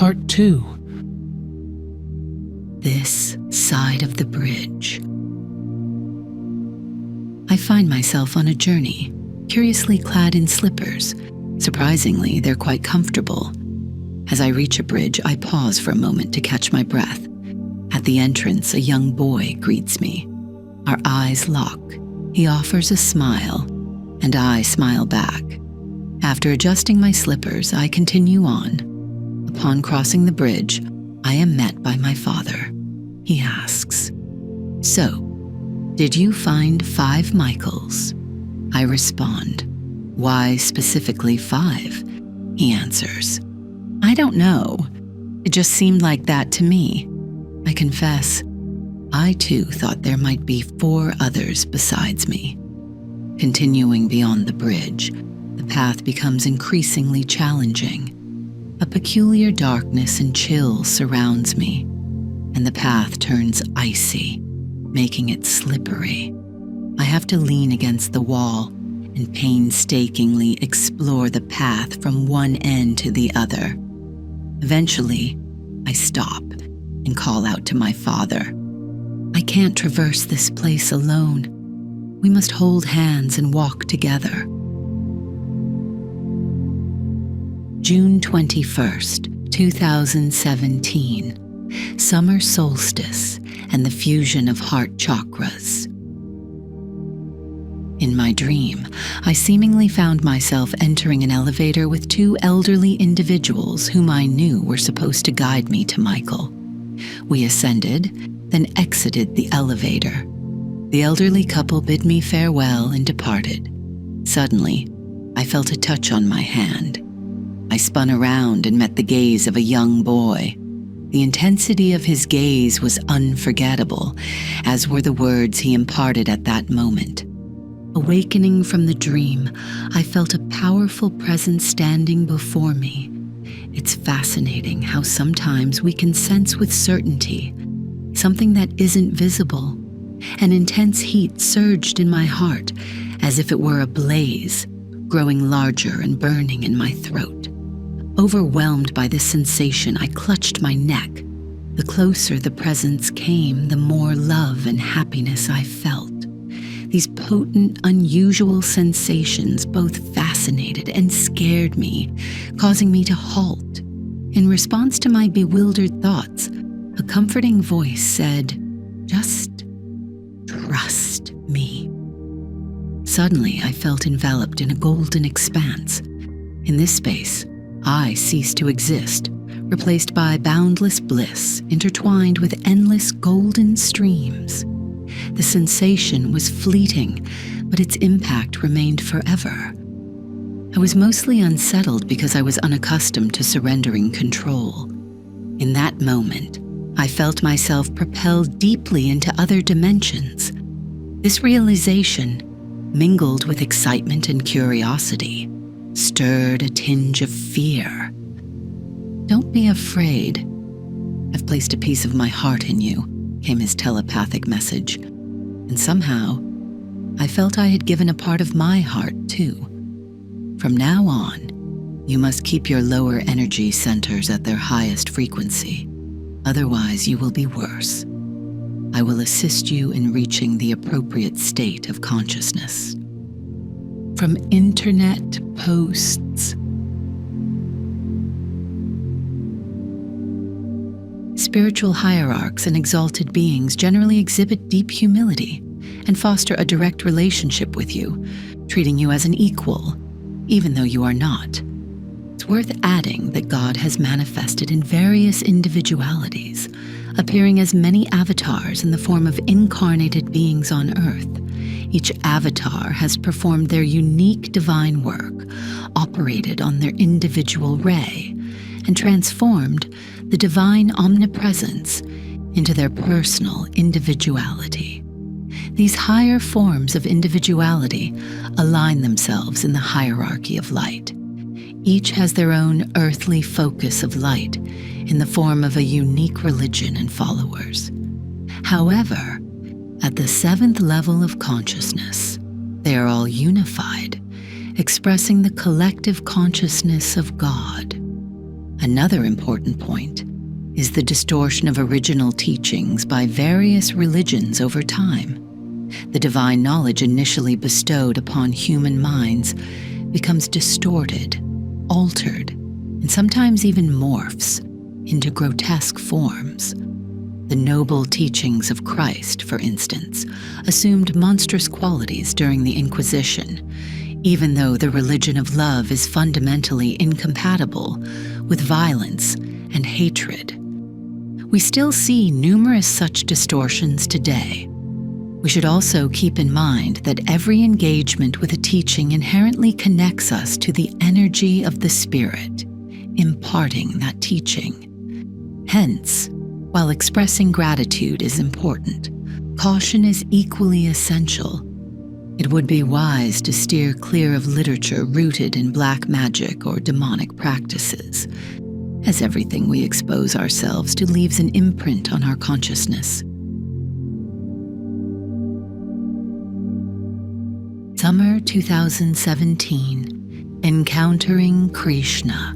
Part 2. This side of the bridge. I find myself on a journey, curiously clad in slippers. Surprisingly, they're quite comfortable. As I reach a bridge, I pause for a moment to catch my breath. At the entrance, a young boy greets me. Our eyes lock. He offers a smile, and I smile back. After adjusting my slippers, I continue on. Upon crossing the bridge, I am met by my father. He asks, "So, did you find 5 Michaels?" I respond, "Why specifically 5? He answers, "I don't know. It just seemed like that to me." I confess, I too thought there might be 4 others besides me. Continuing beyond the bridge, the path becomes increasingly challenging. A peculiar darkness and chill surrounds me, and the path turns icy, making it slippery. I have to lean against the wall and painstakingly explore the path from one end to the other. Eventually, I stop and call out to my father. "I can't traverse this place alone. We must hold hands and walk together." June 21st, 2017. Summer solstice and the fusion of heart chakras. In my dream, I seemingly found myself entering an elevator with 2 elderly individuals whom I knew were supposed to guide me to Michael. We ascended, then exited the elevator. The elderly couple bid me farewell and departed. Suddenly, I felt a touch on my hand. I spun around and met the gaze of a young boy. The intensity of his gaze was unforgettable, as were the words he imparted at that moment. Awakening from the dream, I felt a powerful presence standing before me. It's fascinating how sometimes we can sense with certainty something that isn't visible. An intense heat surged in my heart, as if it were a blaze, growing larger and burning in my throat. Overwhelmed by this sensation, I clutched my neck. The closer the presence came, the more love and happiness I felt. These potent, unusual sensations both fascinated and scared me, causing me to halt. In response to my bewildered thoughts, a comforting voice said, "Just trust me." Suddenly, I felt enveloped in a golden expanse. In this space, I ceased to exist, replaced by boundless bliss, intertwined with endless golden streams. The sensation was fleeting, but its impact remained forever. I was mostly unsettled because I was unaccustomed to surrendering control. In that moment, I felt myself propelled deeply into other dimensions. This realization, mingled with excitement and curiosity, stirred a tinge of fear. "Don't be afraid. I've placed a piece of my heart in you," came his telepathic message. And somehow, I felt I had given a part of my heart too. From now on, you must keep your lower energy centers at their highest frequency. Otherwise, you will be worse. I will assist you in reaching the appropriate state of consciousness. From internet posts. Spiritual hierarchs and exalted beings generally exhibit deep humility and foster a direct relationship with you, treating you as an equal, even though you are not. It's worth adding that God has manifested in various individualities, appearing as many avatars in the form of incarnated beings on Earth. Each avatar has performed their unique divine work, operated on their individual ray, and transformed the divine omnipresence into their personal individuality. These higher forms of individuality align themselves in the hierarchy of light. Each has their own earthly focus of light in the form of a unique religion and followers. However, at the 7th level of consciousness, they are all unified, expressing the collective consciousness of God. Another important point is the distortion of original teachings by various religions over time. The divine knowledge initially bestowed upon human minds becomes distorted, altered, and sometimes even morphs into grotesque forms. The noble teachings of Christ, for instance, assumed monstrous qualities during the Inquisition, even though the religion of love is fundamentally incompatible with violence and hatred. We still see numerous such distortions today. We should also keep in mind that every engagement with a teaching inherently connects us to the energy of the Spirit, imparting that teaching. Hence, while expressing gratitude is important, caution is equally essential. It would be wise to steer clear of literature rooted in black magic or demonic practices, as everything we expose ourselves to leaves an imprint on our consciousness. Summer 2017, Encountering Krishna.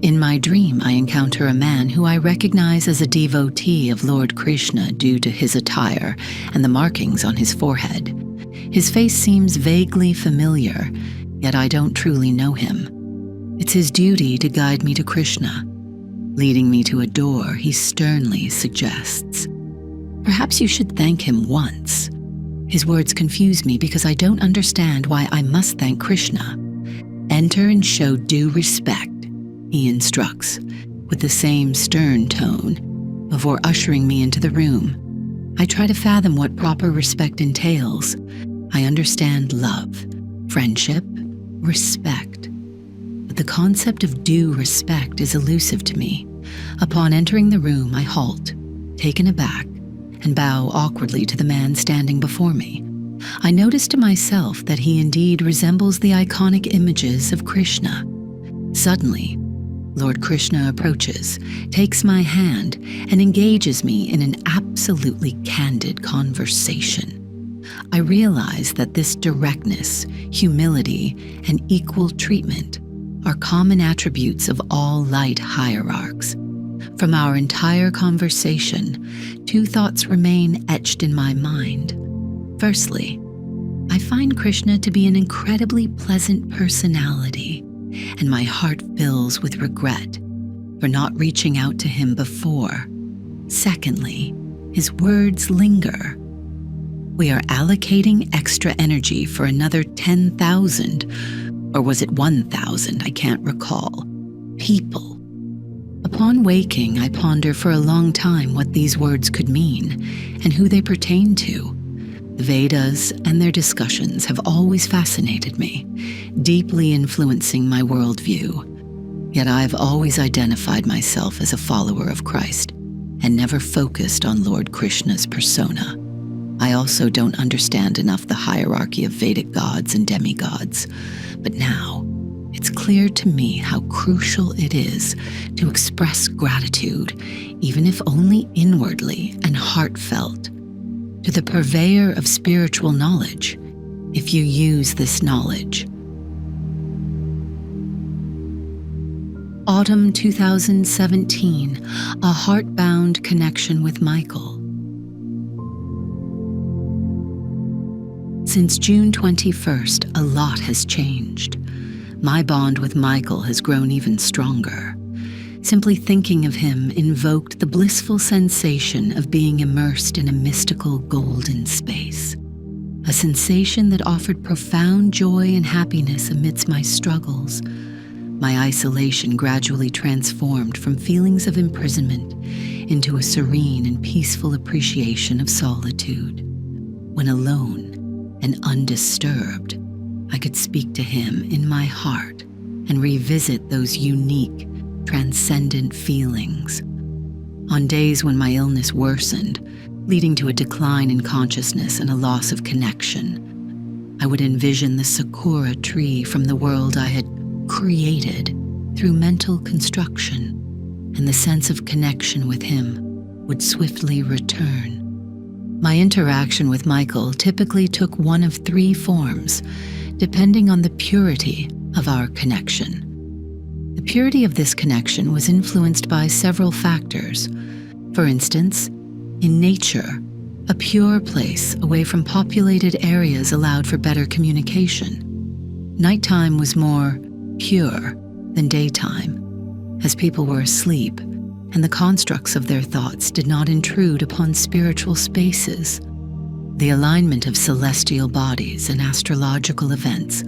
In my dream, I encounter a man who I recognize as a devotee of Lord Krishna due to his attire and the markings on his forehead. His face seems vaguely familiar, yet I don't truly know him. It's his duty to guide me to Krishna. Leading me to a door, he sternly suggests, "Perhaps you should thank him once." His words confuse me because I don't understand why I must thank Krishna. "Enter and show due respect," he instructs, with the same stern tone, before ushering me into the room. I try to fathom what proper respect entails. I understand love, friendship, respect. But the concept of due respect is elusive to me. Upon entering the room, I halt, taken aback, and bow awkwardly to the man standing before me. I notice to myself that he indeed resembles the iconic images of Krishna. Suddenly, Lord Krishna approaches, takes my hand, and engages me in an absolutely candid conversation. I realize that this directness, humility, and equal treatment are common attributes of all light hierarchs. From our entire conversation, two thoughts remain etched in my mind. Firstly, I find Krishna to be an incredibly pleasant personality, and my heart fills with regret for not reaching out to him before. Secondly, his words linger. We are allocating extra energy for another 10,000, or was it 1,000, I can't recall, people. Upon waking, I ponder for a long time what these words could mean and who they pertain to. The Vedas and their discussions have always fascinated me, deeply influencing my worldview. Yet I've always identified myself as a follower of Christ and never focused on Lord Krishna's persona. I also don't understand enough the hierarchy of Vedic gods and demigods, but now it's clear to me how crucial it is to express gratitude, even if only inwardly and heartfelt, to the purveyor of spiritual knowledge, if you use this knowledge. Autumn 2017, a heart-bound connection with Michael. Since June 21st, a lot has changed. My bond with Michael has grown even stronger. Simply thinking of him invoked the blissful sensation of being immersed in a mystical golden space. A sensation that offered profound joy and happiness amidst my struggles. My isolation gradually transformed from feelings of imprisonment into a serene and peaceful appreciation of solitude. When alone and undisturbed, I could speak to him in my heart and revisit those unique, transcendent feelings. On days when my illness worsened, leading to a decline in consciousness and a loss of connection, I would envision the sakura tree from the world I had created through mental construction, and the sense of connection with him would swiftly return. My interaction with Michael typically took one of three forms, depending on the purity of our connection. The purity of this connection was influenced by several factors. For instance, in nature, a pure place away from populated areas allowed for better communication. Nighttime was more pure than daytime, as people were asleep, and the constructs of their thoughts did not intrude upon spiritual spaces. The alignment of celestial bodies and astrological events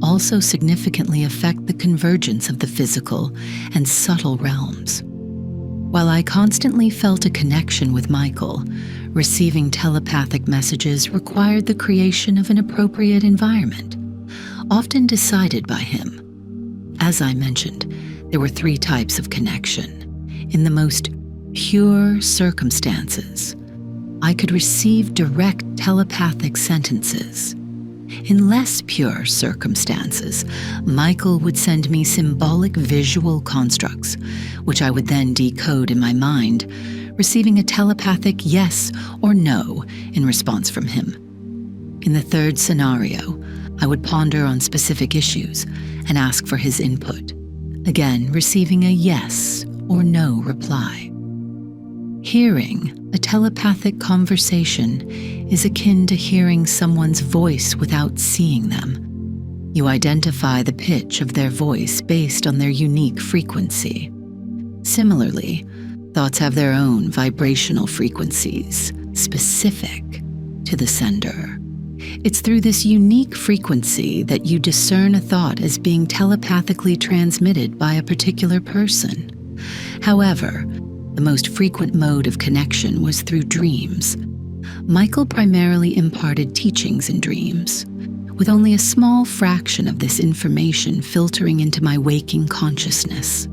also significantly affect the convergence of the physical and subtle realms. While I constantly felt a connection with Michael, receiving telepathic messages required the creation of an appropriate environment, often decided by him. As I mentioned, there were 3 types of connection. In the most pure circumstances, I could receive direct telepathic sentences. In less pure circumstances, Michael would send me symbolic visual constructs, which I would then decode in my mind, receiving a telepathic yes or no in response from him. In the 3rd scenario, I would ponder on specific issues and ask for his input, again receiving a yes or no reply. Hearing a telepathic conversation is akin to hearing someone's voice without seeing them. You identify the pitch of their voice based on their unique frequency. Similarly, thoughts have their own vibrational frequencies, specific to the sender. It's through this unique frequency that you discern a thought as being telepathically transmitted by a particular person. However, the most frequent mode of connection was through dreams. Michael primarily imparted teachings in dreams, with only a small fraction of this information filtering into my waking consciousness.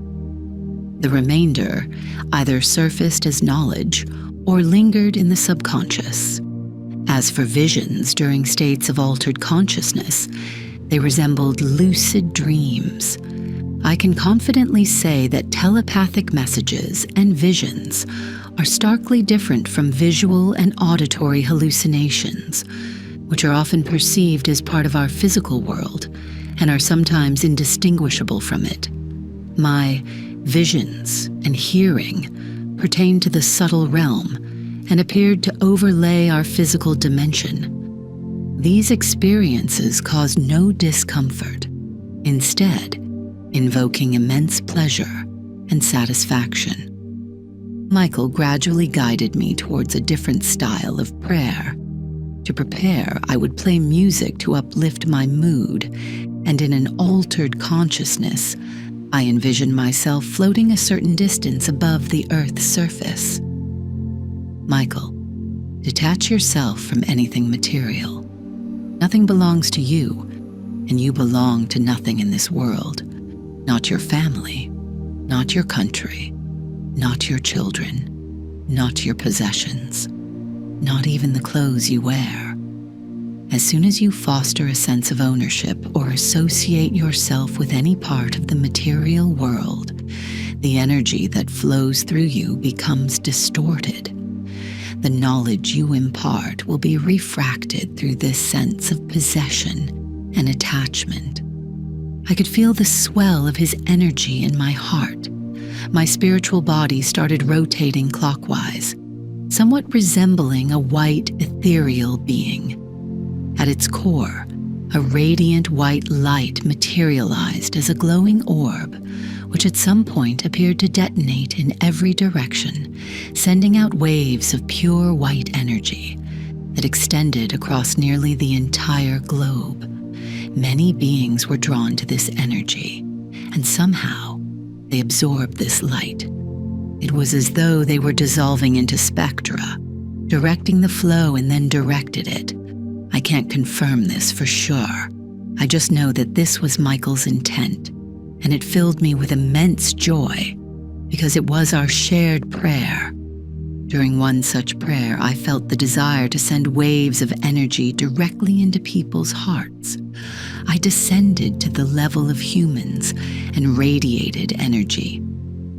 The remainder either surfaced as knowledge or lingered in the subconscious. As for visions during states of altered consciousness, they resembled lucid dreams. I can confidently say that telepathic messages and visions are starkly different from visual and auditory hallucinations, which are often perceived as part of our physical world and are sometimes indistinguishable from it. My visions and hearing pertain to the subtle realm and appeared to overlay our physical dimension. These experiences caused no discomfort, instead invoking immense pleasure and satisfaction. Michael gradually guided me towards a different style of prayer. To prepare, I would play music to uplift my mood, and in an altered consciousness, I envisioned myself floating a certain distance above the Earth's surface. Michael, detach yourself from anything material. Nothing belongs to you, and you belong to nothing in this world. Not your family, not your country, not your children, not your possessions, not even the clothes you wear. As soon as you foster a sense of ownership or associate yourself with any part of the material world, the energy that flows through you becomes distorted. The knowledge you impart will be refracted through this sense of possession and attachment. I could feel the swell of his energy in my heart. My spiritual body started rotating clockwise, somewhat resembling a white ethereal being. At its core, a radiant white light materialized as a glowing orb, which at some point appeared to detonate in every direction, sending out waves of pure white energy that extended across nearly the entire globe. Many beings were drawn to this energy, and somehow they absorbed this light. It was as though they were dissolving into spectra, directing the flow and then directed it. I can't confirm this for sure. I just know that this was Michael's intent, and it filled me with immense joy because it was our shared prayer. During one such prayer, I felt the desire to send waves of energy directly into people's hearts. I descended to the level of humans and radiated energy.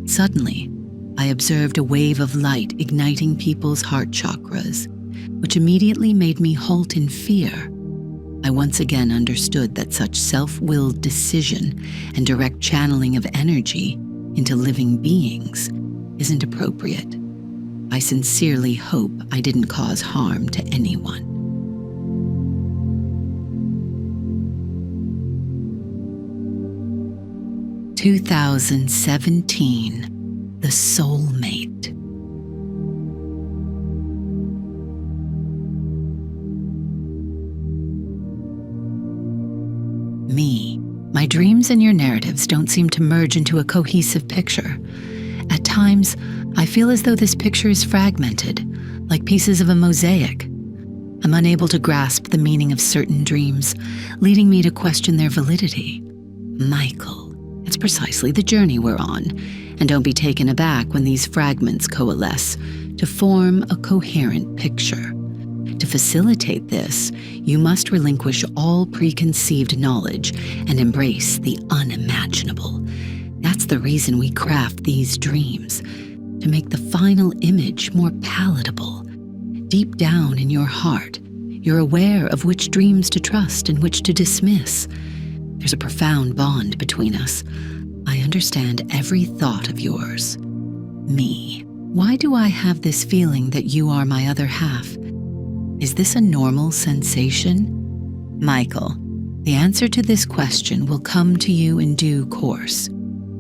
Suddenly, I observed a wave of light igniting people's heart chakras, which immediately made me halt in fear. I once again understood that such self-willed decision and direct channeling of energy into living beings isn't appropriate. I sincerely hope I didn't cause harm to anyone. (2017) The Soulmate. Me. My dreams and your narratives don't seem to merge into a cohesive picture. At times, I feel as though this picture is fragmented, like pieces of a mosaic. I'm unable to grasp the meaning of certain dreams, leading me to question their validity. Michael, it's precisely the journey we're on, and don't be taken aback when these fragments coalesce to form a coherent picture. To facilitate this, you must relinquish all preconceived knowledge and embrace the unimaginable. That's the reason we craft these dreams, to make the final image more palatable. Deep down in your heart, you're aware of which dreams to trust and which to dismiss. There's a profound bond between us. I understand every thought of yours. Me. Why do I have this feeling that you are my other half? Is this a normal sensation? Michael, the answer to this question will come to you in due course.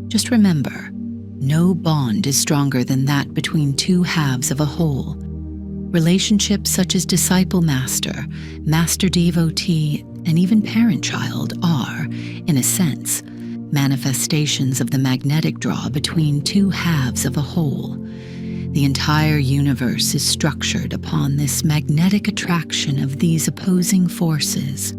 Just remember, no bond is stronger than that between two halves of a whole. Relationships such as disciple-master, master-devotee, and even parent-child are, in a sense, manifestations of the magnetic draw between two halves of a whole. The entire universe is structured upon this magnetic attraction of these opposing forces.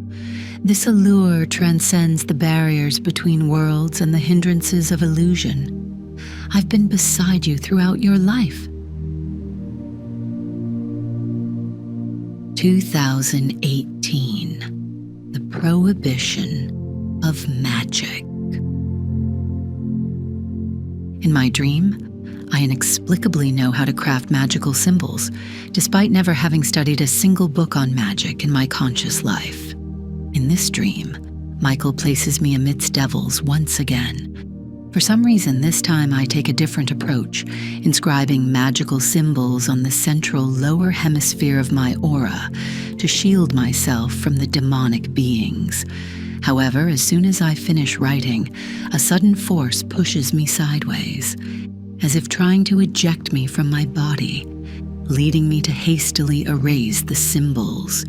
This allure transcends the barriers between worlds and the hindrances of illusion. I've been beside you throughout your life. 2018. The Prohibition of Magic. In my dream, I inexplicably know how to craft magical symbols, despite never having studied a single book on magic in my conscious life. In this dream, Michael places me amidst devils once again. For some reason, this time I take a different approach, inscribing magical symbols on the central lower hemisphere of my aura to shield myself from the demonic beings. However, as soon as I finish writing, a sudden force pushes me sideways, as if trying to eject me from my body, leading me to hastily erase the symbols.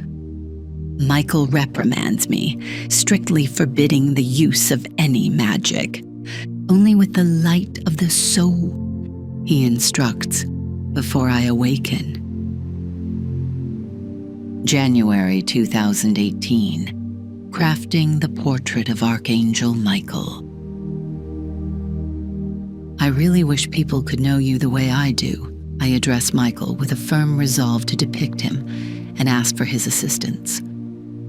Michael reprimands me, strictly forbidding the use of any magic. Only with the light of the soul, he instructs, before I awaken. January 2018. Crafting the portrait of Archangel Michael. I really wish people could know you the way I do. I address Michael with a firm resolve to depict him and ask for his assistance.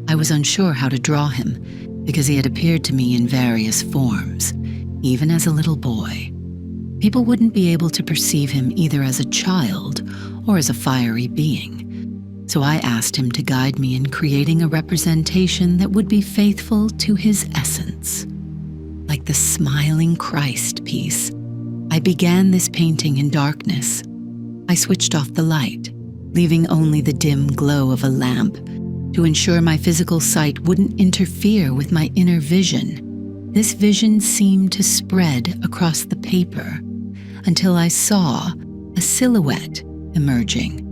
I was unsure how to draw him because he had appeared to me in various forms, even as a little boy. People wouldn't be able to perceive him either as a child or as a fiery being. So I asked him to guide me in creating a representation that would be faithful to his essence. Like the smiling Christ piece, I began this painting in darkness. I switched off the light, leaving only the dim glow of a lamp to ensure my physical sight wouldn't interfere with my inner vision. This vision seemed to spread across the paper until I saw a silhouette emerging.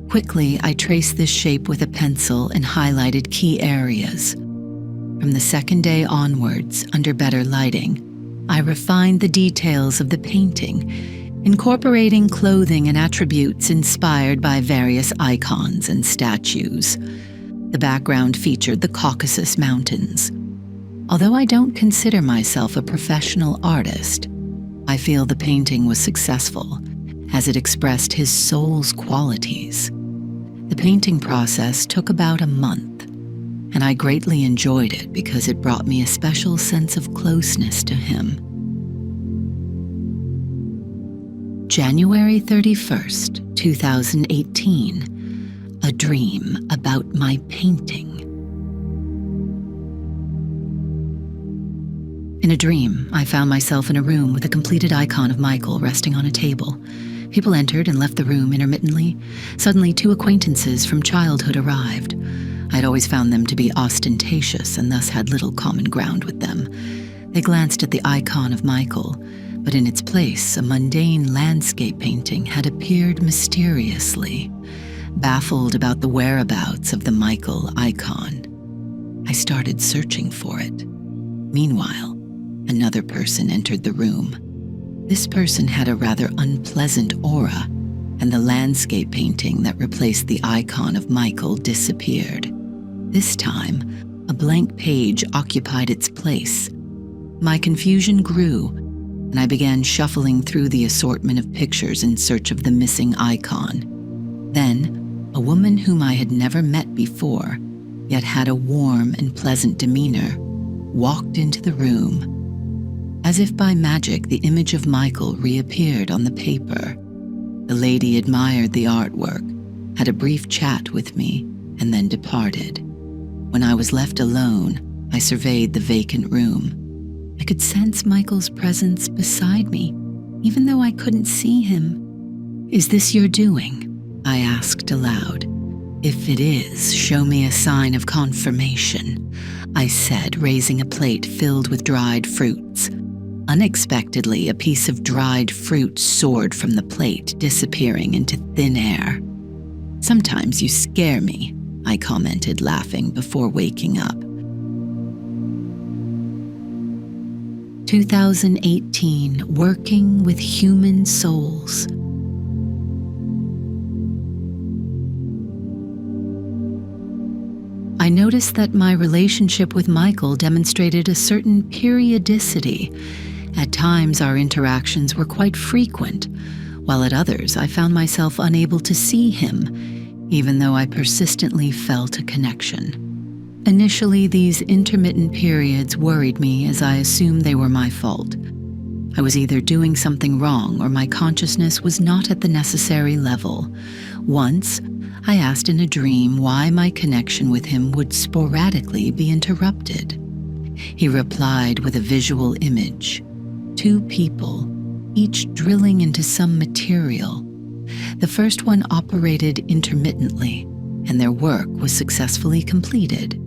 Quickly, I traced this shape with a pencil and highlighted key areas. From the second day onwards, under better lighting, I refined the details of the painting, incorporating clothing and attributes inspired by various icons and statues. The background featured the Caucasus Mountains. Although I don't consider myself a professional artist, I feel the painting was successful, as it expressed his soul's qualities. The painting process took about a month, and I greatly enjoyed it because it brought me a special sense of closeness to him. January 31st, 2018. A dream about my painting. In a dream, I found myself in a room with a completed icon of Michael resting on a table. People entered and left the room intermittently. Suddenly, 2 acquaintances from childhood arrived. I'd always found them to be ostentatious and thus had little common ground with them. They glanced at the icon of Michael, but in its place, a mundane landscape painting had appeared mysteriously. Baffled about the whereabouts of the Michael icon, I started searching for it. Meanwhile, another person entered the room. This person had a rather unpleasant aura, and the landscape painting that replaced the icon of Michael disappeared. This time, a blank page occupied its place. My confusion grew, and I began shuffling through the assortment of pictures in search of the missing icon. Then, a woman whom I had never met before, yet had a warm and pleasant demeanor, walked into the room. As if by magic, the image of Michael reappeared on the paper. The lady admired the artwork, had a brief chat with me, and then departed. When I was left alone, I surveyed the vacant room. I could sense Michael's presence beside me, even though I couldn't see him. "Is this your doing?" I asked aloud. "If it is, show me a sign of confirmation," I said, raising a plate filled with dried fruits. Unexpectedly, a piece of dried fruit soared from the plate, disappearing into thin air. "Sometimes you scare me," I commented, laughing before waking up. 2018, Working with Human Souls. I noticed that my relationship with Michael demonstrated a certain periodicity. At times, our interactions were quite frequent, while at others, I found myself unable to see him, even though I persistently felt a connection. Initially, these intermittent periods worried me as I assumed they were my fault. I was either doing something wrong or my consciousness was not at the necessary level. Once, I asked in a dream why my connection with him would sporadically be interrupted. He replied with a visual image. 2 people, each drilling into some material. The first one operated intermittently, and their work was successfully completed.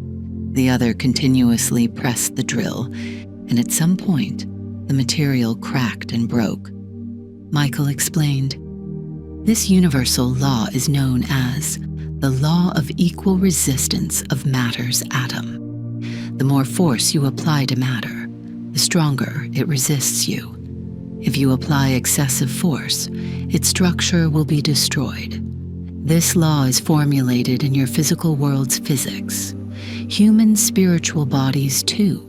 The other continuously pressed the drill, and at some point, the material cracked and broke. Michael explained, "This universal law is known as the law of equal resistance of matter's atom. The more force you apply to matter, the stronger it resists you. If you apply excessive force, its structure will be destroyed. This law is formulated in your physical world's physics. Human spiritual bodies, too,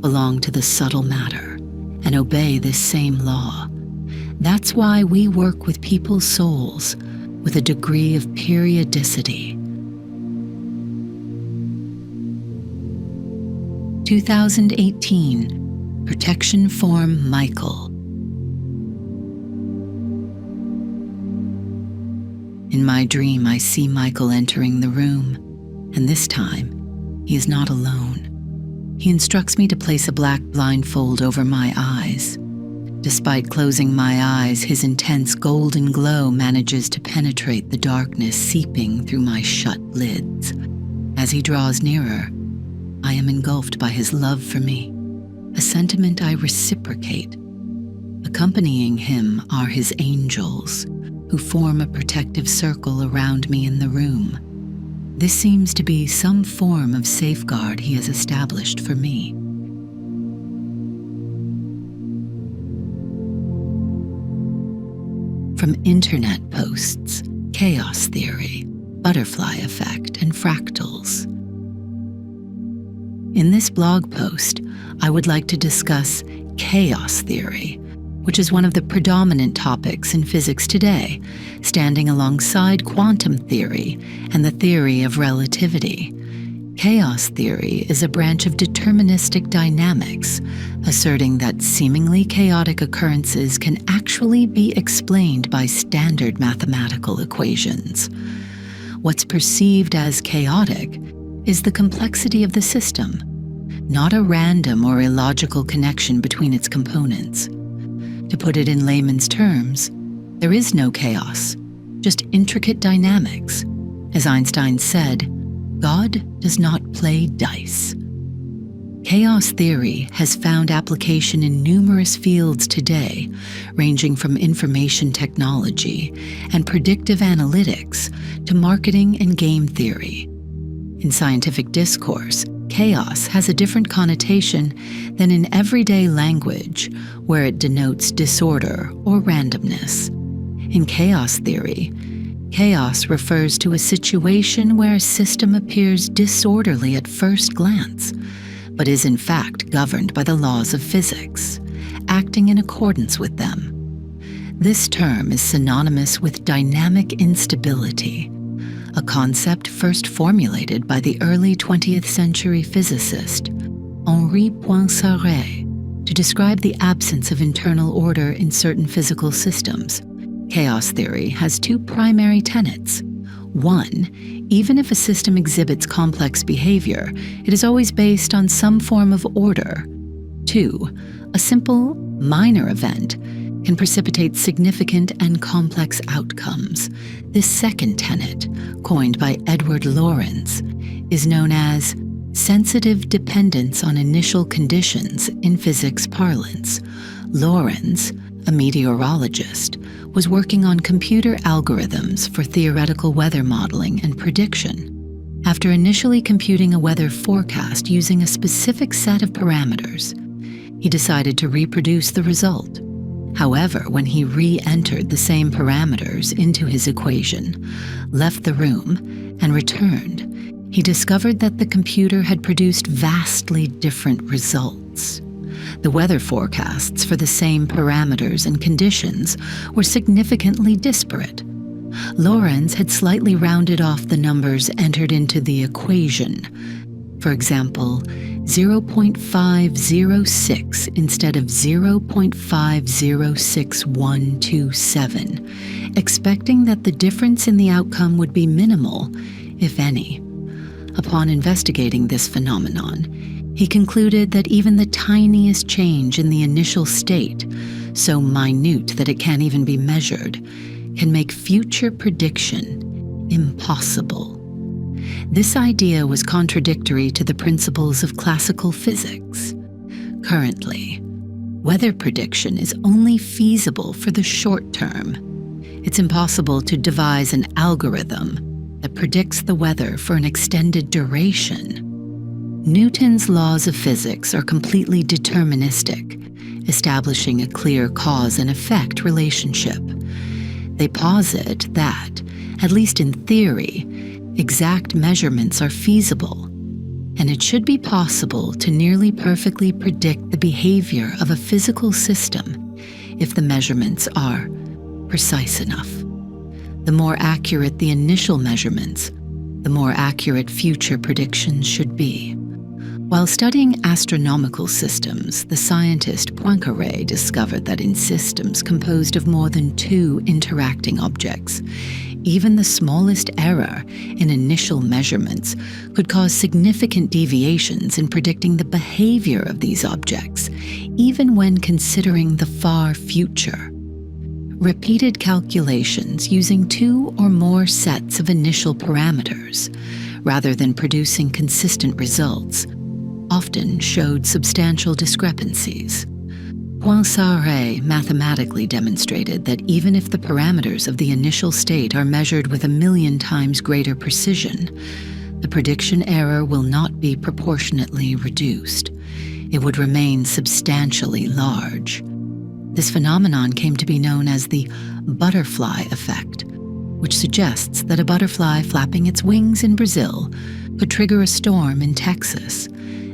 belong to the subtle matter and obey this same law. That's why we work with people's souls with a degree of periodicity." 2018, Protection Form Michael. In my dream, I see Michael entering the room, and this time, he is not alone. He instructs me to place a black blindfold over my eyes. Despite closing my eyes, his intense golden glow manages to penetrate the darkness seeping through my shut lids. As he draws nearer, I am engulfed by his love for me, a sentiment I reciprocate. Accompanying him are his angels, who form a protective circle around me in the room. This seems to be some form of safeguard he has established for me. From internet posts, chaos theory, butterfly effect, and fractals. In this blog post, I would like to discuss chaos theory, which is one of the predominant topics in physics today, standing alongside quantum theory and the theory of relativity. Chaos theory is a branch of deterministic dynamics, asserting that seemingly chaotic occurrences can actually be explained by standard mathematical equations. What's perceived as chaotic is the complexity of the system, not a random or illogical connection between its components. To put it in layman's terms, there is no chaos, just intricate dynamics. As Einstein said, God does not play dice. Chaos theory has found application in numerous fields today, ranging from information technology and predictive analytics to marketing and game theory. In scientific discourse, chaos has a different connotation than in everyday language, where it denotes disorder or randomness. In chaos theory, chaos refers to a situation where a system appears disorderly at first glance, but is in fact governed by the laws of physics, acting in accordance with them. This term is synonymous with dynamic instability, a concept first formulated by the early 20th century physicist Henri Poincaré to describe the absence of internal order in certain physical systems. Chaos theory has two primary tenets. One, even if a system exhibits complex behavior, it is always based on some form of order. Two, a simple, minor event can precipitate significant and complex outcomes. This second tenet, coined by Edward Lorenz, is known as sensitive dependence on initial conditions in physics parlance. Lorenz, a meteorologist, was working on computer algorithms for theoretical weather modeling and prediction. After initially computing a weather forecast using a specific set of parameters, he decided to reproduce the result. However, when he re-entered the same parameters into his equation, left the room, and returned, he discovered that the computer had produced vastly different results. The weather forecasts for the same parameters and conditions were significantly disparate. Lorenz had slightly rounded off the numbers entered into the equation. For example, 0.506 instead of 0.506127, expecting that the difference in the outcome would be minimal, if any. Upon investigating this phenomenon, he concluded that even the tiniest change in the initial state, so minute that it can't even be measured, can make future prediction impossible. This idea was contradictory to the principles of classical physics. Currently, weather prediction is only feasible for the short term. It's impossible to devise an algorithm that predicts the weather for an extended duration. Newton's laws of physics are completely deterministic, establishing a clear cause and effect relationship. They posit that, at least in theory, exact measurements are feasible, and it should be possible to nearly perfectly predict the behavior of a physical system if the measurements are precise enough. The more accurate the initial measurements, the more accurate future predictions should be. While studying astronomical systems, the scientist Poincaré discovered that in systems composed of more than two interacting objects, even the smallest error in initial measurements could cause significant deviations in predicting the behavior of these objects, even when considering the far future. Repeated calculations using two or more sets of initial parameters, rather than producing consistent results, often showed substantial discrepancies. Poincaré mathematically demonstrated that even if the parameters of the initial state are measured with 1,000,000 times greater precision, the prediction error will not be proportionately reduced. It would remain substantially large. This phenomenon came to be known as the butterfly effect, which suggests that a butterfly flapping its wings in Brazil could trigger a storm in Texas.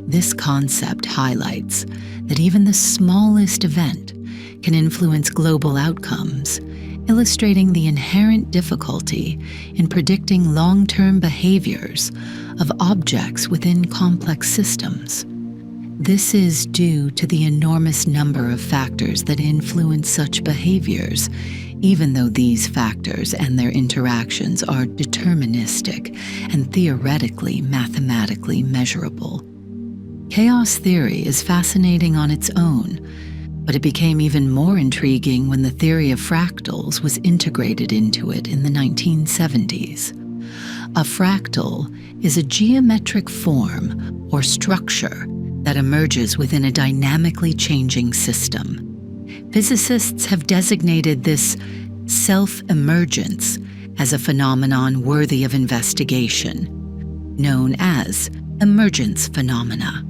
This concept highlights that even the smallest event can influence global outcomes, illustrating the inherent difficulty in predicting long-term behaviors of objects within complex systems. This is due to the enormous number of factors that influence such behaviors, even though these factors and their interactions are deterministic and theoretically mathematically measurable. Chaos theory is fascinating on its own, but it became even more intriguing when the theory of fractals was integrated into it in the 1970s. A fractal is a geometric form or structure that emerges within a dynamically changing system. Physicists have designated this self-emergence as a phenomenon worthy of investigation, known as emergence phenomena.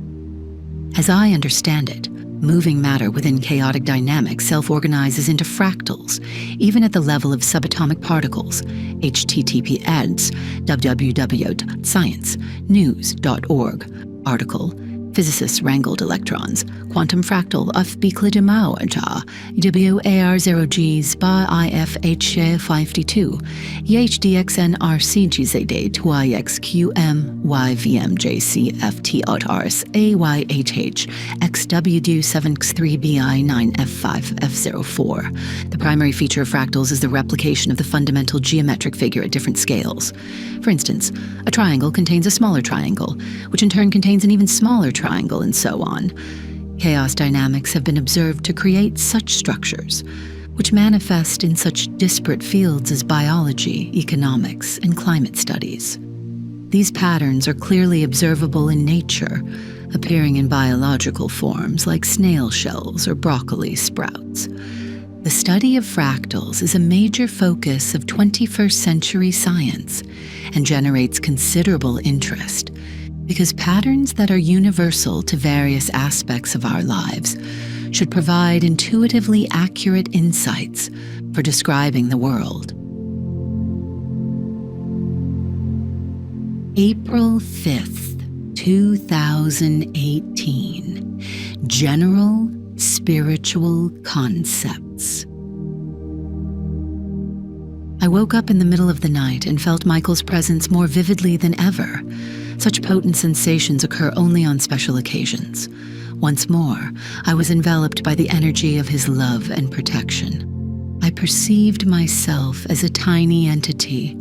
As I understand it, moving matter within chaotic dynamics self-organizes into fractals, even at the level of subatomic particles. https www.sciencenews.org. Article: Physicists wrangled electrons. Quantum fractal of Biclidimauja, WAR0Gs by IFH52, YHDXNRCGZD 2IXQM YVMJCFTOTRS AYHH XWD7X3BI9F5F04. The primary feature of fractals is the replication of the fundamental geometric figure at different scales. For instance, a triangle contains a smaller triangle, which in turn contains an even smaller triangle, and so on. Chaos dynamics have been observed to create such structures, which manifest in such disparate fields as biology, economics, and climate studies. These patterns are clearly observable in nature, appearing in biological forms like snail shells or broccoli sprouts. The study of fractals is a major focus of 21st century science and generates considerable interest because patterns that are universal to various aspects of our lives should provide intuitively accurate insights for describing the world. April 5th, 2018. General Spiritual Concepts. I woke up in the middle of the night and felt Michael's presence more vividly than ever. Such potent sensations occur only on special occasions. Once more, I was enveloped by the energy of his love and protection. I perceived myself as a tiny entity,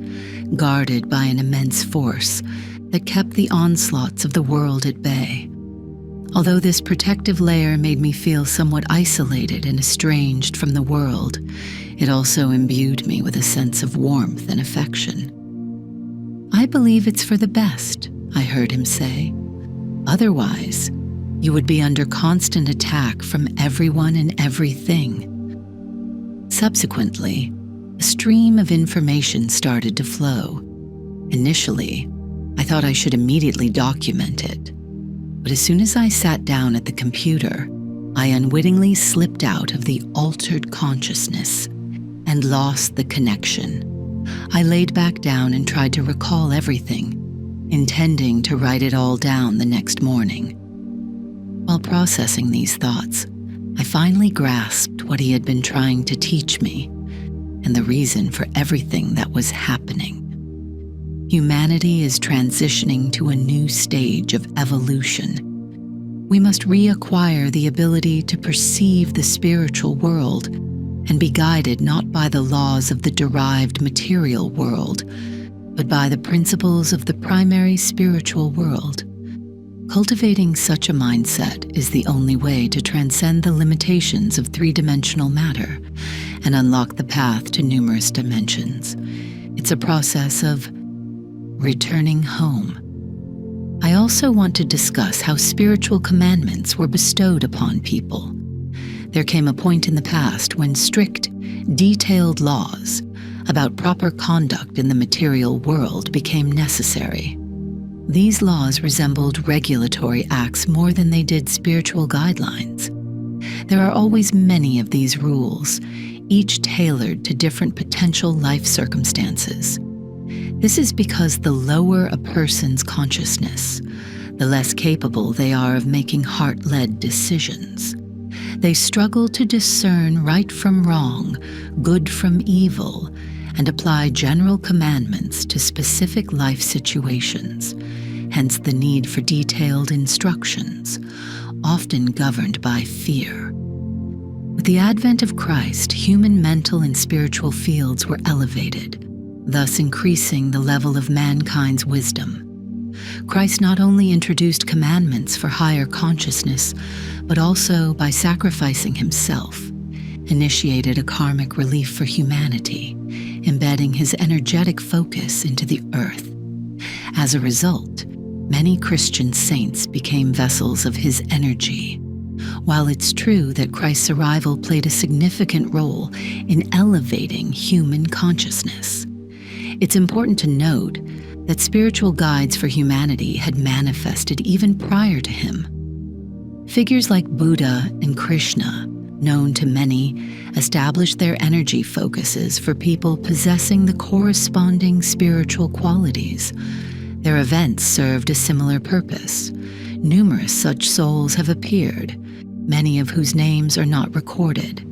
guarded by an immense force that kept the onslaughts of the world at bay. Although this protective layer made me feel somewhat isolated and estranged from the world, it also imbued me with a sense of warmth and affection. "I believe it's for the best," I heard him say. "Otherwise, you would be under constant attack from everyone and everything." Subsequently, a stream of information started to flow. Initially, I thought I should immediately document it. But as soon as I sat down at the computer, I unwittingly slipped out of the altered consciousness and lost the connection. I laid back down and tried to recall everything, intending to write it all down the next morning. While processing these thoughts, I finally grasped what he had been trying to teach me and the reason for everything that was happening. Humanity is transitioning to a new stage of evolution. We must reacquire the ability to perceive the spiritual world and be guided not by the laws of the derived material world, but by the principles of the primary spiritual world. Cultivating such a mindset is the only way to transcend the limitations of three-dimensional matter and unlock the path to numerous dimensions. It's a process of returning home. I also want to discuss how spiritual commandments were bestowed upon people. There came a point in the past when strict, detailed laws about proper conduct in the material world became necessary. These laws resembled regulatory acts more than they did spiritual guidelines. There are always many of these rules, each tailored to different potential life circumstances. This is because the lower a person's consciousness, the less capable they are of making heart-led decisions. They struggle to discern right from wrong, good from evil, and apply general commandments to specific life situations, hence the need for detailed instructions, often governed by fear. With the advent of Christ, human mental and spiritual fields were elevated, thus increasing the level of mankind's wisdom. Christ not only introduced commandments for higher consciousness, but also, by sacrificing himself, initiated a karmic relief for humanity, embedding his energetic focus into the earth. As a result, many Christian saints became vessels of his energy. While it's true that Christ's arrival played a significant role in elevating human consciousness, it's important to note that spiritual guides for humanity had manifested even prior to him. Figures like Buddha and Krishna, known to many, established their energy focuses for people possessing the corresponding spiritual qualities. Their events served a similar purpose. Numerous such souls have appeared, many of whose names are not recorded.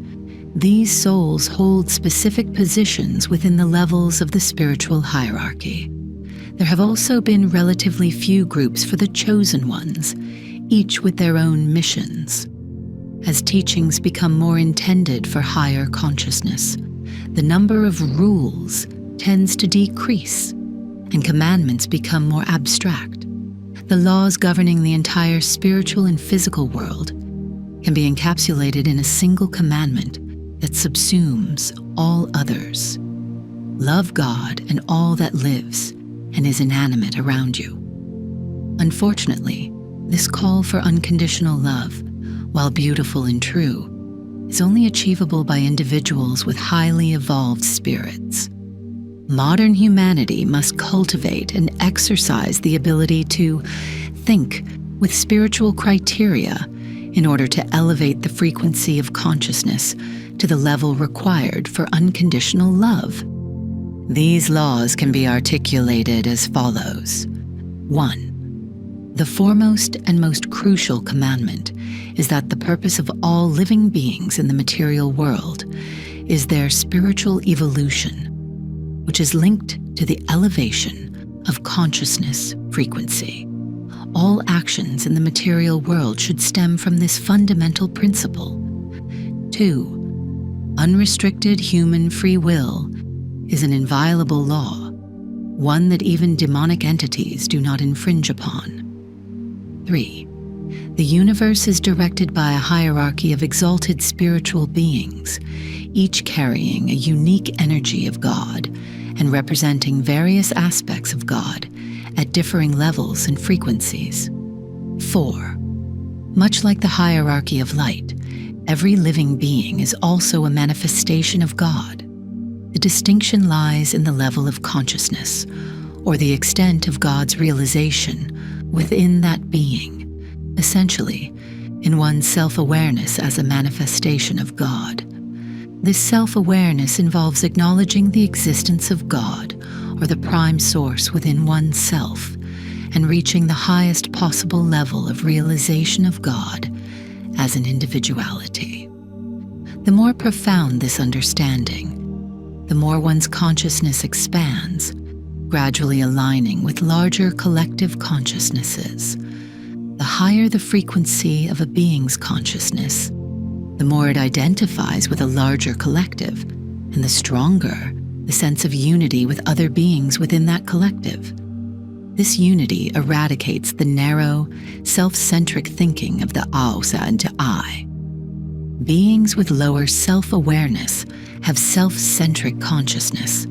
These souls hold specific positions within the levels of the spiritual hierarchy. There have also been relatively few groups for the chosen ones, each with their own missions. As teachings become more intended for higher consciousness, the number of rules tends to decrease, and commandments become more abstract. The laws governing the entire spiritual and physical world can be encapsulated in a single commandment that subsumes all others. Love God and all that lives and is inanimate around you. Unfortunately, this call for unconditional love, while beautiful and true, is only achievable by individuals with highly evolved spirits. Modern humanity must cultivate and exercise the ability to think with spiritual criteria in order to elevate the frequency of consciousness to the level required for unconditional love. These laws can be articulated as follows. 1. The foremost and most crucial commandment is that the purpose of all living beings in the material world is their spiritual evolution, which is linked to the elevation of consciousness frequency. All actions in the material world should stem from this fundamental principle. 2. Unrestricted human free will is an inviolable law, one that even demonic entities do not infringe upon. 3. The universe is directed by a hierarchy of exalted spiritual beings, each carrying a unique energy of God and representing various aspects of God at differing levels and frequencies. 4. Much like the hierarchy of light, every living being is also a manifestation of God. The distinction lies in the level of consciousness, or the extent of God's realization within that being, essentially, in one's self-awareness as a manifestation of God. This self-awareness involves acknowledging the existence of God, or the prime source within oneself, and reaching the highest possible level of realization of God as an individuality. The more profound this understanding, the more one's consciousness expands, gradually aligning with larger collective consciousnesses. The higher the frequency of a being's consciousness, the more it identifies with a larger collective, and the stronger the sense of unity with other beings within that collective. This unity eradicates the narrow, self-centric thinking of the Außer and I. Beings with lower self-awareness have self-centric consciousness.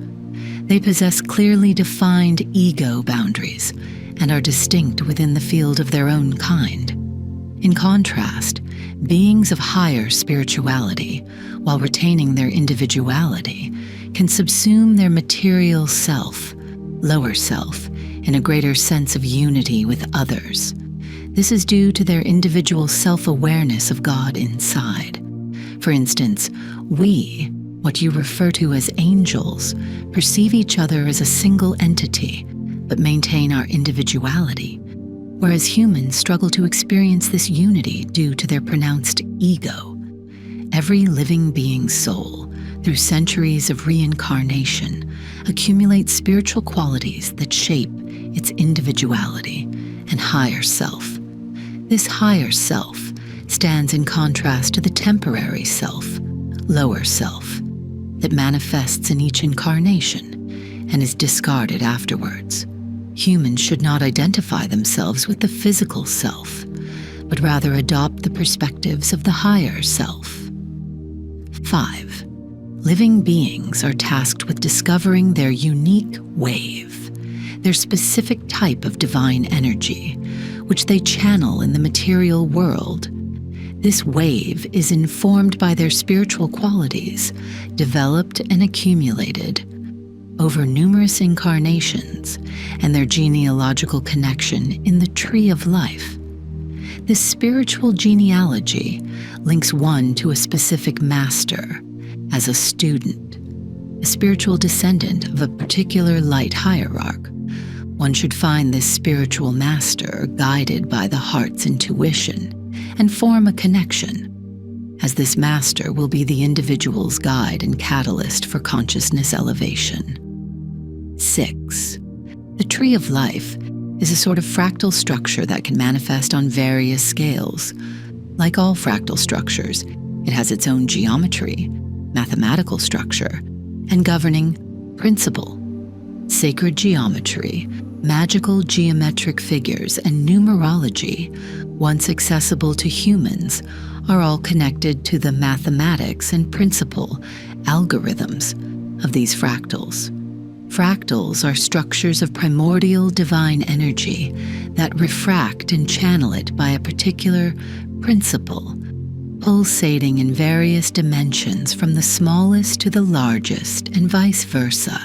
They possess clearly defined ego boundaries and are distinct within the field of their own kind. In contrast, beings of higher spirituality, while retaining their individuality, can subsume their material self, lower self, in a greater sense of unity with others. This is due to their individual self-awareness of God inside. For instance, we, what you refer to as angels, perceive each other as a single entity, but maintain our individuality, whereas humans struggle to experience this unity due to their pronounced ego. Every living being's soul, through centuries of reincarnation, accumulates spiritual qualities that shape its individuality and higher self. This higher self stands in contrast to the temporary self, lower self, that manifests in each incarnation and is discarded afterwards. Humans should not identify themselves with the physical self, but rather adopt the perspectives of the higher self. 5. Living beings are tasked with discovering their unique wave, their specific type of divine energy, which they channel in the material world. This wave is informed by their spiritual qualities, developed and accumulated over numerous incarnations, and their genealogical connection in the tree of life. This spiritual genealogy links one to a specific master as a student, a spiritual descendant of a particular light hierarch. One should find this spiritual master guided by the heart's intuition and form a connection, as this master will be the individual's guide and catalyst for consciousness elevation. 6. The tree of life is a sort of fractal structure that can manifest on various scales. Like all fractal structures, it has its own geometry, mathematical structure, and governing principle. Sacred geometry, magical geometric figures, and numerology, once accessible to humans, are all connected to the mathematics and principle, algorithms of these fractals. Fractals are structures of primordial divine energy that refract and channel it by a particular principle, pulsating in various dimensions from the smallest to the largest and vice versa.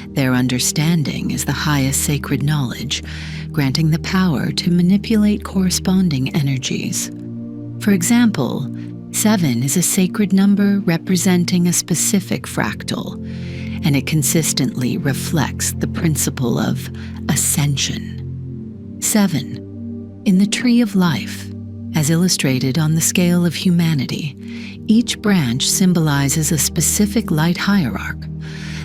Their understanding is the highest sacred knowledge, granting the power to manipulate corresponding energies. For example, 7 is a sacred number representing a specific fractal, and it consistently reflects the principle of ascension. 7. In the tree of life, as illustrated on the scale of humanity, each branch symbolizes a specific light hierarch.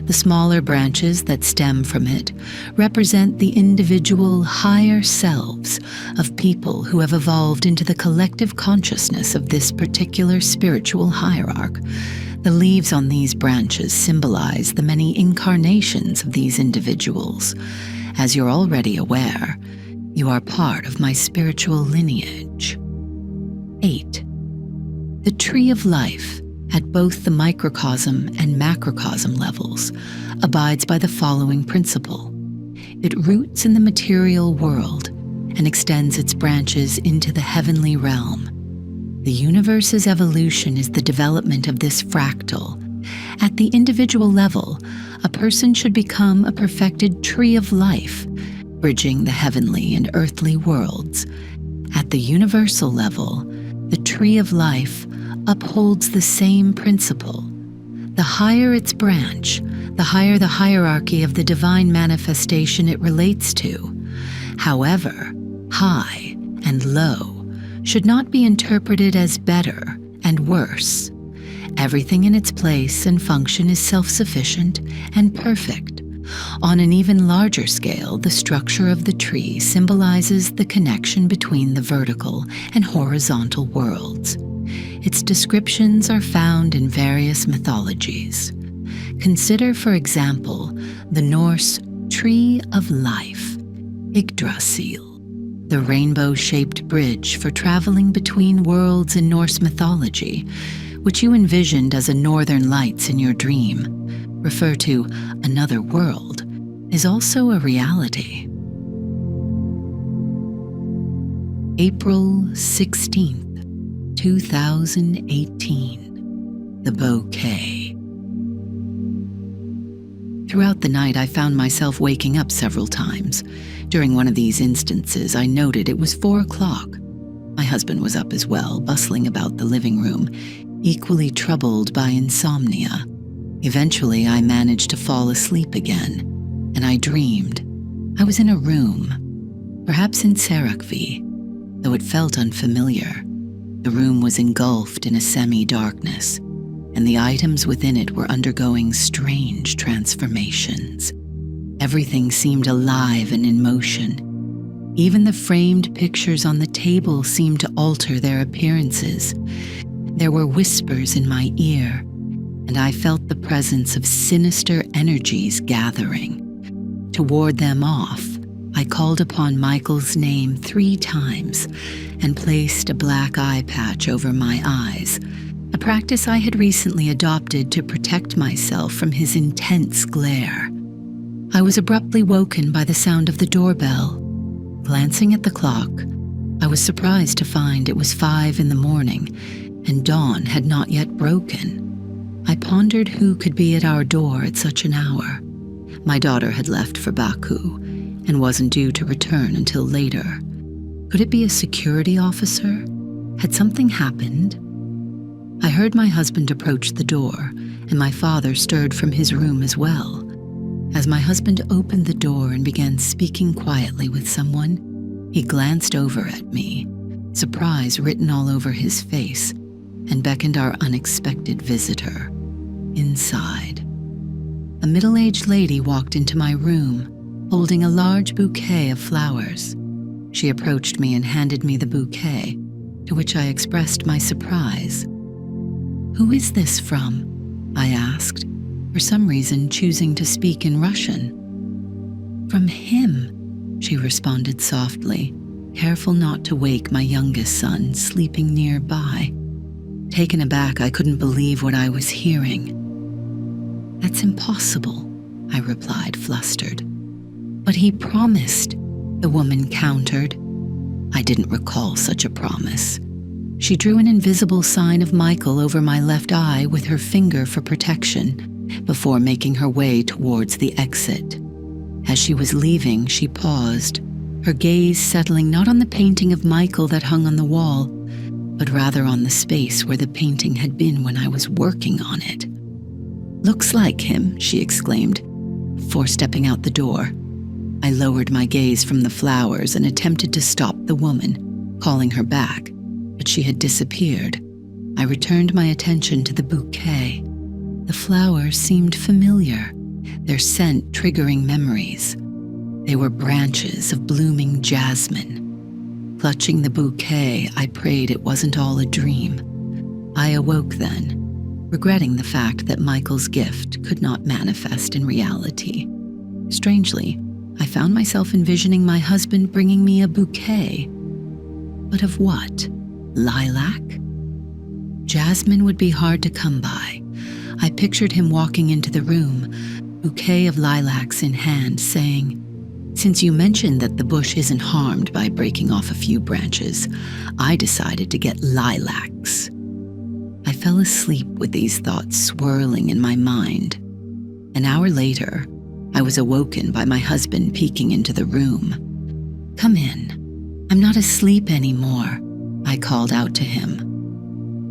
The smaller branches that stem from it represent the individual higher selves of people who have evolved into the collective consciousness of this particular spiritual hierarch. The leaves on these branches symbolize the many incarnations of these individuals. As you're already aware, you are part of my spiritual lineage. 8. The tree of life, at both the microcosm and macrocosm levels, abides by the following principle. It roots in the material world and extends its branches into the heavenly realm. The universe's evolution is the development of this fractal. At the individual level, a person should become a perfected tree of life, bridging the heavenly and earthly worlds. At the universal level, the tree of life upholds the same principle. The higher its branch, the higher the hierarchy of the divine manifestation it relates to. However, high and low should not be interpreted as better and worse. Everything in its place and function is self-sufficient and perfect. On an even larger scale, the structure of the tree symbolizes the connection between the vertical and horizontal worlds. Its descriptions are found in various mythologies. Consider, for example, the Norse Tree of Life, Yggdrasil, the rainbow-shaped bridge for traveling between worlds in Norse mythology, which you envisioned as a northern lights in your dream, refer to another world, is also a reality. April 16th, 2018. The Bouquet. Throughout the night, I found myself waking up several times. During one of these instances, I noted it was 4 o'clock. My husband was up as well, bustling about the living room, equally troubled by insomnia. Eventually, I managed to fall asleep again, and I dreamed. I was in a room, perhaps in Sarakvi, though it felt unfamiliar. The room was engulfed in a semi-darkness, and the items within it were undergoing strange transformations. Everything seemed alive and in motion. Even the framed pictures on the table seemed to alter their appearances. There were whispers in my ear, and I felt the presence of sinister energies gathering. To ward them off, I called upon Michael's name 3 times and placed a black eye patch over my eyes, a practice I had recently adopted to protect myself from his intense glare. I was abruptly woken by the sound of the doorbell. Glancing at the clock, I was surprised to find it was 5 in the morning and dawn had not yet broken. I pondered who could be at our door at such an hour. My daughter had left for Baku and wasn't due to return until later. Could it be a security officer? Had something happened? I heard my husband approach the door, and my father stirred from his room as well. As my husband opened the door and began speaking quietly with someone, he glanced over at me, surprise written all over his face, and beckoned our unexpected visitor inside. A middle-aged lady walked into my room, holding a large bouquet of flowers. She approached me and handed me the bouquet, to which I expressed my surprise. "Who is this from?" I asked, for some reason choosing to speak in Russian. "From him," she responded softly, careful not to wake my youngest son sleeping nearby. Taken aback, I couldn't believe what I was hearing. "That's impossible," I replied, flustered. "But he promised," the woman countered. I didn't recall such a promise. She drew an invisible sign of Michael over my left eye with her finger for protection, before making her way towards the exit. As she was leaving, she paused, her gaze settling not on the painting of Michael that hung on the wall, but rather on the space where the painting had been when I was working on it. "Looks like him," she exclaimed, before stepping out the door. I lowered my gaze from the flowers and attempted to stop the woman, calling her back, but she had disappeared. I returned my attention to the bouquet. The flowers seemed familiar, their scent triggering memories. They were branches of blooming jasmine. Clutching the bouquet, I prayed it wasn't all a dream. I awoke then, regretting the fact that Michael's gift could not manifest in reality. Strangely, I found myself envisioning my husband bringing me a bouquet. But of what? Lilac? Jasmine would be hard to come by. I pictured him walking into the room, bouquet of lilacs in hand, saying, "Since you mentioned that the bush isn't harmed by breaking off a few branches, I decided to get lilacs." I fell asleep with these thoughts swirling in my mind. An hour later, I was awoken by my husband peeking into the room. "Come in. I'm not asleep anymore," I called out to him.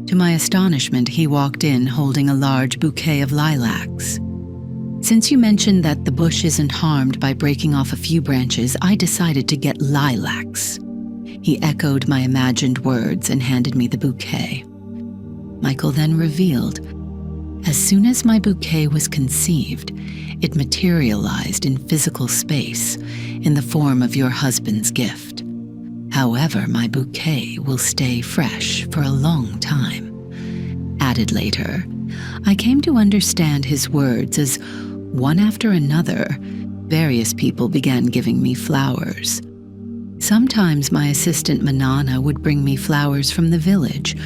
To my astonishment, he walked in holding a large bouquet of lilacs. "Since you mentioned that the bush isn't harmed by breaking off a few branches, I decided to get lilacs." He echoed my imagined words and handed me the bouquet. Michael then revealed, "As soon as my bouquet was conceived, it materialized in physical space in the form of your husband's gift. However, my bouquet will stay fresh for a long time." Added later, I came to understand his words as, one after another, various people began giving me flowers. Sometimes my assistant Manana would bring me flowers from the village,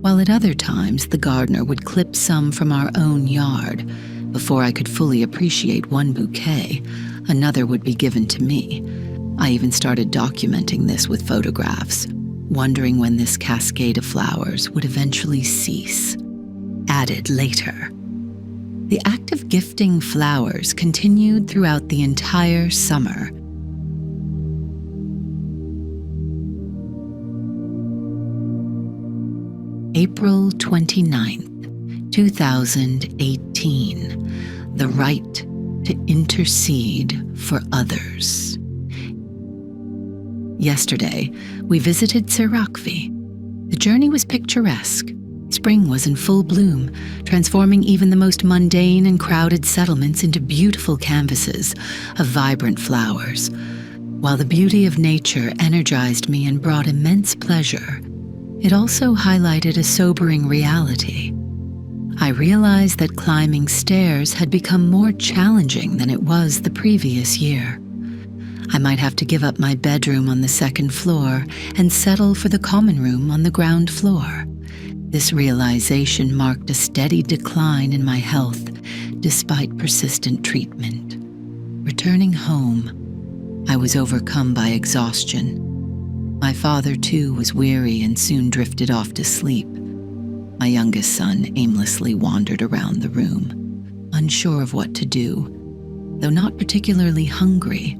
while at other times the gardener would clip some from our own yard. Before I could fully appreciate one bouquet, another would be given to me. I even started documenting this with photographs, wondering when this cascade of flowers would eventually cease. Added later. The act of gifting flowers continued throughout the entire summer. April 29th, 2018. The right to intercede for others. Yesterday, we visited Sirakvi. The journey was picturesque. Spring was in full bloom, transforming even the most mundane and crowded settlements into beautiful canvases of vibrant flowers. While the beauty of nature energized me and brought immense pleasure, it also highlighted a sobering reality. I realized that climbing stairs had become more challenging than it was the previous year. I might have to give up my bedroom on the second floor and settle for the common room on the ground floor. This realization marked a steady decline in my health despite persistent treatment. Returning home, I was overcome by exhaustion. My father, too, was weary and soon drifted off to sleep. My youngest son aimlessly wandered around the room, unsure of what to do. Though not particularly hungry,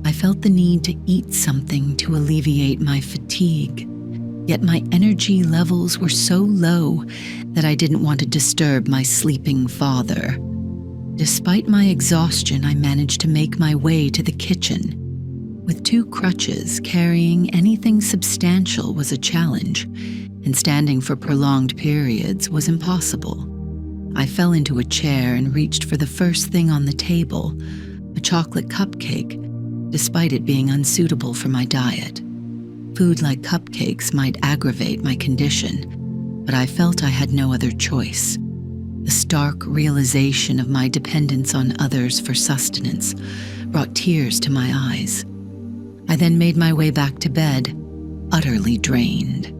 I felt the need to eat something to alleviate my fatigue. Yet my energy levels were so low that I didn't want to disturb my sleeping father. Despite my exhaustion, I managed to make my way to the kitchen. With 2 crutches, carrying anything substantial was a challenge, and standing for prolonged periods was impossible. I fell into a chair and reached for the first thing on the table, a chocolate cupcake, despite it being unsuitable for my diet. Food like cupcakes might aggravate my condition, but I felt I had no other choice. The stark realization of my dependence on others for sustenance brought tears to my eyes. I then made my way back to bed, utterly drained.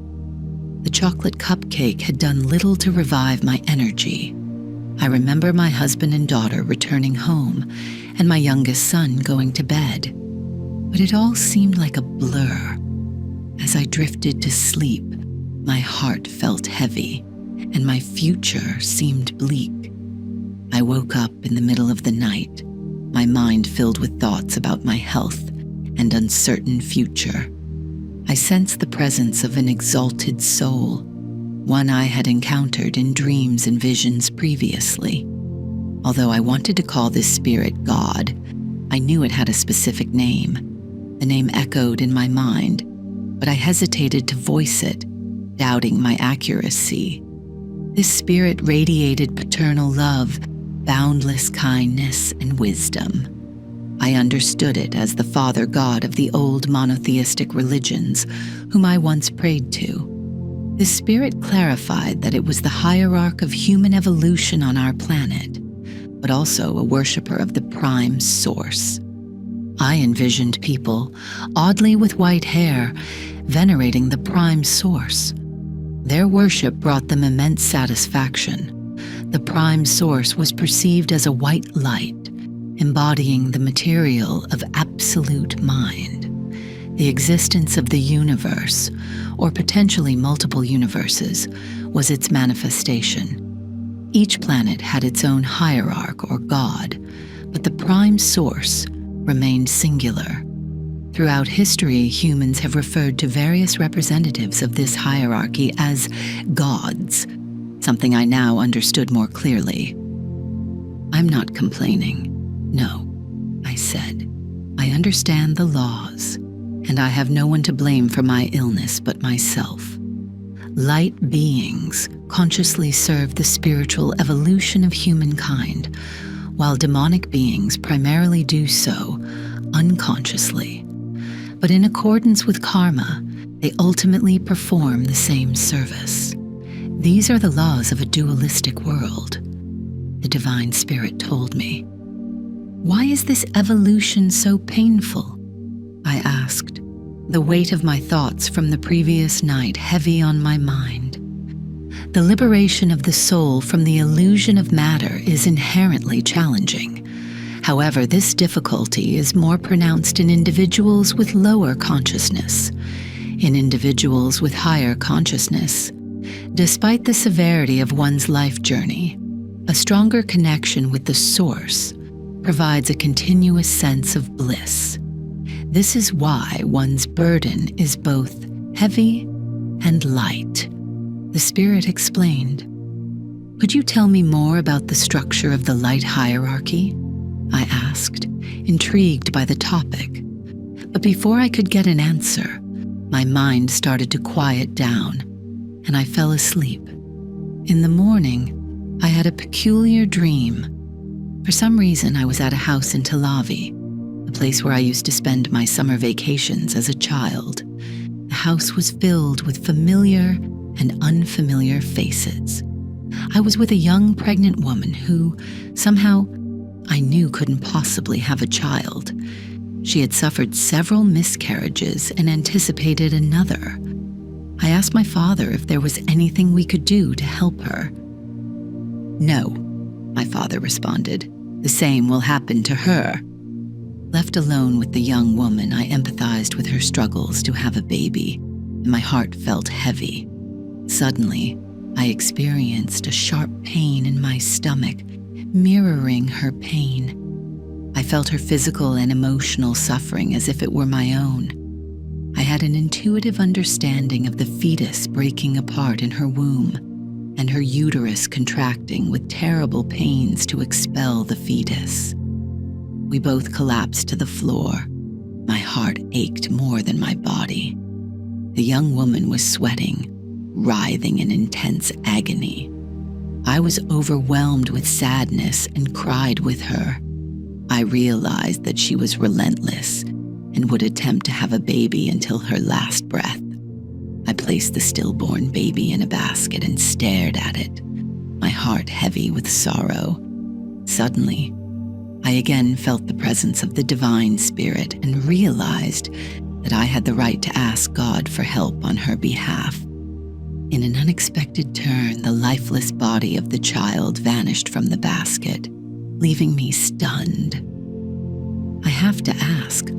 The chocolate cupcake had done little to revive my energy. I remember my husband and daughter returning home and my youngest son going to bed. But it all seemed like a blur. As I drifted to sleep, my heart felt heavy, and my future seemed bleak. I woke up in the middle of the night, my mind filled with thoughts about my health and uncertain future. I sensed the presence of an exalted soul, one I had encountered in dreams and visions previously. Although I wanted to call this spirit God, I knew it had a specific name. The name echoed in my mind, but I hesitated to voice it, doubting my accuracy. This spirit radiated paternal love, boundless kindness, and wisdom. I understood it as the father god of the old monotheistic religions, whom I once prayed to. This spirit clarified that it was the hierarch of human evolution on our planet, but also a worshipper of the prime source. I envisioned people, oddly with white hair, venerating the prime source. Their worship brought them immense satisfaction. The prime source was perceived as a white light, embodying the material of absolute mind. The existence of the universe, or potentially multiple universes, was its manifestation. Each planet had its own hierarch or god, but the prime source remained singular. Throughout history, humans have referred to various representatives of this hierarchy as gods, something I now understood more clearly. I'm not complaining. No, I said. I understand the laws, and I have no one to blame for my illness but myself. Light beings consciously serve the spiritual evolution of humankind, while demonic beings primarily do so unconsciously. But in accordance with karma, they ultimately perform the same service. These are the laws of a dualistic world, the Divine Spirit told me. Why is this evolution so painful? I asked, the weight of my thoughts from the previous night heavy on my mind. The liberation of the soul from the illusion of matter is inherently challenging. However, this difficulty is more pronounced in individuals with lower consciousness. In individuals with higher consciousness, despite the severity of one's life journey, a stronger connection with the source provides a continuous sense of bliss. This is why one's burden is both heavy and light, the spirit explained. Could you tell me more about the structure of the light hierarchy? I asked, intrigued by the topic. But before I could get an answer, my mind started to quiet down, and I fell asleep. In the morning, I had a peculiar dream. For some reason, I was at a house in Tel Aviv, a place where I used to spend my summer vacations as a child. The house was filled with familiar and unfamiliar faces. I was with a young pregnant woman who, somehow, I knew couldn't possibly have a child. She had suffered several miscarriages and anticipated another. I asked my father if there was anything we could do to help her. "No," my father responded. "The same will happen to her." Left alone with the young woman, I empathized with her struggles to have a baby, and my heart felt heavy. Suddenly, I experienced a sharp pain in my stomach, mirroring her pain. I felt her physical and emotional suffering as if it were my own. I had an intuitive understanding of the fetus breaking apart in her womb, and her uterus contracting with terrible pains to expel the fetus. We both collapsed to the floor. My heart ached more than my body. The young woman was sweating, writhing in intense agony. I was overwhelmed with sadness and cried with her. I realized that she was relentless and would attempt to have a baby until her last breath. I placed the stillborn baby in a basket and stared at it, my heart heavy with sorrow. Suddenly, I again felt the presence of the divine spirit and realized that I had the right to ask God for help on her behalf. In an unexpected turn, the lifeless body of the child vanished from the basket, leaving me stunned. "I have to ask,"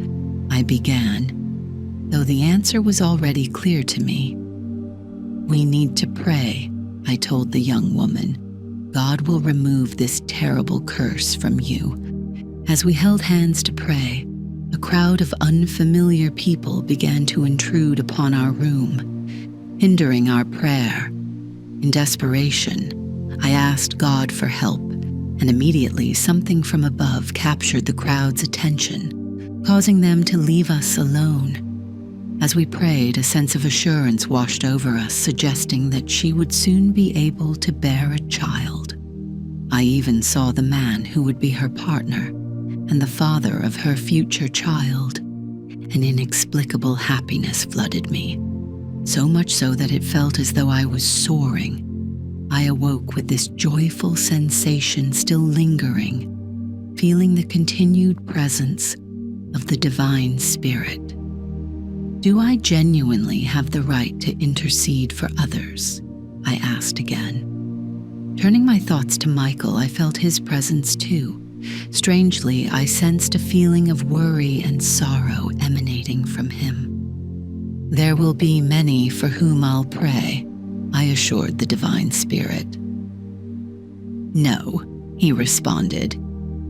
I began, though the answer was already clear to me. "We need to pray," I told the young woman. "God will remove this terrible curse from you." As we held hands to pray, a crowd of unfamiliar people began to intrude upon our room, hindering our prayer. In desperation, I asked God for help, and immediately something from above captured the crowd's attention, causing them to leave us alone. As we prayed, a sense of assurance washed over us, suggesting that she would soon be able to bear a child. I even saw the man who would be her partner and the father of her future child. An inexplicable happiness flooded me, so much so that it felt as though I was soaring. I awoke with this joyful sensation still lingering, feeling the continued presence of the divine spirit. "Do I genuinely have the right to intercede for others?" I asked again. Turning my thoughts to Michael, I felt his presence too. Strangely, I sensed a feeling of worry and sorrow emanating from him. "There will be many for whom I'll pray," I assured the divine spirit. "No," he responded.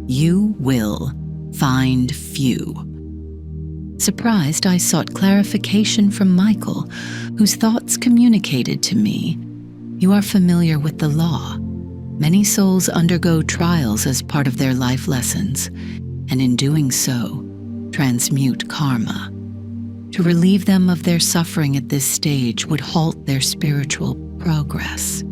"You will find few." Surprised, I sought clarification from Michael, whose thoughts communicated to me, "You are familiar with the law. Many souls undergo trials as part of their life lessons, and in doing so, transmute karma. To relieve them of their suffering at this stage would halt their spiritual progress.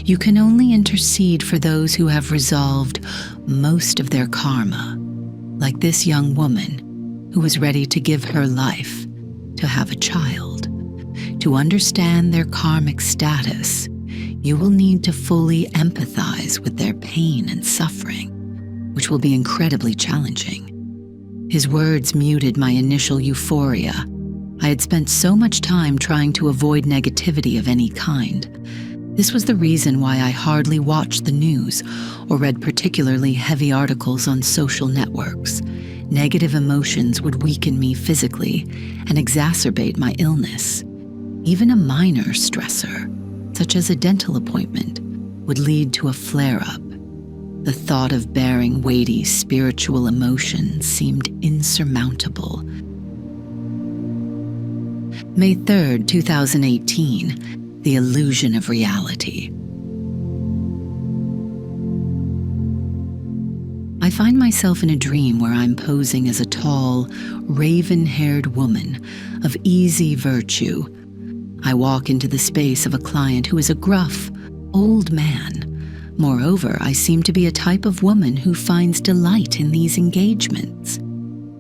You can only intercede for those who have resolved most of their karma, like this young woman who was ready to give her life to have a child. To understand their karmic status, you will need to fully empathize with their pain and suffering, which will be incredibly challenging." His words muted my initial euphoria. I had spent so much time trying to avoid negativity of any kind. This was the reason why I hardly watched the news or read particularly heavy articles on social networks. Negative emotions would weaken me physically and exacerbate my illness. Even a minor stressor, such as a dental appointment, would lead to a flare-up. The thought of bearing weighty spiritual emotions seemed insurmountable. May 3rd, 2018, The Illusion of Reality. I find myself in a dream where I'm posing as a tall, raven-haired woman of easy virtue. I walk into the space of a client who is a gruff, old man. Moreover, I seem to be a type of woman who finds delight in these engagements.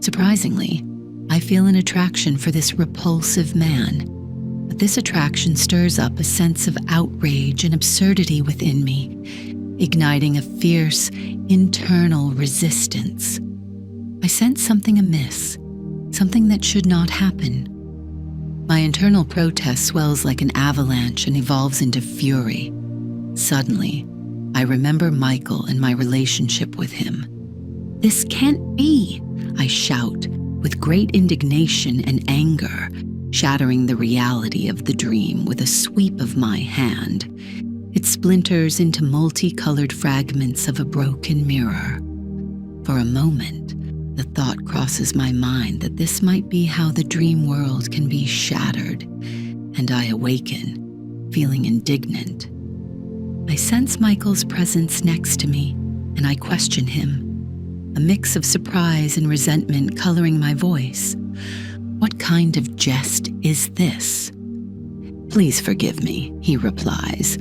Surprisingly, I feel an attraction for this repulsive man, but this attraction stirs up a sense of outrage and absurdity within me, igniting a fierce, internal resistance. I sense something amiss, something that should not happen. My internal protest swells like an avalanche and evolves into fury. Suddenly, I remember Michael and my relationship with him. "This can't be," I shout, with great indignation and anger, shattering the reality of the dream with a sweep of my hand. It splinters into multicolored fragments of a broken mirror. For a moment, the thought crosses my mind that this might be how the dream world can be shattered, and I awaken, feeling indignant. I sense Michael's presence next to me, and I question him, a mix of surprise and resentment coloring my voice. "What kind of jest is this?" "Please forgive me," he replies,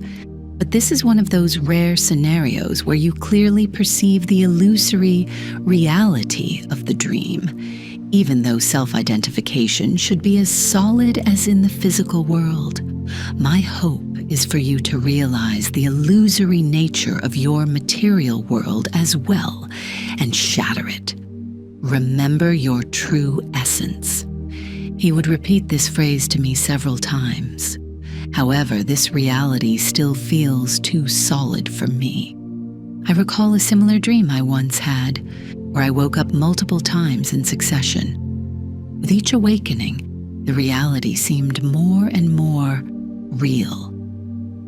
"but this is one of those rare scenarios where you clearly perceive the illusory reality of the dream, even though self-identification should be as solid as in the physical world. My hope is for you to realize the illusory nature of your material world as well and shatter it. Remember your true essence." He would repeat this phrase to me several times. However, this reality still feels too solid for me. I recall a similar dream I once had, where I woke up multiple times in succession. With each awakening, the reality seemed more and more real.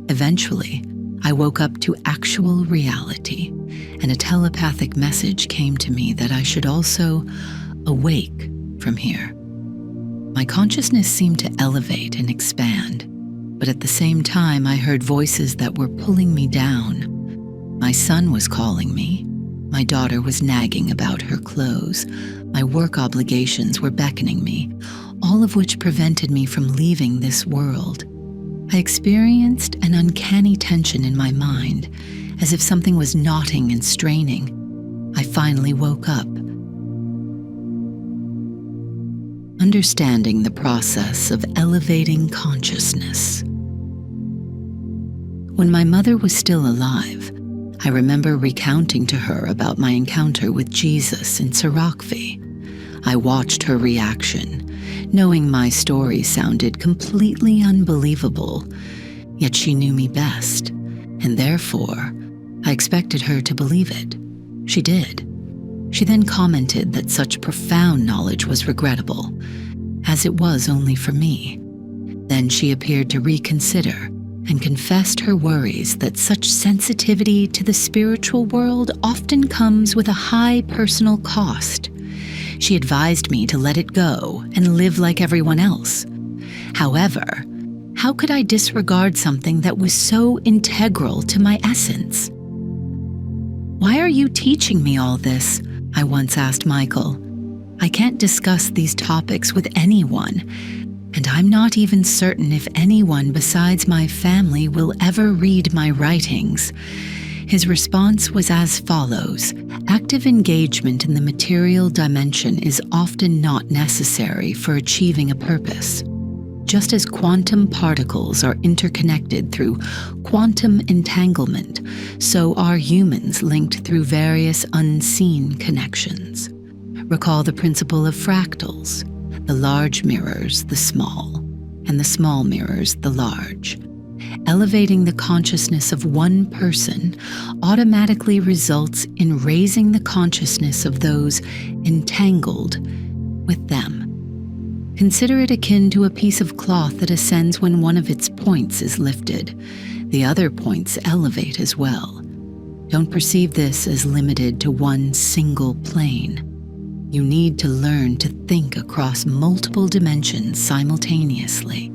Eventually, I woke up to actual reality, and a telepathic message came to me that I should also awake from here. My consciousness seemed to elevate and expand, but at the same time I heard voices that were pulling me down. My son was calling me. My daughter was nagging about her clothes. My work obligations were beckoning me, all of which prevented me from leaving this world. I experienced an uncanny tension in my mind, as if something was knotting and straining. I finally woke up. Understanding the process of elevating consciousness. When my mother was still alive, I remember recounting to her about my encounter with Jesus in Sarakvi. I watched her reaction, knowing my story sounded completely unbelievable, yet she knew me best, and therefore, I expected her to believe it. She did. She then commented that such profound knowledge was regrettable, as it was only for me. Then she appeared to reconsider and confessed her worries that such sensitivity to the spiritual world often comes with a high personal cost. She advised me to let it go and live like everyone else. However, how could I disregard something that was so integral to my essence? "Why are you teaching me all this?" I once asked Michael. "I can't discuss these topics with anyone, and I'm not even certain if anyone besides my family will ever read my writings." His response was as follows: "Active engagement in the material dimension is often not necessary for achieving a purpose. Just as quantum particles are interconnected through quantum entanglement, so are humans linked through various unseen connections. Recall the principle of fractals. The large mirrors the small, and the small mirrors the large. Elevating the consciousness of one person automatically results in raising the consciousness of those entangled with them. Consider it akin to a piece of cloth that ascends when one of its points is lifted. The other points elevate as well. Don't perceive this as limited to one single plane. You need to learn to think across multiple dimensions simultaneously.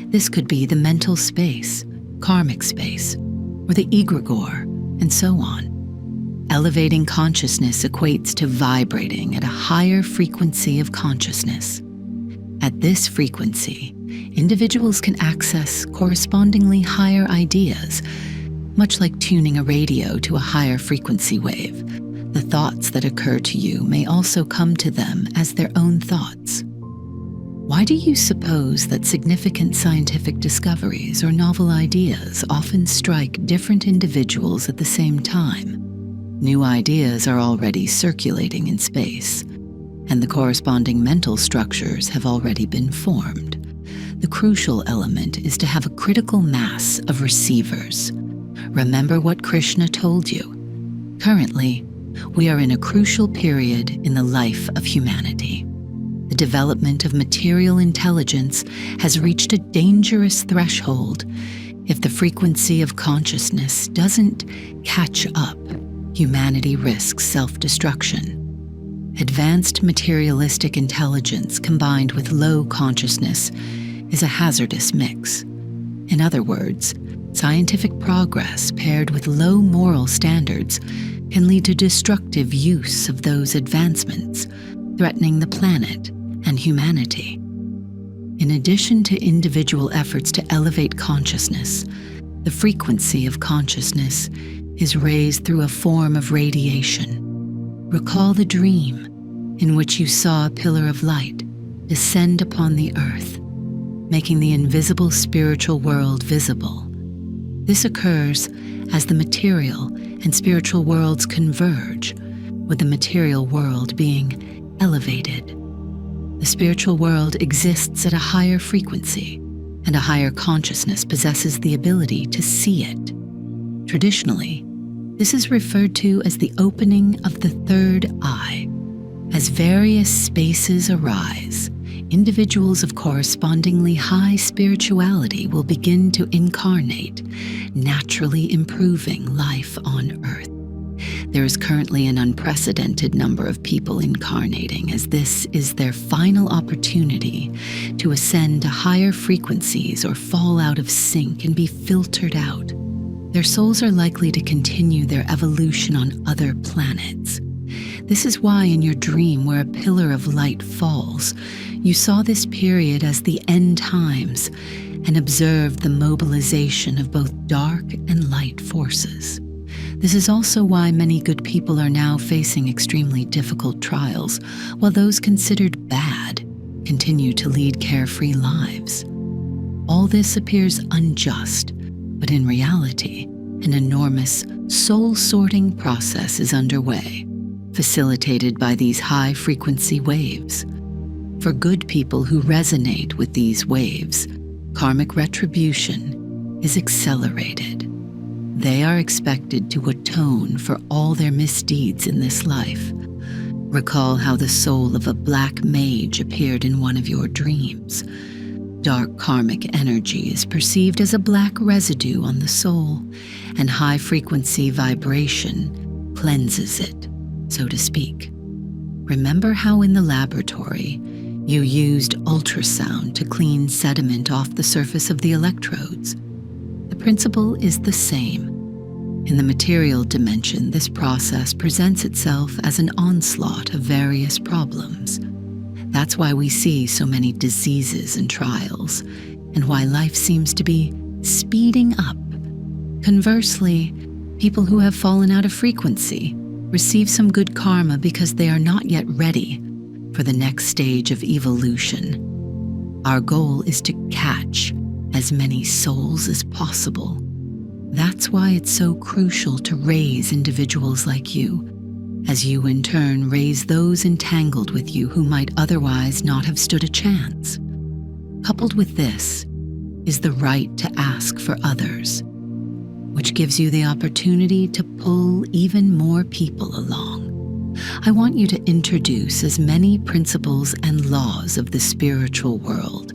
This could be the mental space, karmic space, or the egregore, and so on. Elevating consciousness equates to vibrating at a higher frequency of consciousness. At this frequency, individuals can access correspondingly higher ideas, much like tuning a radio to a higher frequency wave. The thoughts that occur to you may also come to them as their own thoughts. Why do you suppose that significant scientific discoveries or novel ideas often strike different individuals at the same time? New ideas are already circulating in space, and the corresponding mental structures have already been formed. The crucial element is to have a critical mass of receivers. Remember what Krishna told you. Currently, we are in a crucial period in the life of humanity. The development of material intelligence has reached a dangerous threshold. If the frequency of consciousness doesn't catch up, humanity risks self-destruction. Advanced materialistic intelligence combined with low consciousness is a hazardous mix. In other words, scientific progress paired with low moral standards can lead to destructive use of those advancements, threatening the planet and humanity. In addition to individual efforts to elevate consciousness, the frequency of consciousness is raised through a form of radiation. Recall the dream in which you saw a pillar of light descend upon the earth, making the invisible spiritual world visible. This occurs as the material and spiritual worlds converge, with the material world being elevated. The spiritual world exists at a higher frequency, and a higher consciousness possesses the ability to see it. Traditionally, this is referred to as the opening of the third eye. As various spaces arise, individuals of correspondingly high spirituality will begin to incarnate, naturally improving life on Earth. There is currently an unprecedented number of people incarnating, as this is their final opportunity to ascend to higher frequencies or fall out of sync and be filtered out. Their souls are likely to continue their evolution on other planets. This is why in your dream where a pillar of light falls, you saw this period as the end times and observed the mobilization of both dark and light forces. This is also why many good people are now facing extremely difficult trials, while those considered bad continue to lead carefree lives. All this appears unjust, but in reality, an enormous soul-sorting process is underway, facilitated by these high-frequency waves. For good people who resonate with these waves, karmic retribution is accelerated. They are expected to atone for all their misdeeds in this life. Recall how the soul of a black mage appeared in one of your dreams. Dark karmic energy is perceived as a black residue on the soul, and high-frequency vibration cleanses it, so to speak. Remember how in the laboratory, you used ultrasound to clean sediment off the surface of the electrodes? The principle is the same. In the material dimension, this process presents itself as an onslaught of various problems. That's why we see so many diseases and trials, and why life seems to be speeding up. Conversely, people who have fallen out of frequency receive some good karma because they are not yet ready for the next stage of evolution. Our goal is to catch as many souls as possible. That's why it's so crucial to raise individuals like you, as you in turn raise those entangled with you who might otherwise not have stood a chance. Coupled with this is the right to ask for others, which gives you the opportunity to pull even more people along. I want you to introduce as many principles and laws of the spiritual world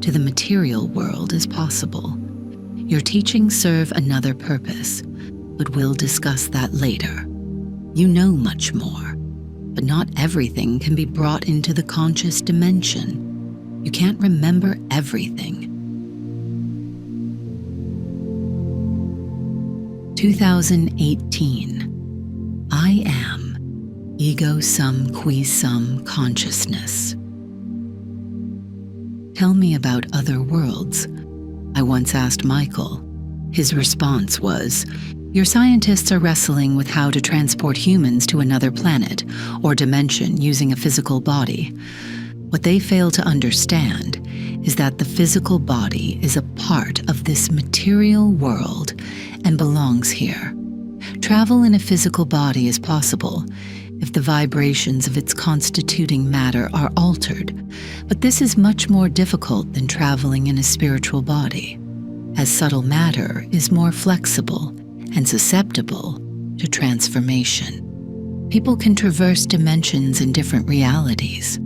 to the material world as possible. Your teachings serve another purpose, but we'll discuss that later. You know much more, but not everything can be brought into the conscious dimension. You can't remember everything. 2018. I am ego sum qui sum consciousness. Tell me about other worlds. I once asked Michael. His response was, your scientists are wrestling with how to transport humans to another planet or dimension using a physical body. What they fail to understand is that the physical body is a part of this material world and belongs here. Travel in a physical body is possible if the vibrations of its constituting matter are altered, but this is much more difficult than traveling in a spiritual body, as subtle matter is more flexible and susceptible to transformation. People can traverse dimensions in different realities.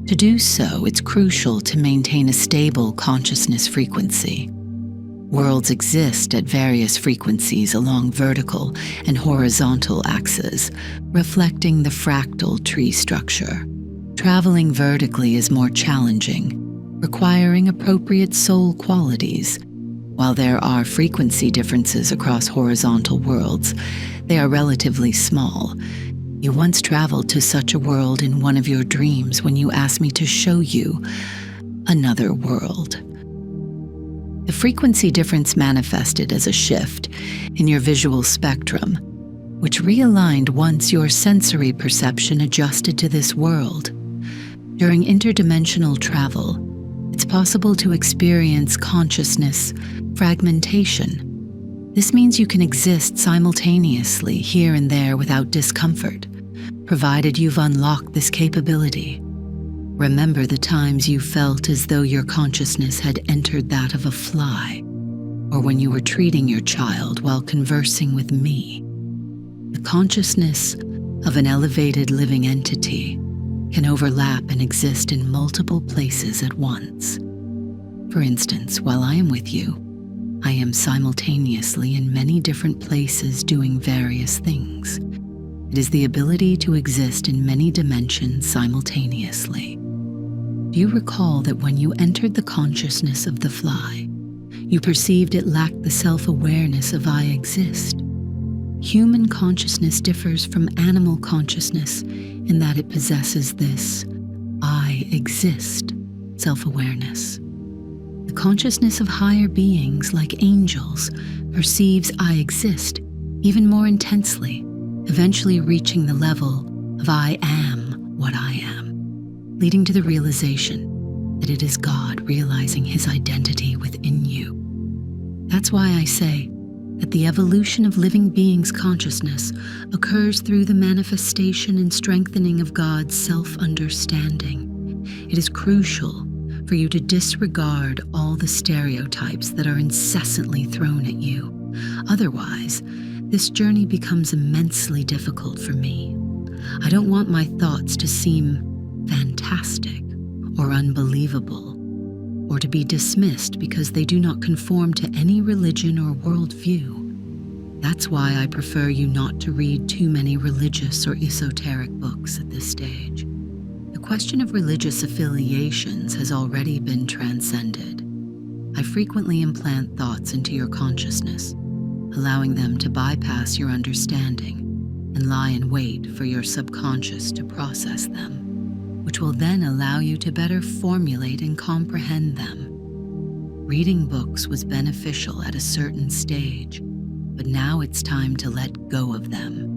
To do so, it's crucial to maintain a stable consciousness frequency. Worlds exist at various frequencies along vertical and horizontal axes, reflecting the fractal tree structure. Traveling vertically is more challenging, requiring appropriate soul qualities. While there are frequency differences across horizontal worlds, they are relatively small. You once traveled to such a world in one of your dreams when you asked me to show you another world. The frequency difference manifested as a shift in your visual spectrum, which realigned once your sensory perception adjusted to this world. During interdimensional travel, it's possible to experience consciousness fragmentation. This means you can exist simultaneously here and there without discomfort, provided you've unlocked this capability. Remember the times you felt as though your consciousness had entered that of a fly, or when you were treating your child while conversing with me. The consciousness of an elevated living entity can overlap and exist in multiple places at once. For instance, while I am with you, I am simultaneously in many different places doing various things. It is the ability to exist in many dimensions simultaneously. Do you recall that when you entered the consciousness of the fly, you perceived it lacked the self-awareness of I exist? Human consciousness differs from animal consciousness in that it possesses this I exist self-awareness. The consciousness of higher beings like angels perceives I exist even more intensely, eventually reaching the level of I am what I am, leading to the realization that it is God realizing his identity within you. That's why I say that the evolution of living beings' consciousness occurs through the manifestation and strengthening of God's self-understanding. It is crucial for you to disregard all the stereotypes that are incessantly thrown at you. Otherwise, this journey becomes immensely difficult for me. I don't want my thoughts to seem fantastic or unbelievable, or to be dismissed because they do not conform to any religion or worldview. That's why I prefer you not to read too many religious or esoteric books at this stage. The question of religious affiliations has already been transcended. I frequently implant thoughts into your consciousness, allowing them to bypass your understanding and lie in wait for your subconscious to process them, which will then allow you to better formulate and comprehend them. Reading books was beneficial at a certain stage, but now it's time to let go of them.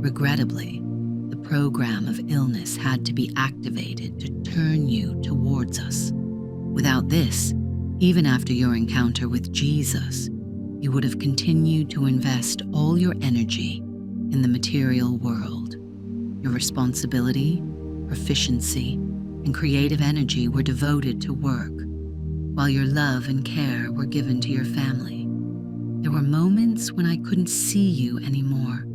Regrettably, the program of illness had to be activated to turn you towards us. Without this, even after your encounter with Jesus, you would have continued to invest all your energy in the material world. Your responsibility, proficiency, and creative energy were devoted to work, while your love and care were given to your family. There were moments when I couldn't see you anymore,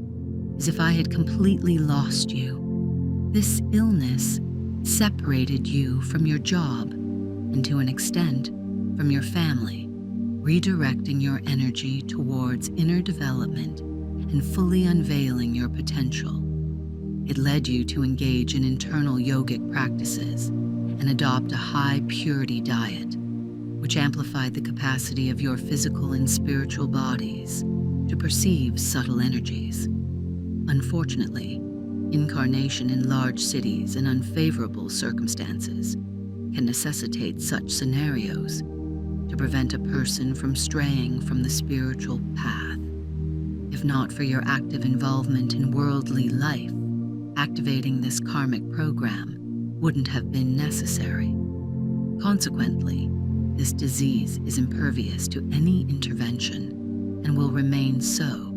as if I had completely lost you. This illness separated you from your job, and to an extent, from your family, redirecting your energy towards inner development and fully unveiling your potential. It led you to engage in internal yogic practices and adopt a high purity diet, which amplified the capacity of your physical and spiritual bodies to perceive subtle energies. Unfortunately, incarnation in large cities and unfavorable circumstances can necessitate such scenarios to prevent a person from straying from the spiritual path. If not for your active involvement in worldly life, activating this karmic program wouldn't have been necessary. Consequently, this disease is impervious to any intervention and will remain so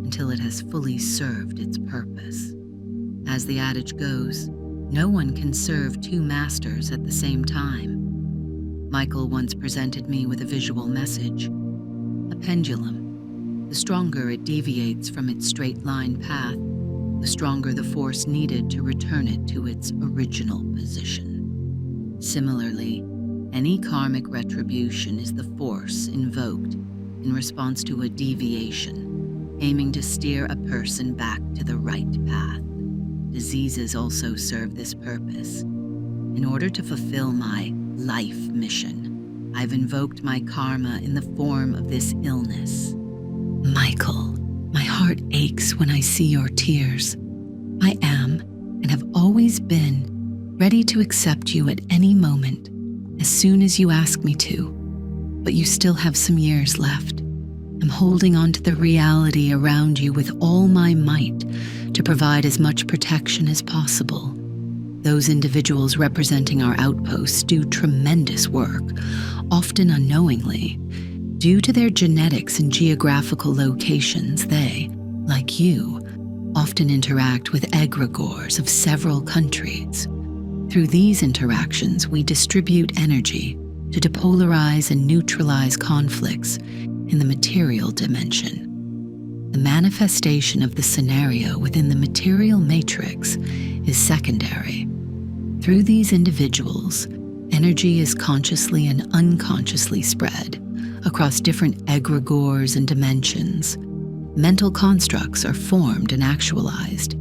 until it has fully served its purpose. As the adage goes, no one can serve two masters at the same time. Michael once presented me with a visual message: a pendulum. The stronger it deviates from its straight-line path, the stronger the force needed to return it to its original position. Similarly, any karmic retribution is the force invoked in response to a deviation, aiming to steer a person back to the right path. Diseases also serve this purpose. In order to fulfill my life mission, I've invoked my karma in the form of this illness. Michael, my heart aches when I see your tears. I am, and have always been, ready to accept you at any moment, as soon as you ask me to. But you still have some years left. I'm holding on to the reality around you with all my might to provide as much protection as possible. Those individuals representing our outposts do tremendous work, often unknowingly. Due to their genetics and geographical locations, they, like you, often interact with egregores of several countries. Through these interactions, we distribute energy to depolarize and neutralize conflicts in the material dimension. The manifestation of the scenario within the material matrix is secondary. Through these individuals, energy is consciously and unconsciously spread across different egregores and dimensions. Mental constructs are formed and actualized.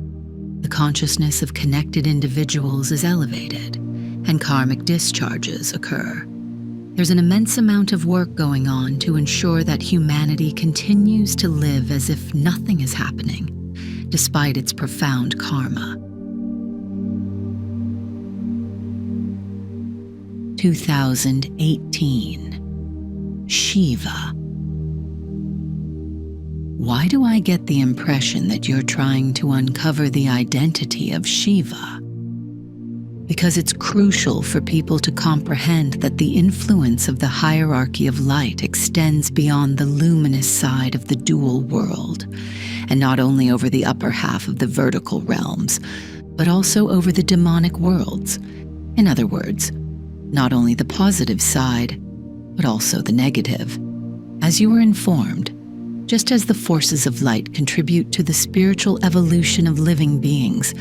The consciousness of connected individuals is elevated, and karmic discharges occur. There's an immense amount of work going on to ensure that humanity continues to live as if nothing is happening, despite its profound karma. 2018. Shiva. Why do I get the impression that you're trying to uncover the identity of Shiva? Because it's crucial for people to comprehend that the influence of the hierarchy of light extends beyond the luminous side of the dual world, and not only over the upper half of the vertical realms, but also over the demonic worlds. In other words, not only the positive side, but also the negative. As you were informed, just as the forces of light contribute to the spiritual evolution of living beings,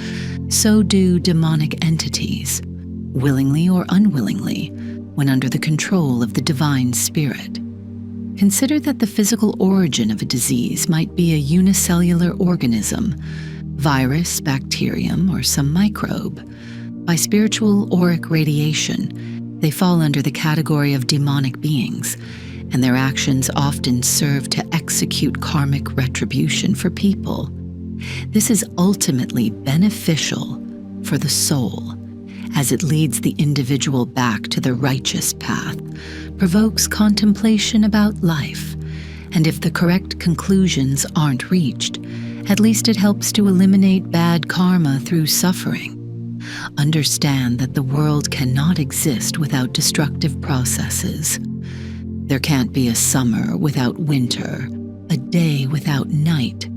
so do demonic entities, willingly or unwillingly, when under the control of the divine spirit. Consider that the physical origin of a disease might be a unicellular organism, virus, bacterium, or some microbe. By spiritual auric radiation, they fall under the category of demonic beings, and their actions often serve to execute karmic retribution for people. This is ultimately beneficial for the soul, as it leads the individual back to the righteous path, provokes contemplation about life, and if the correct conclusions aren't reached, at least it helps to eliminate bad karma through suffering. Understand that the world cannot exist without destructive processes. There can't be a summer without winter, a day without night,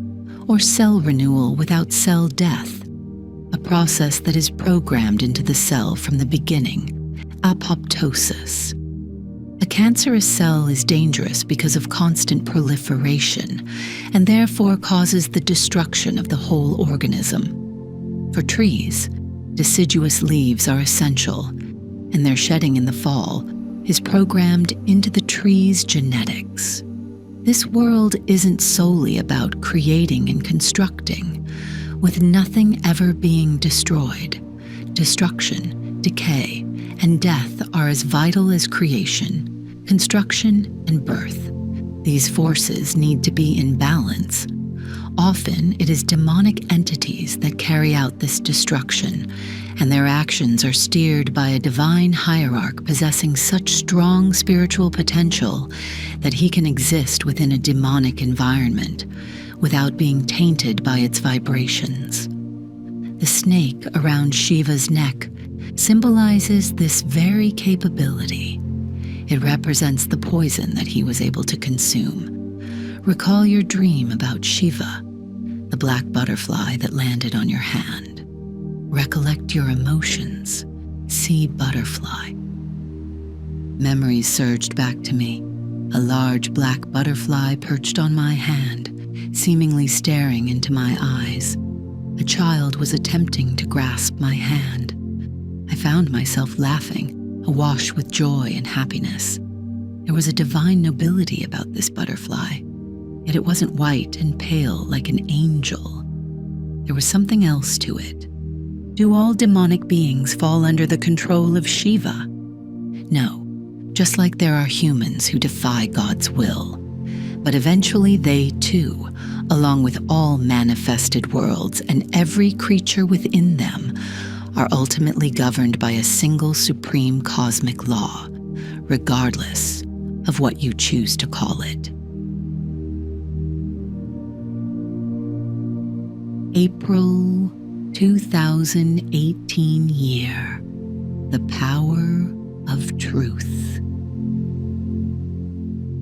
or cell renewal without cell death, a process that is programmed into the cell from the beginning, apoptosis. A cancerous cell is dangerous because of constant proliferation, and therefore causes the destruction of the whole organism. For trees, deciduous leaves are essential, and their shedding in the fall is programmed into the tree's genetics. This world isn't solely about creating and constructing, with nothing ever being destroyed. Destruction, decay, and death are as vital as creation, construction, and birth. These forces need to be in balance. Often, it is demonic entities that carry out this destruction, and their actions are steered by a divine hierarch possessing such strong spiritual potential that he can exist within a demonic environment without being tainted by its vibrations. The snake around Shiva's neck symbolizes this very capability. It represents the poison that he was able to consume. Recall your dream about Shiva, the black butterfly that landed on your hand. Recollect your emotions. See butterfly. Memories surged back to me. A large black butterfly perched on my hand, seemingly staring into my eyes. A child was attempting to grasp my hand. I found myself laughing, awash with joy and happiness. There was a divine nobility about this butterfly, yet it wasn't white and pale like an angel. There was something else to it. Do all demonic beings fall under the control of Shiva? No, just like there are humans who defy God's will. But eventually they too, along with all manifested worlds and every creature within them, are ultimately governed by a single supreme cosmic law, regardless of what you choose to call it. April 2018 year. The power of truth.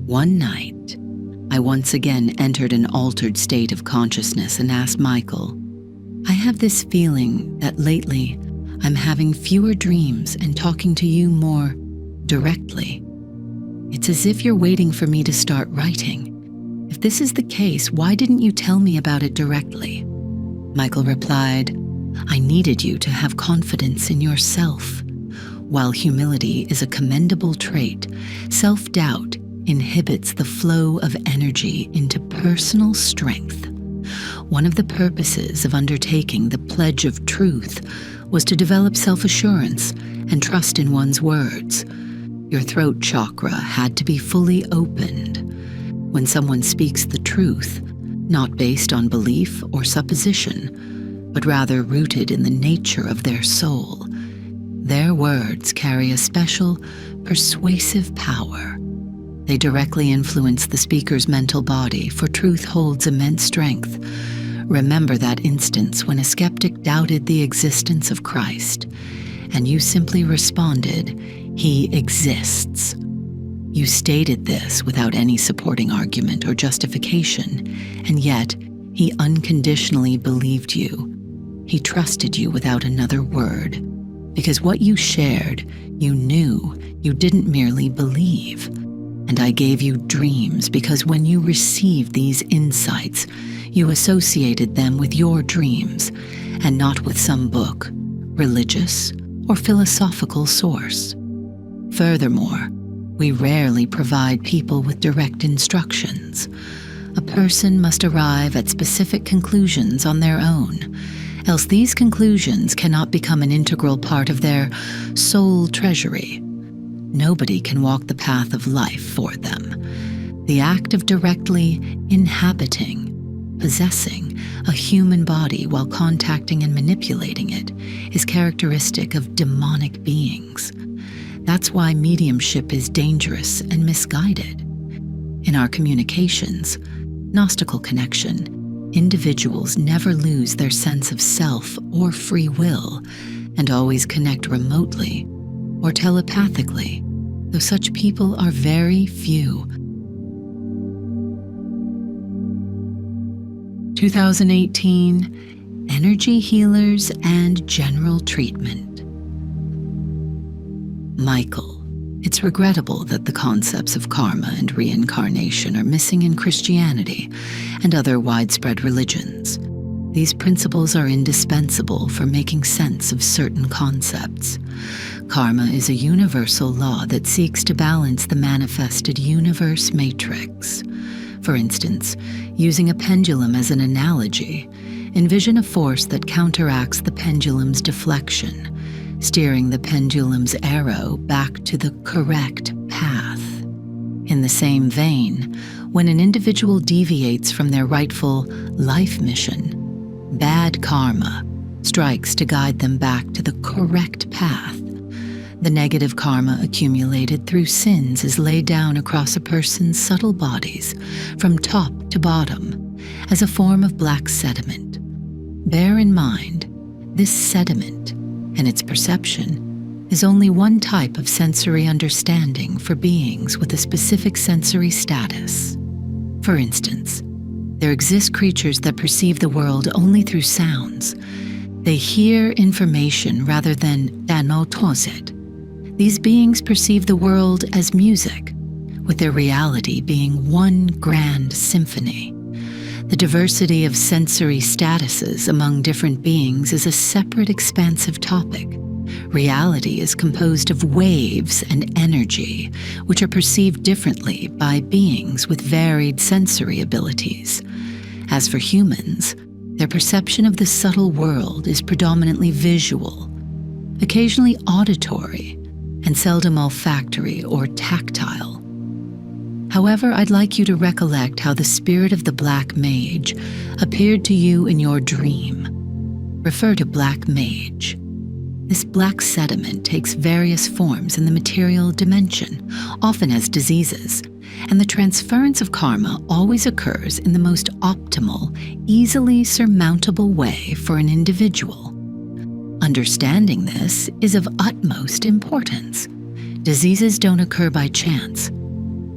One night, I once again entered an altered state of consciousness and asked Michael, I have this feeling that lately I'm having fewer dreams and talking to you more directly. It's as if you're waiting for me to start writing. If this is the case, why didn't you tell me about it directly? Michael replied, I needed you to have confidence in yourself. While humility is a commendable trait, self-doubt inhibits the flow of energy into personal strength. One of the purposes of undertaking the Pledge of Truth was to develop self-assurance and trust in one's words. Your throat chakra had to be fully opened. When someone speaks the truth, not based on belief or supposition, but rather rooted in the nature of their soul, their words carry a special, persuasive power. They directly influence the speaker's mental body, for truth holds immense strength. Remember that instance when a skeptic doubted the existence of Christ, and you simply responded, He exists. You stated this without any supporting argument or justification, and yet He unconditionally believed you. He trusted you without another word, because what you shared, you knew, you didn't merely believe. And I gave you dreams because when you received these insights, you associated them with your dreams and not with some book, religious, or philosophical source. Furthermore, we rarely provide people with direct instructions. A person must arrive at specific conclusions on their own, else these conclusions cannot become an integral part of their soul treasury. Nobody can walk the path of life for them. The act of directly inhabiting, possessing a human body while contacting and manipulating it is characteristic of demonic beings. That's why mediumship is dangerous and misguided. In our communications, Gnostical connection, individuals never lose their sense of self or free will and always connect remotely or telepathically, though such people are very few. 2018, Energy Healers and General Treatment. Michael, it's regrettable that the concepts of karma and reincarnation are missing in Christianity and other widespread religions. These principles are indispensable for making sense of certain concepts. Karma is a universal law that seeks to balance the manifested universe matrix. For instance, using a pendulum as an analogy, envision a force that counteracts the pendulum's deflection, steering the pendulum's arrow back to the correct path. In the same vein, when an individual deviates from their rightful life mission, bad karma strikes to guide them back to the correct path. The negative karma accumulated through sins is laid down across a person's subtle bodies from top to bottom as a form of black sediment. Bear in mind, this sediment and its perception is only one type of sensory understanding for beings with a specific sensory status. For instance, There exist creatures that perceive the world only through sounds. They hear information rather than it. These beings perceive the world as music, with their reality being one grand symphony. The diversity of sensory statuses among different beings is a separate expansive topic. Reality is composed of waves and energy, which are perceived differently by beings with varied sensory abilities. As for humans, their perception of the subtle world is predominantly visual, occasionally auditory, and seldom olfactory or tactile. However, I'd like you to recollect how the spirit of the Black Mage appeared to you in your dream. Refer to Black Mage. This black sediment takes various forms in the material dimension, often as diseases, and the transference of karma always occurs in the most optimal, easily surmountable way for an individual. Understanding this is of utmost importance. Diseases don't occur by chance.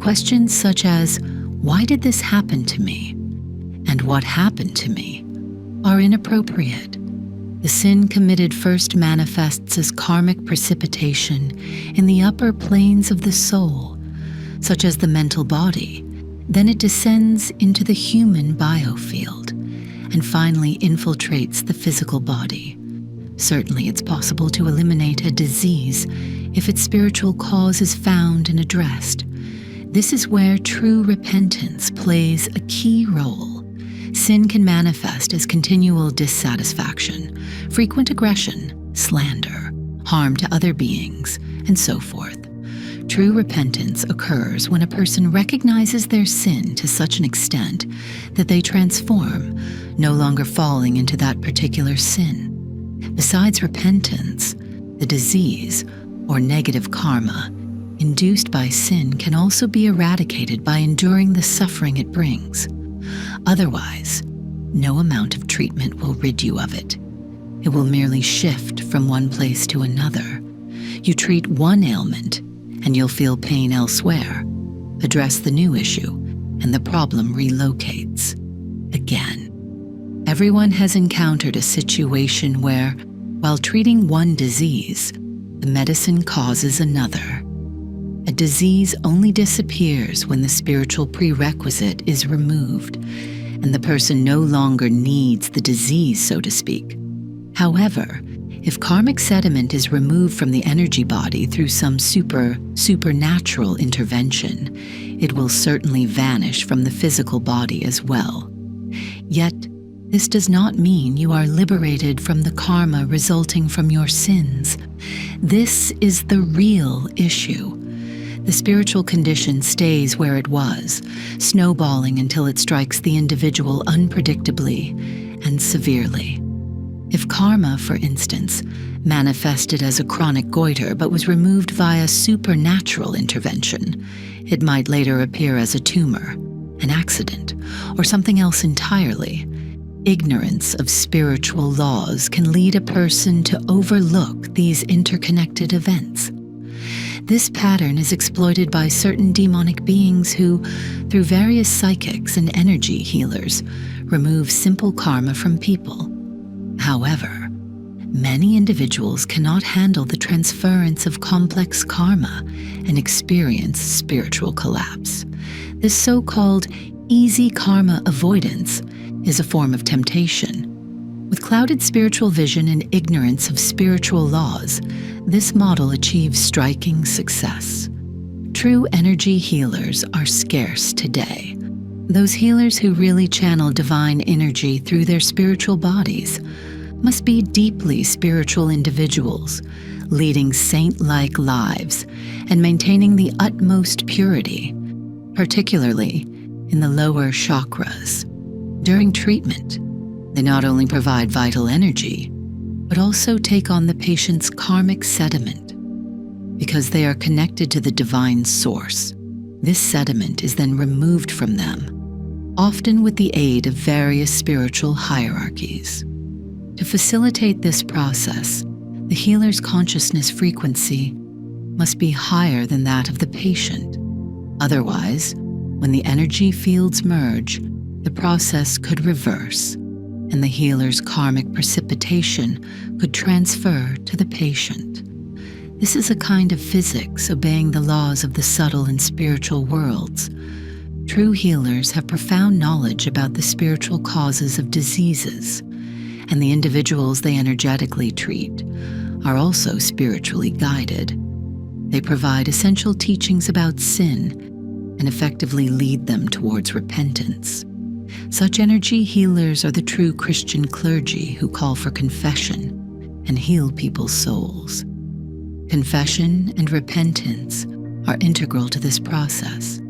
Questions such as, "Why did this happen to me?" and "What happened to me?" are inappropriate. The sin committed first manifests as karmic precipitation in the upper planes of the soul, such as the mental body. Then it descends into the human biofield and finally infiltrates the physical body. Certainly it's possible to eliminate a disease if its spiritual cause is found and addressed. This is where true repentance plays a key role. Sin can manifest as continual dissatisfaction, frequent aggression, slander, harm to other beings, and so forth. True repentance occurs when a person recognizes their sin to such an extent that they transform, no longer falling into that particular sin. Besides repentance, the disease, or negative karma, induced by sin can also be eradicated by enduring the suffering it brings. Otherwise, no amount of treatment will rid you of it. It will merely shift from one place to another. You treat one ailment, and you'll feel pain elsewhere. Address the new issue, and the problem relocates. Again, everyone has encountered a situation where, while treating one disease, the medicine causes another. A disease only disappears when the spiritual prerequisite is removed, and the person no longer needs the disease, so to speak. However, if karmic sediment is removed from the energy body through some supernatural intervention, it will certainly vanish from the physical body as well. Yet, this does not mean you are liberated from the karma resulting from your sins. This is the real issue. The spiritual condition stays where it was, snowballing until it strikes the individual unpredictably and severely. If karma, for instance, manifested as a chronic goiter but was removed via supernatural intervention, it might later appear as a tumor, an accident, or something else entirely. Ignorance of spiritual laws can lead a person to overlook these interconnected events. This pattern is exploited by certain demonic beings who, through various psychics and energy healers, remove simple karma from people. However, many individuals cannot handle the transference of complex karma and experience spiritual collapse. This so-called easy karma avoidance is a form of temptation. With clouded spiritual vision and ignorance of spiritual laws, this model achieves striking success. True energy healers are scarce today. Those healers who really channel divine energy through their spiritual bodies must be deeply spiritual individuals, leading saint-like lives and maintaining the utmost purity, particularly in the lower chakras. During treatment, they not only provide vital energy, but also take on the patient's karmic sediment. Because they are connected to the divine source, this sediment is then removed from them, often with the aid of various spiritual hierarchies. To facilitate this process, the healer's consciousness frequency must be higher than that of the patient. Otherwise, when the energy fields merge, the process could reverse, and the healer's karmic precipitation could transfer to the patient. This is a kind of physics obeying the laws of the subtle and spiritual worlds. True healers have profound knowledge about the spiritual causes of diseases, and the individuals they energetically treat are also spiritually guided. They provide essential teachings about sin and effectively lead them towards repentance. Such energy healers are the true Christian clergy who call for confession and heal people's souls. Confession and repentance are integral to this process.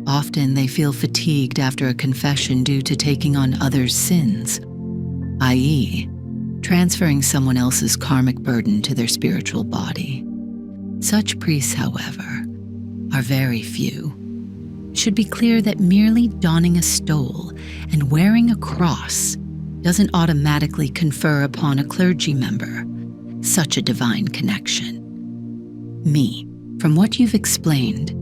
Often they feel fatigued after a confession due to taking on others' sins, i.e., transferring someone else's karmic burden to their spiritual body. Such priests, however, are very few. It should be clear that merely donning a stole and wearing a cross doesn't automatically confer upon a clergy member such a divine connection. From what you've explained,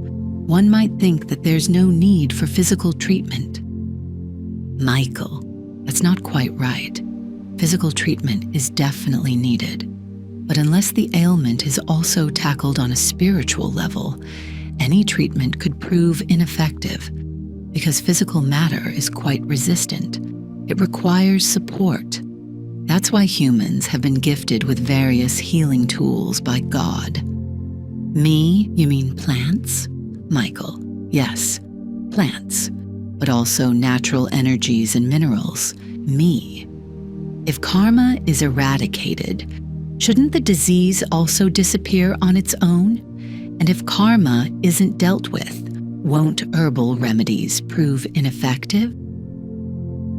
one might think that there's no need for physical treatment. Michael, that's not quite right. Physical treatment is definitely needed, but unless the ailment is also tackled on a spiritual level, any treatment could prove ineffective because physical matter is quite resistant. It requires support. That's why humans have been gifted with various healing tools by God. You mean plants? Michael, yes, plants, but also natural energies and minerals. If karma is eradicated, shouldn't the disease also disappear on its own? And if karma isn't dealt with, won't herbal remedies prove ineffective?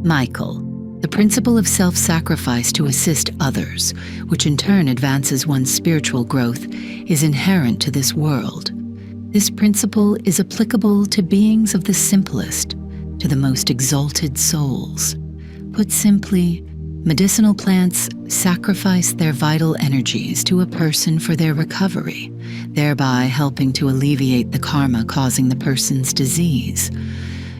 Michael, the principle of self-sacrifice to assist others, which in turn advances one's spiritual growth, is inherent to this world. This principle is applicable to beings of the simplest, to the most exalted souls. Put simply, medicinal plants sacrifice their vital energies to a person for their recovery, thereby helping to alleviate the karma causing the person's disease.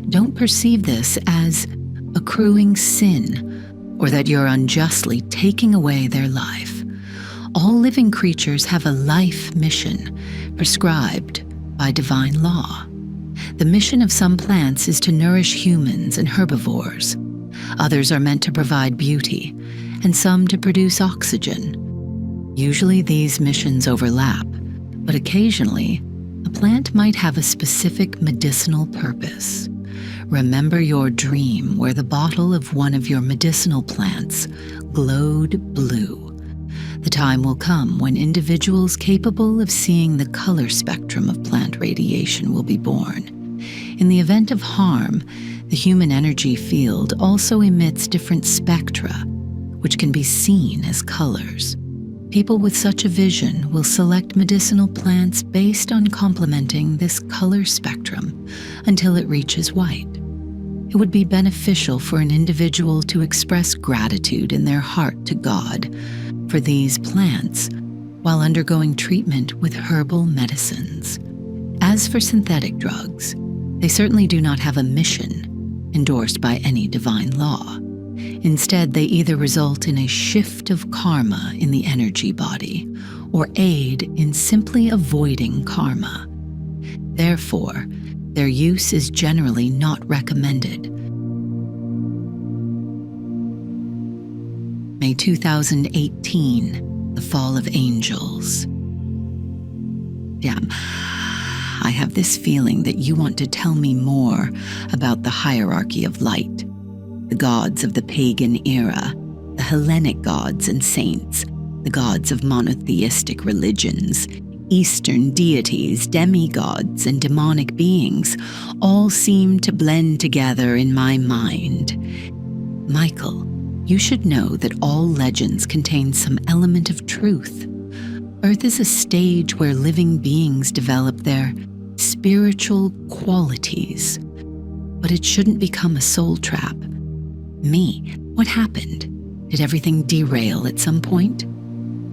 Don't perceive this as accruing sin, or that you're unjustly taking away their life. All living creatures have a life mission prescribed by divine law. The mission of some plants is to nourish humans and herbivores. Others are meant to provide beauty, and some to produce oxygen. Usually these missions overlap, but occasionally a plant might have a specific medicinal purpose. Remember your dream where the bottle of one of your medicinal plants glowed blue. The time will come when individuals capable of seeing the color spectrum of plant radiation will be born. In the event of harm, the human energy field also emits different spectra, which can be seen as colors. People with such a vision will select medicinal plants based on complementing this color spectrum until it reaches white. It would be beneficial for an individual to express gratitude in their heart to God for these plants while undergoing treatment with herbal medicines. As for synthetic drugs, they certainly do not have a mission endorsed by any divine law. Instead, they either result in a shift of karma in the energy body or aid in simply avoiding karma. Therefore, their use is generally not recommended. May 2018, the fall of angels. Damn, I have this feeling that you want to tell me more about the hierarchy of light, the gods of the pagan era, the Hellenic gods and saints, the gods of monotheistic religions, Eastern deities, demigods, and demonic beings all seem to blend together in my mind. Michael, you should know that all legends contain some element of truth. Earth is a stage where living beings develop their spiritual qualities, but it shouldn't become a soul trap. What happened? Did everything derail at some point?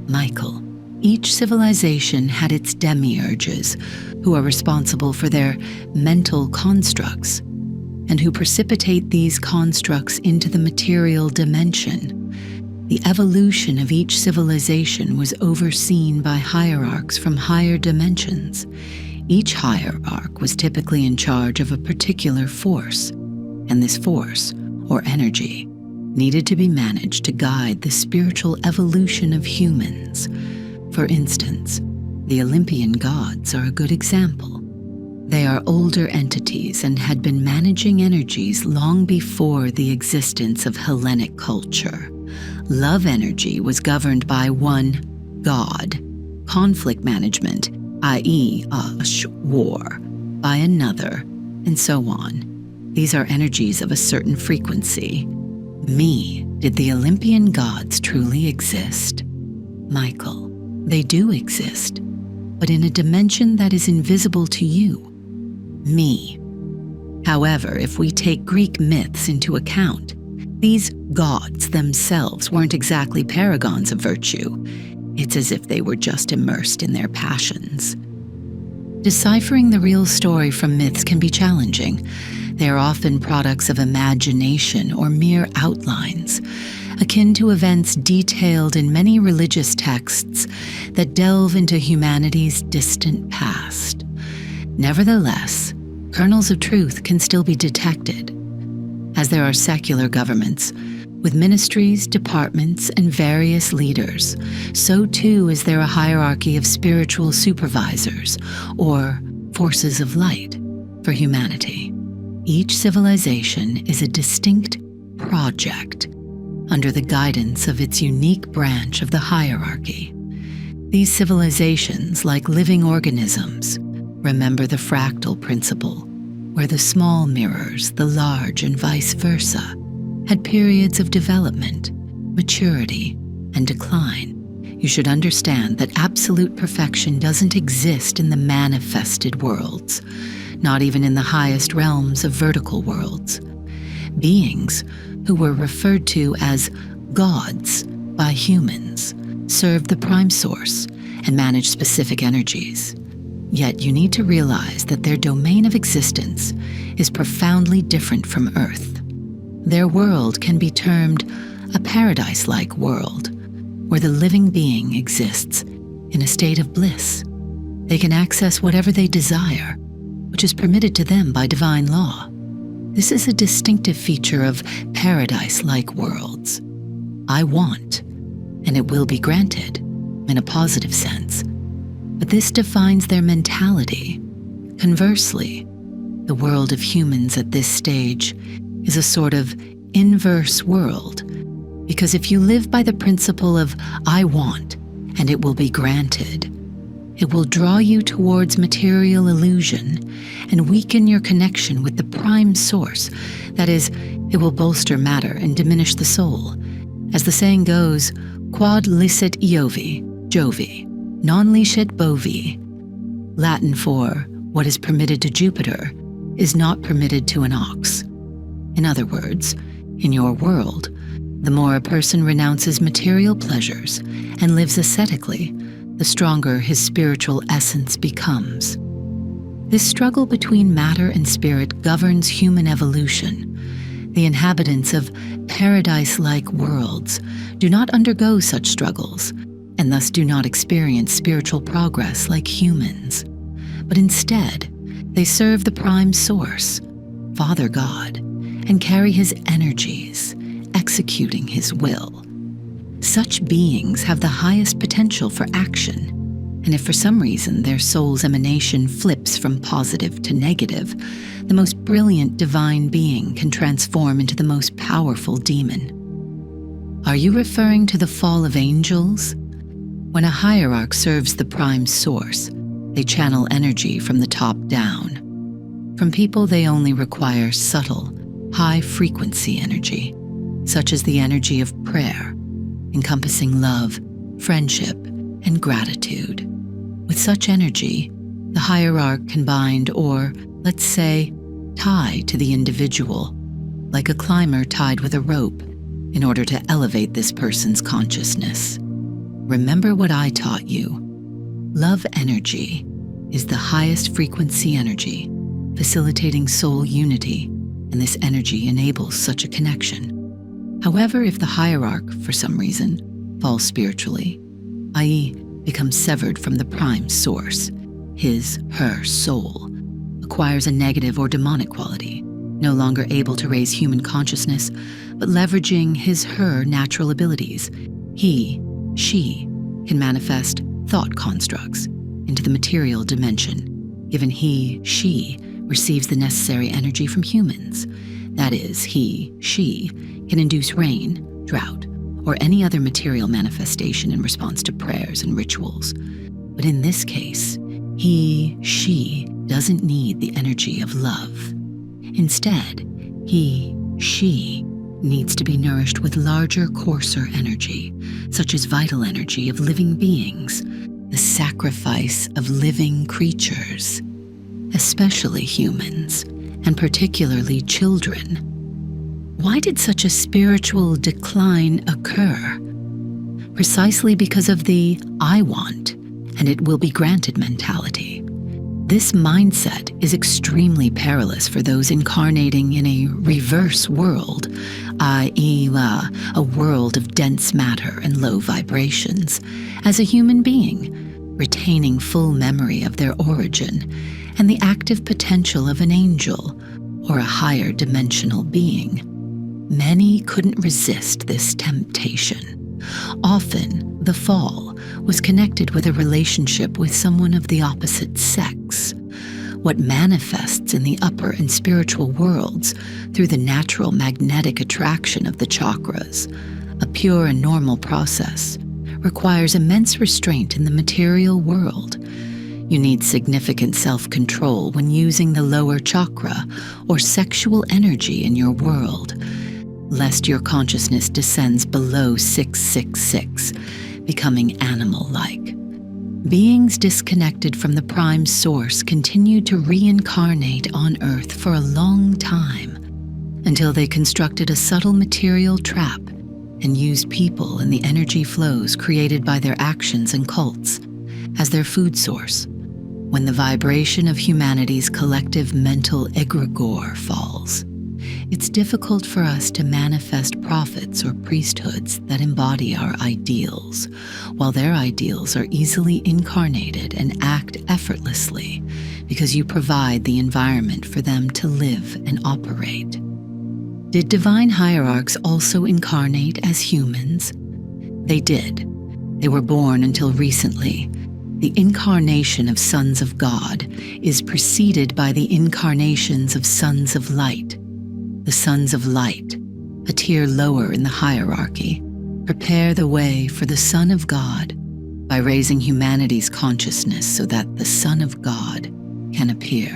Michael, each civilization had its demiurges, who are responsible for their mental constructs, and who precipitate these constructs into the material dimension. The evolution of each civilization was overseen by hierarchs from higher dimensions. Each hierarch was typically in charge of a particular force, and this force, or energy, needed to be managed to guide the spiritual evolution of humans. For instance, the Olympian gods are a good example. They are older entities and had been managing energies long before the existence of Hellenic culture. Love energy was governed by one god, conflict management, i.e., war, by another, and so on. These are energies of a certain frequency. Me, did the Olympian gods truly exist? Michael, they do exist, but in a dimension that is invisible to you. Me. However, if we take Greek myths into account, these gods themselves weren't exactly paragons of virtue. It's as if they were just immersed in their passions. Deciphering the real story from myths can be challenging. They are often products of imagination or mere outlines, akin to events detailed in many religious texts that delve into humanity's distant past. Nevertheless, kernels of truth can still be detected, as there are secular governments, with ministries, departments, and various leaders. So too is there a hierarchy of spiritual supervisors, or forces of light, for humanity. Each civilization is a distinct project under the guidance of its unique branch of the hierarchy. These civilizations, like living organisms, remember the fractal principle, where the small mirrors the large and vice versa, had periods of development, maturity, and decline. You should understand that absolute perfection doesn't exist in the manifested worlds, not even in the highest realms of vertical worlds. Beings, who were referred to as gods by humans, serve the prime source and manage specific energies. Yet you need to realize that their domain of existence is profoundly different from Earth. Their world can be termed a paradise-like world, where the living being exists in a state of bliss. They can access whatever they desire, which is permitted to them by divine law. This is a distinctive feature of paradise-like worlds. I want, and it will be granted, in a positive sense. But this defines their mentality. Conversely, the world of humans at this stage is a sort of inverse world, because if you live by the principle of I want, and it will be granted, it will draw you towards material illusion and weaken your connection with the prime source. That is, it will bolster matter and diminish the soul. As the saying goes, quod licet Jovi, non licet bovi. Latin for, what is permitted to Jupiter is not permitted to an ox. In other words, in your world, the more a person renounces material pleasures and lives ascetically, the stronger his spiritual essence becomes. This struggle between matter and spirit governs human evolution. The inhabitants of paradise-like worlds do not undergo such struggles, and thus do not experience spiritual progress like humans. But instead, they serve the prime source, Father God, and carry his energies, executing his will. Such beings have the highest potential for action, and if for some reason their soul's emanation flips from positive to negative, the most brilliant divine being can transform into the most powerful demon. Are you referring to the fall of angels? When a hierarch serves the prime source, they channel energy from the top down. From people, they only require subtle, high-frequency energy, such as the energy of prayer, encompassing love, friendship, and gratitude. With such energy, the hierarch can bind or, let's say, tie to the individual, like a climber tied with a rope, in order to elevate this person's consciousness. Remember what I taught you. Love energy is the highest frequency energy, facilitating soul unity and this energy enables such a connection. However, if the hierarch, for some reason, falls spiritually, i.e., becomes severed from the prime source, his, her soul, acquires a negative or demonic quality, no longer able to raise human consciousness, but leveraging his, her natural abilities, he, she, can manifest thought constructs into the material dimension, given he, she, receives the necessary energy from humans. That is, he, she, can induce rain, drought, or any other material manifestation in response to prayers and rituals. But in this case, he, she, doesn't need the energy of love. Instead, he, she, needs to be nourished with larger, coarser energy, such as vital energy of living beings, the sacrifice of living creatures, especially humans, and particularly children. Why did such a spiritual decline occur? Precisely because of the "I want, and it will be granted" mentality. This mindset is extremely perilous for those incarnating in a reverse world, i.e., a world of dense matter and low vibrations, as a human being, retaining full memory of their origin and the active potential of an angel or a higher dimensional being. Many couldn't resist this temptation. Often, the fall was connected with a relationship with someone of the opposite sex. What manifests in the upper and spiritual worlds through the natural magnetic attraction of the chakras, a pure and normal process, requires immense restraint in the material world. You need significant self-control when using the lower chakra or sexual energy in your world, lest your consciousness descends below 666, becoming animal-like. Beings disconnected from the prime source continued to reincarnate on Earth for a long time, until they constructed a subtle material trap and used people and the energy flows created by their actions and cults as their food source. When the vibration of humanity's collective mental egregore falls, it's difficult for us to manifest prophets or priesthoods that embody our ideals, while their ideals are easily incarnated and act effortlessly because you provide the environment for them to live and operate. Did divine hierarchs also incarnate as humans? They did. They were born until recently. The incarnation of sons of God is preceded by the incarnations of sons of light. The sons of light, a tier lower in the hierarchy, prepare the way for the Son of God by raising humanity's consciousness so that the Son of God can appear.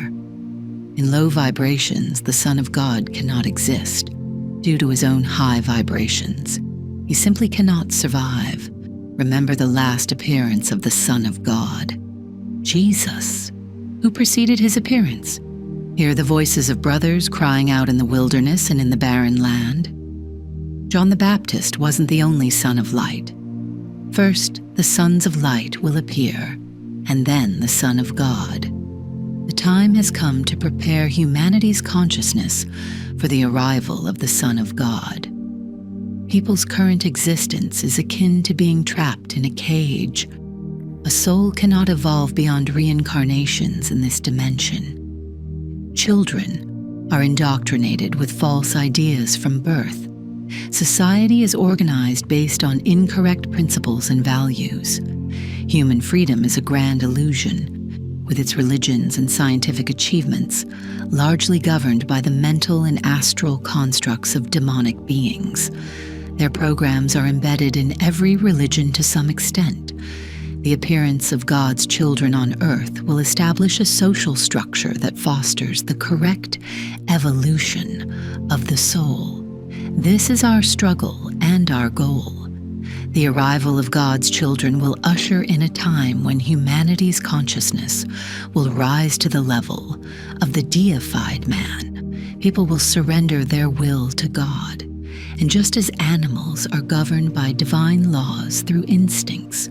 In low vibrations, the Son of God cannot exist due to his own high vibrations. He simply cannot survive. Remember the last appearance of the Son of God, Jesus, who preceded his appearance. Hear the voices of brothers crying out in the wilderness and in the barren land. John the Baptist wasn't the only son of light. First, the sons of light will appear, and then the Son of God. The time has come to prepare humanity's consciousness for the arrival of the Son of God. People's current existence is akin to being trapped in a cage. A soul cannot evolve beyond reincarnations in this dimension. Children are indoctrinated with false ideas from birth. Society is organized based on incorrect principles and values. Human freedom is a grand illusion, with its religions and scientific achievements largely governed by the mental and astral constructs of demonic beings. Their programs are embedded in every religion to some extent. The appearance of God's children on earth will establish a social structure that fosters the correct evolution of the soul. This is our struggle and our goal. The arrival of God's children will usher in a time when humanity's consciousness will rise to the level of the deified man. People will surrender their will to God. And just as animals are governed by divine laws through instincts,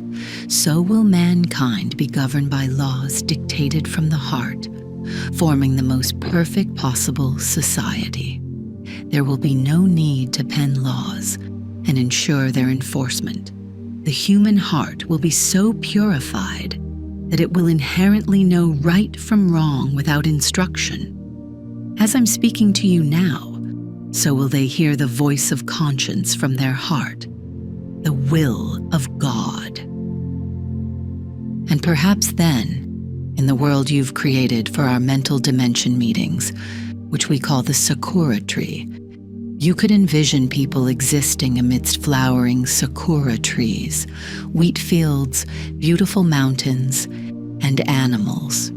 so will mankind be governed by laws dictated from the heart, forming the most perfect possible society. There will be no need to pen laws and ensure their enforcement. The human heart will be so purified that it will inherently know right from wrong without instruction. As I'm speaking to you now, so will they hear the voice of conscience from their heart, the will of God. And perhaps then, in the world you've created for our mental dimension meetings, which we call the Sakura tree, you could envision people existing amidst flowering sakura trees, wheat fields, beautiful mountains, and animals.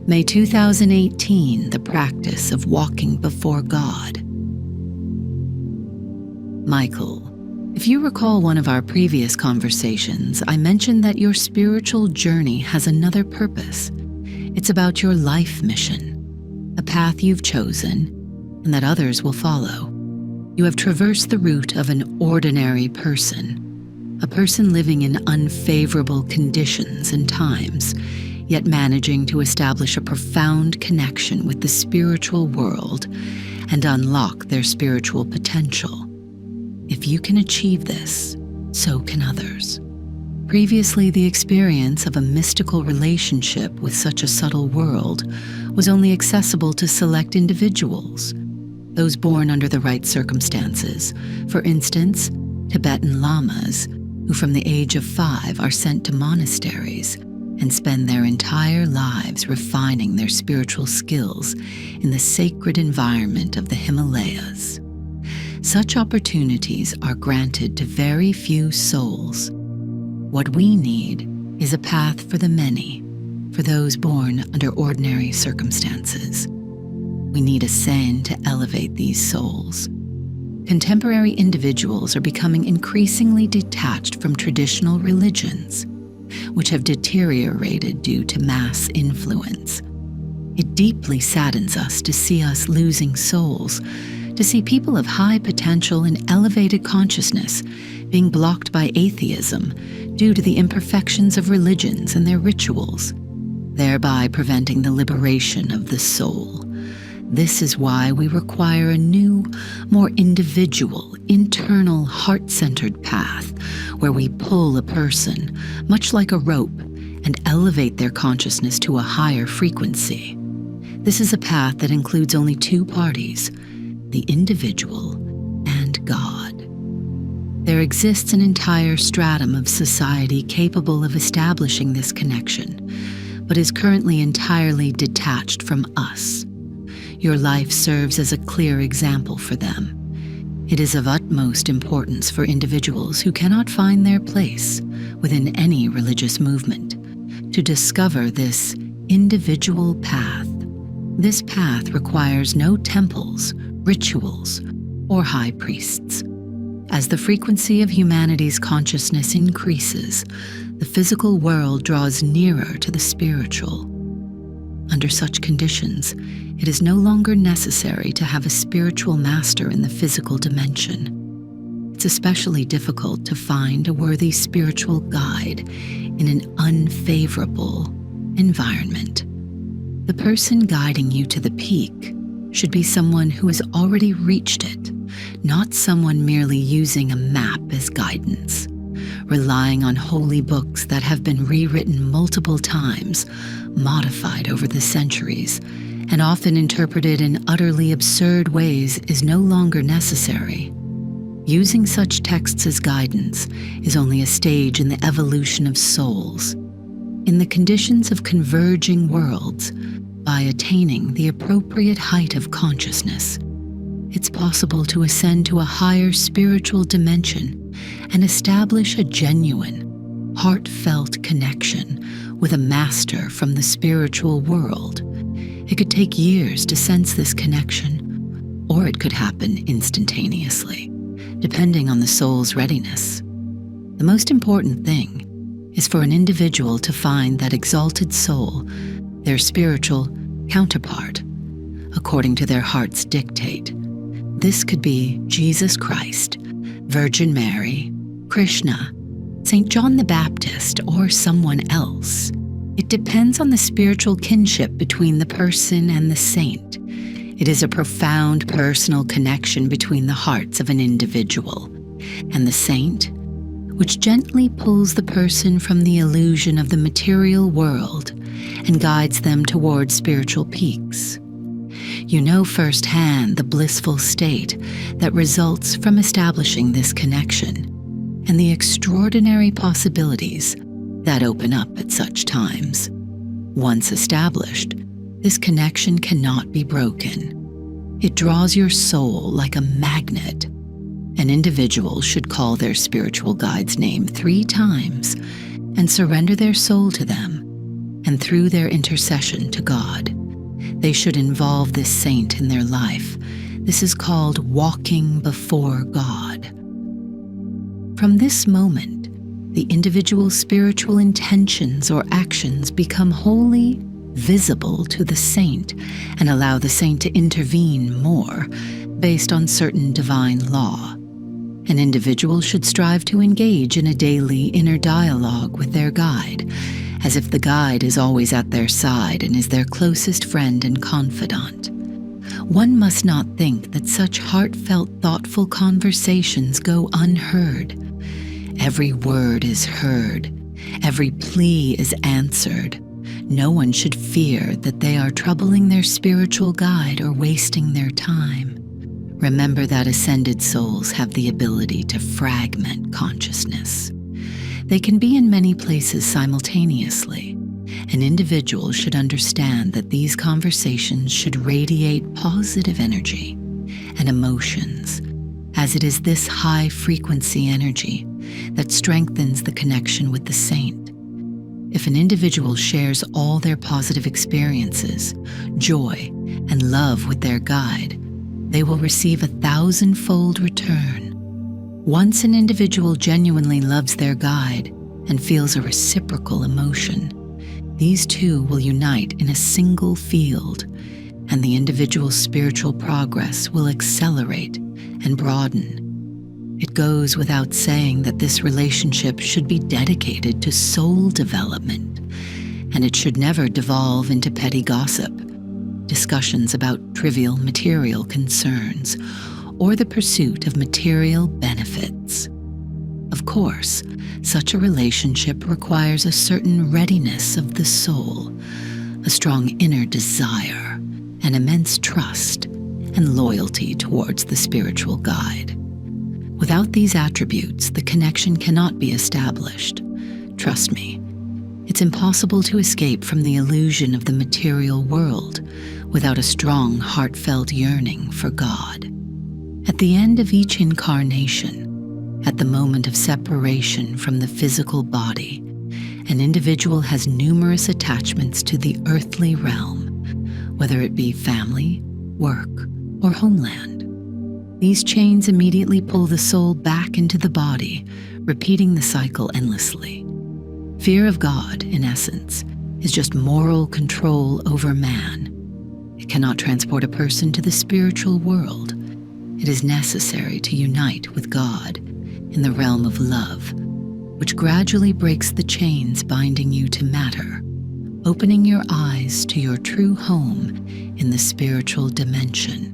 May 2018 the practice of walking before God. Michael, if you recall one of our previous conversations, I mentioned that your spiritual journey has another purpose. It's about your life mission, a path you've chosen, and that others will follow. You have traversed the route of an ordinary person, a person living in unfavorable conditions and times, yet managing to establish a profound connection with the spiritual world and unlock their spiritual potential. If you can achieve this, so can others. Previously, the experience of a mystical relationship with such a subtle world was only accessible to select individuals, those born under the right circumstances. For instance, Tibetan lamas, who from the age of 5 are sent to monasteries and spend their entire lives refining their spiritual skills in the sacred environment of the Himalayas. Such opportunities are granted to very few souls. What we need is a path for the many, for those born under ordinary circumstances. We need a Zen to elevate these souls. Contemporary individuals are becoming increasingly detached from traditional religions, which have deteriorated due to mass influence. It deeply saddens us to see us losing souls, to see people of high potential and elevated consciousness being blocked by atheism due to the imperfections of religions and their rituals, thereby preventing the liberation of the soul. This is why we require a new, more individual, internal, heart-centered path where we pull a person, much like a rope, and elevate their consciousness to a higher frequency. This is a path that includes only two parties, the individual and God. There exists an entire stratum of society capable of establishing this connection, but is currently entirely detached from us. Your life serves as a clear example for them. It is of utmost importance for individuals who cannot find their place within any religious movement to discover this individual path. This path requires no temples, rituals, or high priests. As the frequency of humanity's consciousness increases, the physical world draws nearer to the spiritual. Under such conditions, it is no longer necessary to have a spiritual master in the physical dimension. It's especially difficult to find a worthy spiritual guide in an unfavorable environment. The person guiding you to the peak should be someone who has already reached it, not someone merely using a map as guidance, relying on holy books that have been rewritten multiple times, modified over the centuries, and often interpreted in utterly absurd ways is no longer necessary. Using such texts as guidance is only a stage in the evolution of souls. In the conditions of converging worlds, by attaining the appropriate height of consciousness, it's possible to ascend to a higher spiritual dimension and establish a genuine, heartfelt connection with a master from the spiritual world. It could take years to sense this connection, or it could happen instantaneously, depending on the soul's readiness. The most important thing is for an individual to find that exalted soul, their spiritual counterpart, according to their heart's dictate. This could be Jesus Christ, Virgin Mary, Krishna, St. John the Baptist, or someone else. It depends on the spiritual kinship between the person and the saint. It is a profound personal connection between the hearts of an individual and the saint, which gently pulls the person from the illusion of the material world and guides them towards spiritual peaks. You know firsthand the blissful state that results from establishing this connection and the extraordinary possibilities that open up at such times. Once established, this connection cannot be broken. It draws your soul like a magnet. An individual should call their spiritual guide's name 3 times and surrender their soul to them, and through their intercession to God. They should involve this saint in their life. This is called walking before God. From this moment, the individual's spiritual intentions or actions become wholly visible to the saint and allow the saint to intervene more based on certain divine law. An individual should strive to engage in a daily inner dialogue with their guide, as if the guide is always at their side and is their closest friend and confidant. One must not think that such heartfelt, thoughtful conversations go unheard. Every word is heard. Every plea is answered. No one should fear that they are troubling their spiritual guide or wasting their time. Remember that ascended souls have the ability to fragment consciousness. They can be in many places simultaneously. An individual should understand that these conversations should radiate positive energy and emotions, as it is this high-frequency energy that strengthens the connection with the saint. If an individual shares all their positive experiences, joy, and love with their guide, they will receive a 1,000-fold return. Once an individual genuinely loves their guide and feels a reciprocal emotion, these two will unite in a single field, and the individual's spiritual progress will accelerate and broaden. It goes without saying that this relationship should be dedicated to soul development, and it should never devolve into petty gossip, discussions about trivial material concerns, or the pursuit of material benefits. Of course, such a relationship requires a certain readiness of the soul, a strong inner desire, an immense trust, and loyalty towards the spiritual guide. Without these attributes, the connection cannot be established. Trust me, it's impossible to escape from the illusion of the material world without a strong, heartfelt yearning for God. At the end of each incarnation, at the moment of separation from the physical body, an individual has numerous attachments to the earthly realm, whether it be family, work, or homeland. These chains immediately pull the soul back into the body, repeating the cycle endlessly. Fear of God, in essence, is just moral control over man. It cannot transport a person to the spiritual world. It is necessary to unite with God in the realm of love, which gradually breaks the chains binding you to matter, opening your eyes to your true home in the spiritual dimension,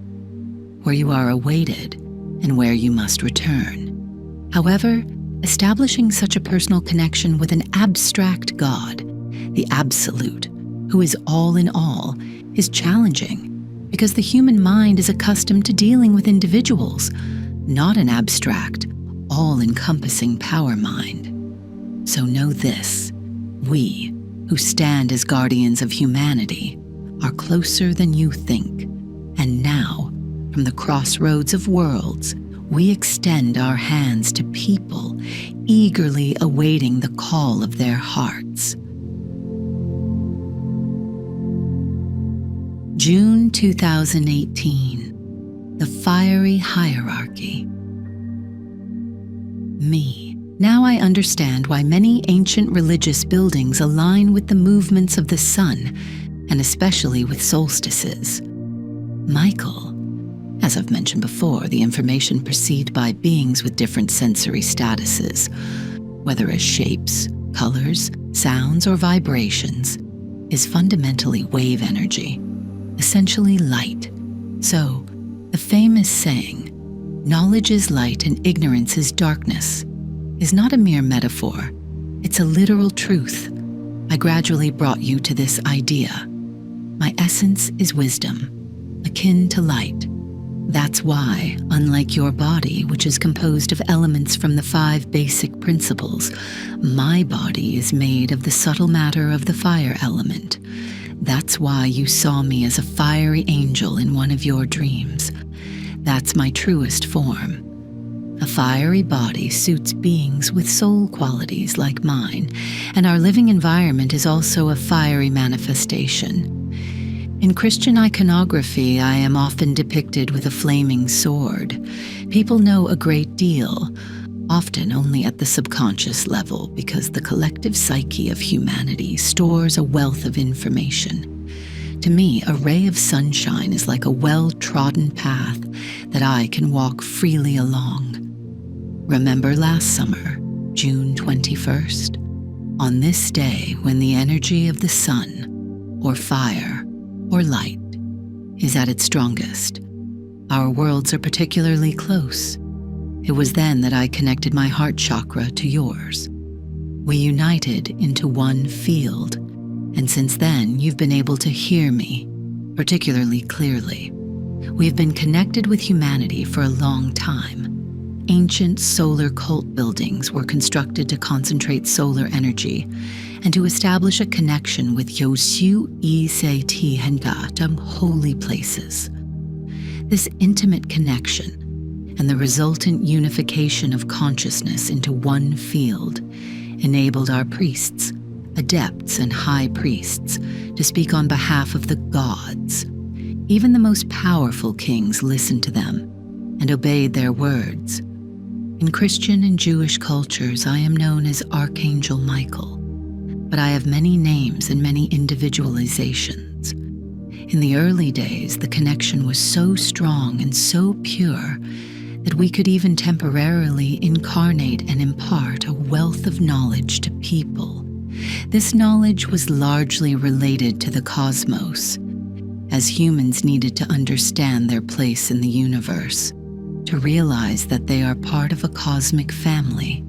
where you are awaited and where you must return. However, establishing such a personal connection with an abstract God, the Absolute, who is all in all, is challenging because the human mind is accustomed to dealing with individuals, not an abstract, all-encompassing power mind. So know this: we, who stand as guardians of humanity, are closer than you think, and now, from the crossroads of worlds, we extend our hands to people eagerly awaiting the call of their hearts. June 2018. The Fiery Hierarchy. Me. Now I understand why many ancient religious buildings align with the movements of the sun, and especially with solstices. Michael. As I've mentioned before, the information perceived by beings with different sensory statuses, whether as shapes, colors, sounds, or vibrations, is fundamentally wave energy, essentially light. So, the famous saying, "Knowledge is light and ignorance is darkness," is not a mere metaphor. It's a literal truth. I gradually brought you to this idea. My essence is wisdom, akin to light. That's why, unlike your body, which is composed of elements from the 5 basic principles, my body is made of the subtle matter of the fire element. That's why you saw me as a fiery angel in one of your dreams. That's my truest form. A fiery body suits beings with soul qualities like mine, and our living environment is also a fiery manifestation. In Christian iconography, I am often depicted with a flaming sword. People know a great deal, often only at the subconscious level, because the collective psyche of humanity stores a wealth of information. To me, a ray of sunshine is like a well-trodden path that I can walk freely along. Remember last summer, June 21st? On this day when the energy of the sun, or fire, or light, is at its strongest, our worlds are particularly close. It was then that I connected my heart chakra to yours. We united into one field, and since then you've been able to hear me, particularly clearly. We've been connected with humanity for a long time. Ancient solar cult buildings were constructed to concentrate solar energy and to establish a connection with Yosu Iseti Hengatam holy places. This intimate connection and the resultant unification of consciousness into one field enabled our priests, adepts and high priests, to speak on behalf of the gods. Even the most powerful kings listened to them and obeyed their words. In Christian and Jewish cultures, I am known as Archangel Michael, but I have many names and many individualizations. In the early days, the connection was so strong and so pure that we could even temporarily incarnate and impart a wealth of knowledge to people. This knowledge was largely related to the cosmos, as humans needed to understand their place in the universe, to realize that they are part of a cosmic family,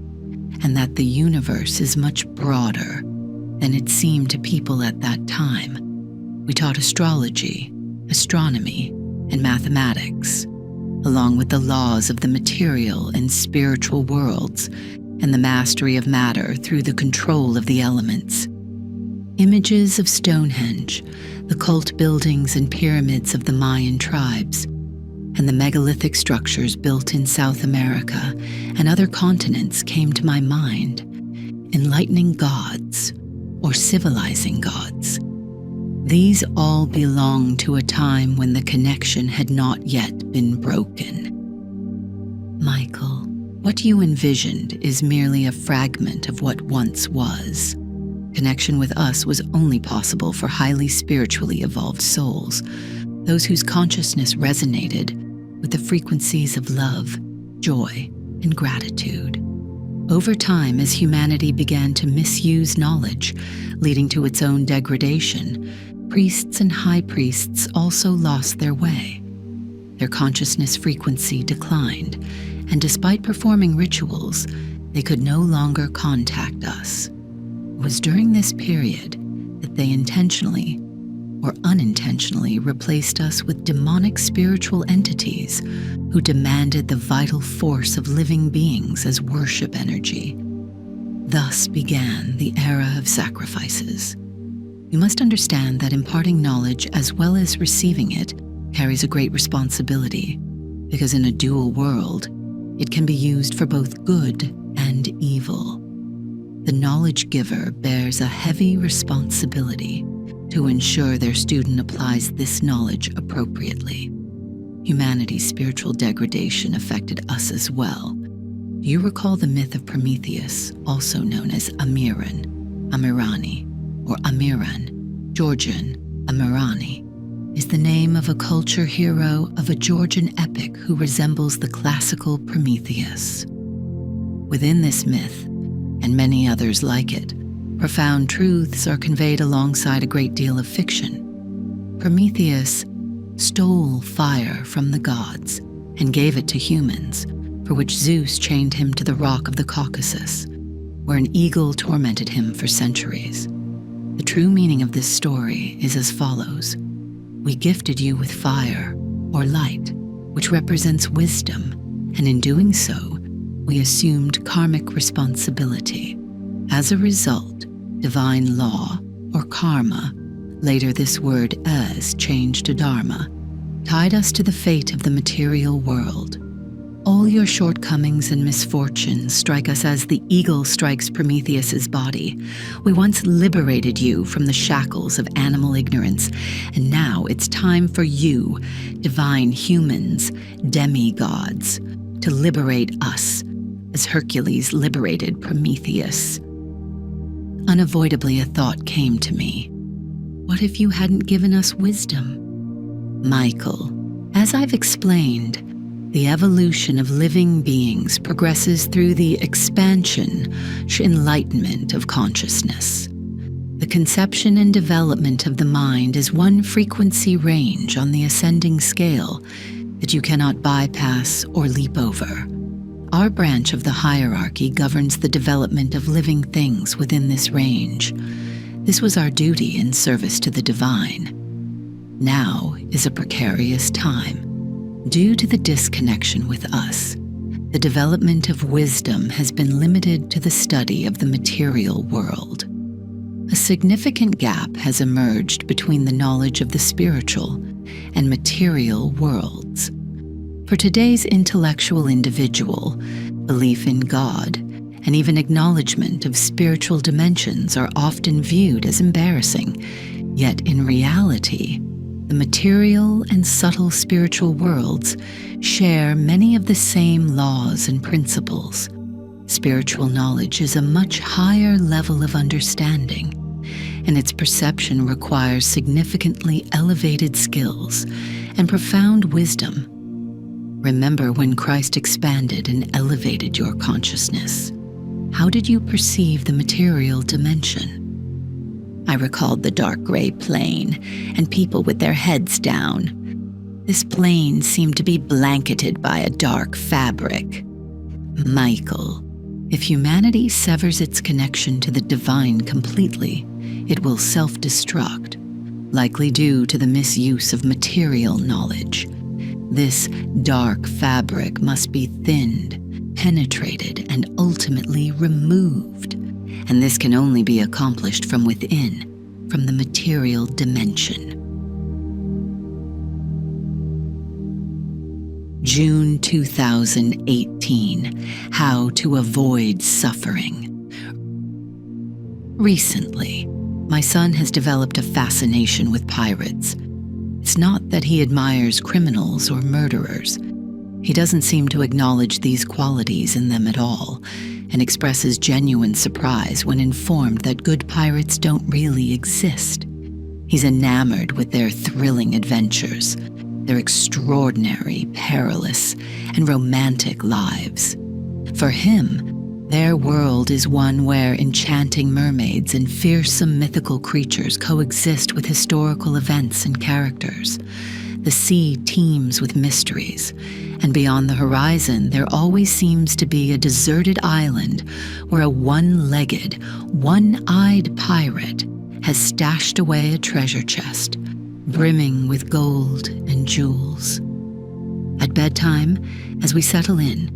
and that the universe is much broader than it seemed to people at that time. We taught astrology, astronomy, and mathematics, along with the laws of the material and spiritual worlds, and the mastery of matter through the control of the elements. Images of Stonehenge, the cult buildings and pyramids of the Mayan tribes, and the megalithic structures built in South America and other continents came to my mind, enlightening gods or civilizing gods. These all belong to a time when the connection had not yet been broken. Michael, what you envisioned is merely a fragment of what once was. Connection with us was only possible for highly spiritually evolved souls, those whose consciousness resonated with the frequencies of love, joy, and gratitude. Over time, as humanity began to misuse knowledge, leading to its own degradation, priests and high priests also lost their way. Their consciousness frequency declined, and despite performing rituals, they could no longer contact us. It was during this period that they intentionally or unintentionally replaced us with demonic spiritual entities who demanded the vital force of living beings as worship energy. Thus began the era of sacrifices. You must understand that imparting knowledge as well as receiving it carries a great responsibility, because in a dual world, it can be used for both good and evil. The knowledge giver bears a heavy responsibility to ensure their student applies this knowledge appropriately. Humanity's spiritual degradation affected us as well. Do you recall the myth of Prometheus, also known as Amiran, Amirani, or Amiran, Georgian, Amirani, is the name of a culture hero of a Georgian epic who resembles the classical Prometheus. Within this myth, an and many others like it, profound truths are conveyed alongside a great deal of fiction. Prometheus stole fire from the gods and gave it to humans, for which Zeus chained him to the rock of the Caucasus, where an eagle tormented him for centuries. The true meaning of this story is as follows. We gifted you with fire, or light, which represents wisdom, and in doing so, we assumed karmic responsibility. As a result, divine law, or karma, later this word as changed to dharma, tied us to the fate of the material world. All your shortcomings and misfortunes strike us as the eagle strikes Prometheus's body. We once liberated you from the shackles of animal ignorance, and now it's time for you, divine humans, demigods, to liberate us, as Hercules liberated Prometheus. Unavoidably, a thought came to me. What if you hadn't given us wisdom? Michael, as I've explained, the evolution of living beings progresses through the expansion, enlightenment of consciousness. The conception and development of the mind is one frequency range on the ascending scale that you cannot bypass or leap over. Our branch of the hierarchy governs the development of living things within this range. This was our duty in service to the divine. Now is a precarious time. Due to the disconnection with us, the development of wisdom has been limited to the study of the material world. A significant gap has emerged between the knowledge of the spiritual and material worlds. For today's intellectual individual, belief in God and even acknowledgement of spiritual dimensions are often viewed as embarrassing, yet in reality, the material and subtle spiritual worlds share many of the same laws and principles. Spiritual knowledge is a much higher level of understanding, and its perception requires significantly elevated skills and profound wisdom. Remember when Christ expanded and elevated your consciousness. How did you perceive the material dimension? I recalled the dark gray plain and people with their heads down. This plain seemed to be blanketed by a dark fabric. Michael, if humanity severs its connection to the divine completely, it will self-destruct, likely due to the misuse of material knowledge. This dark fabric must be thinned, penetrated, and ultimately removed. And this can only be accomplished from within, from the material dimension. June 2018, How to Avoid Suffering. Recently, my son has developed a fascination with pirates. It's not that he admires criminals or murderers. He doesn't seem to acknowledge these qualities in them at all, and expresses genuine surprise when informed that good pirates don't really exist. He's enamored with their thrilling adventures, their extraordinary, perilous, and romantic lives. For him, their world is one where enchanting mermaids and fearsome mythical creatures coexist with historical events and characters. The sea teems with mysteries, and beyond the horizon there always seems to be a deserted island where a one-legged, one-eyed pirate has stashed away a treasure chest, brimming with gold and jewels. At bedtime, as we settle in,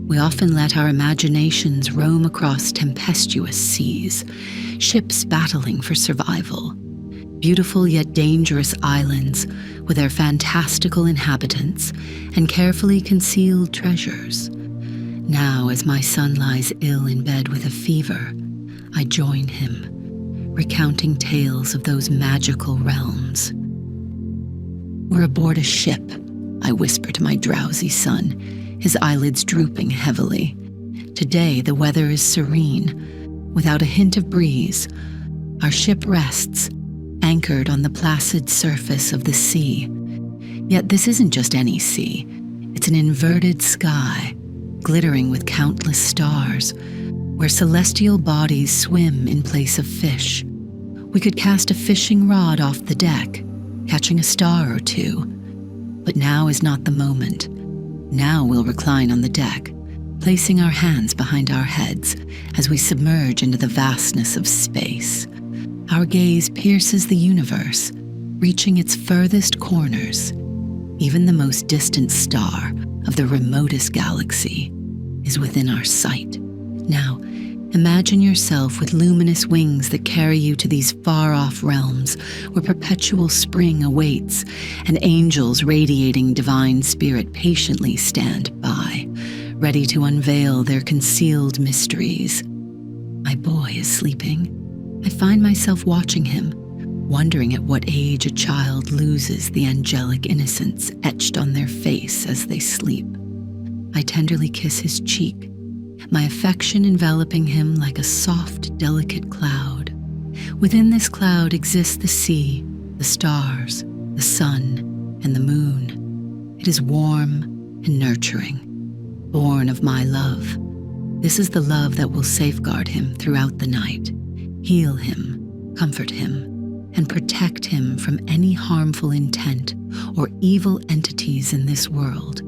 we often let our imaginations roam across tempestuous seas, ships battling for survival. Beautiful yet dangerous islands with their fantastical inhabitants and carefully concealed treasures. Now, as my son lies ill in bed with a fever, I join him, recounting tales of those magical realms. We're aboard a ship, I whisper to my drowsy son, his eyelids drooping heavily. Today the weather is serene, without a hint of breeze. Our ship rests, anchored on the placid surface of the sea. Yet this isn't just any sea. It's an inverted sky, glittering with countless stars. where celestial bodies swim in place of fish. We could cast a fishing rod off the deck, catching a star or two. But now is not the moment. Now we'll recline on the deck, placing our hands behind our heads as we submerge into the vastness of space. Our gaze pierces the universe, reaching its furthest corners. Even the most distant star of the remotest galaxy is within our sight. Now, imagine yourself with luminous wings that carry you to these far-off realms where perpetual spring awaits and angels radiating divine spirit patiently stand by, ready to unveil their concealed mysteries. My boy is sleeping. I find myself watching him, wondering at what age a child loses the angelic innocence etched on their face as they sleep. I tenderly kiss his cheek, my affection enveloping him like a soft, delicate cloud. Within this cloud exists the sea, the stars, the sun, and the moon. It is warm and nurturing, born of my love. This is the love that will safeguard him throughout the night, heal him, comfort him, and protect him from any harmful intent or evil entities in this world.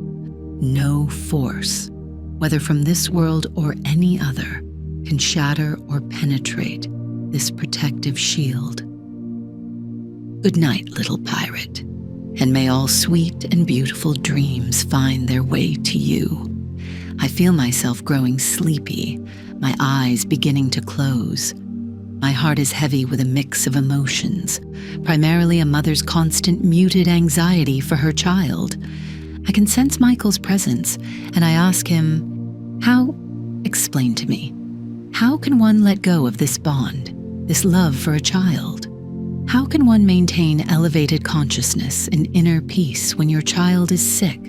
No force, whether from this world or any other, can shatter or penetrate this protective shield. Good night, little pirate, and may all sweet and beautiful dreams find their way to you. I feel myself growing sleepy, my eyes beginning to close. My heart is heavy with a mix of emotions, primarily a mother's constant muted anxiety for her child. I can sense Michael's presence, and I ask him, explain to me, how can one let go of this bond, this love for a child? How can one maintain elevated consciousness and inner peace when your child is sick,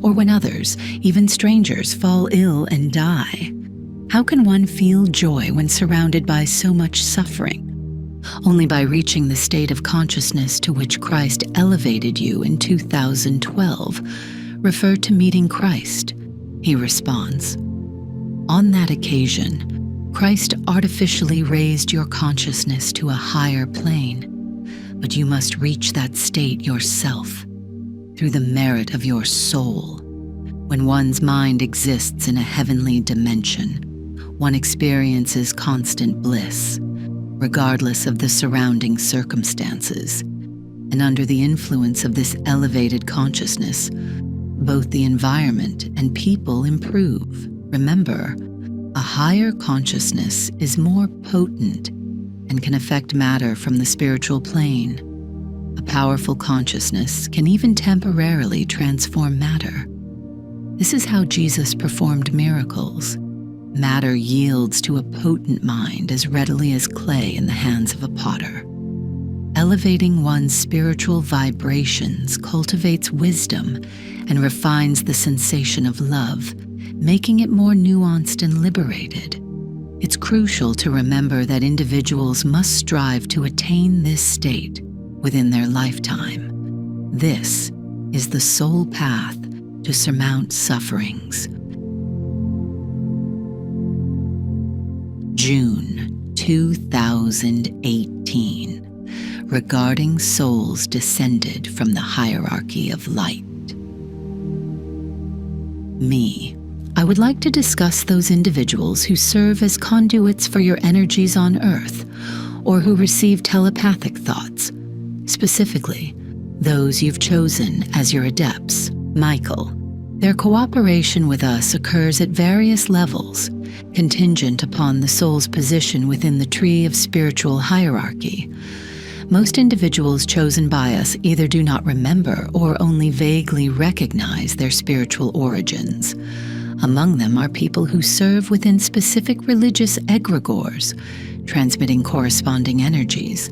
or when others, even strangers, fall ill and die? How can one feel joy when surrounded by so much suffering? Only by reaching the state of consciousness to which Christ elevated you in 2012. Refer to meeting Christ, he responds. On that occasion, Christ artificially raised your consciousness to a higher plane, but you must reach that state yourself, through the merit of your soul. When one's mind exists in a heavenly dimension, one experiences constant bliss, regardless of the surrounding circumstances. And under the influence of this elevated consciousness, both the environment and people improve. Remember, a higher consciousness is more potent and can affect matter from the spiritual plane. A powerful consciousness can even temporarily transform matter. This is how Jesus performed miracles. Matter yields to a potent mind as readily as clay in the hands of a potter. Elevating one's spiritual vibrations cultivates wisdom and refines the sensation of love, making it more nuanced and liberated. It's crucial to remember that individuals must strive to attain this state within their lifetime. This is the sole path to surmount sufferings. June 2018. Regarding souls descended from the hierarchy of light. Me. I would like to discuss those individuals who serve as conduits for your energies on Earth, or who receive telepathic thoughts, specifically those you've chosen as your adepts. Michael. Their cooperation with us occurs at various levels, contingent upon the soul's position within the tree of spiritual hierarchy. Most individuals chosen by us either do not remember or only vaguely recognize their spiritual origins. Among them are people who serve within specific religious egregores, transmitting corresponding energies.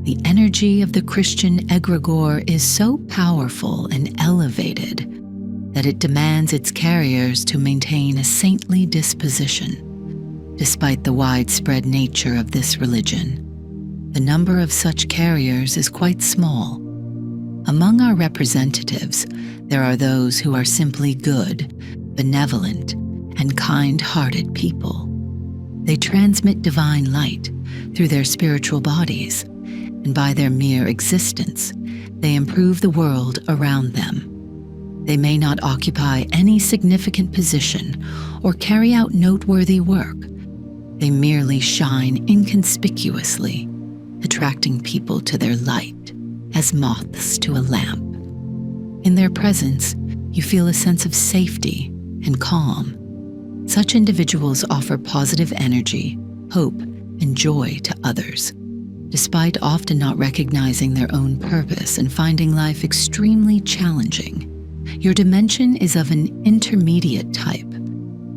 The energy of the Christian egregore is so powerful and elevated that it demands its carriers to maintain a saintly disposition. Despite the widespread nature of this religion, the number of such carriers is quite small. Among our representatives, there are those who are simply good, benevolent, and kind-hearted people. They transmit divine light through their spiritual bodies, and by their mere existence, they improve the world around them. They may not occupy any significant position or carry out noteworthy work. They merely shine inconspicuously, attracting people to their light as moths to a lamp. In their presence, you feel a sense of safety and calm. Such individuals offer positive energy, hope, and joy to others, despite often not recognizing their own purpose and finding life extremely challenging. Your dimension is of an intermediate type.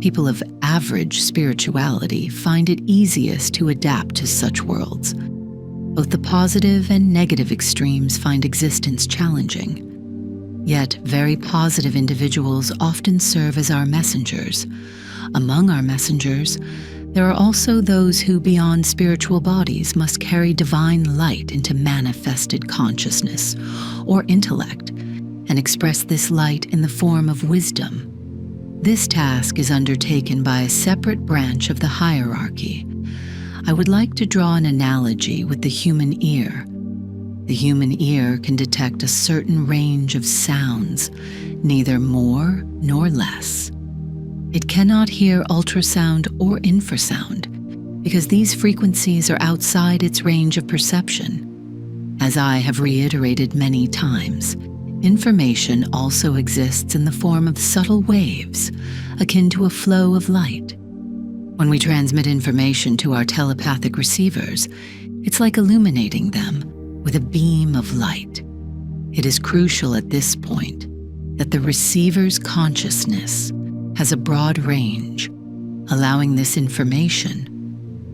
People of average spirituality find it easiest to adapt to such worlds. Both the positive and negative extremes find existence challenging. Yet, very positive individuals often serve as our messengers. Among our messengers, there are also those who, beyond spiritual bodies, must carry divine light into manifested consciousness or intellect and express this light in the form of wisdom. This task is undertaken by a separate branch of the hierarchy. I would like to draw an analogy with the human ear. The human ear can detect a certain range of sounds, neither more nor less. It cannot hear ultrasound or infrasound because these frequencies are outside its range of perception. As I have reiterated many times, information also exists in the form of subtle waves, akin to a flow of light. When we transmit information to our telepathic receivers, it's like illuminating them with a beam of light. It is crucial at this point that the receiver's consciousness has a broad range, allowing this information,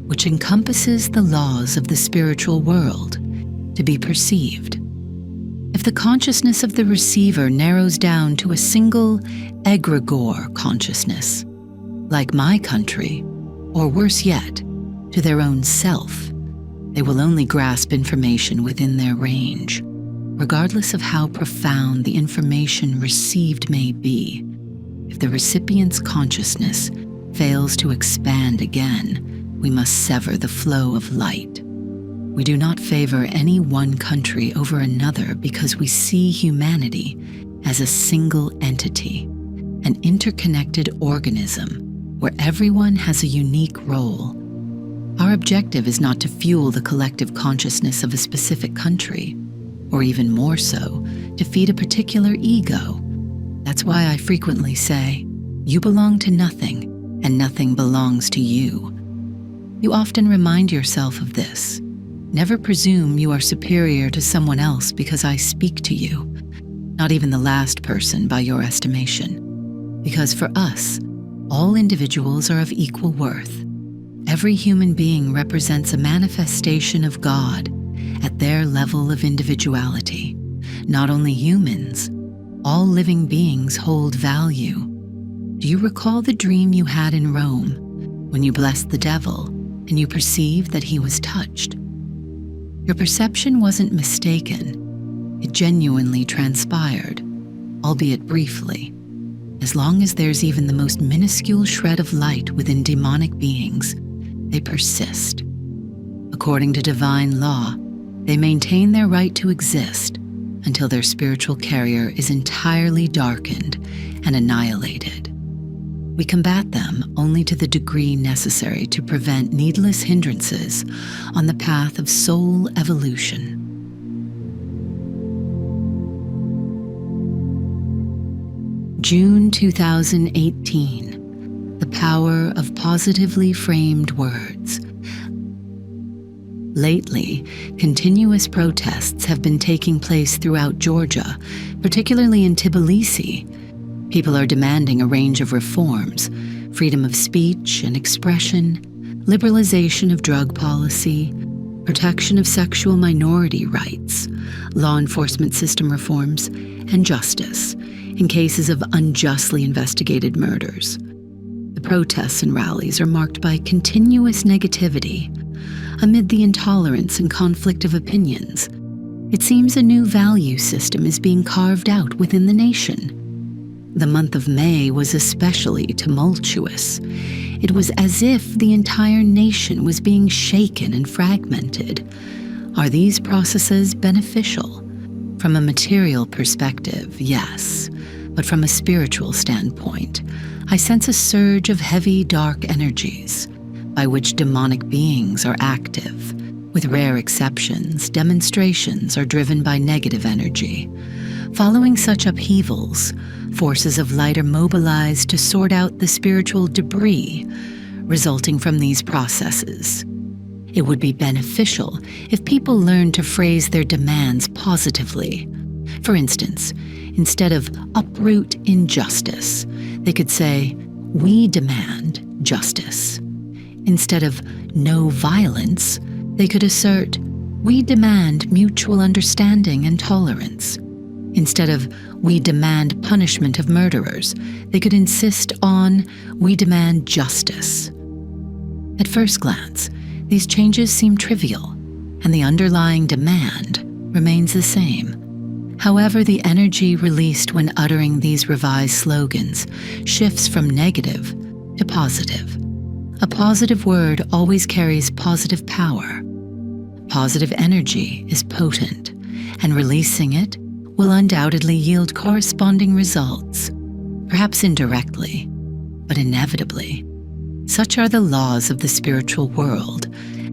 which encompasses the laws of the spiritual world, to be perceived. If the consciousness of the receiver narrows down to a single egregore consciousness, like my country, or worse yet, to their own self, they will only grasp information within their range, regardless of how profound the information received may be. If the recipient's consciousness fails to expand again, we must sever the flow of light. We do not favor any one country over another because we see humanity as a single entity, an interconnected organism where everyone has a unique role. Our objective is not to fuel the collective consciousness of a specific country, or even more so, to feed a particular ego. That's why I frequently say, you belong to nothing, and nothing belongs to you. You often remind yourself of this. Never presume you are superior to someone else because I speak to you, not even the last person by your estimation. Because for us, all individuals are of equal worth. Every human being represents a manifestation of God at their level of individuality. Not only humans, all living beings hold value. Do you recall the dream you had in Rome when you blessed the devil and you perceived that he was touched? Your perception wasn't mistaken. It genuinely transpired, albeit briefly. As long as there's even the most minuscule shred of light within demonic beings, they persist. According to divine law, they maintain their right to exist until their spiritual carrier is entirely darkened and annihilated. We combat them only to the degree necessary to prevent needless hindrances on the path of soul evolution. June 2018. The power of positively framed words. Lately, continuous protests have been taking place throughout Georgia, particularly in Tbilisi. People are demanding a range of reforms: freedom of speech and expression, liberalization of drug policy, protection of sexual minority rights, law enforcement system reforms, and justice in cases of unjustly investigated murders. The protests and rallies are marked by continuous negativity. Amid the intolerance and conflict of opinions, it seems a new value system is being carved out within the nation. The month of May was especially tumultuous. It was as if the entire nation was being shaken and fragmented. Are these processes beneficial? From a material perspective, yes, but from a spiritual standpoint, I sense a surge of heavy, dark energies, by which demonic beings are active. With rare exceptions, demonstrations are driven by negative energy. Following such upheavals, forces of light are mobilized to sort out the spiritual debris resulting from these processes. It would be beneficial if people learned to phrase their demands positively. For instance, instead of uproot injustice, they could say, "We demand justice." Instead of no violence, they could assert, "We demand mutual understanding and tolerance." Instead of "We demand punishment of murderers," they could insist on "We demand justice." At first glance, these changes seem trivial, and the underlying demand remains the same. However, the energy released when uttering these revised slogans shifts from negative to positive. A positive word always carries positive power. Positive energy is potent, and releasing it will undoubtedly yield corresponding results, perhaps indirectly, but inevitably. Such are the laws of the spiritual world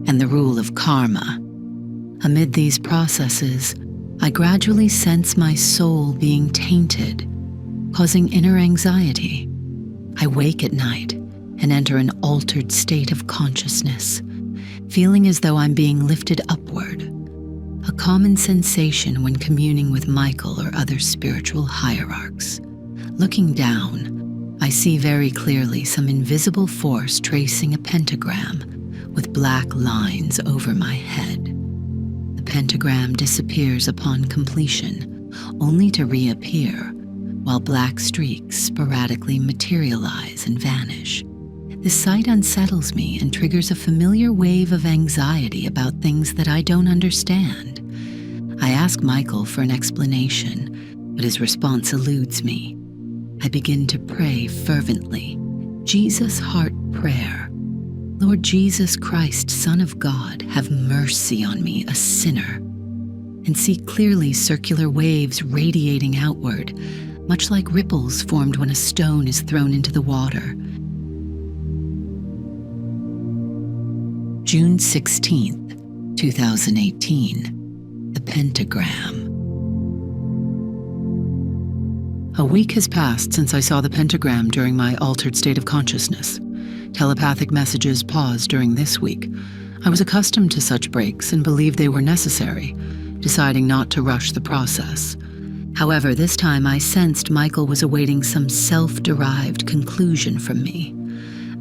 and the rule of karma. Amid these processes, I gradually sense my soul being tainted, causing inner anxiety. I wake at night and enter an altered state of consciousness, feeling as though I'm being lifted upward, a common sensation when communing with Michael or other spiritual hierarchs. Looking down, I see very clearly some invisible force tracing a pentagram with black lines over my head. The pentagram disappears upon completion, only to reappear, while black streaks sporadically materialize and vanish. This sight unsettles me and triggers a familiar wave of anxiety about things that I don't understand. I ask Michael for an explanation, but his response eludes me. I begin to pray fervently, Jesus' heart prayer. Lord Jesus Christ, Son of God, have mercy on me, a sinner, and see clearly circular waves radiating outward, much like ripples formed when a stone is thrown into the water. June 16th, 2018. The Pentagram. A week has passed since I saw the pentagram during my altered state of consciousness. Telepathic messages paused during this week. I was accustomed to such breaks and believed they were necessary, deciding not to rush the process. However, this time I sensed Michael was awaiting some self-derived conclusion from me.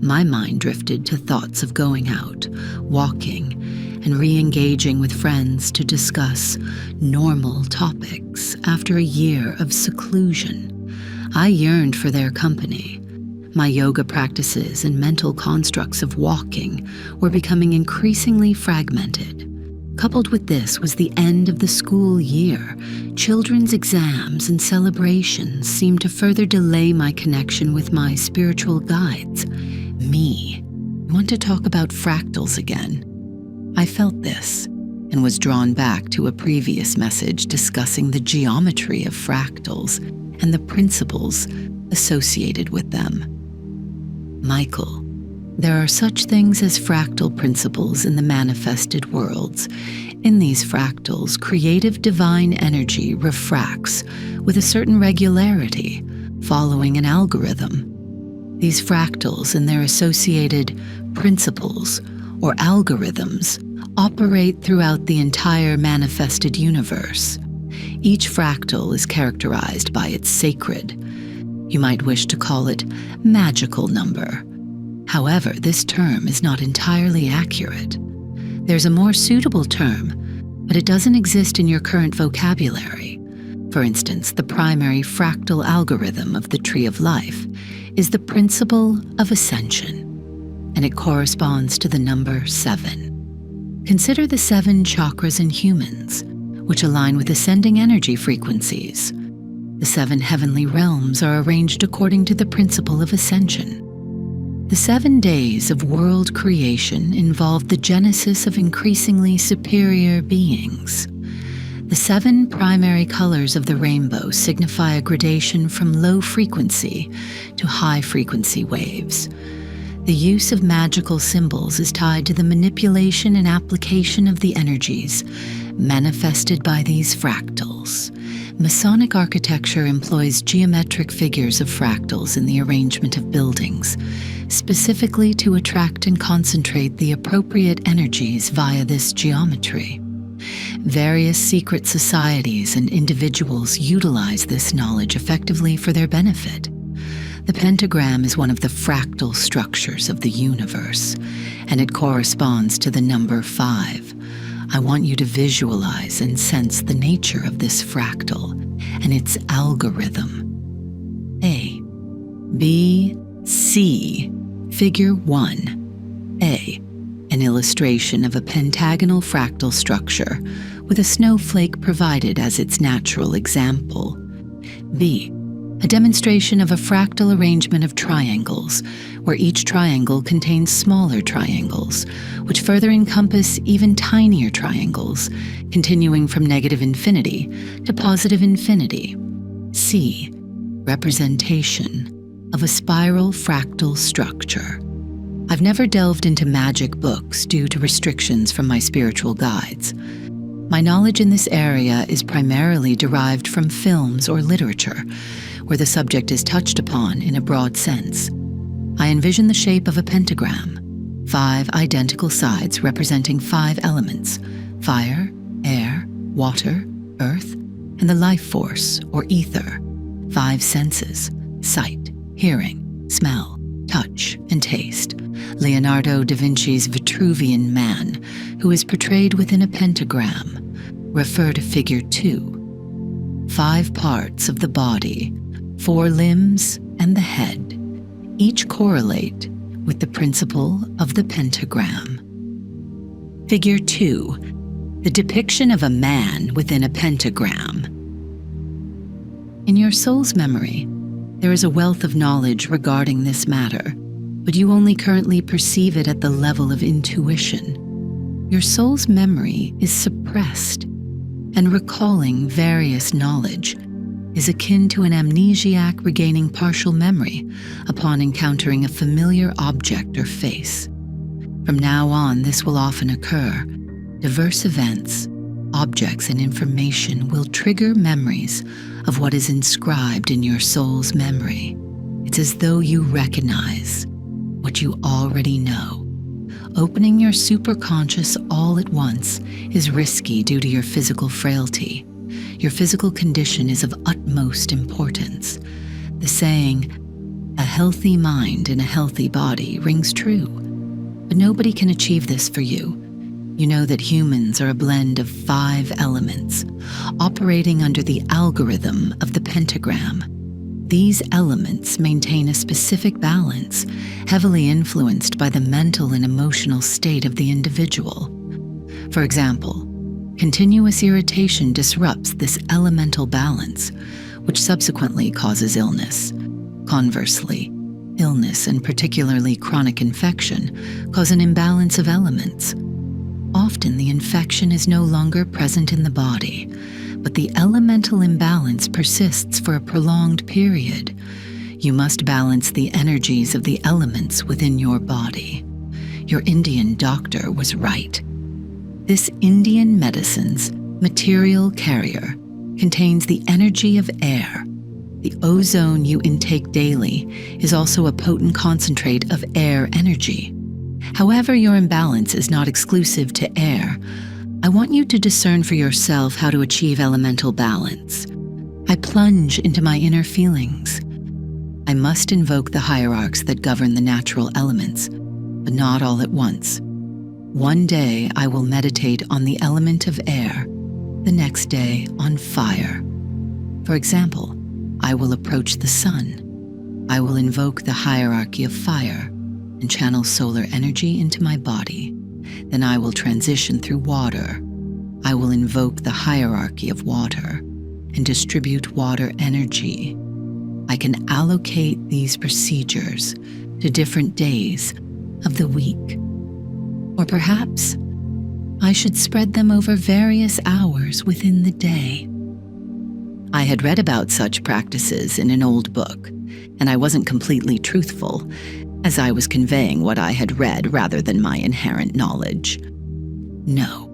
My mind drifted to thoughts of going out, walking, and re-engaging with friends to discuss normal topics after a year of seclusion. I yearned for their company. My yoga practices and mental constructs of walking were becoming increasingly fragmented. Coupled with this was the end of the school year. Children's exams and celebrations seemed to further delay my connection with my spiritual guides. Me. I want to talk about fractals again. I felt this and was drawn back to a previous message discussing the geometry of fractals and the principles associated with them. Michael, there are such things as fractal principles in the manifested worlds. In these fractals, creative divine energy refracts with a certain regularity, following an algorithm. These fractals and their associated principles or algorithms operate throughout the entire manifested universe. Each fractal is characterized by its sacred, you might wish to call it, magical number. However, this term is not entirely accurate. There's a more suitable term, but it doesn't exist in your current vocabulary. For instance, the primary fractal algorithm of the Tree of Life is the principle of ascension, and it corresponds to the number 7. Consider the 7 chakras in humans, which align with ascending energy frequencies. The 7 heavenly realms are arranged according to the principle of ascension. The 7 days of world creation involved the genesis of increasingly superior beings. The 7 primary colors of the rainbow signify a gradation from low frequency to high frequency waves. The use of magical symbols is tied to the manipulation and application of the energies manifested by these fractals. Masonic architecture employs geometric figures of fractals in the arrangement of buildings, specifically to attract and concentrate the appropriate energies via this geometry. Various secret societies and individuals utilize this knowledge effectively for their benefit. The pentagram is one of the fractal structures of the universe, and it corresponds to the number 5. I want you to visualize and sense the nature of this fractal and its algorithm. A, B, C, Figure 1. A, an illustration of a pentagonal fractal structure with a snowflake provided as its natural example. B, a demonstration of a fractal arrangement of triangles, where each triangle contains smaller triangles, which further encompass even tinier triangles, continuing from negative infinity to positive infinity. C, representation of a spiral fractal structure. I've never delved into magic books due to restrictions from my spiritual guides. My knowledge in this area is primarily derived from films or literature, where the subject is touched upon in a broad sense. I envision the shape of a pentagram, 5 identical sides representing 5 elements: fire, air, water, earth, and the life force or ether. 5 senses: sight, hearing, smell, touch, and taste. Leonardo da Vinci's Vitruvian Man, who is portrayed within a pentagram, refer to Figure 2. 5 parts of the body, 4 limbs, and the head, each correlate with the principle of the pentagram. Figure 2. The depiction of a man within a pentagram. In your soul's memory, there is a wealth of knowledge regarding this matter, but you only currently perceive it at the level of intuition. Your soul's memory is suppressed, and recalling various knowledge is akin to an amnesiac regaining partial memory upon encountering a familiar object or face. From now on, this will often occur. Diverse events, objects, and information will trigger memories of what is inscribed in your soul's memory. It's as though you recognize what you already know. Opening your superconscious all at once is risky due to your physical frailty. Your physical condition is of utmost importance. The saying, "A healthy mind in a healthy body," rings true. But nobody can achieve this for you. You know that humans are a blend of 5 elements, operating under the algorithm of the pentagram. These elements maintain a specific balance, heavily influenced by the mental and emotional state of the individual. For example, continuous irritation disrupts this elemental balance, which subsequently causes illness. Conversely, illness, and particularly chronic infection, cause an imbalance of elements. Often the infection is no longer present in the body, but the elemental imbalance persists for a prolonged period. You must balance the energies of the elements within your body. Your Indian doctor was right. This Indian medicine's material carrier contains the energy of air. The ozone you intake daily is also a potent concentrate of air energy. However, your imbalance is not exclusive to air. I want you to discern for yourself how to achieve elemental balance. I plunge into my inner feelings. I must invoke the hierarchs that govern the natural elements, but not all at once. One day I will meditate on the element of air, the next day on fire. For example, I will approach the sun. I will invoke the hierarchy of fire and channel solar energy into my body. Then I will transition through water. I will invoke the hierarchy of water and distribute water energy. I can allocate these procedures to different days of the week. Or perhaps I should spread them over various hours within the day. I had read about such practices in an old book, and I wasn't completely truthful, as I was conveying what I had read rather than my inherent knowledge. No,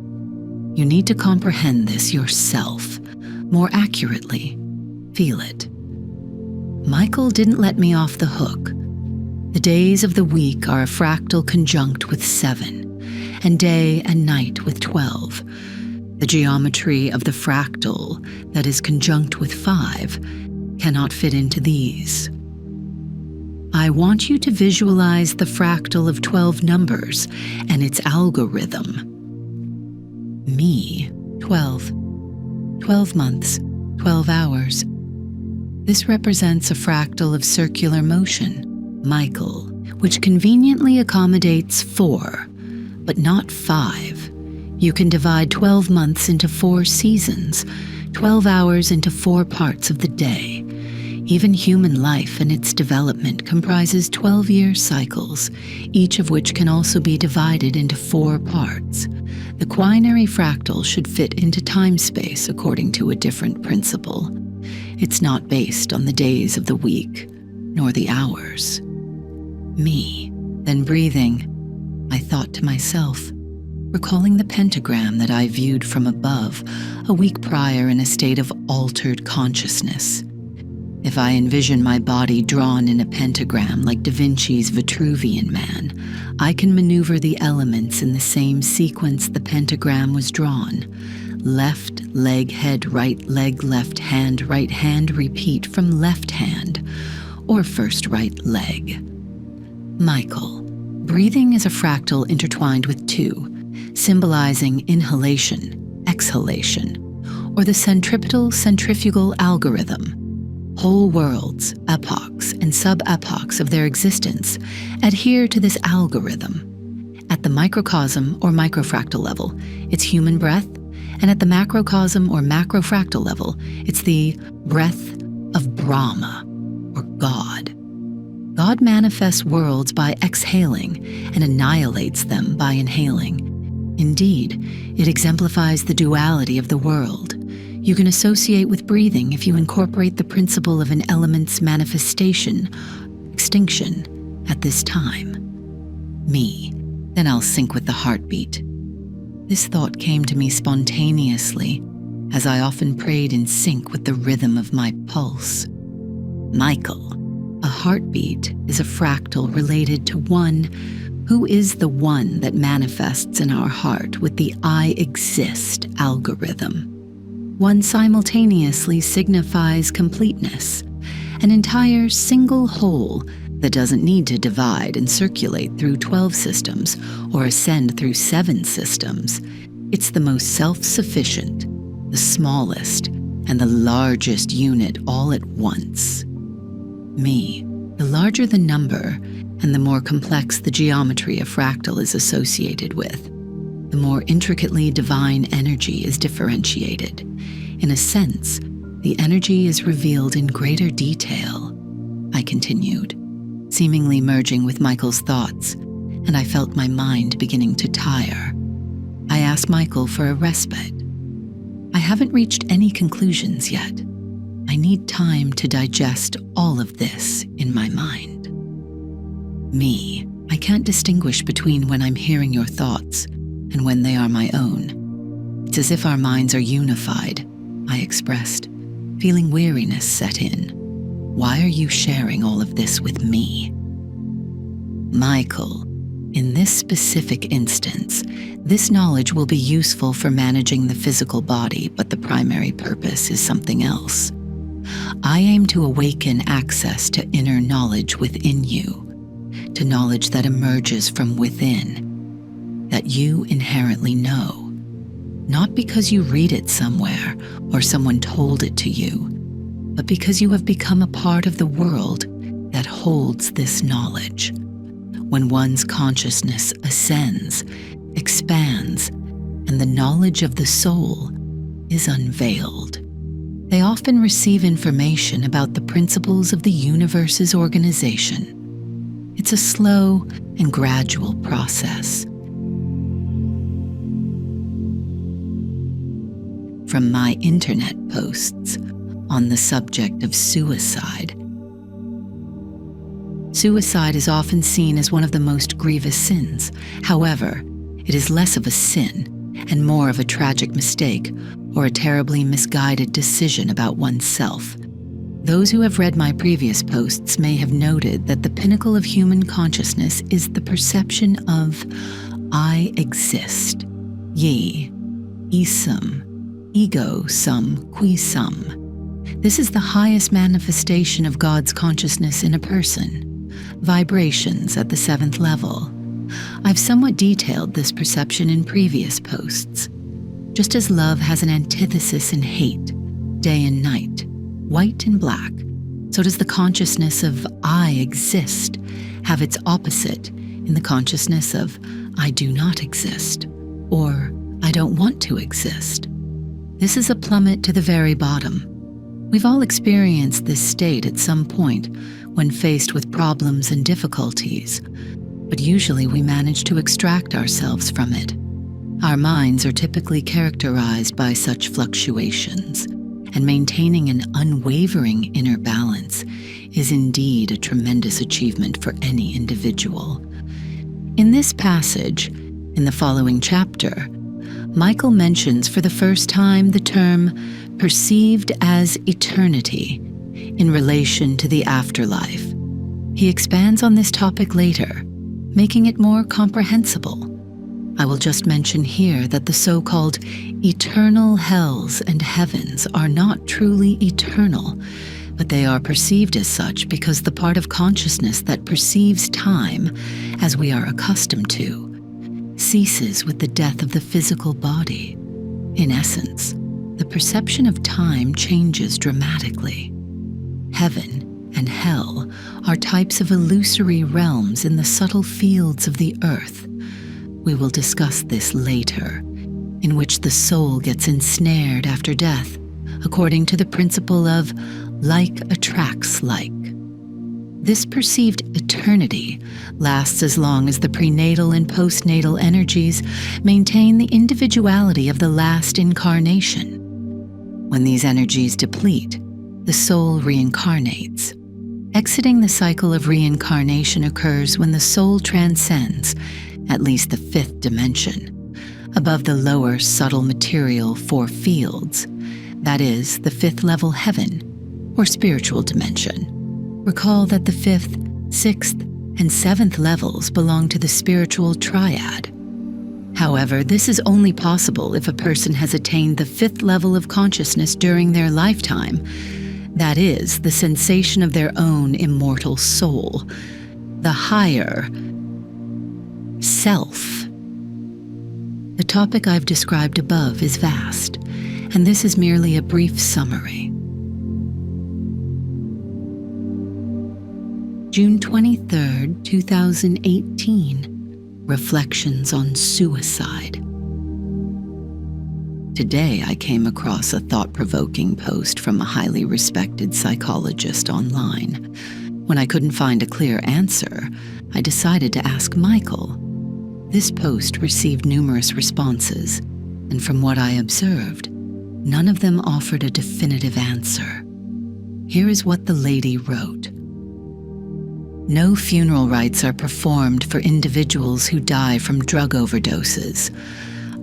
you need to comprehend this yourself, more accurately. Feel it. Michael didn't let me off the hook. The days of the week are a fractal conjunct with 7, and day and night with 12. The geometry of the fractal that is conjunct with 5 cannot fit into these. I want you to visualize the fractal of 12 numbers and its algorithm. Me, 12. 12 months, 12 hours. This represents a fractal of circular motion, Michael, which conveniently accommodates 4, but not 5. You can divide 12 months into 4 seasons, 12 hours into 4 parts of the day. Even human life and its development comprises 12-year cycles, each of which can also be divided into 4 parts. The quinary fractal should fit into time-space according to a different principle. It's not based on the days of the week, nor the hours. Me, then breathing, I thought to myself, recalling the pentagram that I viewed from above a week prior in a state of altered consciousness. If I envision my body drawn in a pentagram like Da Vinci's Vitruvian Man, I can maneuver the elements in the same sequence the pentagram was drawn. Left leg, head, right leg, left hand, repeat from left hand, or first right leg. Michael, breathing is a fractal intertwined with 2, symbolizing inhalation, exhalation, or the centripetal-centrifugal algorithm. Whole worlds, epochs, and sub-epochs of their existence adhere to this algorithm. At the microcosm or microfractal level, it's human breath, and at the macrocosm or macrofractal level, it's the breath of Brahma, or God. God manifests worlds by exhaling and annihilates them by inhaling. Indeed, it exemplifies the duality of the world. You can associate with breathing if you incorporate the principle of an element's manifestation, extinction, at this time. Me, then I'll sync with the heartbeat. This thought came to me spontaneously, as I often prayed in sync with the rhythm of my pulse. Michael, a heartbeat is a fractal related to one who is the one that manifests in our heart with the I exist algorithm. One simultaneously signifies completeness, an entire single whole that doesn't need to divide and circulate through 12 systems or ascend through 7 systems. It's the most self-sufficient, the smallest, and the largest unit all at once. Me, the larger the number and the more complex the geometry a fractal is associated with, the more intricately divine energy is differentiated. In a sense, the energy is revealed in greater detail, I continued, seemingly merging with Michael's thoughts, and I felt my mind beginning to tire. I asked Michael for a respite. I haven't reached any conclusions yet. I need time to digest all of this in my mind. Me, I can't distinguish between when I'm hearing your thoughts and when they are my own. It's as if our minds are unified, I expressed, feeling weariness set in. Why are you sharing all of this with me? Michael, in this specific instance, this knowledge will be useful for managing the physical body, but the primary purpose is something else. I aim to awaken access to inner knowledge within you, to knowledge that emerges from within, that you inherently know, not because you read it somewhere or someone told it to you, but because you have become a part of the world that holds this knowledge. When one's consciousness ascends, expands, and the knowledge of the soul is unveiled, they often receive information about the principles of the universe's organization. It's a slow and gradual process. From my internet posts on the subject of suicide. Suicide is often seen as one of the most grievous sins. However, it is less of a sin and more of a tragic mistake or a terribly misguided decision about oneself. Those who have read my previous posts may have noted that the pinnacle of human consciousness is the perception of I exist, ye, isum, ego sum qui sum. This is the highest manifestation of God's consciousness in a person, vibrations at the 7th level. I've somewhat detailed this perception in previous posts. Just as love has an antithesis in hate, day and night, white and black, so does the consciousness of I exist have its opposite in the consciousness of I do not exist, or I don't want to exist. This is a plummet to the very bottom. We've all experienced this state at some point when faced with problems and difficulties, but usually we manage to extract ourselves from it. Our minds are typically characterized by such fluctuations, and maintaining an unwavering inner balance is indeed a tremendous achievement for any individual. In this passage, in the following chapter, Michael mentions for the first time the term perceived as eternity in relation to the afterlife. He expands on this topic later, making it more comprehensible. I will just mention here that the so-called eternal hells and heavens are not truly eternal, but they are perceived as such because the part of consciousness that perceives time, as we are accustomed to, ceases with the death of the physical body. In essence, the perception of time changes dramatically. Heaven and hell are types of illusory realms in the subtle fields of the earth. We will discuss this later, in which the soul gets ensnared after death, according to the principle of like attracts like. This perceived eternity lasts as long as the prenatal and postnatal energies maintain the individuality of the last incarnation. When these energies deplete, the soul reincarnates. Exiting the cycle of reincarnation occurs when the soul transcends at least the 5th dimension, above the lower subtle material 4 fields, that is, the 5th level heaven, or spiritual dimension. Recall that the 5th, 6th, and 7th levels belong to the spiritual triad. However, this is only possible if a person has attained the 5th level of consciousness during their lifetime, that is, the sensation of their own immortal soul, the higher self. The topic I've described above is vast, and this is merely a brief summary. June 23rd, 2018. Reflections on suicide. Today I came across a thought-provoking post from a highly respected psychologist online. When I couldn't find a clear answer, I decided to ask Michael. This post received numerous responses, and from what I observed, none of them offered a definitive answer. Here is what the lady wrote. No funeral rites are performed for individuals who die from drug overdoses.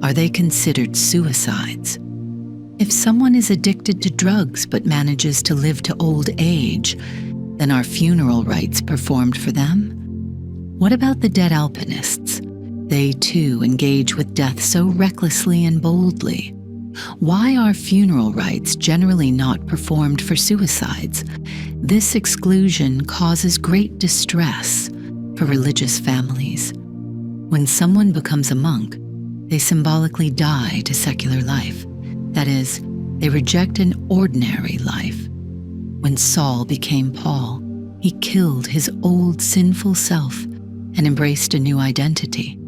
Are they considered suicides? If someone is addicted to drugs but manages to live to old age, then are funeral rites performed for them? What about the dead alpinists? They too engage with death so recklessly and boldly. Why are funeral rites generally not performed for suicides? This exclusion causes great distress for religious families. When someone becomes a monk, they symbolically die to secular life. That is, they reject an ordinary life. When Saul became Paul, he killed his old sinful self and embraced a new identity.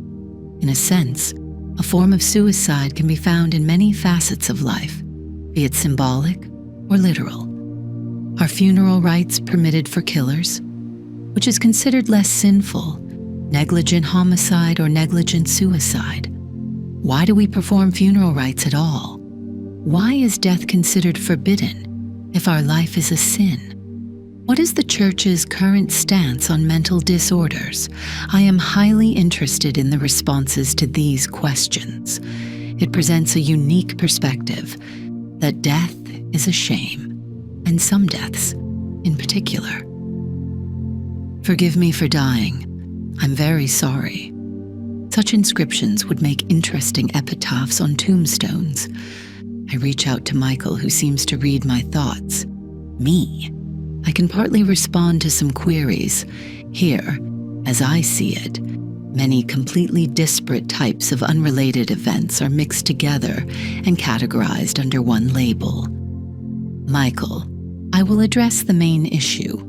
In a sense, a form of suicide can be found in many facets of life, be it symbolic or literal. Are funeral rites permitted for killers? which is considered less sinful, negligent homicide or negligent suicide? Why do we perform funeral rites at all? Why is death considered forbidden if our life is a sin? What is the Church's current stance on mental disorders? I am highly interested in the responses to these questions. It presents a unique perspective that death is a shame, and some deaths in particular. Forgive me for dying. I'm very sorry. Such inscriptions would make interesting epitaphs on tombstones. I reach out to Michael, who seems to read my thoughts. Me. I can partly respond to some queries. Here, as I see it, many completely disparate types of unrelated events are mixed together and categorized under one label. Michael, I will address the main issue.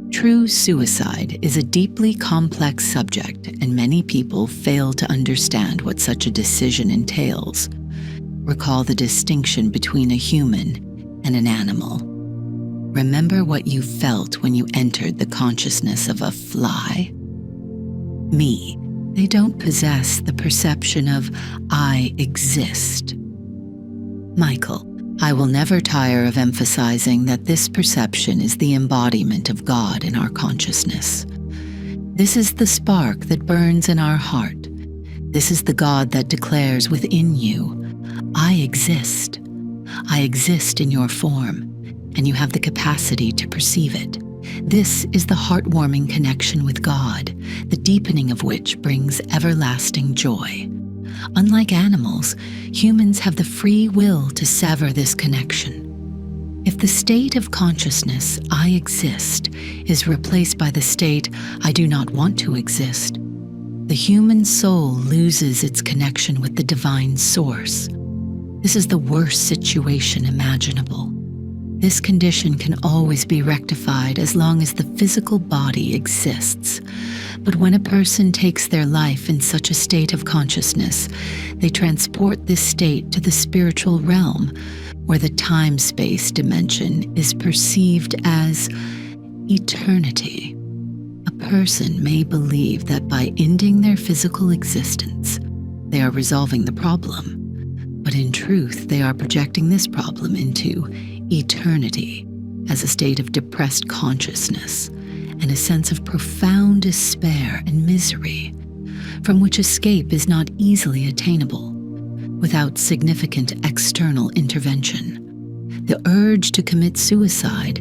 True suicide is a deeply complex subject, and many people fail to understand what such a decision entails. Recall the distinction between a human and an animal. Remember what you felt when you entered the consciousness of a fly? Me, they don't possess the perception of I exist. Michael, I will never tire of emphasizing that this perception is the embodiment of God in our consciousness. This is the spark that burns in our heart. This is the God that declares within you, I exist. I exist in your form, and you have the capacity to perceive it. This is the heartwarming connection with God, the deepening of which brings everlasting joy. Unlike animals, humans have the free will to sever this connection. If the state of consciousness, I exist, is replaced by the state, I do not want to exist, the human soul loses its connection with the divine source. This is the worst situation imaginable. This condition can always be rectified as long as the physical body exists. But when a person takes their life in such a state of consciousness, they transport this state to the spiritual realm, where the time-space dimension is perceived as eternity. A person may believe that by ending their physical existence, they are resolving the problem. But in truth, they are projecting this problem into eternity as a state of depressed consciousness and a sense of profound despair and misery, from which escape is not easily attainable without significant external intervention. The urge to commit suicide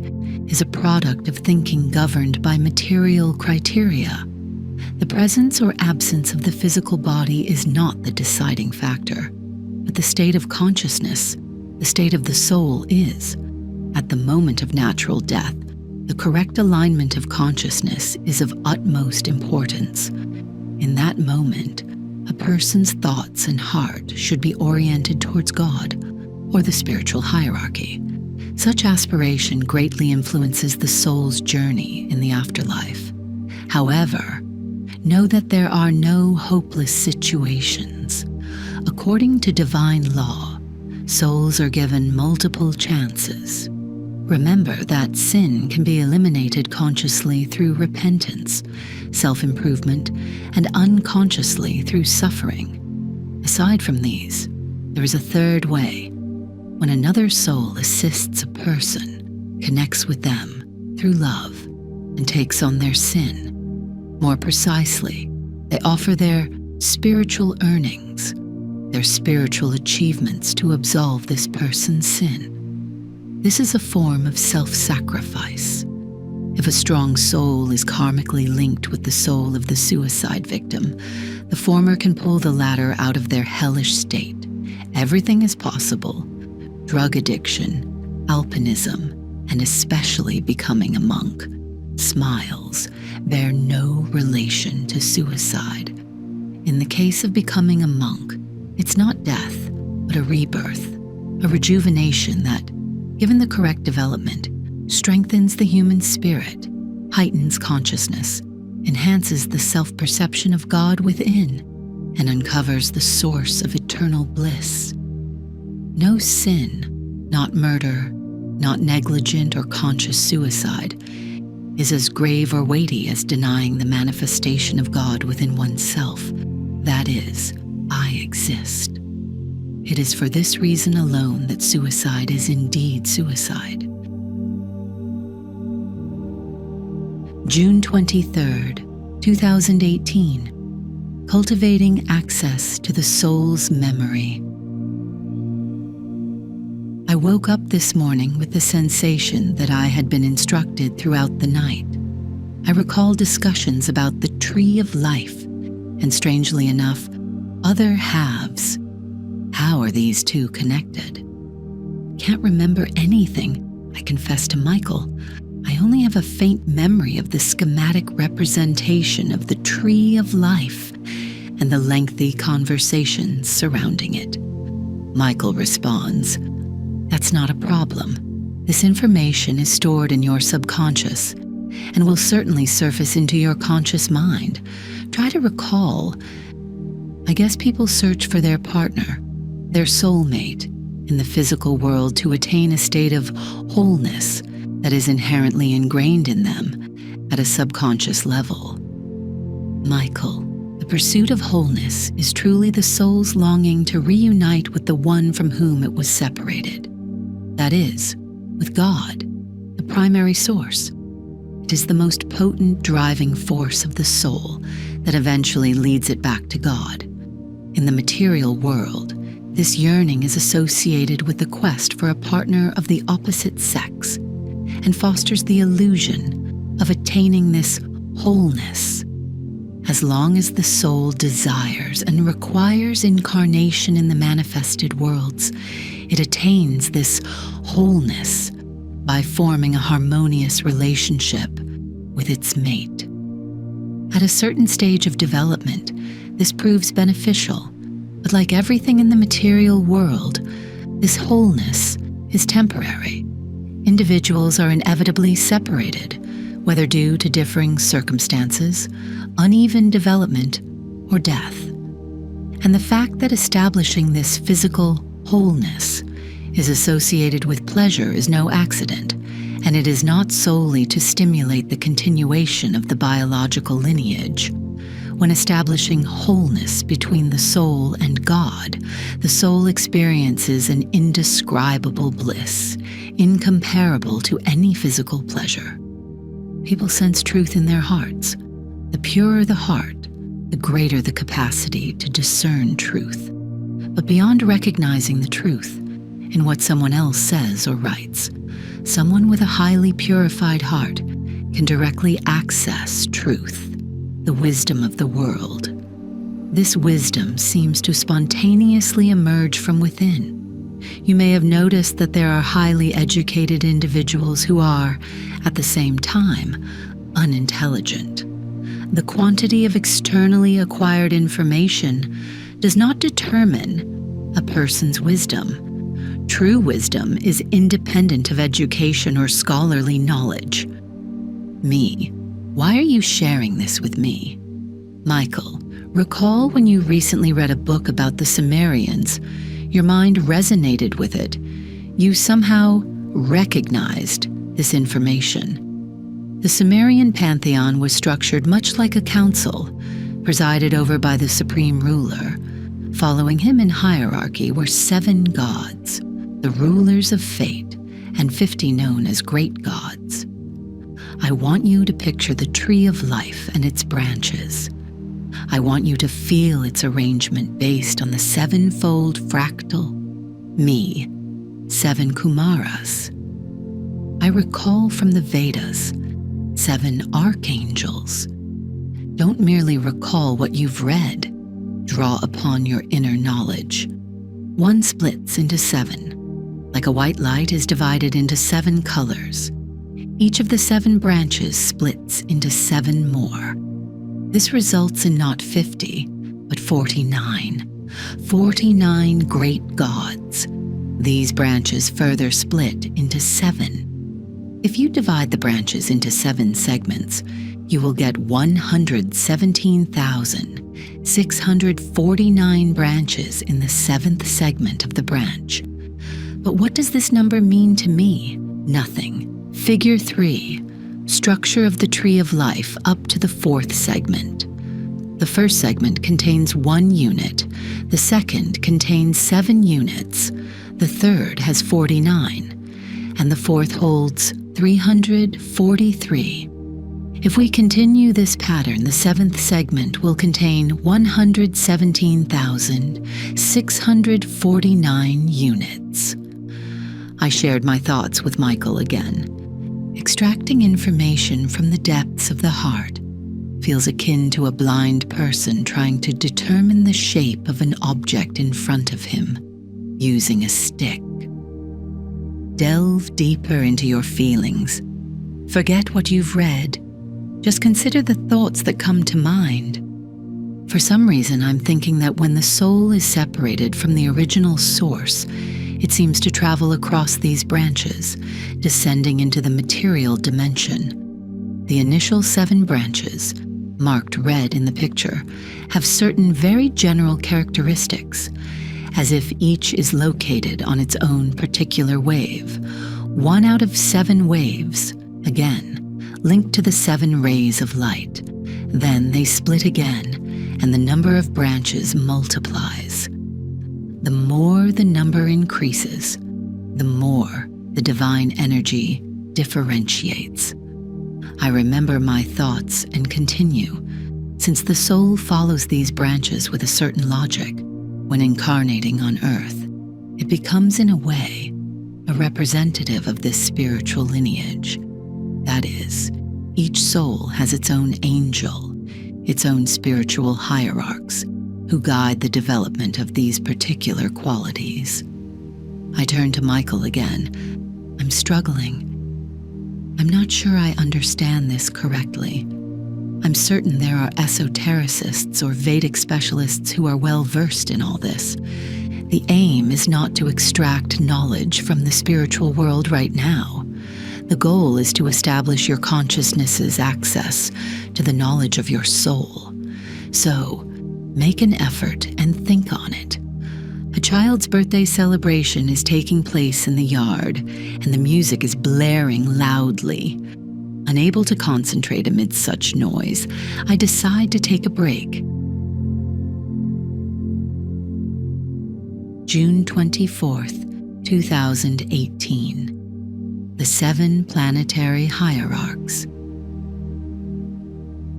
is a product of thinking governed by material criteria. The presence or absence of the physical body is not the deciding factor, but the state of consciousness, the state of the soul is. At the moment of natural death, the correct alignment of consciousness is of utmost importance. In that moment, a person's thoughts and heart should be oriented towards God or the spiritual hierarchy. Such aspiration greatly influences the soul's journey in the afterlife. However, know that there are no hopeless situations. According to divine law, souls are given multiple chances. Remember that sin can be eliminated consciously through repentance, self-improvement, and unconsciously through suffering. Aside from these, there is a third way. When another soul assists a person, connects with them through love, and takes on their sin. More precisely, they offer their spiritual earnings, their spiritual achievements to absolve this person's sin. This is a form of self-sacrifice. If a strong soul is karmically linked with the soul of the suicide victim, the former can pull the latter out of their hellish state. Everything is possible. Drug addiction, alpinism, and especially becoming a monk. Smiles bear no relation to suicide. In the case of becoming a monk, it's not death, but a rebirth, a rejuvenation that, given the correct development, strengthens the human spirit, heightens consciousness, enhances the self-perception of God within, and uncovers the source of eternal bliss. No sin, not murder, not negligent or conscious suicide, is as grave or weighty as denying the manifestation of God within oneself. That is, I exist. It is for this reason alone that suicide is indeed suicide. June 23rd, 2018. Cultivating access to the soul's memory. I woke up this morning with the sensation that I had been instructed throughout the night. I recall discussions about the tree of life, and strangely enough, other halves. How are these two connected? Can't remember anything, I confessed to Michael. I only have a faint memory of the schematic representation of the tree of life and the lengthy conversations surrounding it. Michael responds, "That's not a problem. This information is stored in your subconscious and will certainly surface into your conscious mind. Try to recall. I guess people search for their partner, their soulmate, in the physical world to attain a state of wholeness that is inherently ingrained in them at a subconscious level. Michael, the pursuit of wholeness is truly the soul's longing to reunite with the one from whom it was separated. That is, with God, the primary source. It is the most potent driving force of the soul that eventually leads it back to God. In the material world, this yearning is associated with the quest for a partner of the opposite sex and fosters the illusion of attaining this wholeness. As long as the soul desires and requires incarnation in the manifested worlds, it attains this wholeness by forming a harmonious relationship with its mate. At a certain stage of development, this proves beneficial, but like everything in the material world, this wholeness is temporary. Individuals are inevitably separated, whether due to differing circumstances, uneven development, or death. And the fact that establishing this physical wholeness is associated with pleasure is no accident, and it is not solely to stimulate the continuation of the biological lineage. When establishing wholeness between the soul and God, the soul experiences an indescribable bliss, incomparable to any physical pleasure. People sense truth in their hearts. The purer the heart, the greater the capacity to discern truth. But beyond recognizing the truth in what someone else says or writes, someone with a highly purified heart can directly access truth, the wisdom of the world. This wisdom seems to spontaneously emerge from within. You may have noticed that there are highly educated individuals who are, at the same time, unintelligent. The quantity of externally acquired information does not determine a person's wisdom. True wisdom is independent of education or scholarly knowledge. Me. Why are you sharing this with me? Michael, recall when you recently read a book about the Sumerians. Your mind resonated with it. You somehow recognized this information. The Sumerian pantheon was structured much like a council, presided over by the supreme ruler. Following him in hierarchy were 7 gods, the rulers of fate, and 50 known as great gods. I want you to picture the tree of life and its branches. I want you to feel its arrangement based on the 7-fold fractal me, 7 Kumaras. I recall from the Vedas 7 archangels. Don't merely recall what you've read. Draw upon your inner knowledge. One splits into 7, like a white light is divided into 7 colors. Each of the 7 branches splits into 7 more. This results in not 50, but 49. 49 great gods. These branches further split into 7. If you divide the branches into 7 segments, you will get 117,649 branches in the 7th segment of the branch. But what does this number mean to me? Nothing. Figure 3. Structure of the Tree of Life up to the 4th segment. The first segment contains 1 unit, the second contains 7 units, the third has 49, and the fourth holds 343. If we continue this pattern, the 7th segment will contain 117,649 units. I shared my thoughts with Michael again. Extracting information from the depths of the heart feels akin to a blind person trying to determine the shape of an object in front of him using a stick. Delve deeper into your feelings. Forget what you've read. Just consider the thoughts that come to mind. For some reason, I'm thinking that when the soul is separated from the original source, it seems to travel across these branches, descending into the material dimension. The initial 7 branches, marked red in the picture, have certain very general characteristics, as if each is located on its own particular wave. 1 out of 7 waves, again, linked to the 7 rays of light. Then they split again, and the number of branches multiplies. The more the number increases, the more the divine energy differentiates. I remember my thoughts and continue, since the soul follows these branches with a certain logic. When incarnating on Earth, it becomes in a way a representative of this spiritual lineage. That is, each soul has its own angel, its own spiritual hierarchs, who guide the development of these particular qualities. I turn to Michael again. I'm struggling. I'm not sure I understand this correctly. I'm certain there are esotericists or Vedic specialists who are well versed in all this. The aim is not to extract knowledge from the spiritual world right now. The goal is to establish your consciousness's access to the knowledge of your soul. So, make an effort and think on it. A child's birthday celebration is taking place in the yard, and the music is blaring loudly. Unable to concentrate amidst such noise, I decide to take a break. June 24th, 2018. The 7 planetary hierarchs.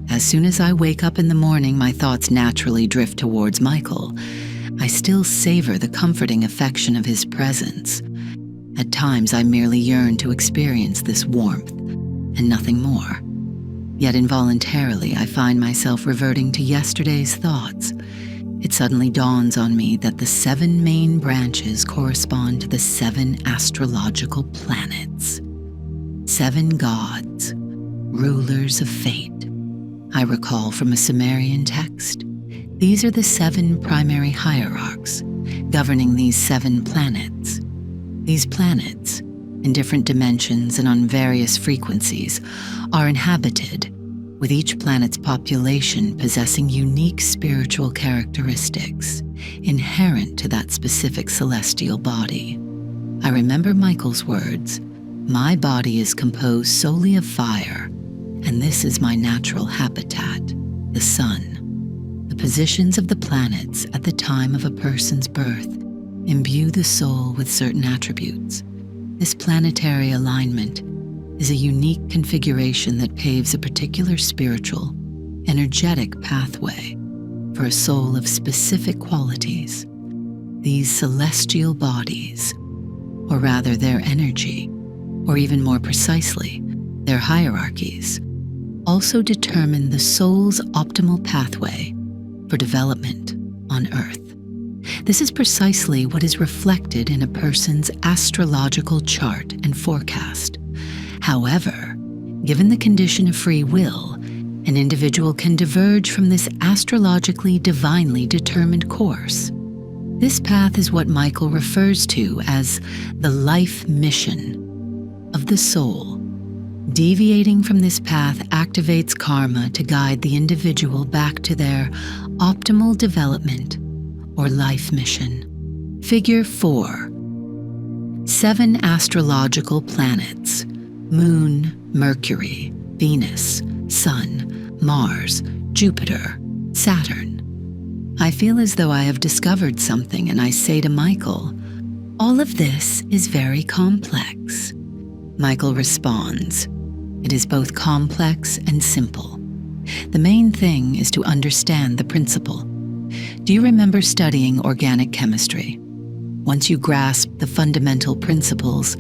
As soon as I wake up in the morning, my thoughts naturally drift towards Michael. I still savor the comforting affection of his presence. At times, I merely yearn to experience this warmth, and nothing more. Yet involuntarily, I find myself reverting to yesterday's thoughts. It suddenly dawns on me that the 7 main branches correspond to the 7 astrological planets. 7 gods, rulers of fate. I recall from a Sumerian text. These are the 7 primary hierarchs governing these 7 planets. These planets, in different dimensions and on various frequencies, are inhabited, with each planet's population possessing unique spiritual characteristics inherent to that specific celestial body. I remember Michael's words, "My body is composed solely of fire, and this is my natural habitat, the sun." The positions of the planets at the time of a person's birth imbue the soul with certain attributes. This planetary alignment is a unique configuration that paves a particular spiritual, energetic pathway for a soul of specific qualities. These celestial bodies, or rather their energy, or even more precisely, their hierarchies, also determine the soul's optimal pathway for development on Earth. This is precisely what is reflected in a person's astrological chart and forecast. However, given the condition of free will, an individual can diverge from this astrologically divinely determined course. This path is what Michael refers to as the life mission of the soul. Deviating from this path activates karma to guide the individual back to their optimal development or life mission. Figure 4. 7 astrological planets: Moon, Mercury, Venus, Sun, Mars, Jupiter, Saturn. I feel as though I have discovered something, and I say to Michael, "All of this is very complex." Michael responds, "It is both complex and simple. The main thing is to understand the principle. Do you remember studying organic chemistry? Once you grasp the fundamental principles,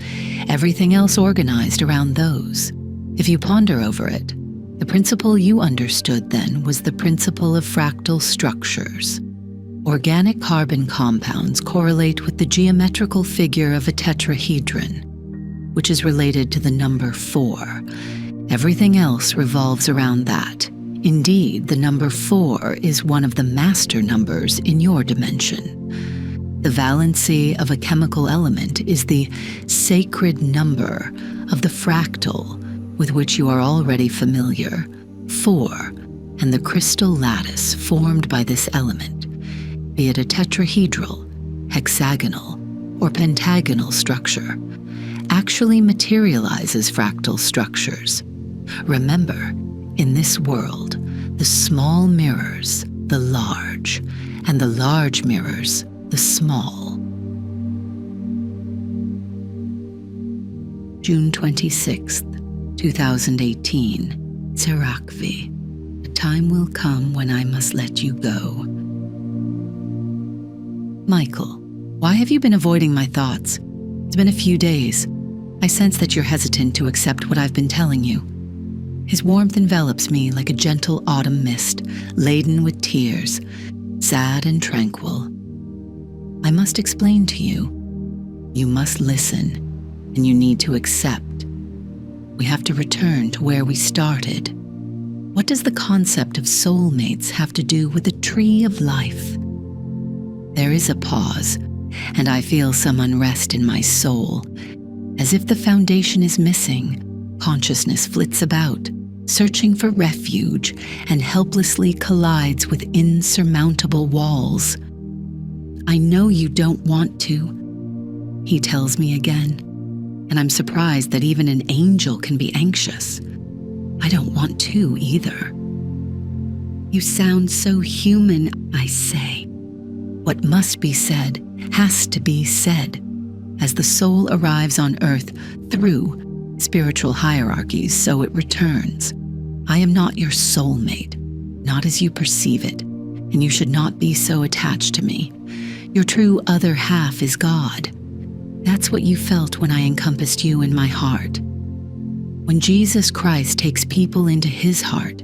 everything else organized around those. If you ponder over it, the principle you understood then was the principle of fractal structures. Organic carbon compounds correlate with the geometrical figure of a tetrahedron, which is related to the number 4. Everything else revolves around that. Indeed, the number 4 is one of the master numbers in your dimension. The valency of a chemical element is the sacred number of the fractal with which you are already familiar, 4, and the crystal lattice formed by this element, be it a tetrahedral, hexagonal, or pentagonal structure, actually materializes fractal structures. Remember, in this world, the small mirrors the large, and the large mirrors the small. June 26th, 2018, Serakvi. A time will come when I must let you go. Michael, why have you been avoiding my thoughts? It's been a few days. I sense that you're hesitant to accept what I've been telling you. His warmth envelops me like a gentle autumn mist, laden with tears, sad and tranquil. I must explain to you. You must listen, and you need to accept. We have to return to where we started. What does the concept of soulmates have to do with the tree of life? There is a pause, and I feel some unrest in my soul. As if the foundation is missing, consciousness flits about, searching for refuge, and helplessly collides with insurmountable walls. I know you don't want to, he tells me again, and I'm surprised that even an angel can be anxious. I don't want to either. You sound so human, I say. What must be said has to be said, as the soul arrives on earth through spiritual hierarchies, so it returns. I am not your soulmate, not as you perceive it, and you should not be so attached to me. Your true other half is God. That's what you felt when I encompassed you in my heart. When Jesus Christ takes people into his heart,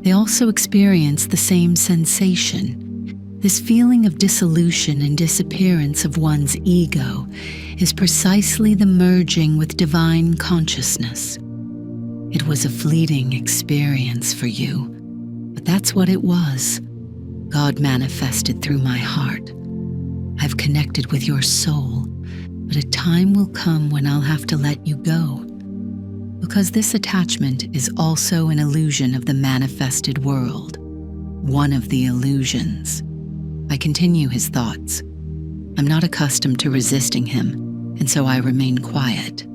they also experience the same sensation. This feeling of dissolution and disappearance of one's ego is precisely the merging with divine consciousness. It was a fleeting experience for you, but that's what it was. God manifested through my heart. I've connected with your soul, but a time will come when I'll have to let you go, because this attachment is also an illusion of the manifested world, one of the illusions. I continue his thoughts. I'm not accustomed to resisting him, and so I remain quiet.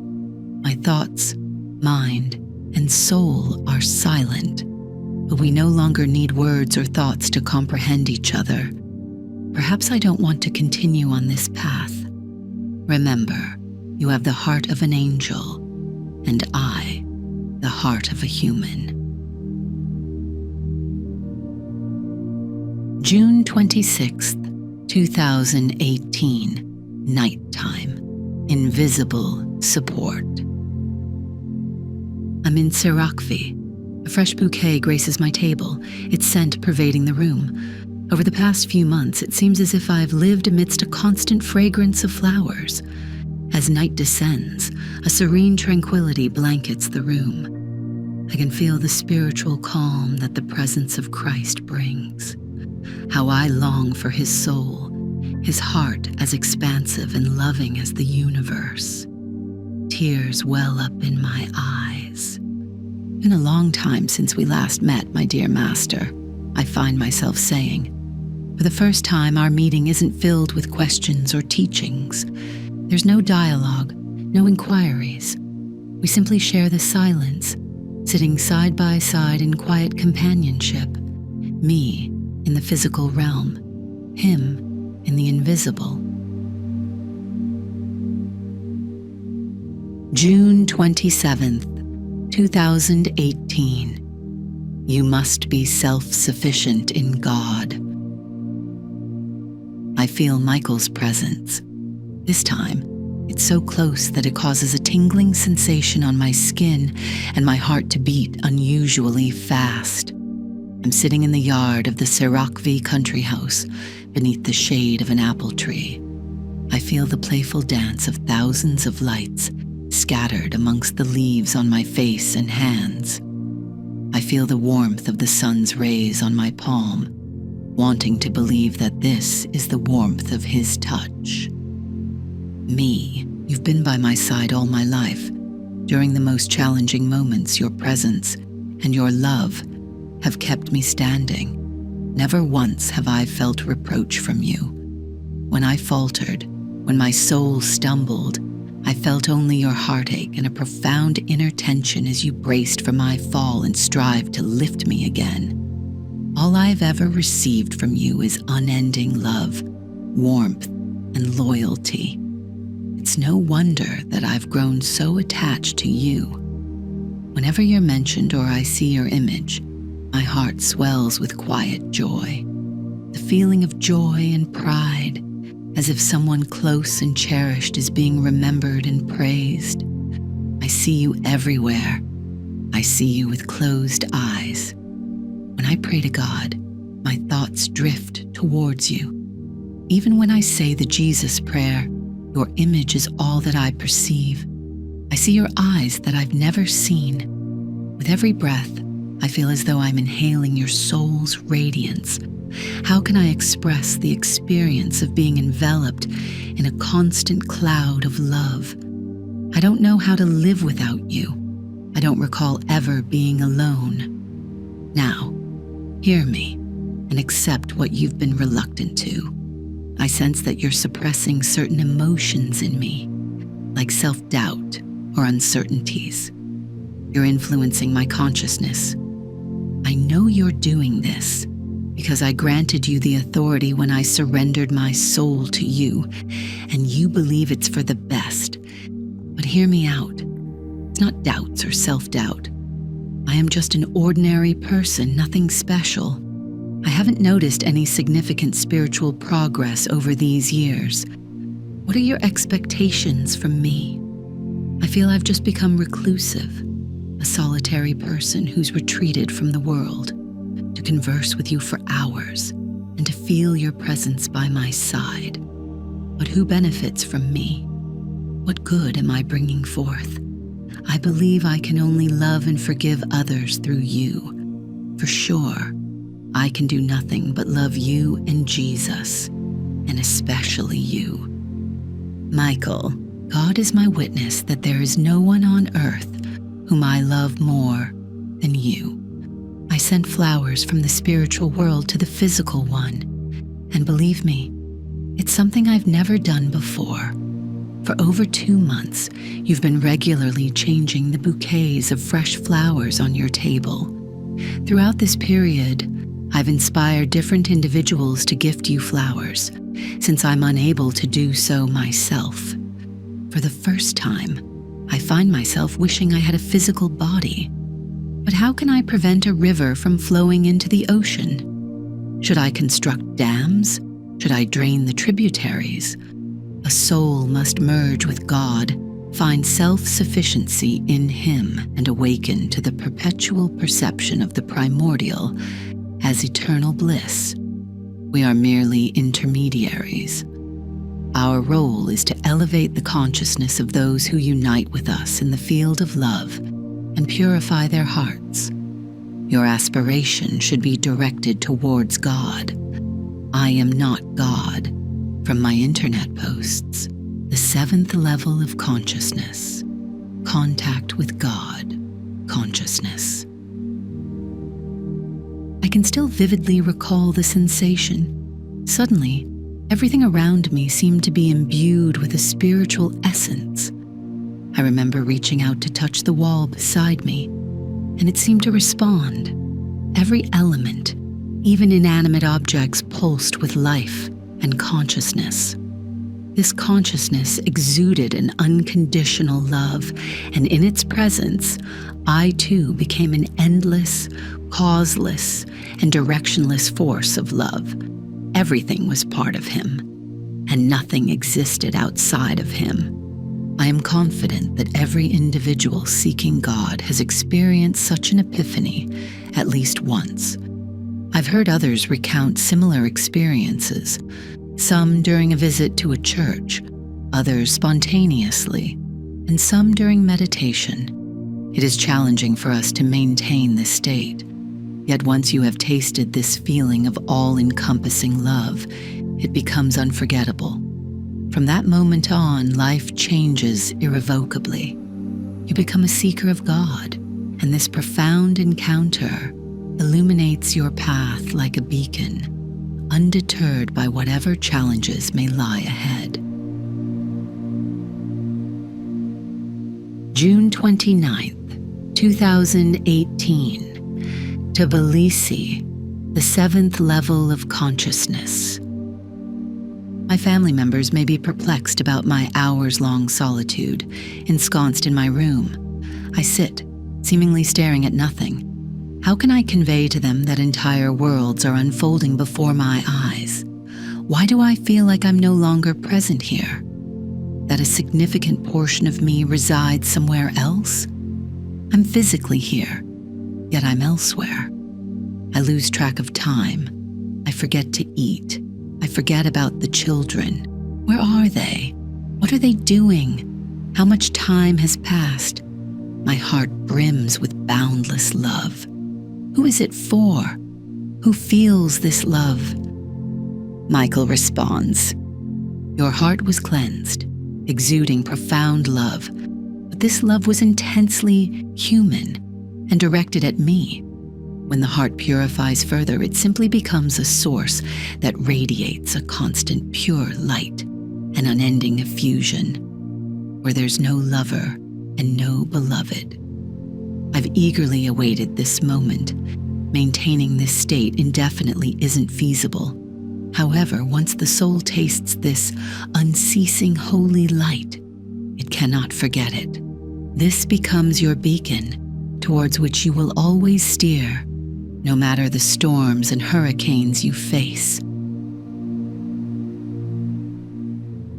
My thoughts, mind, and soul are silent, but we no longer need words or thoughts to comprehend each other. Perhaps I don't want to continue on this path. Remember, you have the heart of an angel, and I, the heart of a human. June 26th, 2018, nighttime, invisible support. I'm in Serakvi. A fresh bouquet graces my table, its scent pervading the room. Over the past few months, it seems as if I've lived amidst a constant fragrance of flowers. As night descends, a serene tranquility blankets the room. I can feel the spiritual calm that the presence of Christ brings. How I long for his soul, his heart as expansive and loving as the universe. Tears well up in my eyes. Been a long time since we last met, my dear master, I find myself saying. For the first time, our meeting isn't filled with questions or teachings. There's no dialogue, no inquiries. We simply share the silence, sitting side by side in quiet companionship, me in the physical realm, him in the invisible. June 27th, 2018. You must be self-sufficient in God. I feel Michael's presence. This time, it's so close that it causes a tingling sensation on my skin and my heart to beat unusually fast. I'm sitting in the yard of the Sirachvi country house beneath the shade of an apple tree. I feel the playful dance of thousands of lights scattered amongst the leaves on my face and hands. I feel the warmth of the sun's rays on my palm, wanting to believe that this is the warmth of his touch. Me, you've been by my side all my life. During the most challenging moments, your presence and your love have kept me standing. Never once have I felt reproach from you. When I faltered, when my soul stumbled, I felt only your heartache and a profound inner tension as you braced for my fall and strived to lift me again. All I've ever received from you is unending love, warmth, and loyalty. It's no wonder that I've grown so attached to you. Whenever you're mentioned or I see your image, my heart swells with quiet joy. The feeling of joy and pride, as if someone close and cherished is being remembered and praised. I see you everywhere. I see you with closed eyes. When I pray to God, my thoughts drift towards you. Even when I say the Jesus prayer, your image is all that I perceive. I see your eyes that I've never seen. With every breath, I feel as though I'm inhaling your soul's radiance. How can I express the experience of being enveloped in a constant cloud of love? I don't know how to live without you. I don't recall ever being alone. Now, hear me and accept what you've been reluctant to. I sense that you're suppressing certain emotions in me, like self-doubt or uncertainties. You're influencing my consciousness. I know you're doing this because I granted you the authority when I surrendered my soul to you, and you believe it's for the best. But hear me out. It's not doubts or self-doubt. I am just an ordinary person, nothing special. I haven't noticed any significant spiritual progress over these years. What are your expectations from me? I feel I've just become reclusive, a solitary person who's retreated from the world, to converse with you for hours and to feel your presence by my side. But who benefits from me? What good am I bringing forth? I believe I can only love and forgive others through you. For sure, I can do nothing but love you and Jesus, and especially you. Michael, God is my witness that there is no one on earth whom I love more than you. I sent flowers from the spiritual world to the physical one, and believe me, it's something I've never done before. For over 2 months, you've been regularly changing the bouquets of fresh flowers on your table. Throughout this period, I've inspired different individuals to gift you flowers, since I'm unable to do so myself. For the first time, I find myself wishing I had a physical body. But how can I prevent a river from flowing into the ocean? Should I construct dams? Should I drain the tributaries? A soul must merge with God, find self-sufficiency in Him, and awaken to the perpetual perception of the primordial as eternal bliss. We are merely intermediaries. Our role is to elevate the consciousness of those who unite with us in the field of love and purify their hearts. Your aspiration should be directed towards God. I am not God. From my internet posts, the 7th level of consciousness, contact with God, consciousness. I can still vividly recall the sensation. Suddenly, everything around me seemed to be imbued with a spiritual essence. I remember reaching out to touch the wall beside me, and it seemed to respond. Every element, even inanimate objects, pulsed with life and consciousness. This consciousness exuded an unconditional love, and in its presence, I too became an endless, causeless, and directionless force of love. Everything was part of him, and nothing existed outside of him. I am confident that every individual seeking God has experienced such an epiphany at least once. I've heard others recount similar experiences, some during a visit to a church, others spontaneously, and some during meditation. It is challenging for us to maintain this state. Yet once you have tasted this feeling of all-encompassing love, it becomes unforgettable. From that moment on, life changes irrevocably. You become a seeker of God, and this profound encounter illuminates your path like a beacon, undeterred by whatever challenges may lie ahead. June 29th, 2018. Tbilisi, the seventh level of consciousness. My family members may be perplexed about my hours-long solitude, ensconced in my room. I sit, seemingly staring at nothing. How can I convey to them that entire worlds are unfolding before my eyes? Why do I feel like I'm no longer present here? That a significant portion of me resides somewhere else? I'm physically here, yet I'm elsewhere. I lose track of time. I forget to eat. I forget about the children. Where are they? What are they doing? How much time has passed? My heart brims with boundless love. Who is it for? Who feels this love? Michael responds, "Your heart was cleansed, exuding profound love, but this love was intensely human and directed at me. When the heart purifies further, it simply becomes a source that radiates a constant pure light, an unending effusion, where there's no lover and no beloved." I've eagerly awaited this moment. Maintaining this state indefinitely isn't feasible. However, once the soul tastes this unceasing holy light, it cannot forget it. This becomes your beacon, towards which you will always steer, no matter the storms and hurricanes you face.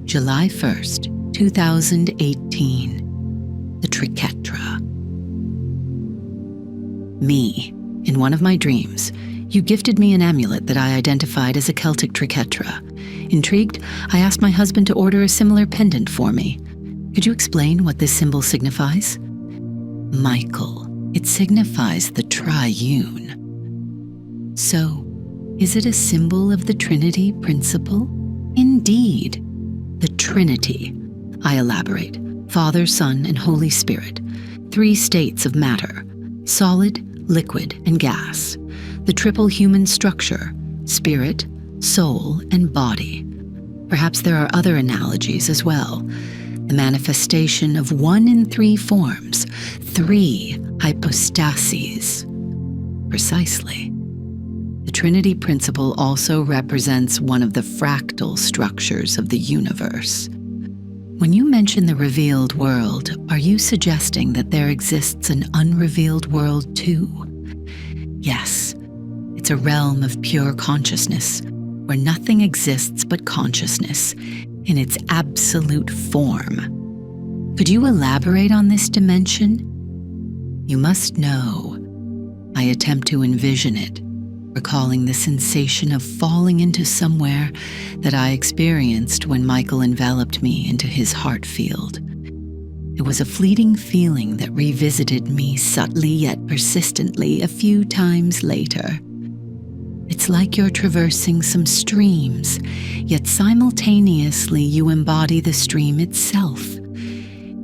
July 1st, 2018. The Triquetra. Me. In one of my dreams, you gifted me an amulet that I identified as a Celtic triquetra. Intrigued, I asked my husband to order a similar pendant for me. Could you explain what this symbol signifies? Michael, it signifies the triune. So, is it a symbol of the Trinity principle? Indeed. The Trinity. I elaborate. Father, Son, and Holy Spirit. 3 states of matter. Solid, liquid, and gas. The triple human structure. Spirit, soul, and body. Perhaps there are other analogies as well. The manifestation of 1 in 3 forms. 3 hypostases. Precisely. The Trinity principle also represents one of the fractal structures of the universe. When you mention the revealed world, are you suggesting that there exists an unrevealed world too? Yes, it's a realm of pure consciousness, where nothing exists but consciousness in its absolute form. Could you elaborate on this dimension? You must know. I attempt to envision it, recalling the sensation of falling into somewhere that I experienced when Michael enveloped me into his heart field. It was a fleeting feeling that revisited me subtly yet persistently a few times later. It's like you're traversing some streams, yet simultaneously you embody the stream itself.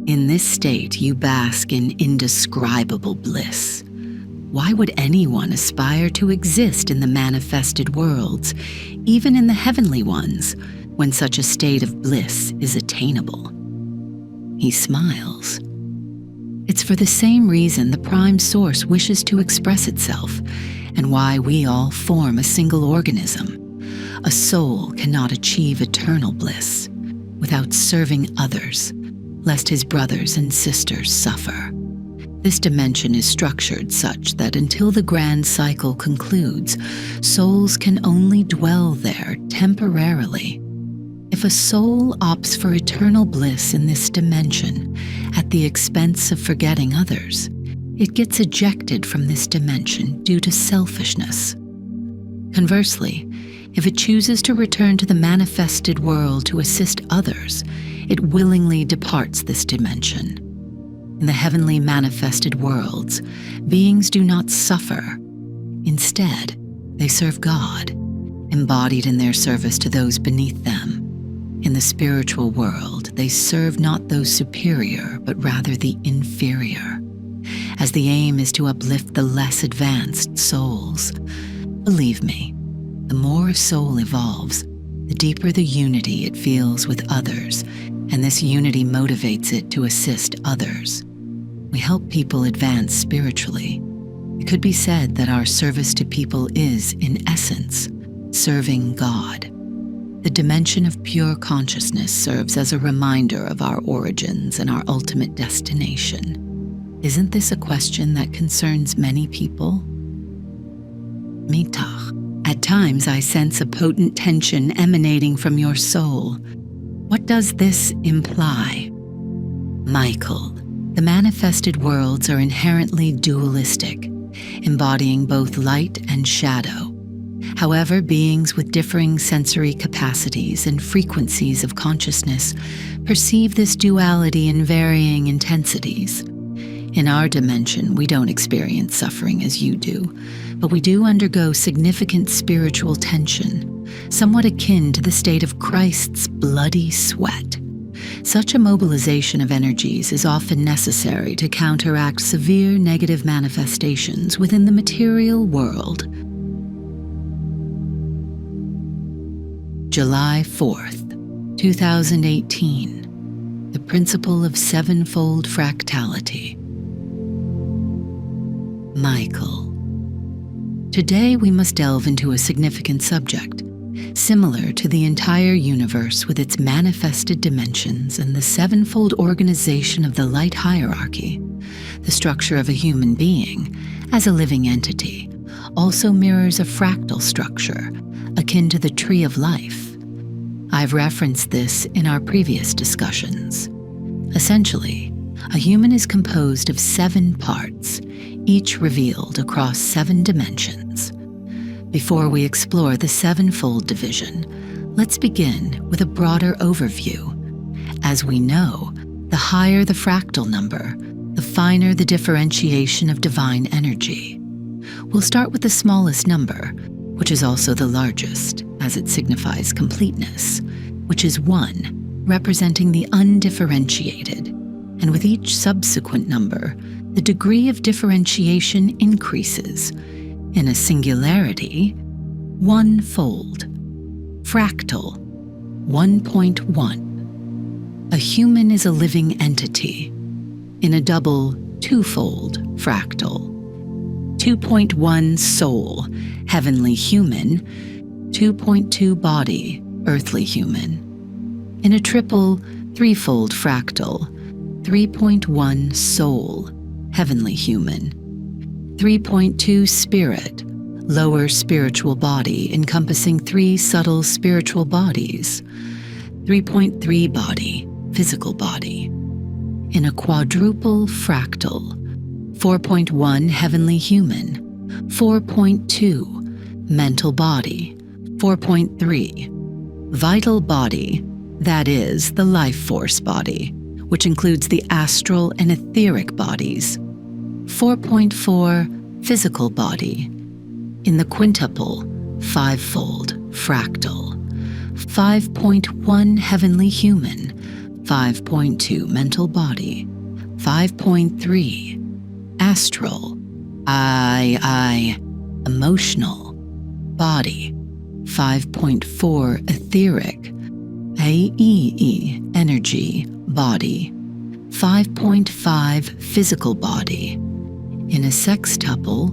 In this state, you bask in indescribable bliss. Why would anyone aspire to exist in the manifested worlds, even in the heavenly ones, when such a state of bliss is attainable? He smiles. It's for the same reason the Prime Source wishes to express itself, and why we all form a single organism. A soul cannot achieve eternal bliss without serving others, lest his brothers and sisters suffer. This dimension is structured such that until the grand cycle concludes, souls can only dwell there temporarily. If a soul opts for eternal bliss in this dimension at the expense of forgetting others, it gets ejected from this dimension due to selfishness. Conversely, if it chooses to return to the manifested world to assist others, it willingly departs this dimension. In the heavenly manifested worlds, beings do not suffer. Instead, they serve God, embodied in their service to those beneath them. In the spiritual world, they serve not those superior, but rather the inferior, as the aim is to uplift the less advanced souls. Believe me, the more a soul evolves, the deeper the unity it feels with others, and this unity motivates it to assist others. We help people advance spiritually. It could be said that our service to people is, in essence, serving God. The dimension of pure consciousness serves as a reminder of our origins and our ultimate destination. Isn't this a question that concerns many people? Mitach. At times I sense a potent tension emanating from your soul. What does this imply? Michael, the manifested worlds are inherently dualistic, embodying both light and shadow. However, beings with differing sensory capacities and frequencies of consciousness perceive this duality in varying intensities. In our dimension, we don't experience suffering as you do, but we do undergo significant spiritual tension, somewhat akin to the state of Christ's bloody sweat. Such a mobilization of energies is often necessary to counteract severe negative manifestations within the material world. July 4th, 2018. The Principle of Sevenfold Fractality. Michael. Today we must delve into a significant subject, similar to the entire universe with its manifested dimensions and the sevenfold organization of the light hierarchy. The structure of a human being, as a living entity, also mirrors a fractal structure, akin to the tree of life. I've referenced this in our previous discussions. Essentially, a human is composed of 7 parts, each revealed across 7 dimensions. Before we explore the sevenfold division, let's begin with a broader overview. As we know, the higher the fractal number, the finer the differentiation of divine energy. We'll start with the smallest number, which is also the largest, as it signifies completeness, which is 1, representing the undifferentiated. And with each subsequent number, the degree of differentiation increases. In a singularity, 1-fold. Fractal, 1.1. A human is a living entity. In a double, 2-fold fractal. 2.1 soul, heavenly human, 2.2 body, earthly human. In a triple, 3-fold fractal, 3.1 soul, heavenly human. 3.2 spirit, lower spiritual body encompassing 3 subtle spiritual bodies. 3.3 body, physical body. In a quadruple fractal, 4.1 heavenly human, 4.2 mental body, 4.3 vital body, that is, the life force body, which includes the astral and etheric bodies, 4.4 physical body, in the quintuple, 5-fold fractal, 5.1 heavenly human, 5.2 mental body, 5.3 astral, emotional body, 5.4 etheric, energy body, 5.5 physical body. In a sextuple,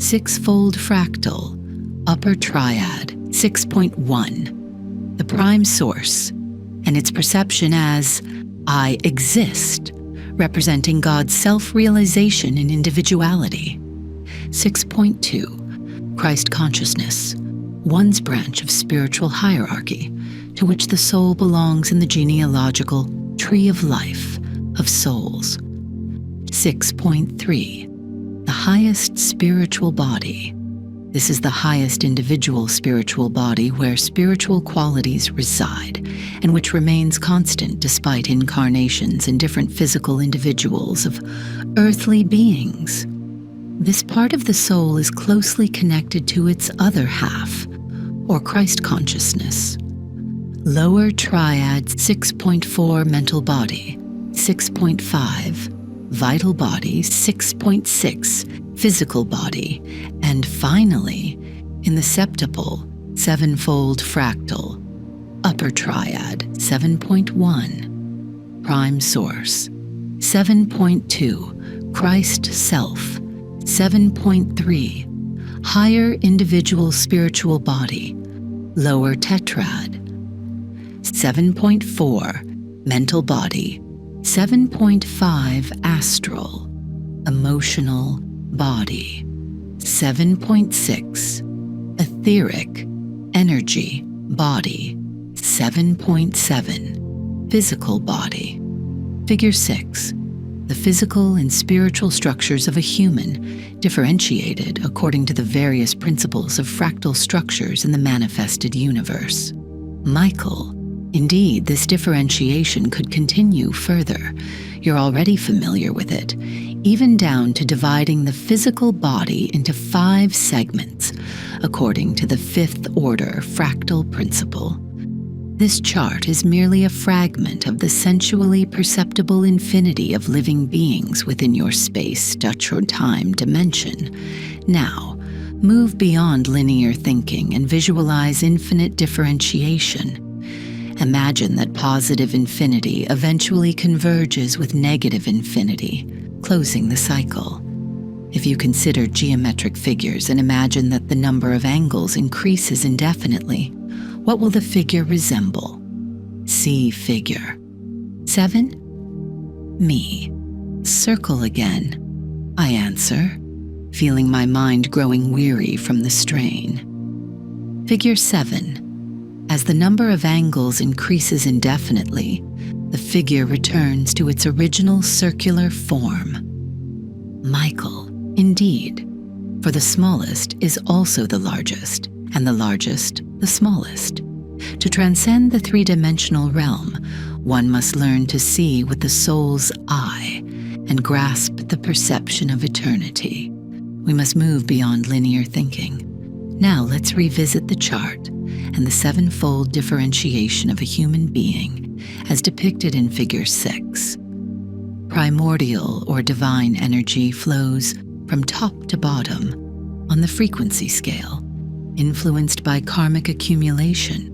sixfold fractal, upper triad, 6.1. The prime source, and its perception as I exist, representing God's self-realization and individuality. 6.2. Christ consciousness, one's branch of spiritual hierarchy, to which the soul belongs in the genealogical tree of life of souls. 6.3. The highest spiritual body. This is the highest individual spiritual body where spiritual qualities reside, and which remains constant despite incarnations in different physical individuals of earthly beings. This part of the soul is closely connected to its other half, or Christ consciousness. Lower triad 6.4 mental body, 6.5 vital body, 6.6 physical body, and finally, in the septuple, sevenfold fractal, upper triad 7.1, prime source 7.2, Christ self 7.3, higher individual spiritual body, lower tetrad 7.4, mental body 7.5, astral, emotional body 7.6, etheric, energy, body 7.7, physical body. Figure 6. The physical and spiritual structures of a human, differentiated according to the various principles of fractal structures in the manifested universe. Michael. Indeed, this differentiation could continue further. You're already familiar with it, even down to dividing the physical body into 5 segments, according to the 5th order fractal principle. This chart is merely a fragment of the sensually perceptible infinity of living beings within your space, or time dimension. Now, move beyond linear thinking and visualize infinite differentiation. Imagine that positive infinity eventually converges with negative infinity, closing the cycle. If you consider geometric figures and imagine that the number of angles increases indefinitely, what will the figure resemble? See figure. 7. Me. Circle again. I answer, feeling my mind growing weary from the strain. Figure 7. As the number of angles increases indefinitely, the figure returns to its original circular form. Michael, indeed, for the smallest is also the largest, and the largest the smallest. To transcend the three-dimensional realm, one must learn to see with the soul's eye and grasp the perception of eternity. We must move beyond linear thinking. Now let's revisit the chart and the sevenfold differentiation of a human being as depicted in Figure 6. Primordial or divine energy flows from top to bottom on the frequency scale, influenced by karmic accumulation.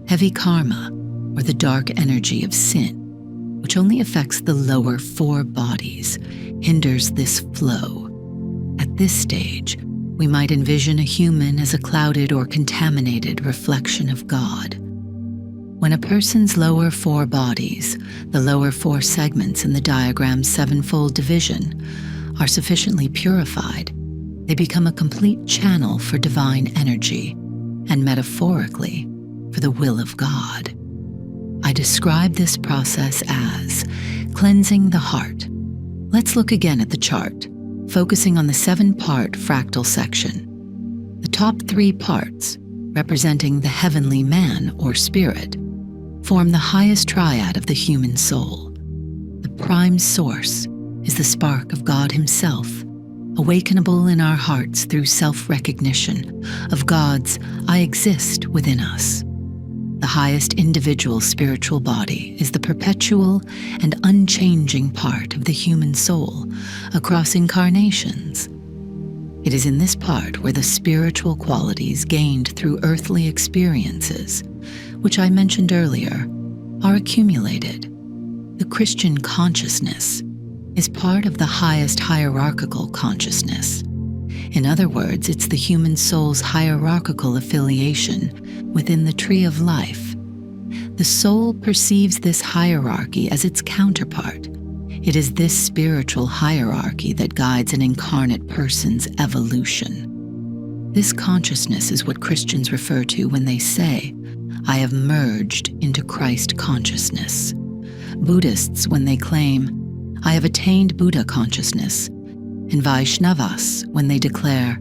Heavy karma, or the dark energy of sin, which only affects the lower 4 bodies, hinders this flow. At this stage, we might envision a human as a clouded or contaminated reflection of God. When a person's lower 4 bodies, the lower 4 segments in the diagram's sevenfold division, are sufficiently purified, they become a complete channel for divine energy, and metaphorically, for the will of God. I describe this process as cleansing the heart. Let's look again at the chart, focusing on the 7-part fractal section. The top 3 parts, representing the heavenly man or spirit, form the highest triad of the human soul. The prime source is the spark of God Himself, awakenable in our hearts through self-recognition of God's I exist within us. The highest individual spiritual body is the perpetual and unchanging part of the human soul across incarnations. It is in this part where the spiritual qualities gained through earthly experiences, which I mentioned earlier, are accumulated. The Christian consciousness is part of the highest hierarchical consciousness. In other words, it's the human soul's hierarchical affiliation within the tree of life. The soul perceives this hierarchy as its counterpart. It is this spiritual hierarchy that guides an incarnate person's evolution. This consciousness is what Christians refer to when they say, "I have merged into Christ consciousness." Buddhists when they claim, "I have attained Buddha consciousness," and Vaishnavas when they declare,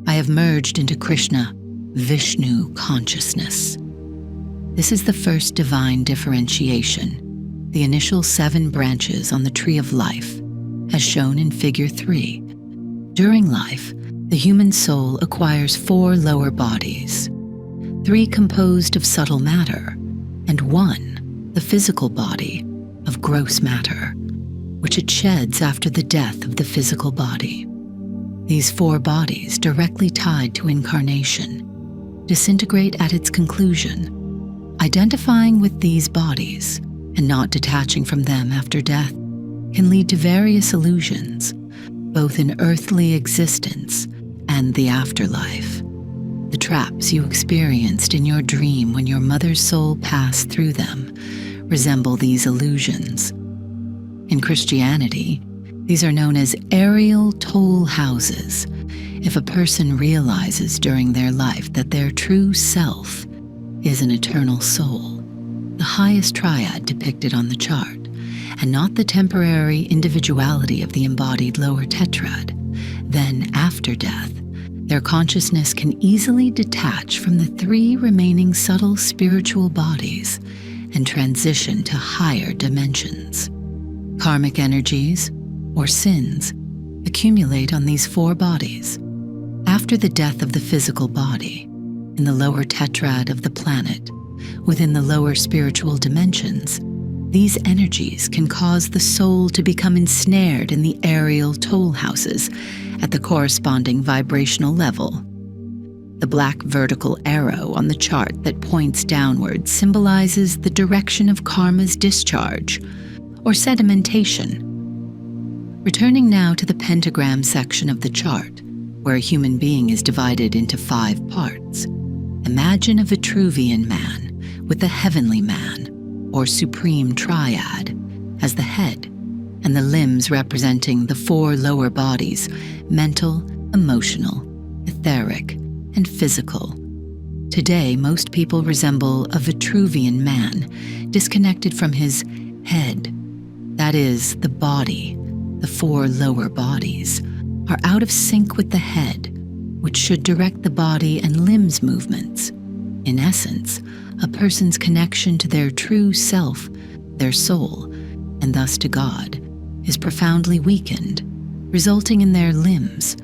"I have merged into Krishna, Vishnu consciousness." This is the first divine differentiation, the initial 7 branches on the tree of life, as shown in Figure 3. During life, the human soul acquires 4 lower bodies, 3 composed of subtle matter, and 1, the physical body, of gross matter, which it sheds after the death of the physical body. These 4 bodies, directly tied to incarnation, disintegrate at its conclusion. Identifying with these bodies, and not detaching from them after death, can lead to various illusions, both in earthly existence and the afterlife. The traps you experienced in your dream when your mother's soul passed through them resemble these illusions. In Christianity, these are known as aerial toll houses. If a person realizes during their life that their true self is an eternal soul, the highest triad depicted on the chart, and not the temporary individuality of the embodied lower tetrad, then after death, their consciousness can easily detach from the 3 remaining subtle spiritual bodies and transition to higher dimensions. Karmic energies, or sins, accumulate on these 4 bodies. After the death of the physical body, in the lower tetrad of the planet, within the lower spiritual dimensions, these energies can cause the soul to become ensnared in the aerial toll houses at the corresponding vibrational level. The black vertical arrow on the chart that points downward symbolizes the direction of karma's discharge, or sedimentation. Returning now to the pentagram section of the chart, where a human being is divided into 5 parts. Imagine a Vitruvian man with the heavenly man, or supreme triad, as the head, and the limbs representing the 4 lower bodies: mental, emotional, etheric, and physical. Today, most people resemble a Vitruvian man, disconnected from his head. That is, the body, the 4 lower bodies, are out of sync with the head, which should direct the body and limbs movements. In essence, a person's connection to their true self, their soul, and thus to God, is profoundly weakened, resulting in their limbs,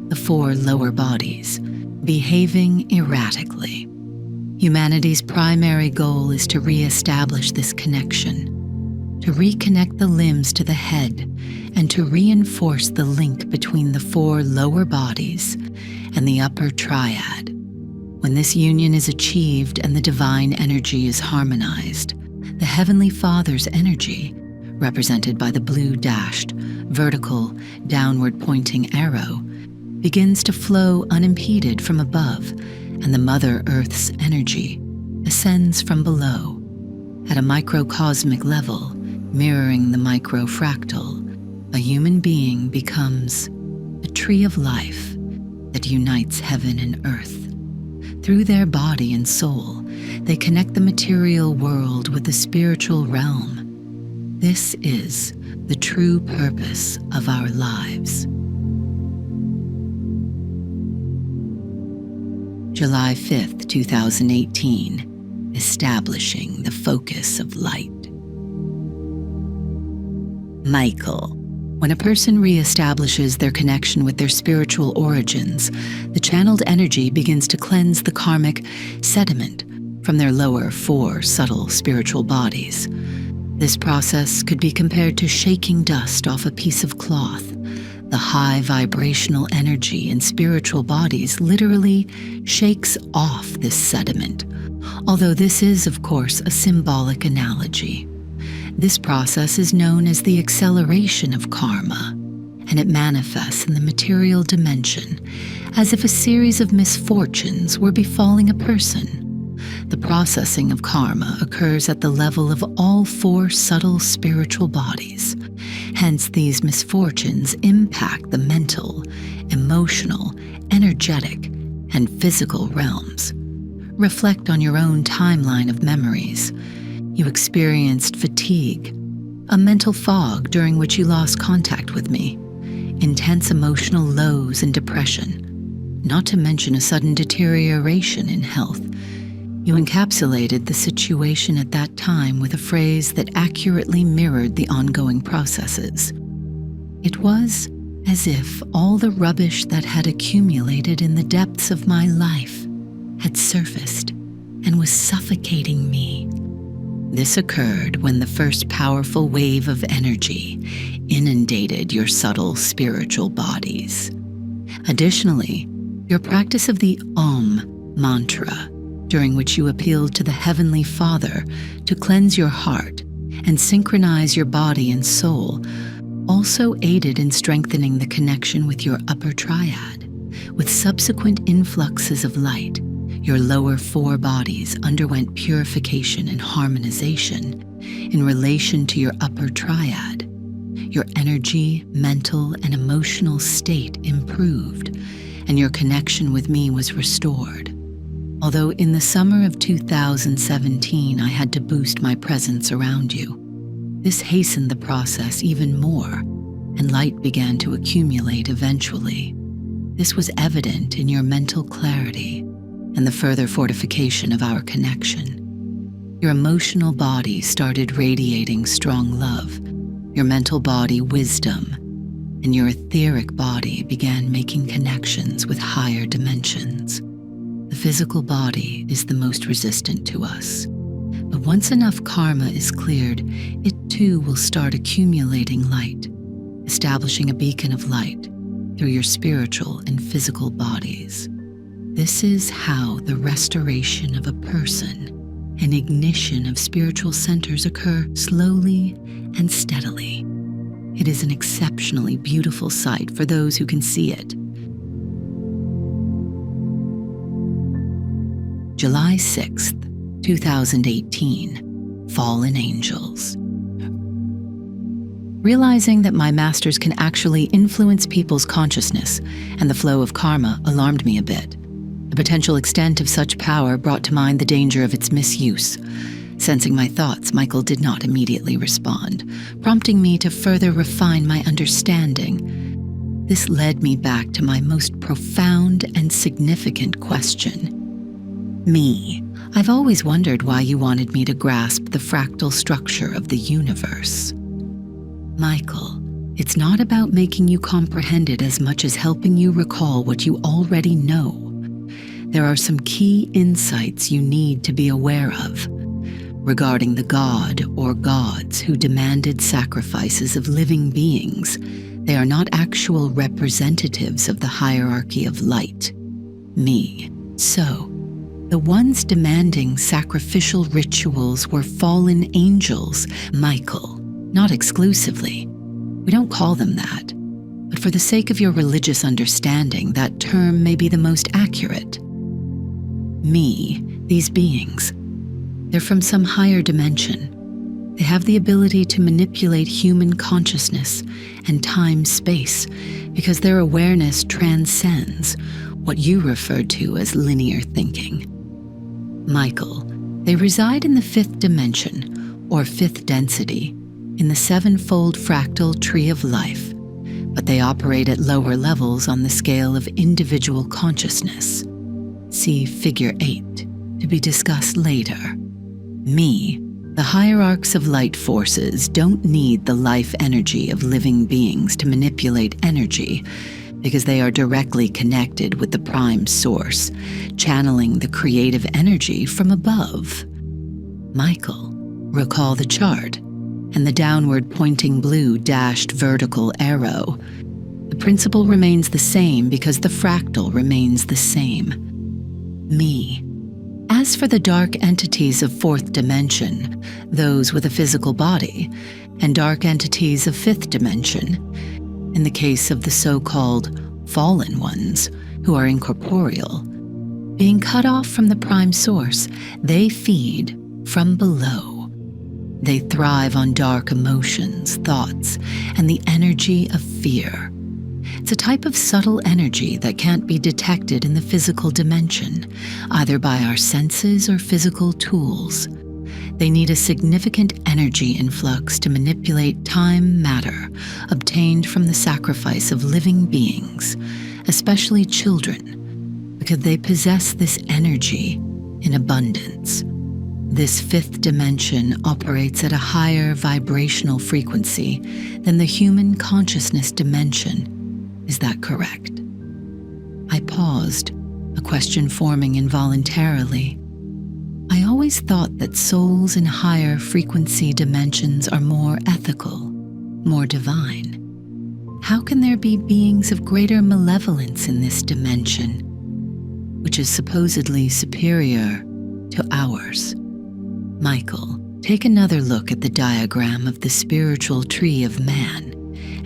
the 4 lower bodies, behaving erratically. Humanity's primary goal is to re-establish this connection, to reconnect the limbs to the head, and to reinforce the link between the 4 lower bodies and the upper triad. When this union is achieved and the divine energy is harmonized, the Heavenly Father's energy, represented by the blue dashed, vertical, downward-pointing arrow, begins to flow unimpeded from above, and the Mother Earth's energy ascends from below. At a microcosmic level, mirroring the microfractal, a human being becomes a tree of life that unites heaven and earth. Through their body and soul, they connect the material world with the spiritual realm. This is the true purpose of our lives. July 5th, 2018, establishing the focus of light. Michael. When a person reestablishes their connection with their spiritual origins, the channeled energy begins to cleanse the karmic sediment from their lower 4 subtle spiritual bodies. This process could be compared to shaking dust off a piece of cloth. The high vibrational energy in spiritual bodies literally shakes off this sediment, although this is, of course, a symbolic analogy. This process is known as the acceleration of karma, and it manifests in the material dimension as if a series of misfortunes were befalling a person. The processing of karma occurs at the level of all 4 subtle spiritual bodies. Hence, these misfortunes impact the mental, emotional, energetic, and physical realms. Reflect on your own timeline of memories. You experienced fatigue, a mental fog during which you lost contact with me, intense emotional lows and depression, not to mention a sudden deterioration in health. You encapsulated the situation at that time with a phrase that accurately mirrored the ongoing processes. It was as if all the rubbish that had accumulated in the depths of my life had surfaced and was suffocating me. This occurred when the first powerful wave of energy inundated your subtle spiritual bodies. Additionally, your practice of the Om mantra, during which you appealed to the Heavenly Father to cleanse your heart and synchronize your body and soul, also aided in strengthening the connection with your upper triad. With subsequent influxes of light, your lower 4 bodies underwent purification and harmonization in relation to your upper triad. Your energy, mental, and emotional state improved, and your connection with me was restored. Although in the summer of 2017 I had to boost my presence around you, this hastened the process even more, and light began to accumulate eventually. This was evident in your mental clarity and the further fortification of our connection. Your emotional body started radiating strong love, your mental body wisdom, and your etheric body began making connections with higher dimensions. The physical body is the most resistant to us, but once enough karma is cleared, it too will start accumulating light, establishing a beacon of light through your spiritual and physical bodies. This is how the restoration of a person and ignition of spiritual centers occur slowly and steadily. It is an exceptionally beautiful sight for those who can see it. July 6th, 2018, Fallen Angels. Realizing that my masters can actually influence people's consciousness and the flow of karma alarmed me a bit. The potential extent of such power brought to mind the danger of its misuse. Sensing my thoughts, Michael did not immediately respond, prompting me to further refine my understanding. This led me back to my most profound and significant question. Me. I've always wondered why you wanted me to grasp the fractal structure of the universe. Michael, it's not about making you comprehend it as much as helping you recall what you already know. There are some key insights you need to be aware of regarding the god or gods who demanded sacrifices of living beings. They are not actual representatives of the hierarchy of light. Me. So, the ones demanding sacrificial rituals were fallen angels, Michael, not exclusively. We don't call them that, but for the sake of your religious understanding, that term may be the most accurate. Me, these beings, they're from some higher dimension. They have the ability to manipulate human consciousness and time-space because their awareness transcends what you refer to as linear thinking. Michael, they reside in the 5th dimension, or 5th density, in the 7-fold fractal tree of life, but they operate at lower levels on the scale of individual consciousness. See Figure 8, to be discussed later. Me, the hierarchs of light forces don't need the life energy of living beings to manipulate energy, because they are directly connected with the prime source, channeling the creative energy from above. Michael, recall the chart and the downward pointing blue dashed vertical arrow. The principle remains the same because the fractal remains the same. Me, As for the dark entities of fourth dimension, those with a physical body, and dark entities of fifth dimension, in the case of the so-called fallen ones, who are incorporeal, being cut off from the prime source, they feed from below. They thrive on dark emotions, thoughts, and the energy of fear. It's a type of subtle energy that can't be detected in the physical dimension, either by our senses or physical tools. They need a significant energy influx to manipulate time matter obtained from the sacrifice of living beings, especially children, because they possess this energy in abundance. This fifth dimension operates at a higher vibrational frequency than the human consciousness dimension. Is that correct? I paused, a question forming involuntarily. I always thought that souls in higher frequency dimensions are more ethical, more divine. How can there be beings of greater malevolence in this dimension, which is supposedly superior to ours? Michael, take another look at the diagram of the spiritual tree of man,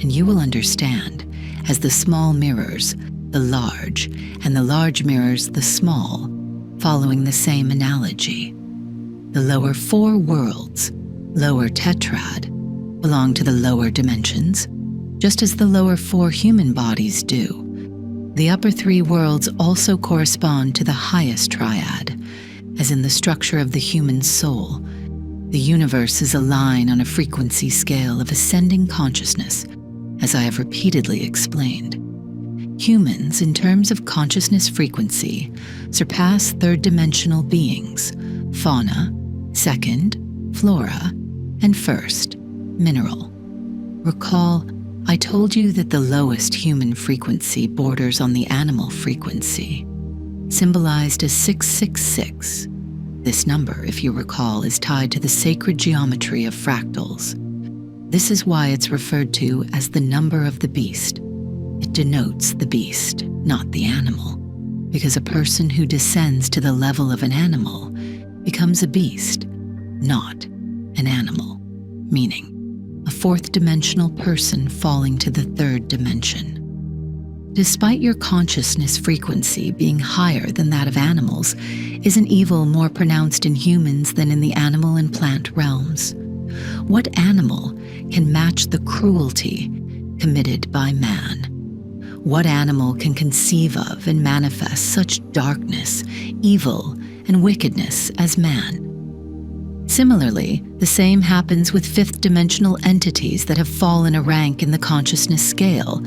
and you will understand, as the small mirrors the large, and the large mirrors the small, following the same analogy. The lower four worlds, lower tetrad, belong to the lower dimensions, just as the lower four human bodies do. The upper three worlds also correspond to the highest triad, as in the structure of the human soul. The universe is a line on a frequency scale of ascending consciousness, as I have repeatedly explained. Humans, in terms of consciousness frequency, surpass third-dimensional beings, fauna, second, flora, and first, mineral. Recall, I told you that the lowest human frequency borders on the animal frequency, symbolized as 666. This number, if you recall, is tied to the sacred geometry of fractals. This is why it's referred to as the number of the beast. It denotes the beast, not the animal, because a person who descends to the level of an animal becomes a beast, not an animal, meaning a fourth-dimensional person falling to the third dimension. Despite your consciousness frequency being higher than that of animals, isn't evil more pronounced in humans than in the animal and plant realms? What animal can match the cruelty committed by man? What animal can conceive of and manifest such darkness, evil, and wickedness as man? Similarly, the same happens with fifth-dimensional entities that have fallen a rank in the consciousness scale,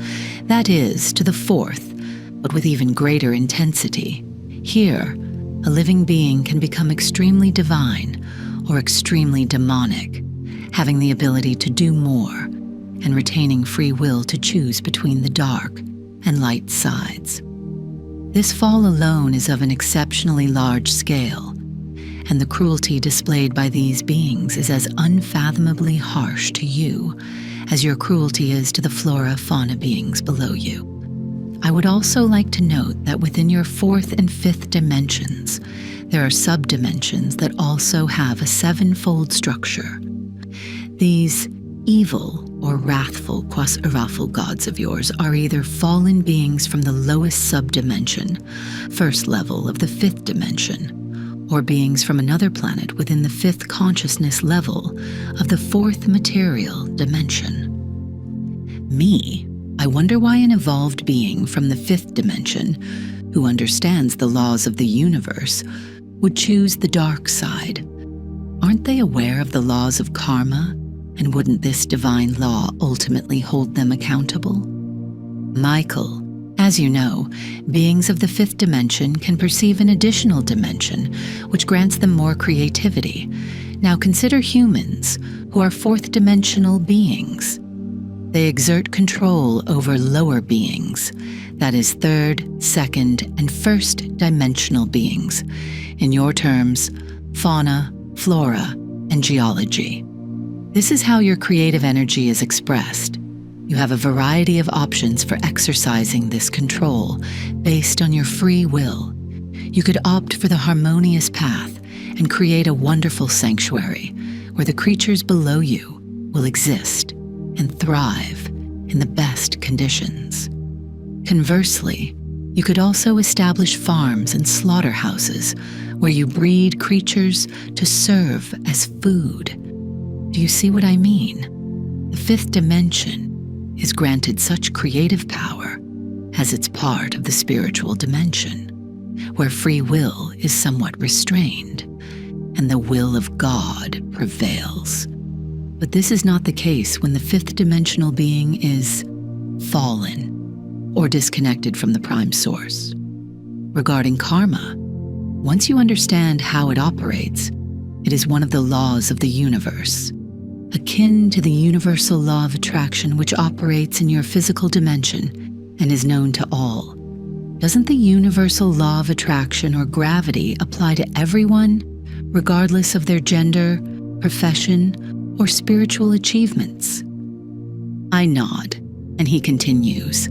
that is, to the fourth, but with even greater intensity. Here, a living being can become extremely divine or extremely demonic, having the ability to do more and retaining free will to choose between the dark and light sides. This fall alone is of an exceptionally large scale, and the cruelty displayed by these beings is as unfathomably harsh to you as your cruelty is to the flora-fauna beings below you. I would also like to note that within your fourth and fifth dimensions, there are sub-dimensions that also have a sevenfold structure. These evil or wrathful Quas-Irafal gods of yours are either fallen beings from the lowest sub-dimension, first level of the fifth dimension, or beings from another planet within the fifth consciousness level of the fourth material dimension. Me, I wonder why an evolved being from the fifth dimension, who understands the laws of the universe, would choose the dark side. Aren't they aware of the laws of karma, and wouldn't this divine law ultimately hold them accountable? Michael, as you know, beings of the fifth dimension can perceive an additional dimension, which grants them more creativity. Now consider humans, who are fourth-dimensional beings. They exert control over lower beings, that is third, second, and first-dimensional beings. In your terms, fauna, flora, and geology. This is how your creative energy is expressed. You have a variety of options for exercising this control based on your free will. You could opt for the harmonious path and create a wonderful sanctuary where the creatures below you will exist and thrive in the best conditions. Conversely, you could also establish farms and slaughterhouses where you breed creatures to serve as food. Do you see what I mean? The fifth dimension is granted such creative power as it's part of the spiritual dimension, where free will is somewhat restrained and the will of God prevails. But this is not the case when the fifth dimensional being is fallen or disconnected from the prime source. Regarding karma, once you understand how it operates, it is one of the laws of the universe, akin to the universal law of attraction which operates in your physical dimension and is known to all. Doesn't the universal law of attraction or gravity apply to everyone, regardless of their gender, profession, or spiritual achievements? I nod, and he continues.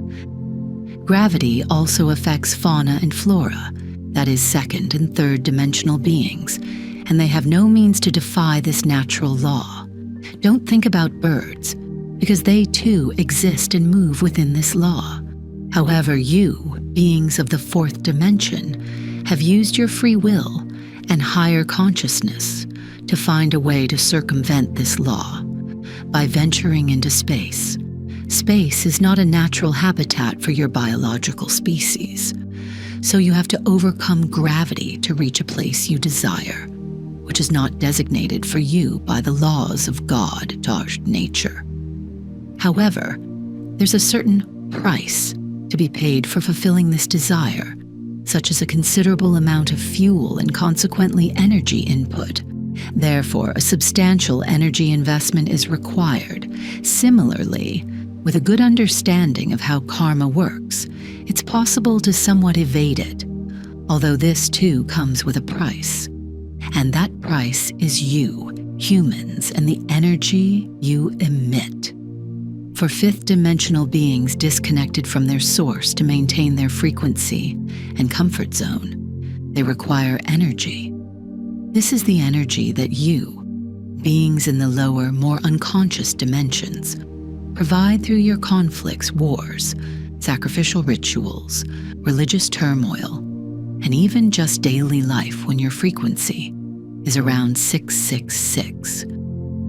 Gravity also affects fauna and flora, that is second and third dimensional beings, and they have no means to defy this natural law. Don't think about birds, because they too exist and move within this law. However, you, beings of the fourth dimension, have used your free will and higher consciousness to find a way to circumvent this law by venturing into space. Space is not a natural habitat for your biological species, so you have to overcome gravity to reach a place you desire, which is not designated for you by the laws of God/nature. However, there's a certain price to be paid for fulfilling this desire, such as a considerable amount of fuel and consequently energy input. Therefore, a substantial energy investment is required. Similarly, with a good understanding of how karma works, it's possible to somewhat evade it, although this too comes with a price. And that price is you, humans, and the energy you emit. For fifth dimensional beings disconnected from their source to maintain their frequency and comfort zone, they require energy. This is the energy that you, beings in the lower, more unconscious dimensions, provide through your conflicts, wars, sacrificial rituals, religious turmoil, and even just daily life when your frequency is around 666.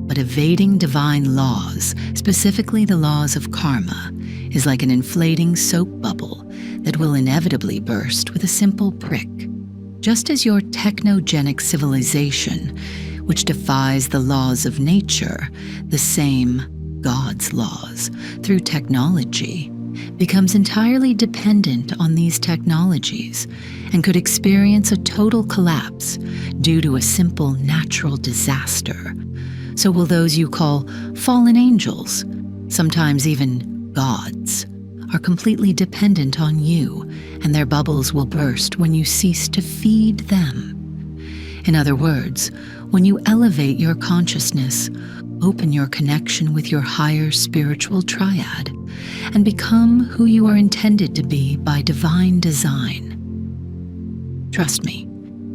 But evading divine laws, specifically the laws of karma, is like an inflating soap bubble that will inevitably burst with a simple prick. Just as your technogenic civilization, which defies the laws of nature, the same God's laws, through technology, becomes entirely dependent on these technologies and could experience a total collapse due to a simple natural disaster. So will those you call fallen angels, sometimes even gods, are completely dependent on you, and their bubbles will burst when you cease to feed them. In other words, when you elevate your consciousness, open your connection with your higher spiritual triad, and become who you are intended to be by divine design. Trust me,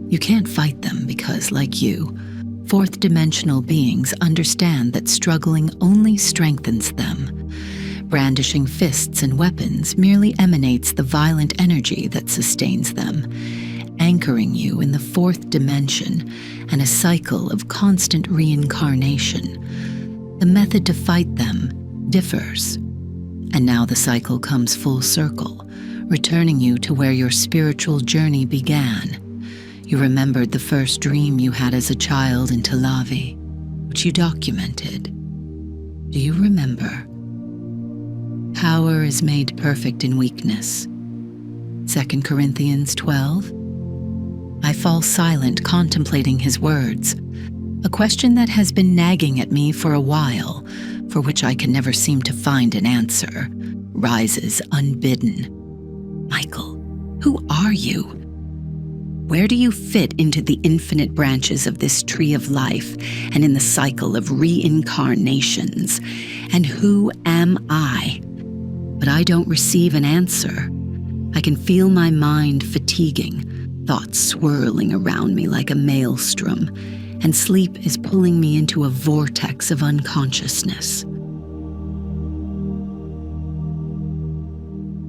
you can't fight them because, like you, fourth dimensional beings understand that struggling only strengthens them. Brandishing fists and weapons merely emanates the violent energy that sustains them, anchoring you in the fourth dimension and a cycle of constant reincarnation. The method to fight them differs. And now the cycle comes full circle, returning you to where your spiritual journey began. You remembered the first dream you had as a child in Talavi, which you documented. Do you remember? Power is made perfect in weakness. 2 Corinthians 12. I fall silent contemplating his words, a question that has been nagging at me for a while, for which I can never seem to find an answer, rises unbidden. Michael, who are you? Where do you fit into the infinite branches of this tree of life and in the cycle of reincarnations? And who am I? But I don't receive an answer. I can feel my mind fatiguing, thoughts swirling around me like a maelstrom, and sleep is pulling me into a vortex of unconsciousness.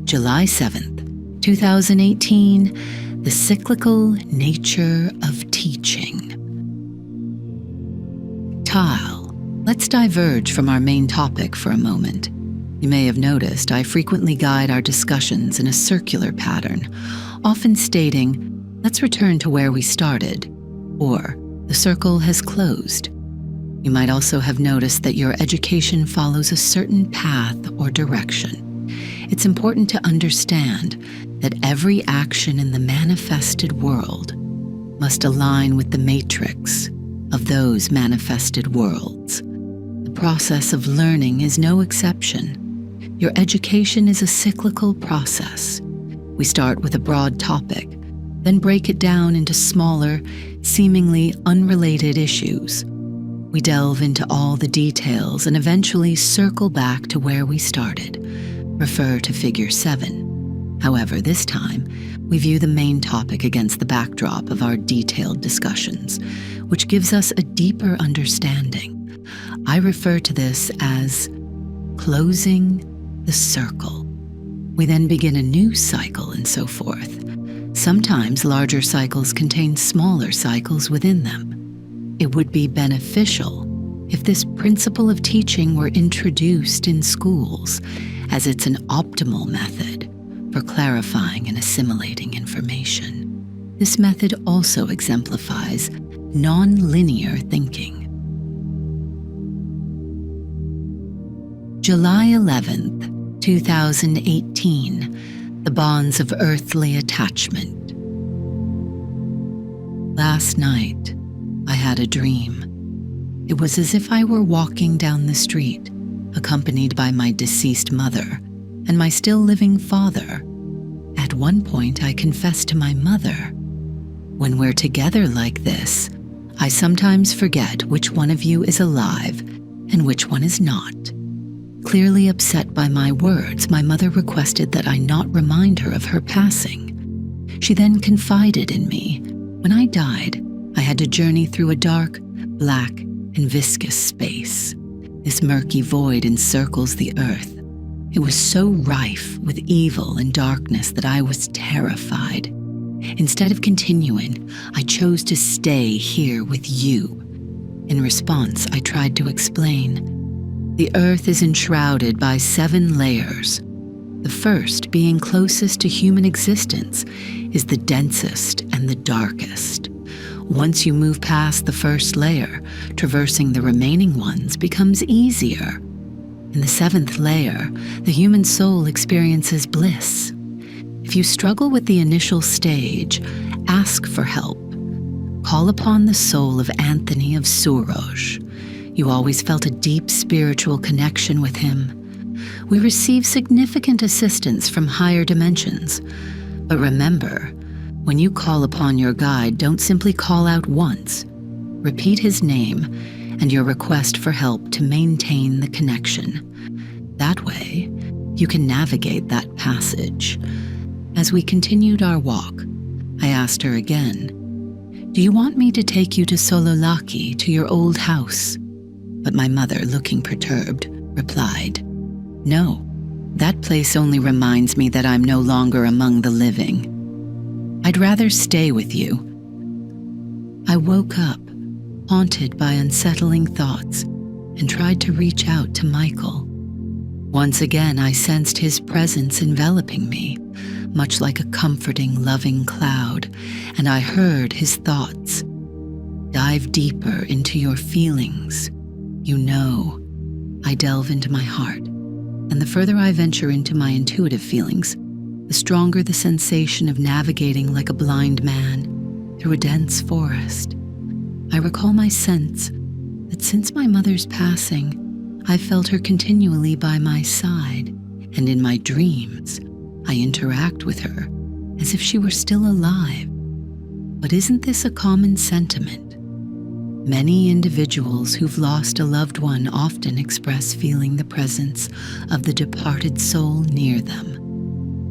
July 7th, 2018, the cyclical nature of teaching. Tile, let's diverge from our main topic for a moment. You may have noticed I frequently guide our discussions in a circular pattern, often stating, "Let's return to where we started," or "The circle has closed." You might also have noticed that your education follows a certain path or direction. It's important to understand that every action in the manifested world must align with the matrix of those manifested worlds. The process of learning is no exception. Your education is a cyclical process. We start with a broad topic, then break it down into smaller, seemingly unrelated issues. We delve into all the details and eventually circle back to where we started. Refer to Figure 7. However, this time, we view the main topic against the backdrop of our detailed discussions, which gives us a deeper understanding. I refer to this as closing the circle. We then begin a new cycle and so forth. Sometimes larger cycles contain smaller cycles within them. It would be beneficial if this principle of teaching were introduced in schools, as it's an optimal method for clarifying and assimilating information. This method also exemplifies non-linear thinking. July 11th, 2018, the bonds of earthly attachment. Last night, I had a dream. It was as if I were walking down the street, accompanied by my deceased mother and my still living father. At one point, I confessed to my mother, "When we're together like this, I sometimes forget which one of you is alive and which one is not." Clearly upset by my words, my mother requested that I not remind her of her passing. She then confided in me. When I died, I had to journey through a dark, black, and viscous space. This murky void encircles the earth. It was so rife with evil and darkness that I was terrified. Instead of continuing, I chose to stay here with you. In response, I tried to explain. The earth is enshrouded by 7 layers. The first, being closest to human existence, is the densest and the darkest. Once you move past the first layer, traversing the remaining ones becomes easier. In the 7th layer, the human soul experiences bliss. If you struggle with the initial stage, ask for help. Call upon the soul of Anthony of Souroge. You always felt a deep spiritual connection with him. We receive significant assistance from higher dimensions. But remember, when you call upon your guide, don't simply call out once. Repeat his name and your request for help to maintain the connection. That way, you can navigate that passage. As we continued our walk, I asked her again, "Do you want me to take you to Sololaki, to your old house?" But my mother, looking perturbed, replied, "No, that place only reminds me that I'm no longer among the living. I'd rather stay with you." I woke up, haunted by unsettling thoughts, and tried to reach out to Michael. Once again, I sensed his presence enveloping me, much like a comforting, loving cloud, and I heard his thoughts. "Dive deeper into your feelings. You know." I delve into my heart, and the further I venture into my intuitive feelings, the stronger the sensation of navigating like a blind man through a dense forest. I recall my sense that since my mother's passing, I felt her continually by my side, and in my dreams, I interact with her as if she were still alive. But isn't this a common sentiment? Many individuals who've lost a loved one often express feeling the presence of the departed soul near them.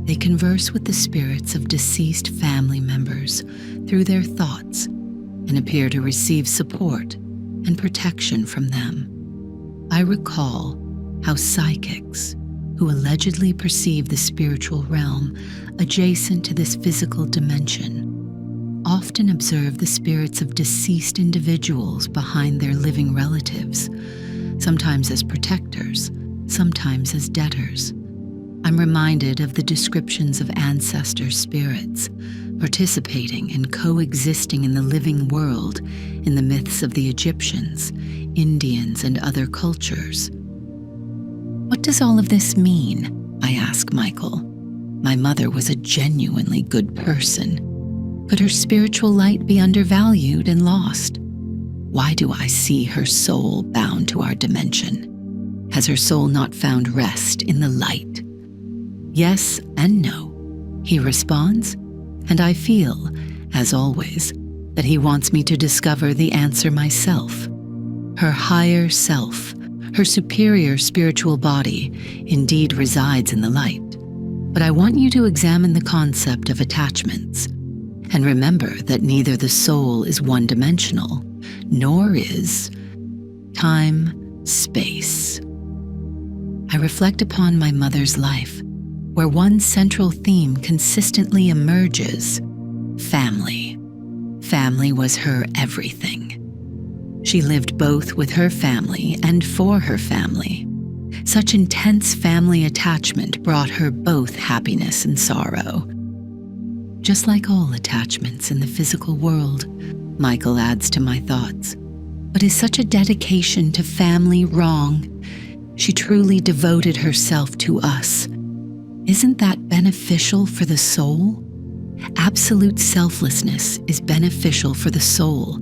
They converse with the spirits of deceased family members through their thoughts and appear to receive support and protection from them. I recall how psychics, who allegedly perceive the spiritual realm adjacent to this physical dimension, often observe the spirits of deceased individuals behind their living relatives, sometimes as protectors, sometimes as debtors. I'm reminded of the descriptions of ancestor spirits participating and coexisting in the living world in the myths of the Egyptians, Indians, and other cultures. What does all of this mean? I ask Michael. My mother was a genuinely good person. Could her spiritual light be undervalued and lost? Why do I see her soul bound to our dimension? Has her soul not found rest in the light? Yes and no, he responds, and I feel, as always, that he wants me to discover the answer myself. Her higher self, her superior spiritual body, indeed resides in the light. But I want you to examine the concept of attachments, and remember that neither the soul is one-dimensional, nor is time, space. I reflect upon my mother's life, where one central theme consistently emerges: family. Family was her everything. She lived both with her family and for her family. Such intense family attachment brought her both happiness and sorrow. Just like all attachments in the physical world, Michael adds to my thoughts. But is such a dedication to family wrong? She truly devoted herself to us. Isn't that beneficial for the soul? Absolute selflessness is beneficial for the soul,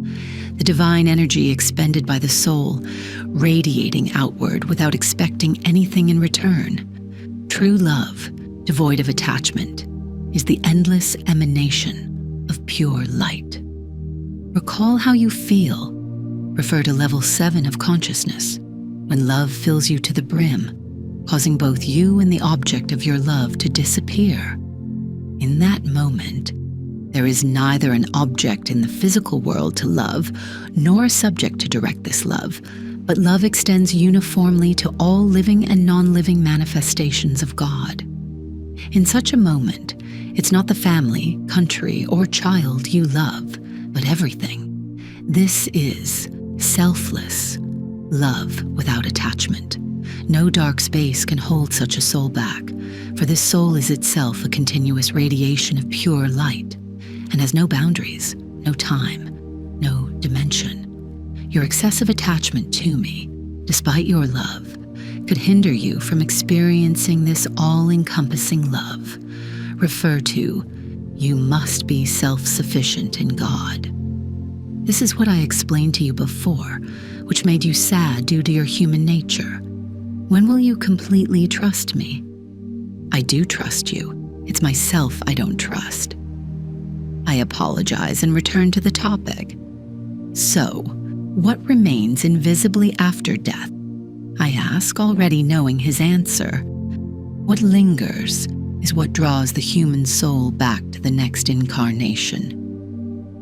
the divine energy expended by the soul, radiating outward without expecting anything in return. True love, devoid of attachment, is the endless emanation of pure light. Recall how you feel. Refer to level 7 of consciousness, when love fills you to the brim, causing both you and the object of your love to disappear. In that moment, there is neither an object in the physical world to love, nor a subject to direct this love, but love extends uniformly to all living and non-living manifestations of God. In such a moment, it's not the family, country, or child you love, but everything. This is selfless love without attachment. No dark space can hold such a soul back, for this soul is itself a continuous radiation of pure light, and has no boundaries, no time, no dimension. Your excessive attachment to me, despite your love, could hinder you from experiencing this all-encompassing love. Refer to, you must be self-sufficient in God. This is what I explained to you before, which made you sad due to your human nature. When will you completely trust me? I do trust you. It's myself I don't trust. I apologize and return to the topic. So, what remains invisibly after death? I ask, already knowing his answer. What lingers is what draws the human soul back to the next incarnation.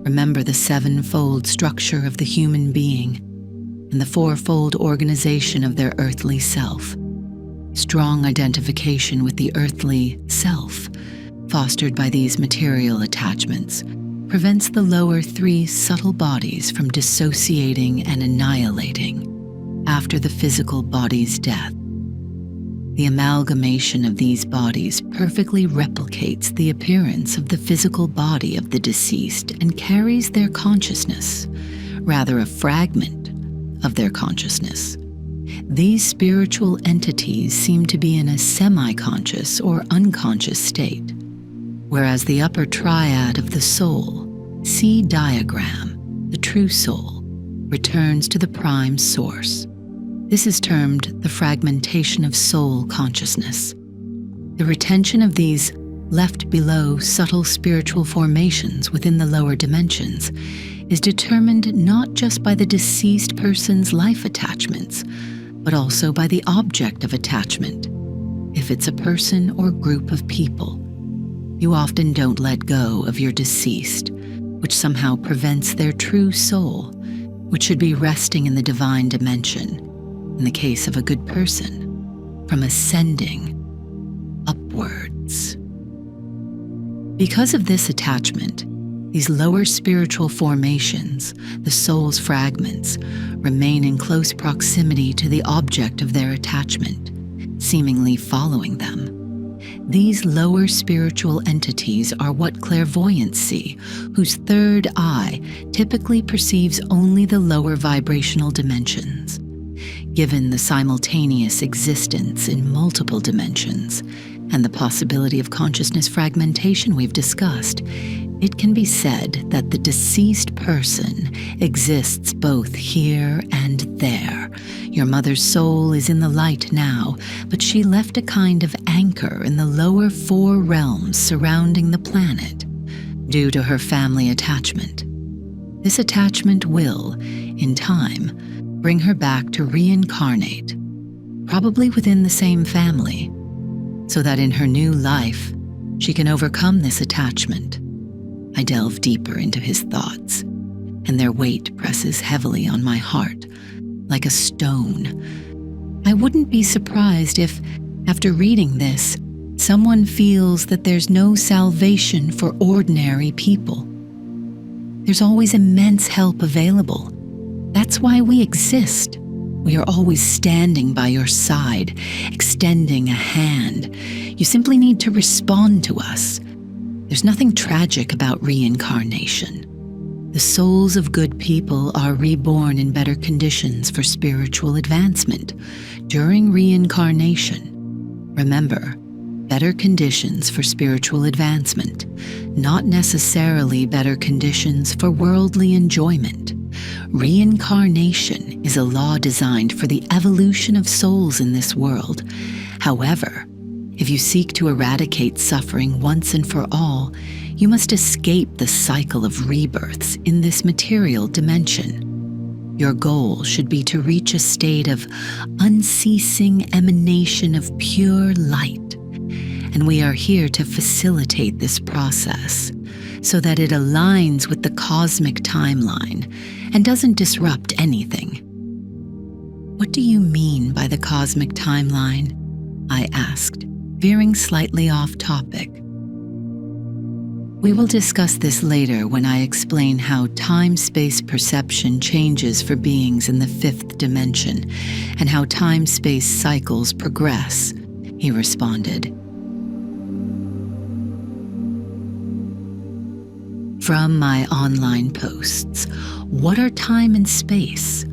Remember the sevenfold structure of the human being and the fourfold organization of their earthly self. Strong identification with the earthly self, fostered by these material attachments, prevents the lower 3 subtle bodies from dissociating and annihilating after the physical body's death. The amalgamation of these bodies perfectly replicates the appearance of the physical body of the deceased and carries their consciousness, rather a fragment of their consciousness. These spiritual entities seem to be in a semi-conscious or unconscious state, whereas the upper triad of the soul, C diagram, the true soul, returns to the prime source. This is termed the fragmentation of soul consciousness. The retention of these left below subtle spiritual formations within the lower dimensions is determined not just by the deceased person's life attachments, but also by the object of attachment. If it's a person or group of people, You often don't let go of your deceased, which somehow prevents their true soul, which should be resting in the divine dimension, in the case of a good person, from ascending upwards. Because of this attachment, these lower spiritual formations, the soul's fragments, remain in close proximity to the object of their attachment, seemingly following them. These lower spiritual entities are what clairvoyants see, whose third eye typically perceives only the lower vibrational dimensions. Given the simultaneous existence in multiple dimensions and the possibility of consciousness fragmentation we've discussed, it can be said that the deceased person exists both here and there. Your mother's soul is in the light now, but she left a kind of anchor in the lower 4 realms surrounding the planet due to her family attachment. This attachment will, in time, bring her back to reincarnate, probably within the same family, so that in her new life, she can overcome this attachment. I delve deeper into his thoughts, and their weight presses heavily on my heart, like a stone. I wouldn't be surprised if, after reading this, someone feels that there's no salvation for ordinary people. There's always immense help available. That's why we exist. We are always standing by your side, extending a hand. You simply need to respond to us. There's nothing tragic about reincarnation. The souls of good people are reborn in better conditions for spiritual advancement during reincarnation. Remember, better conditions for spiritual advancement, not necessarily better conditions for worldly enjoyment. Reincarnation is a law designed for the evolution of souls in this world. However, if you seek to eradicate suffering once and for all, you must escape the cycle of rebirths in this material dimension. Your goal should be to reach a state of unceasing emanation of pure light, and we are here to facilitate this process so that it aligns with the cosmic timeline and doesn't disrupt anything. What do you mean by the cosmic timeline? I asked, veering slightly off topic. We will discuss this later when I explain how time-space perception changes for beings in the 5th dimension and how time-space cycles progress, he responded. From my online posts, what are time and space?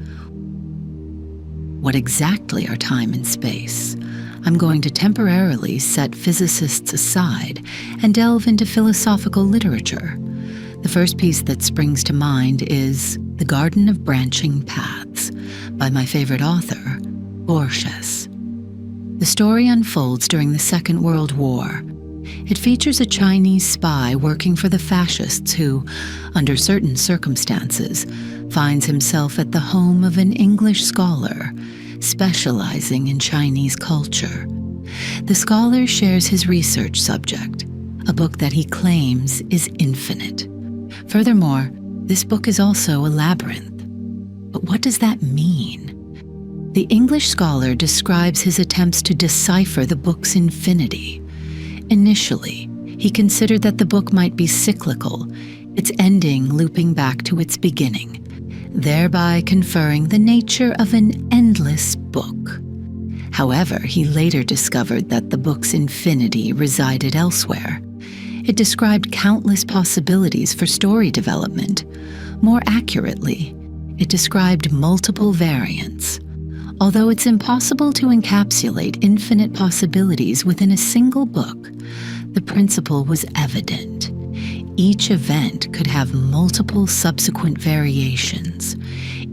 What exactly are time and space? I'm going to temporarily set physicists aside and delve into philosophical literature. The first piece that springs to mind is The Garden of Branching Paths by my favorite author, Borges. The story unfolds during the Second World War. It features a Chinese spy working for the fascists who, under certain circumstances, finds himself at the home of an English scholar specializing in Chinese culture. The scholar shares his research subject, a book that he claims is infinite. Furthermore, this book is also a labyrinth. But what does that mean? The English scholar describes his attempts to decipher the book's infinity. Initially, he considered that the book might be cyclical, its ending looping back to its beginning, thereby conferring the nature of an endless book. However, he later discovered that the book's infinity resided elsewhere. It described countless possibilities for story development. More accurately, it described multiple variants. Although it's impossible to encapsulate infinite possibilities within a single book, the principle was evident. Each event could have multiple subsequent variations,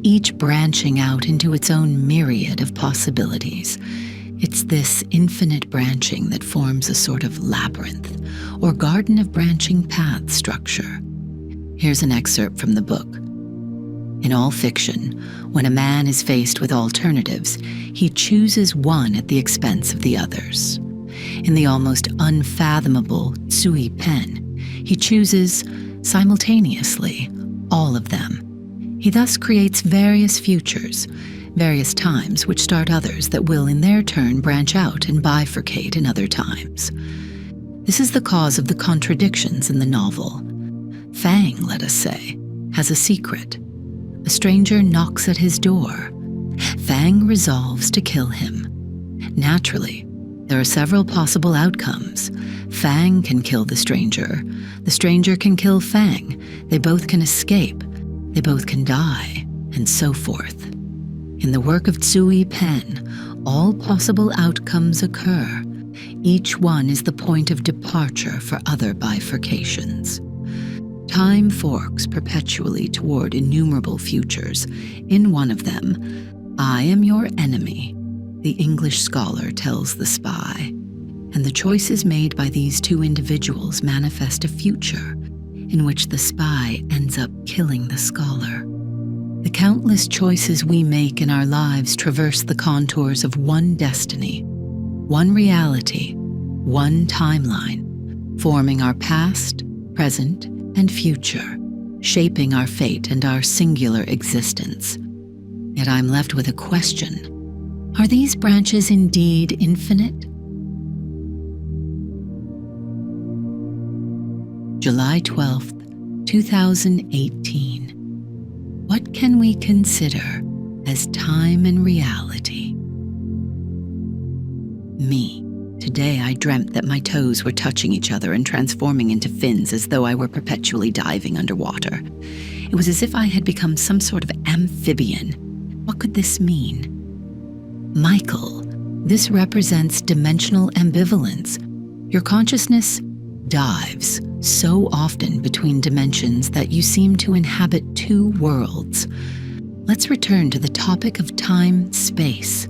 each branching out into its own myriad of possibilities. It's this infinite branching that forms a sort of labyrinth, or garden of branching paths structure. Here's an excerpt from the book. In all fiction, when a man is faced with alternatives, he chooses one at the expense of the others. In the almost unfathomable Tsui pen, he chooses, simultaneously, all of them. He thus creates various futures, various times which start others that will in their turn branch out and bifurcate in other times. This is the cause of the contradictions in the novel. Fang, let us say, has a secret. A stranger knocks at his door. Fang resolves to kill him. Naturally, there are several possible outcomes. Fang can kill the stranger can kill Fang, they both can escape, they both can die, and so forth. In the work of Tsui Pen, all possible outcomes occur. Each one is the point of departure for other bifurcations. Time forks perpetually toward innumerable futures. In one of them, I am your enemy, the English scholar tells the spy, and the choices made by these two individuals manifest a future in which the spy ends up killing the scholar. The countless choices we make in our lives traverse the contours of one destiny, one reality, one timeline, forming our past, present, and future, shaping our fate and our singular existence. Yet I'm left with a question. Are these branches indeed infinite? July 12th, 2018. What can we consider as time and reality? Me. Today I dreamt that my toes were touching each other and transforming into fins as though I were perpetually diving underwater. It was as if I had become some sort of amphibian. What could this mean? Michael, this represents dimensional ambivalence. Your consciousness dives so often between dimensions that you seem to inhabit two worlds. Let's return to the topic of time-space.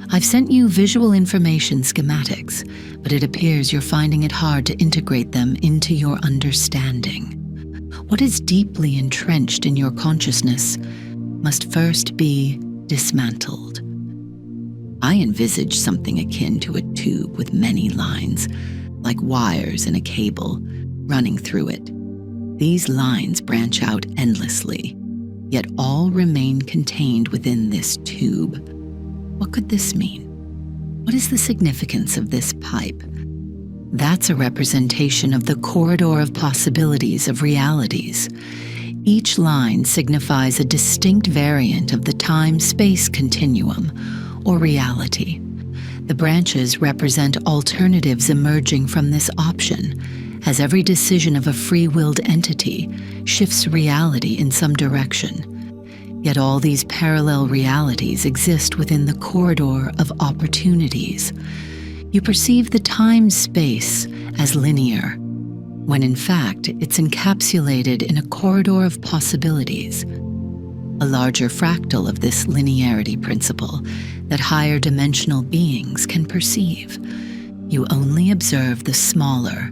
I've sent you visual information schematics, but it appears you're finding it hard to integrate them into your understanding. What is deeply entrenched in your consciousness must first be dismantled. I envisage something akin to a tube with many lines, like wires in a cable, running through it. These lines branch out endlessly, yet all remain contained within this tube. What could this mean? What is the significance of this pipe? That's a representation of the corridor of possibilities of realities. Each line signifies a distinct variant of the time-space continuum, or reality. The branches represent alternatives emerging from this option, as every decision of a free-willed entity shifts reality in some direction. Yet all these parallel realities exist within the corridor of opportunities. You perceive the time-space as linear, when in fact it's encapsulated in a corridor of possibilities, a larger fractal of this linearity principle that higher dimensional beings can perceive. You only observe the smaller,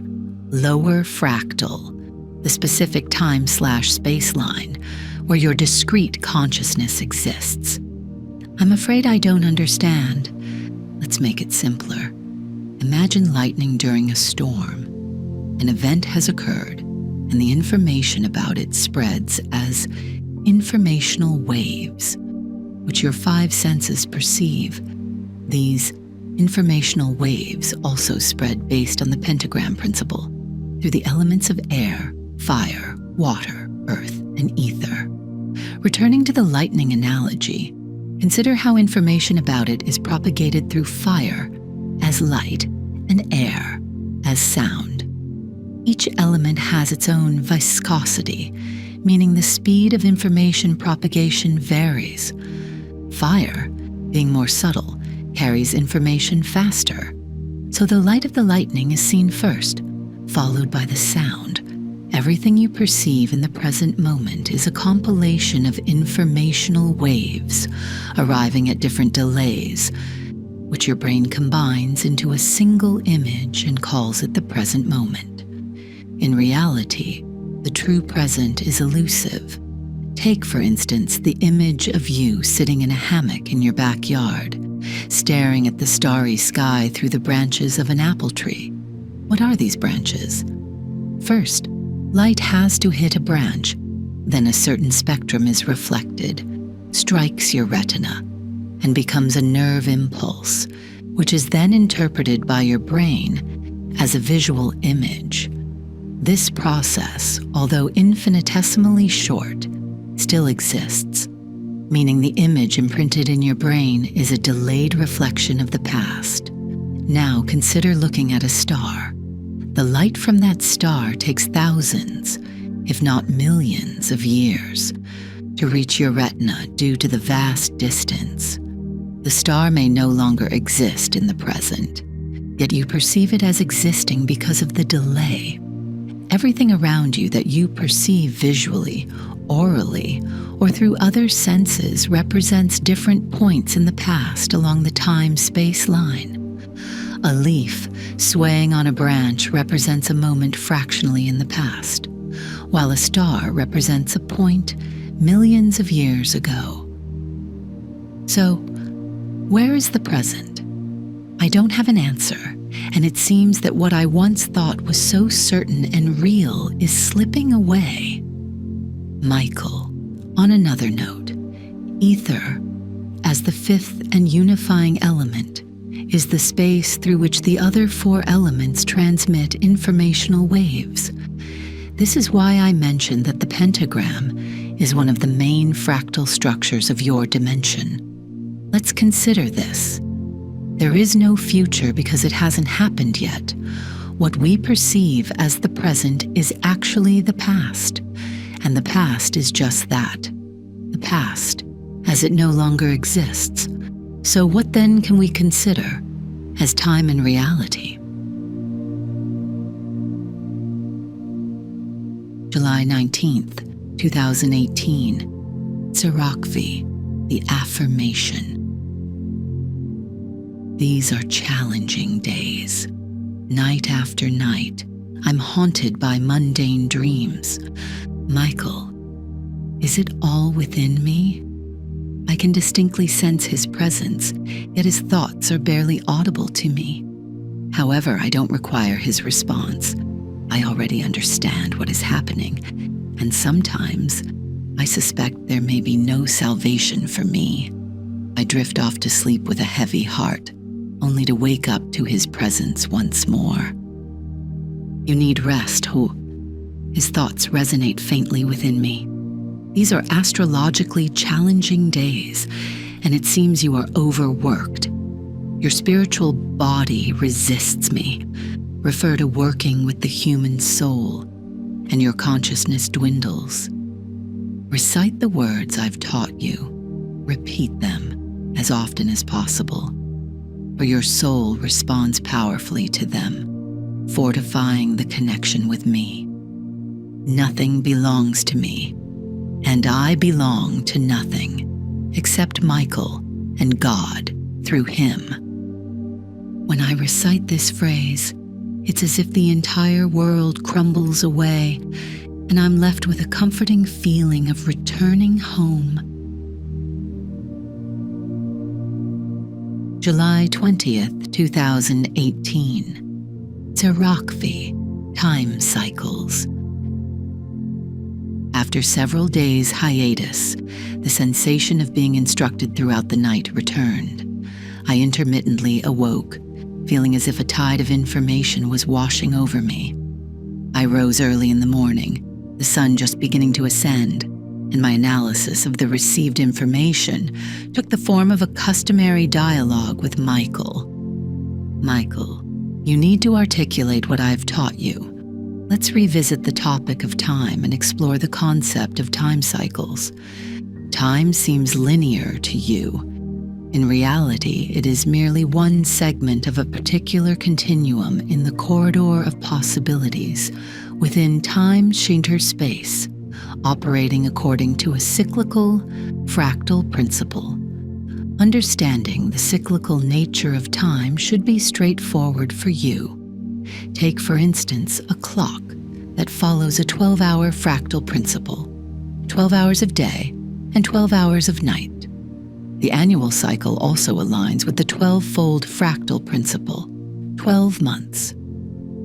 lower fractal, the specific time/space line, where your discrete consciousness exists. I'm afraid I don't understand. Let's make it simpler. Imagine lightning during a storm. An event has occurred, and the information about it spreads as informational waves, which your five senses perceive. These informational waves also spread based on the pentagram principle, through the elements of air, fire, water, earth, and ether. Returning to the lightning analogy, consider how information about it is propagated through fire as light and air as sound. Each element has its own viscosity, meaning the speed of information propagation varies. Fire, being more subtle, carries information faster. So the light of the lightning is seen first, followed by the sound. Everything you perceive in the present moment is a compilation of informational waves, arriving at different delays, which your brain combines into a single image and calls it the present moment. In reality, the true present is elusive. Take, for instance, the image of you sitting in a hammock in your backyard. staring at the starry sky through the branches of an apple tree. What are these branches? First, light has to hit a branch, then a certain spectrum is reflected, strikes your retina, and becomes a nerve impulse, which is then interpreted by your brain as a visual image. This process, although infinitesimally short, still exists, meaning the image imprinted in your brain is a delayed reflection of the past. Now consider looking at a star. The light from that star takes thousands, if not millions, of years to reach your retina due to the vast distance. The star may no longer exist in the present, yet you perceive it as existing because of the delay. Everything around you that you perceive visually, orally, or through other senses represents different points in the past along the time-space line. A leaf swaying on a branch represents a moment fractionally in the past, while a star represents a point millions of years ago. So, where is the present? I don't have an answer, and it seems that what I once thought was so certain and real is slipping away. Michael, on another note, ether, as the fifth and unifying element, is the space through which the other four elements transmit informational waves. This is why I mentioned that the pentagram is one of the main fractal structures of your dimension. Let's consider this. There is no future because it hasn't happened yet. What we perceive as the present is actually the past, and the past is just that, the past, as it no longer exists. So what then can we consider as time and reality? July 19th, 2018. Sarakvi, the affirmation. These are challenging days. Night after night, I'm haunted by mundane dreams. Michael, is it all within me? I can distinctly sense his presence, yet his thoughts are barely audible to me. However, I don't require his response. I already understand what is happening, and sometimes I suspect there may be no salvation for me. I drift off to sleep with a heavy heart, only to wake up to his presence once more. You need rest, Ho. His thoughts resonate faintly within me. These are astrologically challenging days, and it seems you are overworked. Your spiritual body resists me. Refer to working with the human soul, and your consciousness dwindles. Recite the words I've taught you. Repeat them as often as possible, for your soul responds powerfully to them, fortifying the connection with me. Nothing belongs to me, and I belong to nothing except Michael and God through him. When I recite this phrase, it's as if the entire world crumbles away, and I'm left with a comforting feeling of returning home. July 20th, 2018. Sarakvi, time cycles. After several days' hiatus, the sensation of being instructed throughout the night returned. I intermittently awoke, feeling as if a tide of information was washing over me. I rose early in the morning, the sun just beginning to ascend, and my analysis of the received information took the form of a customary dialogue with Michael. Michael, you need to articulate what I've taught you. Let's revisit the topic of time and explore the concept of time cycles. Time seems linear to you. In reality, it is merely one segment of a particular continuum in the corridor of possibilities within time-shinter space, operating according to a cyclical, fractal principle. Understanding the cyclical nature of time should be straightforward for you. Take, for instance, a clock that follows a 12-hour fractal principle, 12 hours of day and 12 hours of night. The annual cycle also aligns with the 12-fold fractal principle, 12 months.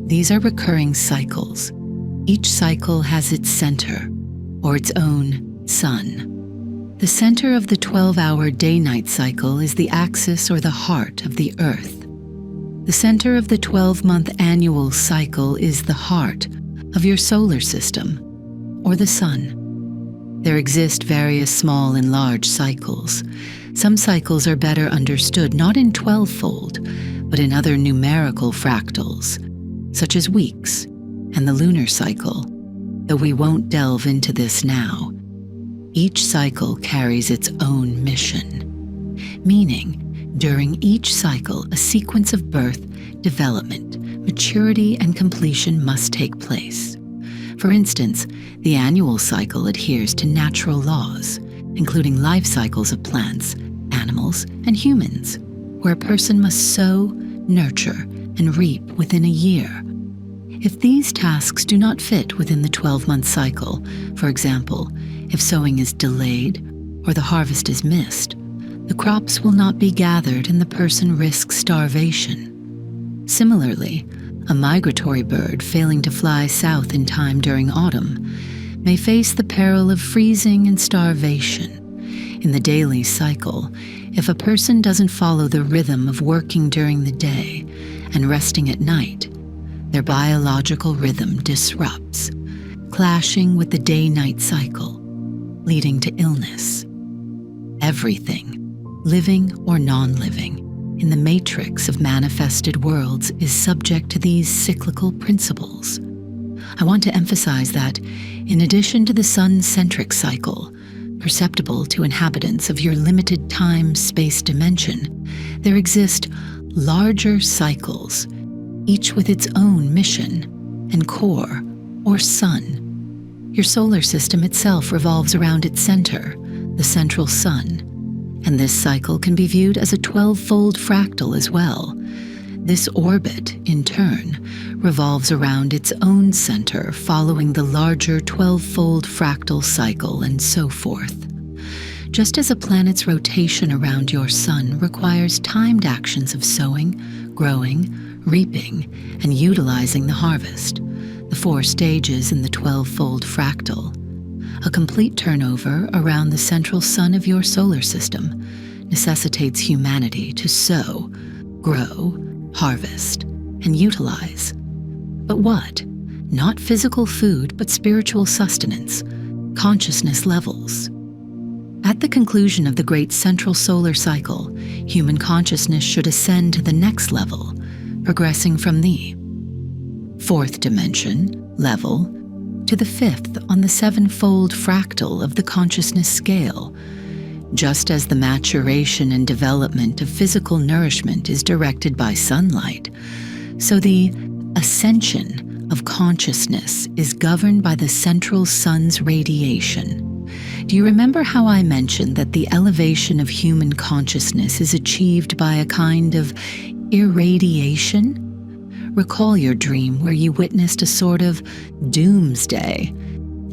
These are recurring cycles. Each cycle has its center, or its own sun. The center of the 12-hour day-night cycle is the axis or the heart of the Earth. The center of the 12-month annual cycle is the heart of your solar system, or the sun. There exist various small and large cycles. Some cycles are better understood not in 12-fold, but in other numerical fractals, such as weeks and the lunar cycle, though we won't delve into this now. Each cycle carries its own mission, meaning during each cycle a sequence of birth, development, maturity, and completion must take place. For instance, the annual cycle adheres to natural laws, including life cycles of plants, animals, and humans, where a person must sow, nurture, and reap within a year. If these tasks do not fit within the 12-month cycle, for example, if sowing is delayed or the harvest is missed, the crops will not be gathered and the person risks starvation. Similarly, a migratory bird failing to fly south in time during autumn may face the peril of freezing and starvation. In the daily cycle, if a person doesn't follow the rhythm of working during the day and resting at night, their biological rhythm disrupts, clashing with the day-night cycle, leading to illness. Everything, living or non-living, in the matrix of manifested worlds is subject to these cyclical principles. I want to emphasize that, in addition to the sun-centric cycle, perceptible to inhabitants of your limited time-space dimension, there exist larger cycles, each with its own mission and core, or sun. Your solar system itself revolves around its center, the central sun, and this cycle can be viewed as a 12-fold fractal as well. This orbit, in turn, revolves around its own center, following the larger 12-fold fractal cycle, and so forth. Just as a planet's rotation around your sun requires timed actions of sowing, growing, reaping, and utilizing the harvest, the 4 stages in the 12-fold fractal, a complete turnover around the central sun of your solar system necessitates humanity to sow, grow, harvest, and utilize. But what? Not physical food, but spiritual sustenance, consciousness levels. At the conclusion of the great central solar cycle, human consciousness should ascend to the next level, progressing from the 4th dimension, level, to the 5th on the 7-fold fractal of the consciousness scale. Just as the maturation and development of physical nourishment is directed by sunlight, so the ascension of consciousness is governed by the central sun's radiation. Do you remember how I mentioned that the elevation of human consciousness is achieved by a kind of irradiation? Recall your dream where you witnessed a sort of doomsday,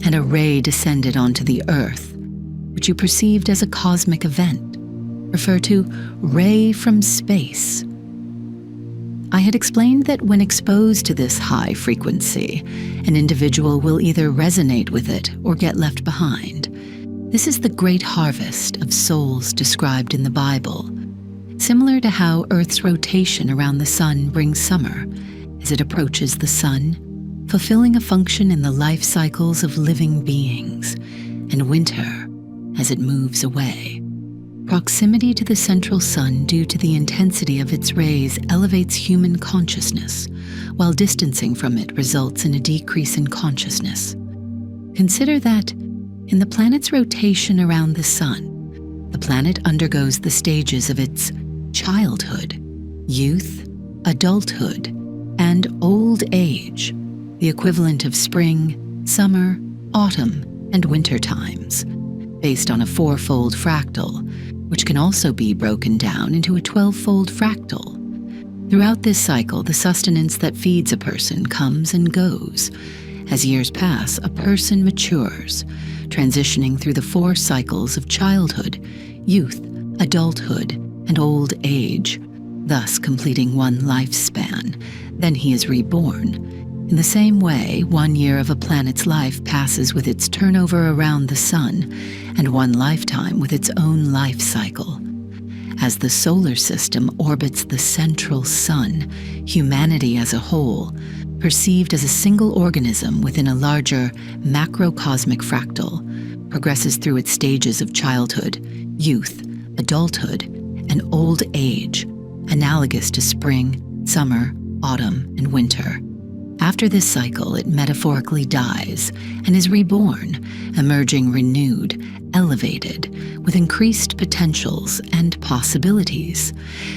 and a ray descended onto the earth, which you perceived as a cosmic event. Refer to ray from space. I had explained that when exposed to this high frequency, an individual will either resonate with it or get left behind. This is the great harvest of souls described in the Bible, similar to how Earth's rotation around the sun brings summer as it approaches the sun, fulfilling a function in the life cycles of living beings, and winter as it moves away. Proximity to the central sun due to the intensity of its rays elevates human consciousness, while distancing from it results in a decrease in consciousness. Consider that, in the planet's rotation around the sun, the planet undergoes the stages of its childhood, youth, adulthood, and old age, the equivalent of spring, summer, autumn, and winter times, based on a 4-fold fractal, which can also be broken down into a 12-fold fractal. Throughout this cycle, the sustenance that feeds a person comes and goes. As years pass, a person matures, transitioning through the 4 cycles of childhood, youth, adulthood, and old age, thus completing one lifespan. Then he is reborn. In the same way, 1 year of a planet's life passes with its turnover around the sun, and one lifetime with its own life cycle. As the solar system orbits the central sun, humanity as a whole, perceived as a single organism within a larger macrocosmic fractal, progresses through its stages of childhood, youth, adulthood, and old age, analogous to spring, summer, autumn, and winter. After this cycle, it metaphorically dies and is reborn, emerging renewed, elevated, with increased potentials and possibilities.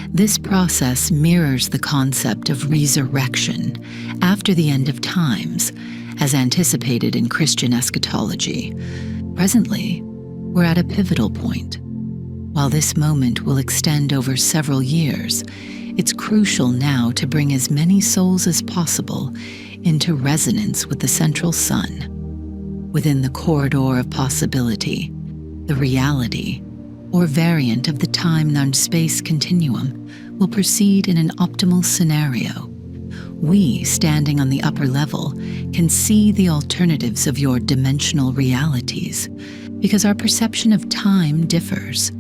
This process mirrors the concept of resurrection after the end of times, as anticipated in Christian eschatology. Presently, we're at a pivotal point. While this moment will extend over several years, it's crucial now to bring as many souls as possible into resonance with the central sun. Within the corridor of possibility, the reality, or variant of the time and space continuum, will proceed in an optimal scenario. We, standing on the upper level, can see the alternatives of your dimensional realities, because our perception of time differs.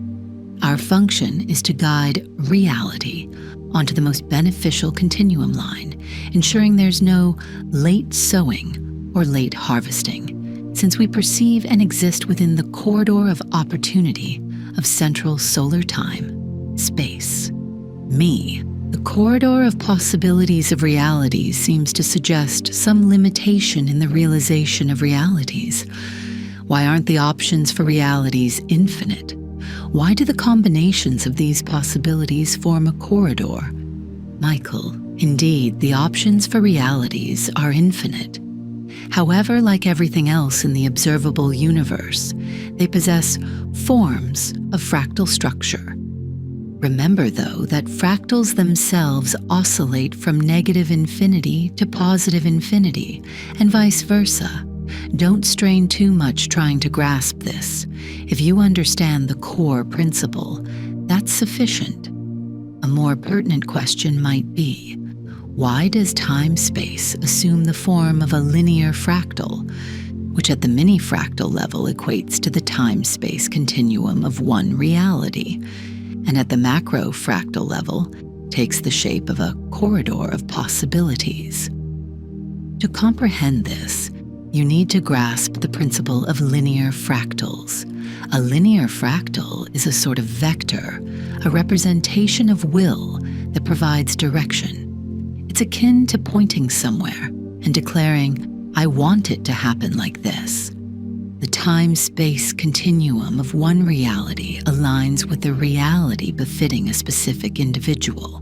Our function is to guide reality onto the most beneficial continuum line, ensuring there's no late sowing or late harvesting, since we perceive and exist within the corridor of opportunity of central solar time, space. Me, the corridor of possibilities of realities, seems to suggest some limitation in the realization of realities. Why aren't the options for realities infinite? Why do the combinations of these possibilities form a corridor? Michael, indeed, the options for realities are infinite. However, like everything else in the observable universe, they possess forms of fractal structure. Remember, though, that fractals themselves oscillate from negative infinity to positive infinity, and vice versa. Don't strain too much trying to grasp this. If you understand the core principle, that's sufficient. A more pertinent question might be, why does time-space assume the form of a linear fractal, which at the mini-fractal level equates to the time-space continuum of one reality, and at the macro-fractal level takes the shape of a corridor of possibilities? To comprehend this, you need to grasp the principle of linear fractals. A linear fractal is a sort of vector, a representation of will that provides direction. It's akin to pointing somewhere and declaring, I want it to happen like this. The time-space continuum of one reality aligns with the reality befitting a specific individual.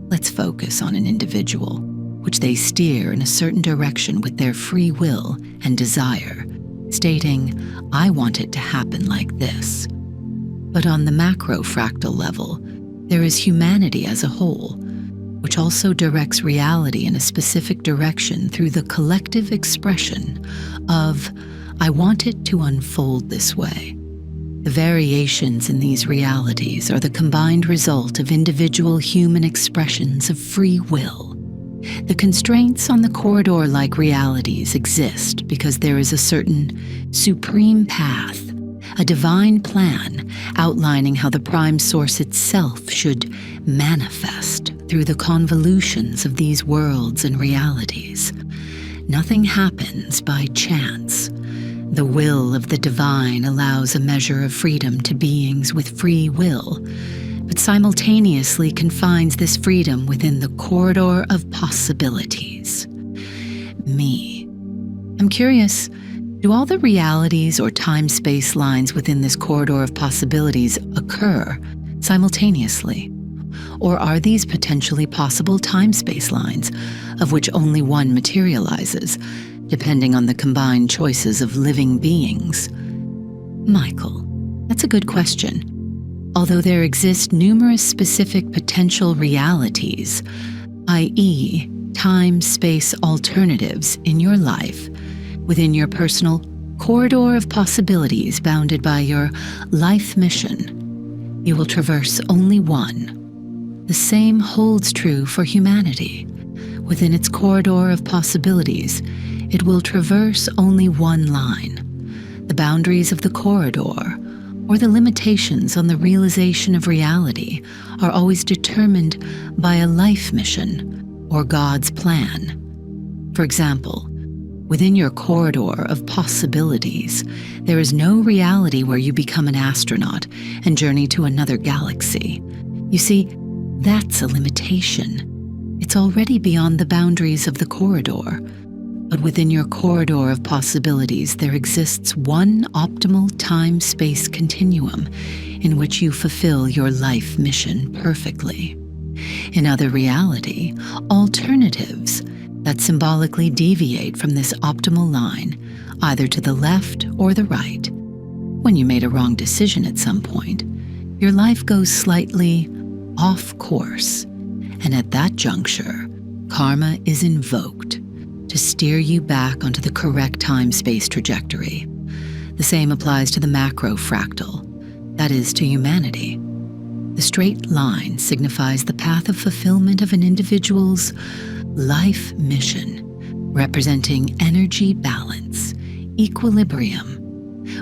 Let's focus on an individual, which they steer in a certain direction with their free will and desire, stating, I want it to happen like this. But on the macro-fractal level, there is humanity as a whole, which also directs reality in a specific direction through the collective expression of, I want it to unfold this way. The variations in these realities are the combined result of individual human expressions of free will. The constraints on the corridor-like realities exist because there is a certain supreme path, a divine plan outlining how the prime source itself should manifest through the convolutions of these worlds and realities. Nothing happens by chance. The will of the divine allows a measure of freedom to beings with free will, but simultaneously confines this freedom within the corridor of possibilities. Me. I'm curious, do all the realities or time-space lines within this corridor of possibilities occur simultaneously? Or are these potentially possible time-space lines, of which only one materializes, depending on the combined choices of living beings? Michael, that's a good question. Although there exist numerous specific potential realities, i.e., time-space alternatives in your life, within your personal corridor of possibilities bounded by your life mission, you will traverse only one. The same holds true for humanity. Within its corridor of possibilities, it will traverse only one line. The boundaries of the corridor, or the limitations on the realization of reality, are always determined by a life mission or God's plan. For example, within your corridor of possibilities, there is no reality where you become an astronaut and journey to another galaxy. You see, that's a limitation. It's already beyond the boundaries of the corridor. But within your corridor of possibilities, there exists one optimal time-space continuum in which you fulfill your life mission perfectly. In other reality, alternatives that symbolically deviate from this optimal line, either to the left or the right. When you made a wrong decision at some point, your life goes slightly off course, and at that juncture, karma is invoked to steer you back onto the correct time-space trajectory. The same applies to the macro fractal, that is, to humanity. The straight line signifies the path of fulfillment of an individual's life mission, representing energy balance, equilibrium.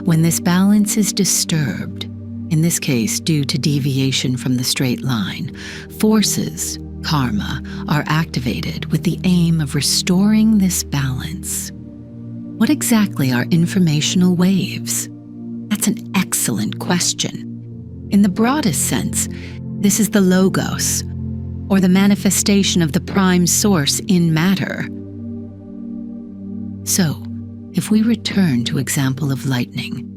When this balance is disturbed, in this case due to deviation from the straight line, forces, karma, are activated with the aim of restoring this balance. What exactly are informational waves? That's an excellent question. In the broadest sense, this is the logos, or the manifestation of the prime source in matter. So, if we return to example of lightning,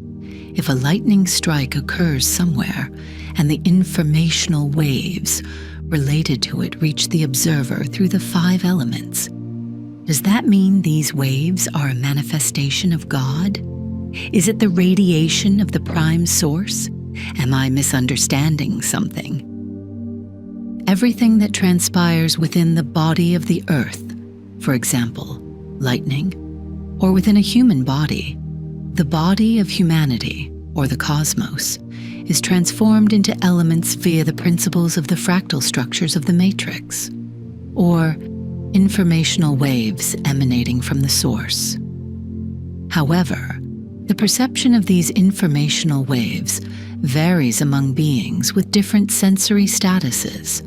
if a lightning strike occurs somewhere and the informational waves related to it reach the observer through the 5 elements, does that mean these waves are a manifestation of God? Is it the radiation of the prime source? Am I misunderstanding something? Everything that transpires within the body of the earth, for example, lightning, or within a human body, the body of humanity, or the cosmos, is transformed into elements via the principles of the fractal structures of the matrix, or informational waves emanating from the source. However, the perception of these informational waves varies among beings with different sensory statuses.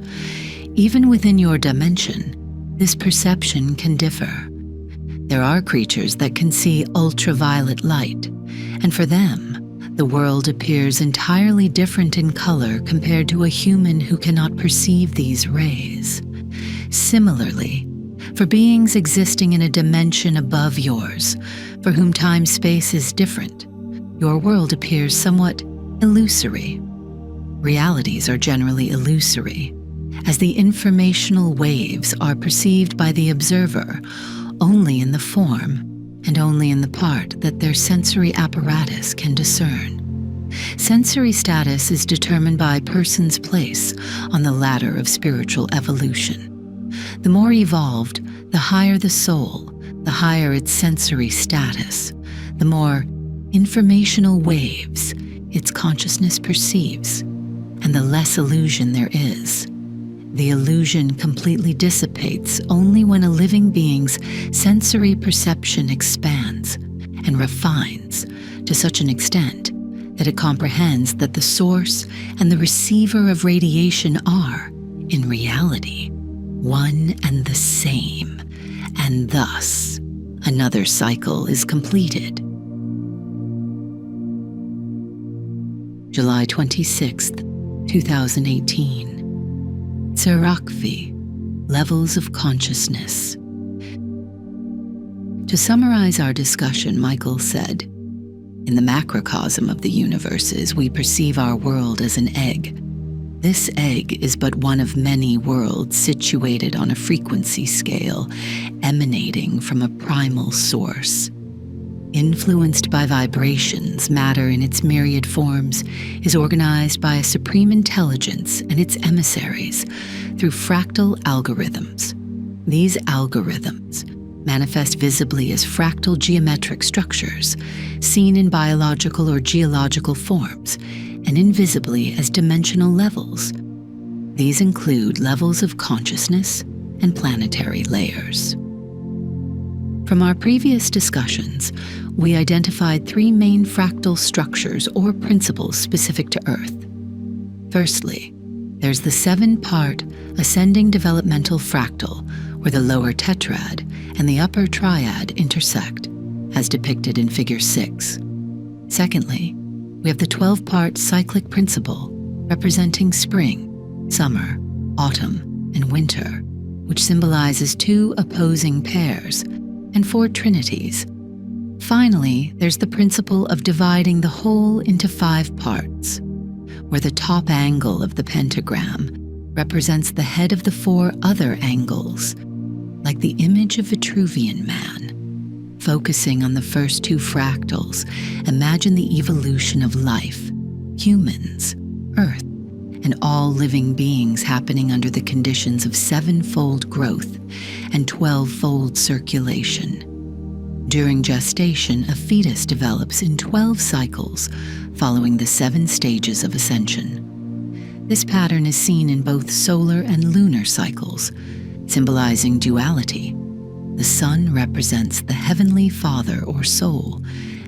Even within your dimension, this perception can differ. There are creatures that can see ultraviolet light, and for them, the world appears entirely different in color compared to a human who cannot perceive these rays. Similarly, for beings existing in a dimension above yours, for whom time-space is different, your world appears somewhat illusory. Realities are generally illusory, as the informational waves are perceived by the observer only in the form and only in the part that their sensory apparatus can discern. Sensory status is determined by a person's place on the ladder of spiritual evolution. The more evolved, the higher the soul, the higher its sensory status, the more informational waves its consciousness perceives, and the less illusion there is. The illusion completely dissipates only when a living being's sensory perception expands and refines to such an extent that it comprehends that the source and the receiver of radiation are, in reality, one and the same, and thus another cycle is completed. July 26th, 2018. Tserakvi, Levels of Consciousness. To summarize our discussion, Michael said, "In the macrocosm of the universes, we perceive our world as an egg. This egg is but one of many worlds situated on a frequency scale, emanating from a primal source. Influenced by vibrations, matter in its myriad forms is organized by a supreme intelligence and its emissaries through fractal algorithms. These algorithms manifest visibly as fractal geometric structures, seen in biological or geological forms, and invisibly as dimensional levels. These include levels of consciousness and planetary layers. From our previous discussions, we identified 3 main fractal structures or principles specific to Earth. Firstly, there's the 7-part ascending developmental fractal, where the lower tetrad and the upper triad intersect, as depicted in Figure 6. Secondly, we have the 12-part cyclic principle, representing spring, summer, autumn, and winter, which symbolizes 2 opposing pairs and 4 trinities. Finally, there's the principle of dividing the whole into 5 parts, where the top angle of the pentagram represents the head of the 4 other angles, like the image of Vitruvian Man. Focusing on the first 2 fractals, imagine the evolution of life, humans, Earth, and all living beings happening under the conditions of 7-fold growth and 12-fold circulation. During gestation, a fetus develops in 12 cycles, following the 7 stages of ascension. This pattern is seen in both solar and lunar cycles, symbolizing duality. The sun represents the heavenly father or soul,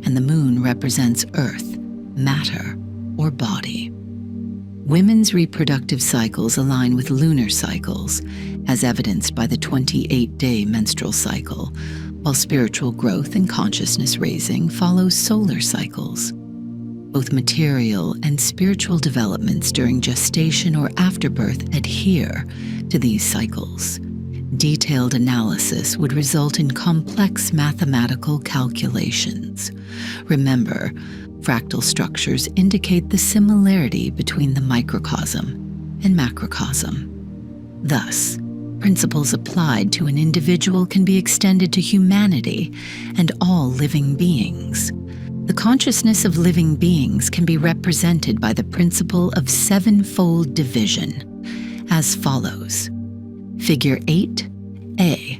and the moon represents earth, matter, or body. Women's reproductive cycles align with lunar cycles, as evidenced by the 28-day menstrual cycle, while spiritual growth and consciousness raising follows solar cycles. Both material and spiritual developments during gestation or afterbirth adhere to these cycles. Detailed analysis would result in complex mathematical calculations. Remember, fractal structures indicate the similarity between the microcosm and macrocosm. Thus, principles applied to an individual can be extended to humanity and all living beings. The consciousness of living beings can be represented by the principle of 7-fold division, as follows. Figure 8a,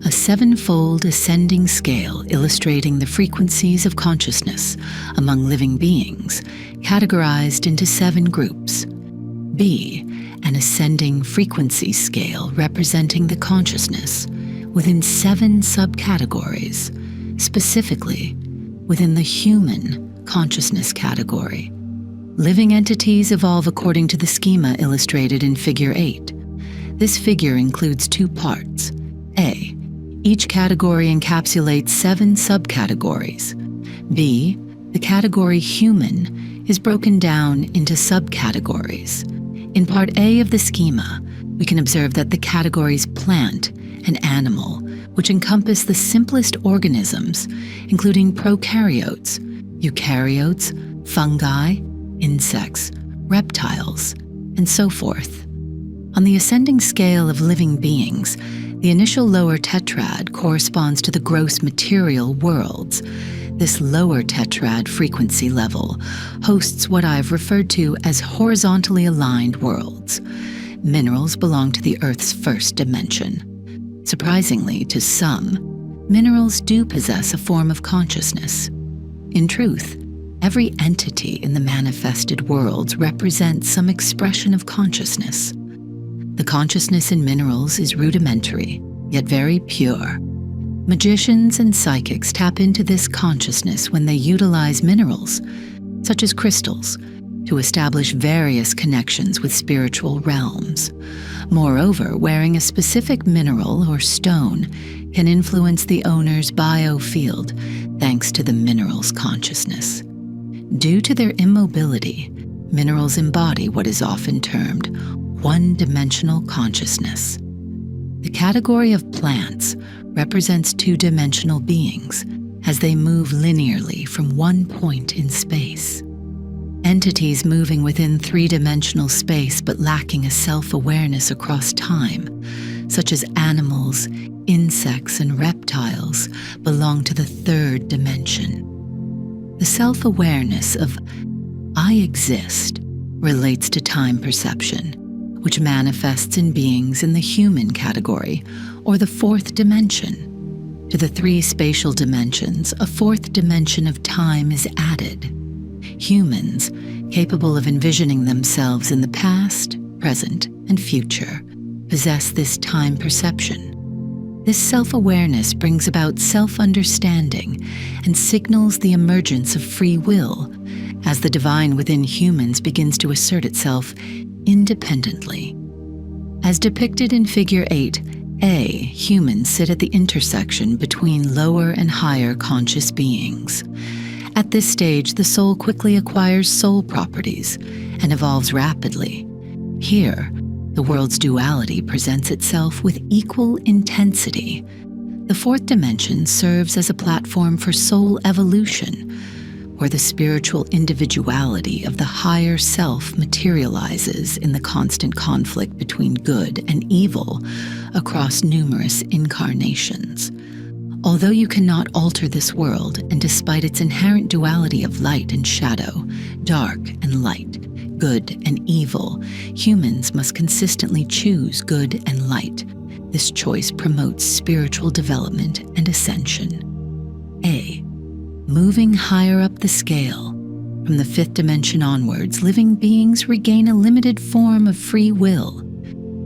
a 7-fold ascending scale illustrating the frequencies of consciousness among living beings, categorized into 7 groups. B, an ascending frequency scale representing the consciousness within 7 subcategories, specifically within the human consciousness category. Living entities evolve according to the schema illustrated in Figure 8. This figure includes 2 parts. A, each category encapsulates 7 subcategories. B, the category human is broken down into subcategories. In Part A of the schema, we can observe that the categories plant and animal, which encompass the simplest organisms, including prokaryotes, eukaryotes, fungi, insects, reptiles, and so forth. On the ascending scale of living beings, the initial lower tetrad corresponds to the gross material worlds. This lower tetrad frequency level hosts what I've referred to as horizontally aligned worlds. Minerals belong to the Earth's first dimension. Surprisingly to some, minerals do possess a form of consciousness. In truth, every entity in the manifested worlds represents some expression of consciousness. The consciousness in minerals is rudimentary, yet very pure. Magicians and psychics tap into this consciousness when they utilize minerals, such as crystals, to establish various connections with spiritual realms. Moreover, wearing a specific mineral or stone can influence the owner's biofield thanks to the mineral's consciousness. Due to their immobility, minerals embody what is often termed one-dimensional consciousness. The category of plants represents 2-dimensional beings as they move linearly from one point in space. Entities moving within 3-dimensional space but lacking a self-awareness across time, such as animals, insects, and reptiles, belong to the 3rd dimension. The self-awareness of I exist relates to time perception, which manifests in beings in the human category, or the 4th dimension. To the 3 spatial dimensions, a 4th dimension of time is added. Humans, capable of envisioning themselves in the past, present, and future, possess this time perception. This self-awareness brings about self-understanding and signals the emergence of free will as the divine within humans begins to assert itself independently. As depicted in Figure 8, humans sit at the intersection between lower and higher conscious beings. At this stage, the soul quickly acquires soul properties and evolves rapidly. Here, the world's duality presents itself with equal intensity. The fourth dimension serves as a platform for soul evolution, where the spiritual individuality of the higher self materializes in the constant conflict between good and evil across numerous incarnations. Although you cannot alter this world, and despite its inherent duality of light and shadow, dark and light, good and evil, humans must consistently choose good and light. This choice promotes spiritual development and ascension. Moving higher up the scale, from the fifth dimension onwards, living beings regain a limited form of free will.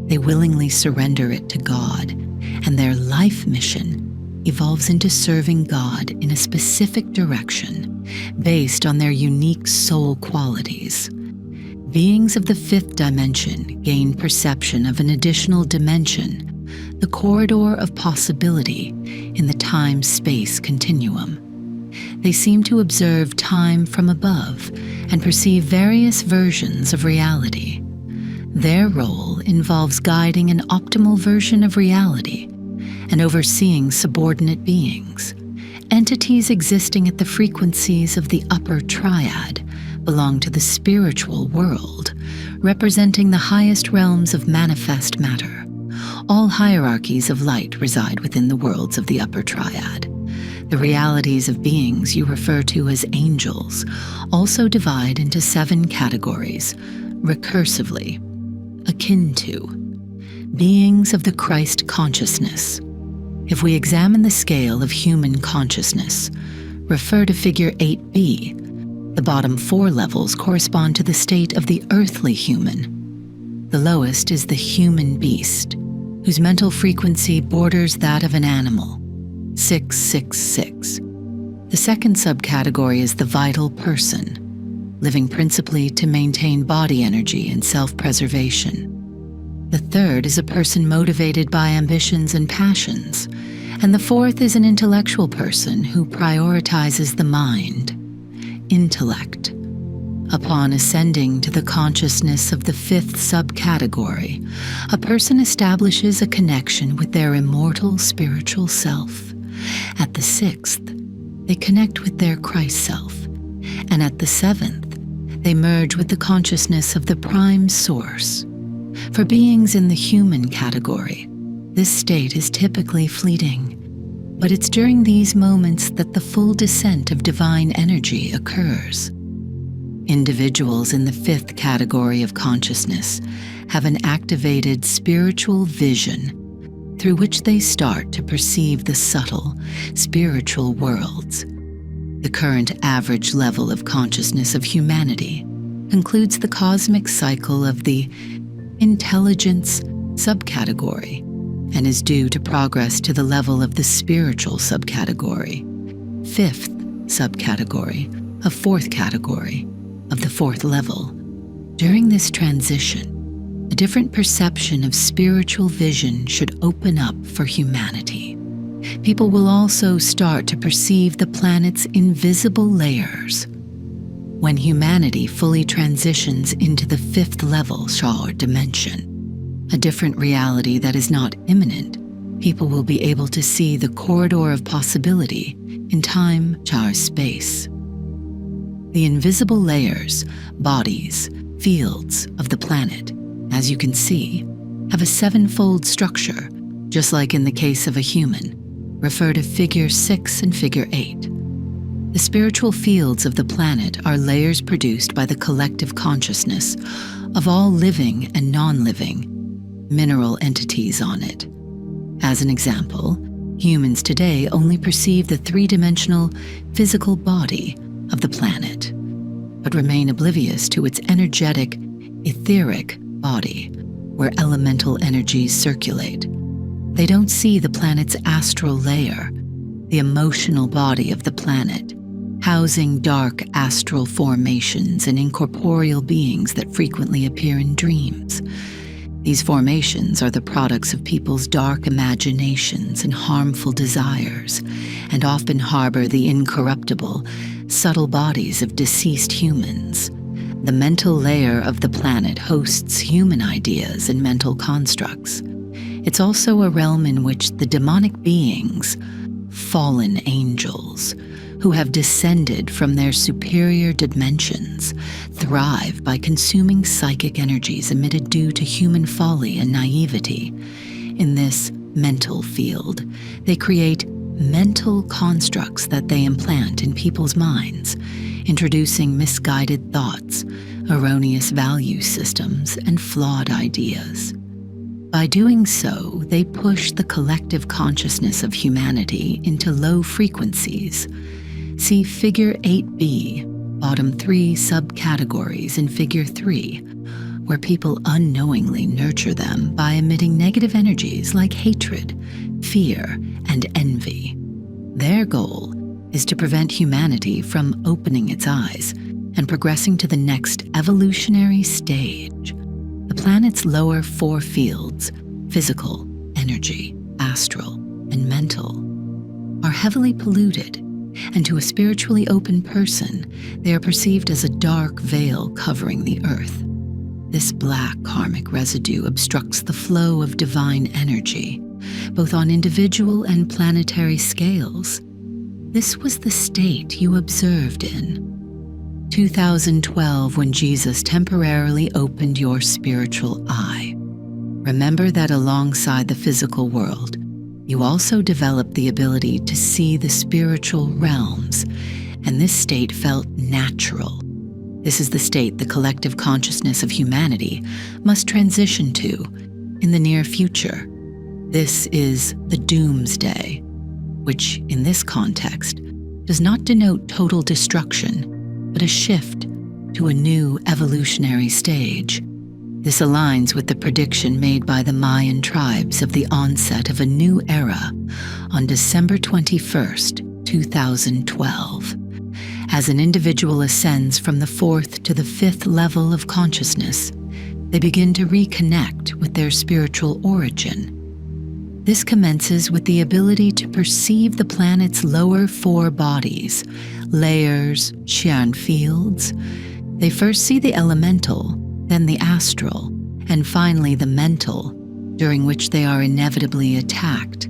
They willingly surrender it to God, and their life mission evolves into serving God in a specific direction based on their unique soul qualities. Beings of the fifth dimension gain perception of an additional dimension, the corridor of possibility in the time-space continuum. They seem to observe time from above and perceive various versions of reality. Their role involves guiding an optimal version of reality and overseeing subordinate beings. Entities existing at the frequencies of the upper triad belong to the spiritual world, representing the highest realms of manifest matter. All hierarchies of light reside within the worlds of the upper triad. The realities of beings you refer to as angels also divide into 7 categories, recursively, akin to beings of the Christ consciousness. If we examine the scale of human consciousness, refer to Figure 8b. The bottom 4 levels correspond to the state of the earthly human. The lowest is the human beast, whose mental frequency borders that of an animal, 666. The second subcategory is the vital person, living principally to maintain body energy and self-preservation. The third is a person motivated by ambitions and passions, and the fourth is an intellectual person who prioritizes the mind, intellect. Upon ascending to the consciousness of the fifth subcategory, a person establishes a connection with their immortal spiritual self. At the sixth, they connect with their Christ self, and at the seventh, they merge with the consciousness of the prime source. For beings in the human category, this state is typically fleeting, but it's during these moments that the full descent of divine energy occurs. Individuals in the fifth category of consciousness have an activated spiritual vision through which they start to perceive the subtle spiritual worlds. The current average level of consciousness of humanity concludes the cosmic cycle of the intelligence subcategory and is due to progress to the level of the spiritual subcategory, fifth subcategory, of fourth category, of the fourth level. During this transition, a different perception of spiritual vision should open up for humanity. People will also start to perceive the planet's invisible layers. When humanity fully transitions into the fifth level or dimension, a different reality that is not imminent, people will be able to see the corridor of possibility in time, space. The invisible layers, bodies, fields of the planet, as you can see, have a 7-fold structure, just like in the case of a human. Refer to Figure 6 and Figure 8. The spiritual fields of the planet are layers produced by the collective consciousness of all living and non-living mineral entities on it. As an example, humans today only perceive the 3-dimensional physical body of the planet. but remain oblivious to its energetic, etheric body, where elemental energies circulate. They don't see the planet's astral layer, the emotional body of the planet, housing dark astral formations and incorporeal beings that frequently appear in dreams. These formations are the products of people's dark imaginations and harmful desires, and often harbor the incorruptible, subtle bodies of deceased humans. The mental layer of the planet hosts human ideas and mental constructs. It's also a realm in which the demonic beings, fallen angels, who have descended from their superior dimensions, thrive by consuming psychic energies emitted due to human folly and naivety. In this mental field, they create mental constructs that they implant in people's minds, introducing misguided thoughts, erroneous value systems, and flawed ideas. By doing so, they push the collective consciousness of humanity into low frequencies. See Figure 8b, bottom 3 subcategories in Figure 3, where people unknowingly nurture them by emitting negative energies like hatred, fear, and envy. Their goal is to prevent humanity from opening its eyes and progressing to the next evolutionary stage. The planet's lower 4 fields, physical, energy, astral, and mental, are heavily polluted, and to a spiritually open person, they are perceived as a dark veil covering the earth. This black karmic residue obstructs the flow of divine energy, both on individual and planetary scales. This was the state you observed in 2012 when Jesus temporarily opened your spiritual eye. Remember that alongside the physical world, you also developed the ability to see the spiritual realms, and this state felt natural. This is the state the collective consciousness of humanity must transition to in the near future. This is the doomsday, which in this context does not denote total destruction, but a shift to a new evolutionary stage. This aligns with the prediction made by the Mayan tribes of the onset of a new era on December 21st, 2012. As an individual ascends from the 4th to the 5th level of consciousness, they begin to reconnect with their spiritual origin. This commences with the ability to perceive the planet's lower 4 bodies, layers, Qian fields. They first see the elemental, then the astral, and finally the mental, during which they are inevitably attacked.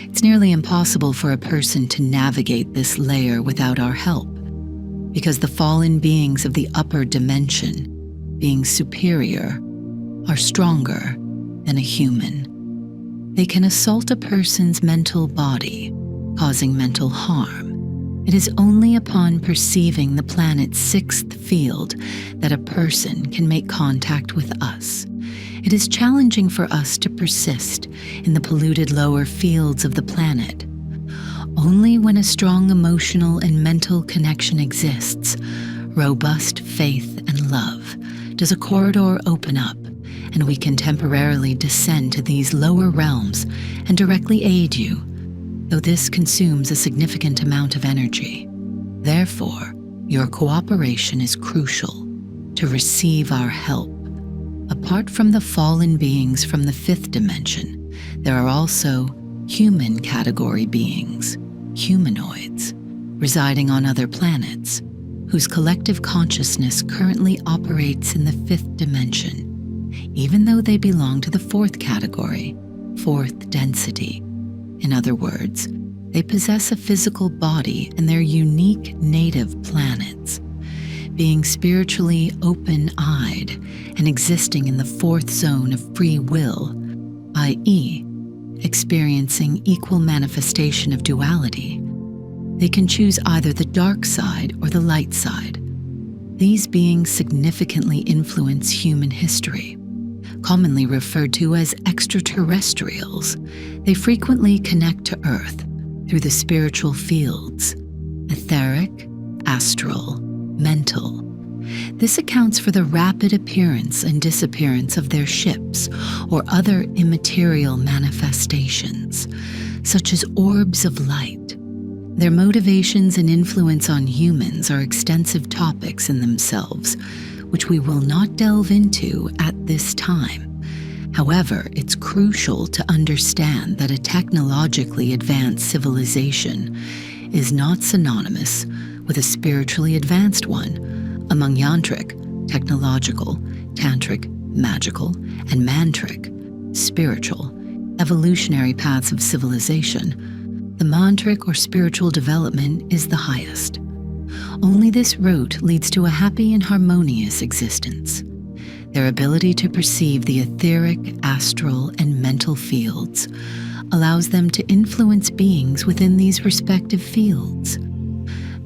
It's nearly impossible for a person to navigate this layer without our help, because the fallen beings of the upper dimension, being superior, are stronger than a human. They can assault a person's mental body, causing mental harm. It is only upon perceiving the planet's 6th field that a person can make contact with us. It is challenging for us to persist in the polluted lower fields of the planet. Only when a strong emotional and mental connection exists, robust faith and love, does a corridor open up, and we can temporarily descend to these lower realms and directly aid you, though this consumes a significant amount of energy. Therefore, your cooperation is crucial to receive our help. Apart from the fallen beings from the 5th dimension, there are also human category beings, humanoids, residing on other planets, whose collective consciousness currently operates in the 5th dimension, even though they belong to the 4th category, 4th density. In other words, they possess a physical body in their unique native planets. Being spiritually open-eyed and existing in the 4th zone of free will, i.e., experiencing equal manifestation of duality, they can choose either the dark side or the light side. These beings significantly influence human history. Commonly referred to as extraterrestrials, they frequently connect to Earth through the spiritual fields, etheric, astral, mental, This accounts for the rapid appearance and disappearance of their ships or other immaterial manifestations, such as orbs of light. Their motivations and influence on humans are extensive topics in themselves, which we will not delve into at this time. However, it's crucial to understand that a technologically advanced civilization is not synonymous with a spiritually advanced one. Among yantric, technological, tantric, magical, and mantric, spiritual, evolutionary paths of civilization, the mantric or spiritual development is the highest. Only this route leads to a happy and harmonious existence. Their ability to perceive the etheric, astral, and mental fields allows them to influence beings within these respective fields.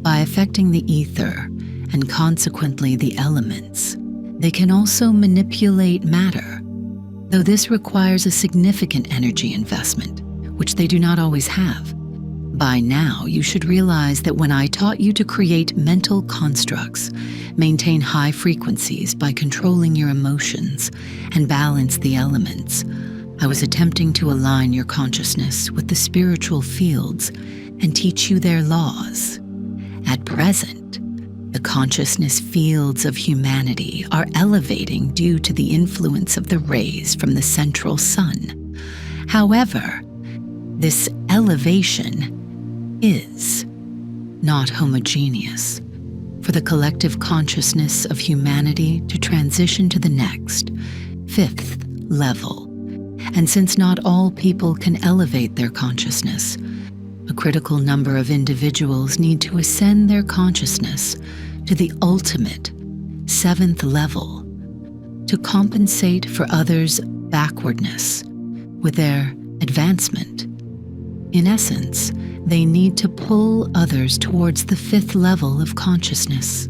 By affecting the ether, and consequently the elements, they can also manipulate matter, though this requires a significant energy investment, which they do not always have. By now, you should realize that when I taught you to create mental constructs, maintain high frequencies by controlling your emotions, and balance the elements, I was attempting to align your consciousness with the spiritual fields and teach you their laws. At present, the consciousness fields of humanity are elevating due to the influence of the rays from the central sun. However, this elevation is not homogeneous. For the collective consciousness of humanity to transition to the next, fifth level, and since not all people can elevate their consciousness, a critical number of individuals need to ascend their consciousness to the ultimate, seventh level, to compensate for others' backwardness with their advancement. In essence, they need to pull others towards the fifth level of consciousness.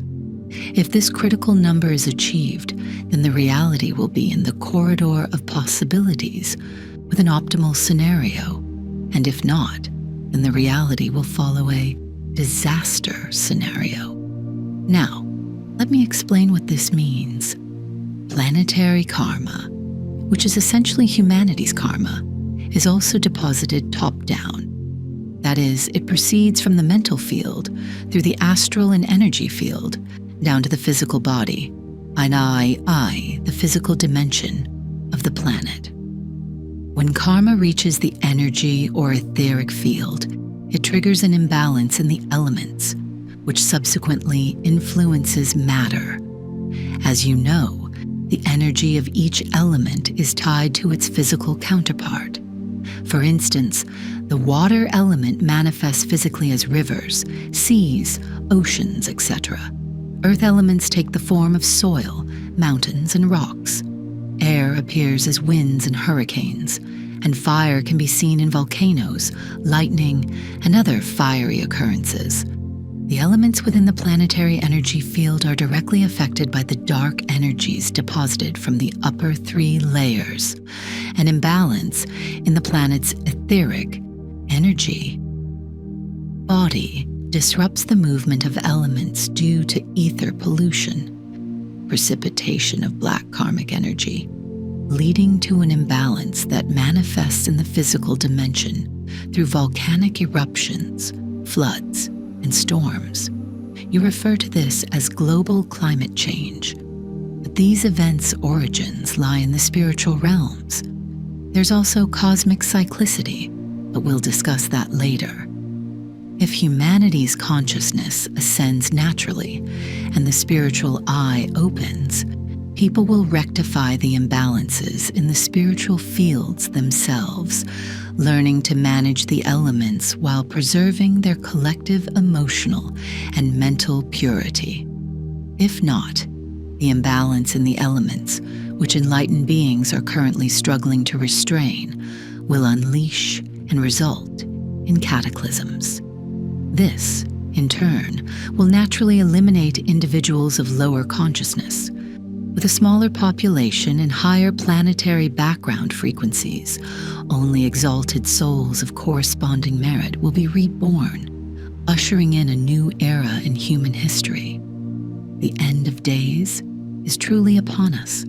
If this critical number is achieved, then the reality will be in the corridor of possibilities with an optimal scenario, and if not, then the reality will follow a disaster scenario. Now, let me explain what this means. Planetary karma, which is essentially humanity's karma, is also deposited top-down. That is, it proceeds from the mental field through the astral and energy field down to the physical body, the physical dimension of the planet. When karma reaches the energy or etheric field, it triggers an imbalance in the elements, which subsequently influences matter. As you know, the energy of each element is tied to its physical counterpart. For instance, the water element manifests physically as rivers, seas, oceans, etc. Earth elements take the form of soil, mountains, and rocks. Air appears as winds and hurricanes, and fire can be seen in volcanoes, lightning, and other fiery occurrences. The elements within the planetary energy field are directly affected by the dark energies deposited from the upper three layers. An imbalance in the planet's etheric energy body disrupts the movement of elements due to ether pollution, precipitation of black karmic energy, leading to an imbalance that manifests in the physical dimension through volcanic eruptions, floods, and storms. You refer to this as global climate change. But these events' origins lie in the spiritual realms. There's also cosmic cyclicity, but we'll discuss that later. If humanity's consciousness ascends naturally and the spiritual eye opens, people will rectify the imbalances in the spiritual fields themselves, learning to manage the elements while preserving their collective emotional and mental purity. If not, the imbalance in the elements, which enlightened beings are currently struggling to restrain, will unleash and result in cataclysms. This, in turn, will naturally eliminate individuals of lower consciousness. With a smaller population and higher planetary background frequencies, only exalted souls of corresponding merit will be reborn, ushering in a new era in human history. The end of days is truly upon us.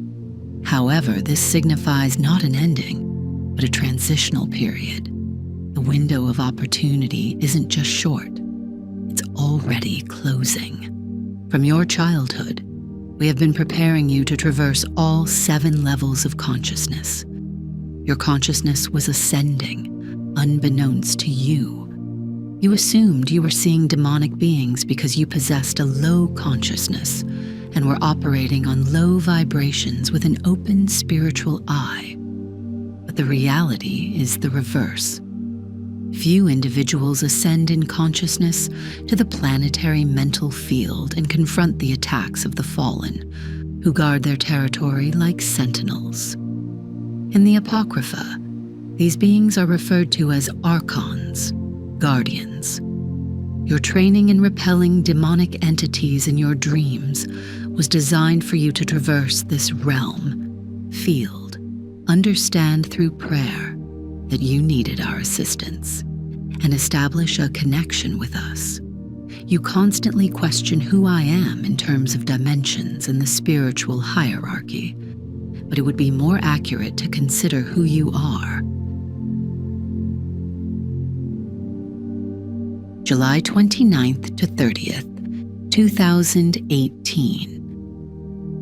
However, this signifies not an ending, but a transitional period. The window of opportunity isn't just short, it's already closing. From your childhood, we have been preparing you to traverse all 7 levels of consciousness. Your consciousness was ascending, unbeknownst to you. You assumed you were seeing demonic beings because you possessed a low consciousness and were operating on low vibrations with an open spiritual eye. But the reality is the reverse. Few individuals ascend in consciousness to the planetary mental field and confront the attacks of the fallen, who guard their territory like sentinels. In the Apocrypha, these beings are referred to as archons, guardians. Your training in repelling demonic entities in your dreams was designed for you to traverse this realm, field, understand through prayer that you needed our assistance, and establish a connection with us. You constantly question who I am in terms of dimensions in the spiritual hierarchy, but it would be more accurate to consider who you are. July 29th to 30th, 2018.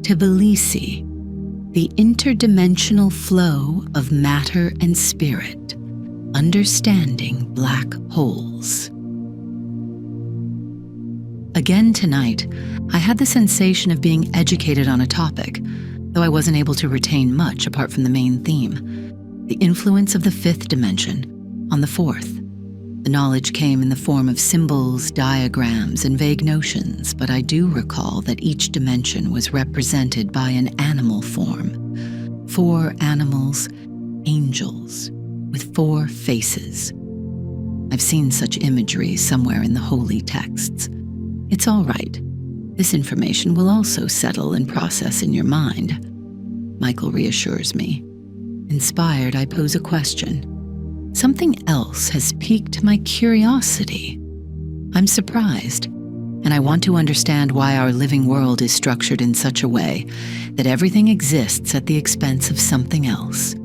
Tbilisi, the interdimensional flow of matter and spirit, understanding black holes. Again tonight, I had the sensation of being educated on a topic, though I wasn't able to retain much apart from the main theme, the influence of the 5th dimension on the 4th. The knowledge came in the form of symbols, diagrams, and vague notions, but I do recall that each dimension was represented by an animal form. 4 animals, angels, with 4 faces. I've seen such imagery somewhere in the holy texts. It's all right. This information will also settle and process in your mind. Michael reassures me. Inspired, I pose a question. Something else has piqued my curiosity. I'm surprised, and I want to understand why our living world is structured in such a way that everything exists at the expense of something else.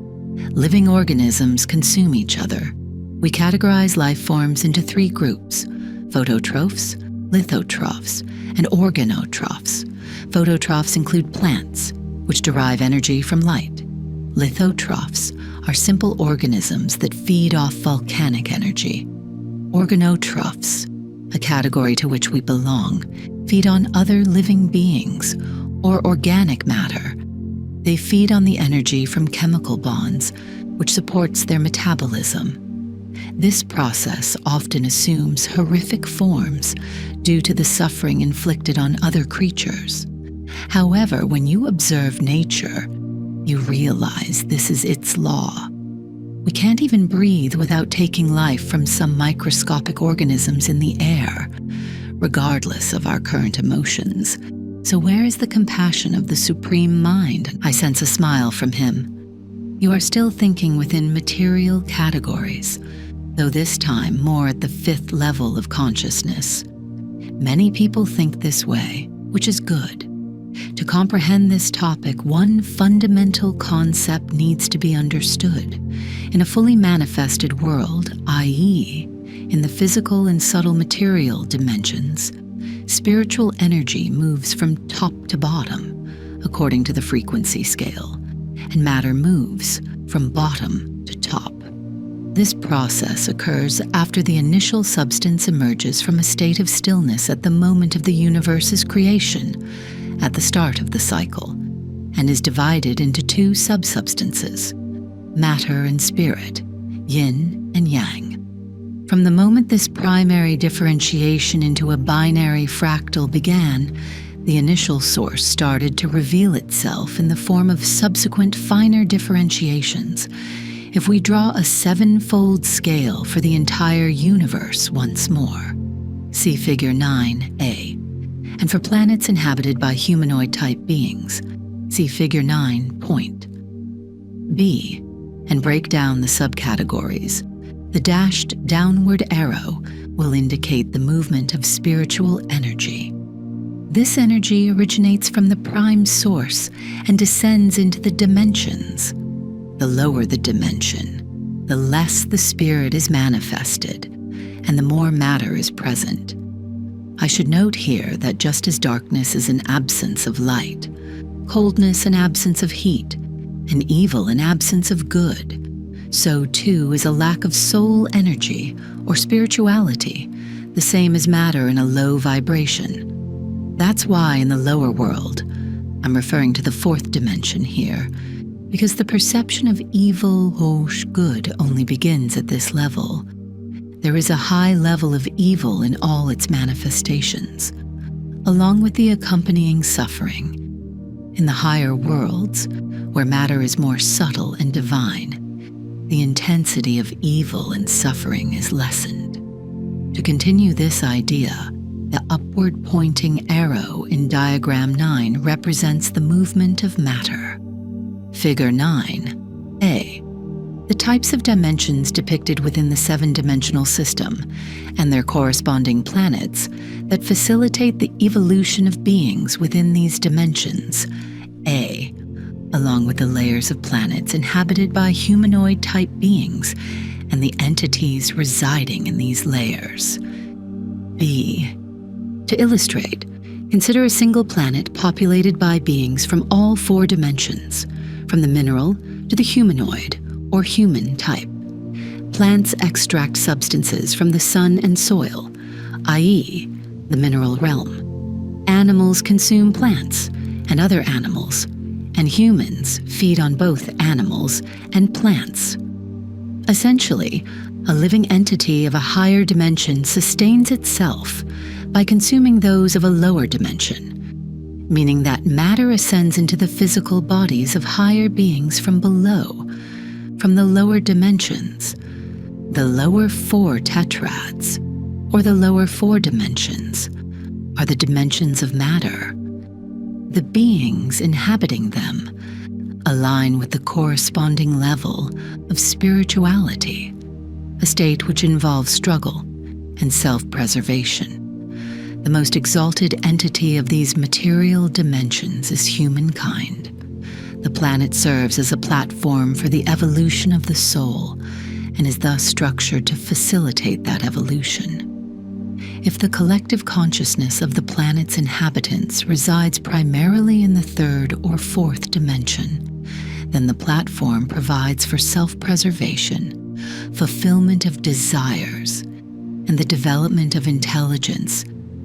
Living organisms consume each other. We categorize life forms into 3 groups: phototrophs, lithotrophs, and organotrophs. Phototrophs include plants, which derive energy from light. Lithotrophs are simple organisms that feed off volcanic energy. Organotrophs, a category to which we belong, feed on other living beings or organic matter. They feed on the energy from chemical bonds, which supports their metabolism. This process often assumes horrific forms due to the suffering inflicted on other creatures. However, when you observe nature, you realize this is its law. We can't even breathe without taking life from some microscopic organisms in the air, regardless of our current emotions. So where is the compassion of the Supreme Mind? I sense a smile from him. You are still thinking within material categories, though this time more at the 5th level of consciousness. Many people think this way, which is good. To comprehend this topic, one fundamental concept needs to be understood. In a fully manifested world, i.e., in the physical and subtle material dimensions, spiritual energy moves from top to bottom, according to the frequency scale, and matter moves from bottom to top. This process occurs after the initial substance emerges from a state of stillness at the moment of the universe's creation, at the start of the cycle, and is divided into 2 subsubstances, matter and spirit, yin and yang. From the moment this primary differentiation into a binary fractal began, the initial source started to reveal itself in the form of subsequent finer differentiations. If we draw a 7-fold scale for the entire universe once more, see Figure 9a, and for planets inhabited by humanoid-type beings, see Figure 9.b, and break down the subcategories, the dashed downward arrow will indicate the movement of spiritual energy. This energy originates from the prime source and descends into the dimensions. The lower the dimension, the less the spirit is manifested, and the more matter is present. I should note here that just as darkness is an absence of light, coldness an absence of heat, and evil an absence of good, so too is a lack of soul energy or spirituality, the same as matter in a low vibration. That's why in the lower world, I'm referring to the fourth dimension here, because the perception of evil or good only begins at this level. There is a high level of evil in all its manifestations, along with the accompanying suffering. In the higher worlds, where matter is more subtle and divine, the intensity of evil and suffering is lessened. To continue this idea, the upward pointing arrow in diagram 9 represents the movement of matter. Figure 9a. The types of dimensions depicted within the 7-dimensional system and their corresponding planets that facilitate the evolution of beings within these dimensions, A, along with the layers of planets inhabited by humanoid-type beings and the entities residing in these layers. B. To illustrate, consider a single planet populated by beings from all 4 dimensions, from the mineral to the humanoid or human type. Plants extract substances from the sun and soil, i.e., the mineral realm. Animals consume plants and other animals, and humans feed on both animals and plants. Essentially, a living entity of a higher dimension sustains itself by consuming those of a lower dimension, meaning that matter ascends into the physical bodies of higher beings from below, from the lower dimensions. The lower 4 tetrads, or the lower 4 dimensions, are the dimensions of matter. The beings inhabiting them align with the corresponding level of spirituality, a state which involves struggle and self-preservation. The most exalted entity of these material dimensions is humankind. The planet serves as a platform for the evolution of the soul and is thus structured to facilitate that evolution. If the collective consciousness of the planet's inhabitants resides primarily in the 3rd or 4th dimension, then the platform provides for self-preservation, fulfillment of desires, and the development of intelligence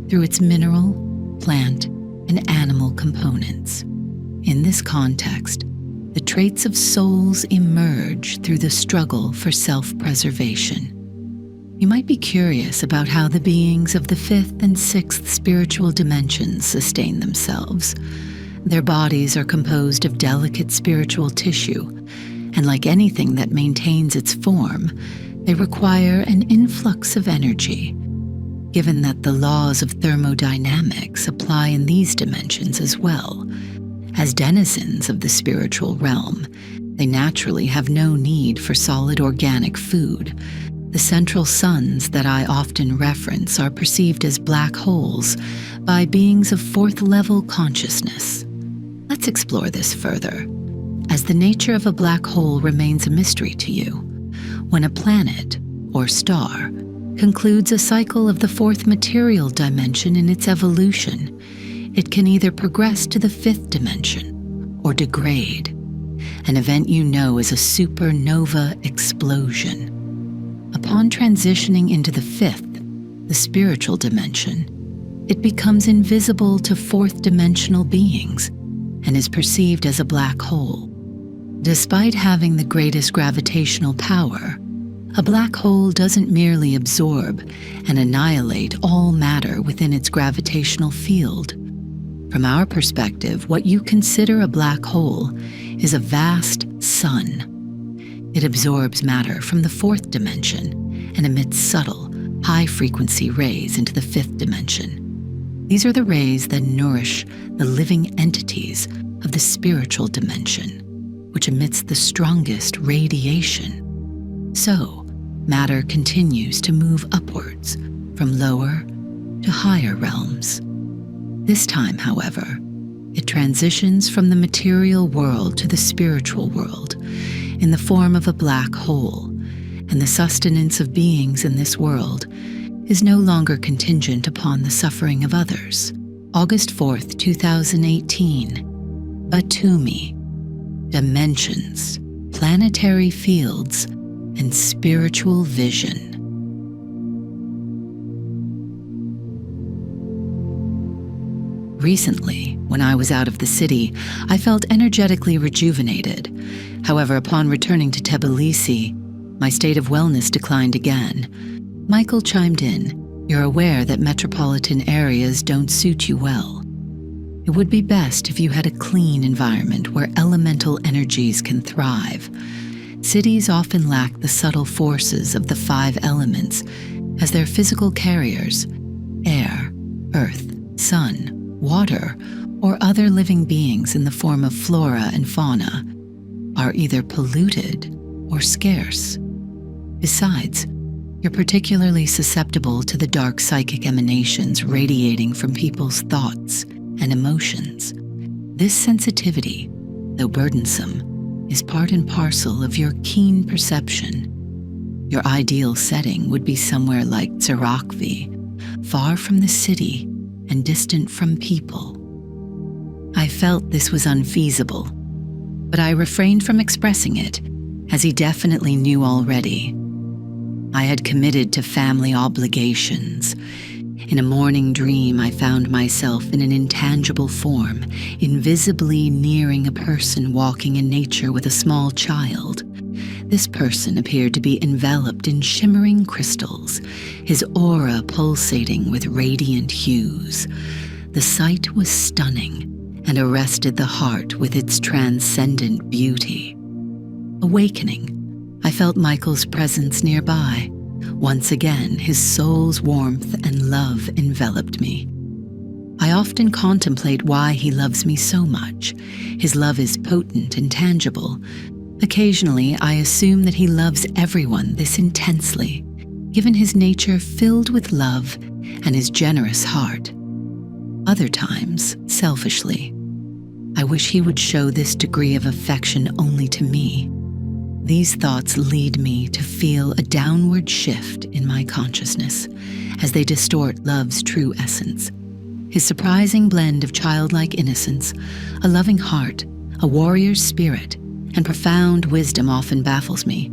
through its mineral, plant, and animal components. In this context, the traits of souls emerge through the struggle for self-preservation. You might be curious about how the beings of the 5th and 6th spiritual dimensions sustain themselves. Their bodies are composed of delicate spiritual tissue, and like anything that maintains its form, they require an influx of energy. Given that the laws of thermodynamics apply in these dimensions as well, as denizens of the spiritual realm, they naturally have no need for solid organic food. The central suns that I often reference are perceived as black holes by beings of 4th-level consciousness. Let's explore this further, as the nature of a black hole remains a mystery to you. When a planet, or star, concludes a cycle of the 4th material dimension in its evolution, it can either progress to the 5th dimension or degrade, an event you know as a supernova explosion. Upon transitioning into the 5th, the spiritual dimension, it becomes invisible to 4th dimensional beings and is perceived as a black hole. Despite having the greatest gravitational power, a black hole doesn't merely absorb and annihilate all matter within its gravitational field. From our perspective, what you consider a black hole is a vast sun. It absorbs matter from the 4th dimension and emits subtle, high-frequency rays into the 5th dimension. These are the rays that nourish the living entities of the spiritual dimension, which emits the strongest radiation. So, matter continues to move upwards from lower to higher realms. This time, however, it transitions from the material world to the spiritual world in the form of a black hole, and the sustenance of beings in this world is no longer contingent upon the suffering of others. August 4th, 2018. Batumi, Dimensions, Planetary Fields, and Spiritual Vision. Recently, when I was out of the city, I felt energetically rejuvenated. However, upon returning to Tbilisi, my state of wellness declined again. Michael chimed in, "You're aware that metropolitan areas don't suit you well. It would be best if you had a clean environment where elemental energies can thrive. Cities often lack the subtle forces of the 5 elements as their physical carriers, air, earth, sun, water, or other living beings in the form of flora and fauna, are either polluted or scarce. Besides, you're particularly susceptible to the dark psychic emanations radiating from people's thoughts and emotions. This sensitivity, though burdensome, is part and parcel of your keen perception. Your ideal setting would be somewhere like Zarakvi, far from the city and distant from people." I felt this was unfeasible, but I refrained from expressing it, as he definitely knew already. I had committed to family obligations. In a morning dream, I found myself in an intangible form, invisibly nearing a person walking in nature with a small child. This person appeared to be enveloped in shimmering crystals, his aura pulsating with radiant hues. The sight was stunning and arrested the heart with its transcendent beauty. Awakening, I felt Michael's presence nearby. Once again, his soul's warmth and love enveloped me. I often contemplate why he loves me so much. His love is potent and tangible. Occasionally, I assume that he loves everyone this intensely, given his nature filled with love and his generous heart. Other times, selfishly, I wish he would show this degree of affection only to me. These thoughts lead me to feel a downward shift in my consciousness as they distort love's true essence. His surprising blend of childlike innocence, a loving heart, a warrior's spirit, and profound wisdom often baffles me.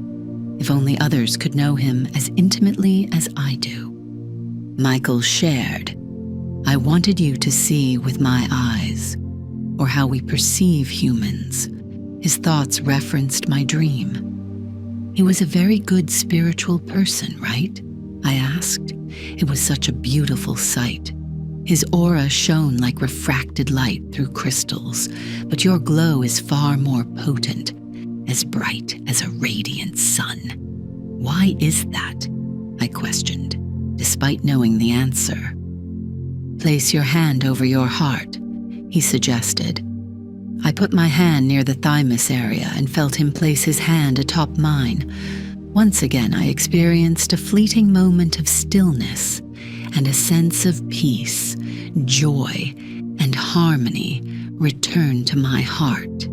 If only others could know him as intimately as I do. Michael shared, "I wanted you to see with my eyes, or how we perceive humans." His thoughts referenced my dream. "He was a very good spiritual person, right?" I asked. It was such a beautiful sight. His aura shone like refracted light through crystals, but your glow is far more potent, as bright as a radiant sun. "Why is that?" I questioned, despite knowing the answer. "Place your hand over your heart," he suggested. I put my hand near the thymus area and felt him place his hand atop mine. Once again, I experienced a fleeting moment of stillness and a sense of peace, joy, and harmony returned to my heart.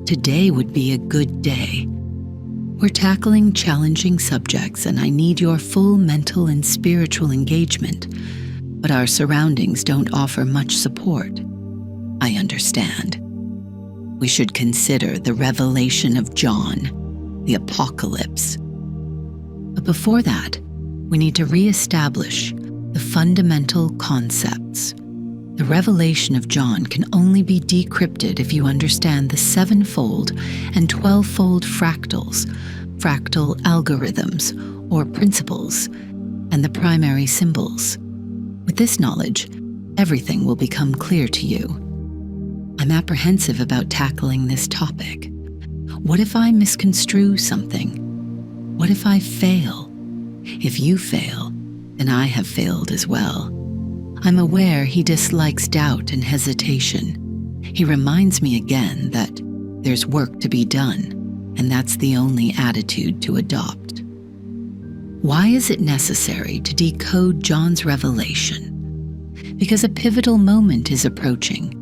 Today would be a good day. We're tackling challenging subjects, and I need your full mental and spiritual engagement, but our surroundings don't offer much support. I understand. We should consider the revelation of John, the apocalypse. But before that, we need to re-establish the fundamental concepts. The revelation of John can only be decrypted if you understand the 7-fold and 12-fold fractals, fractal algorithms, or principles, and the primary symbols. With this knowledge, everything will become clear to you. I'm apprehensive about tackling this topic. What if I misconstrue something? What if I fail? If you fail, then I have failed as well. I'm aware he dislikes doubt and hesitation. He reminds me again that there's work to be done, and that's the only attitude to adopt. Why is it necessary to decode John's revelation? because a pivotal moment is approaching.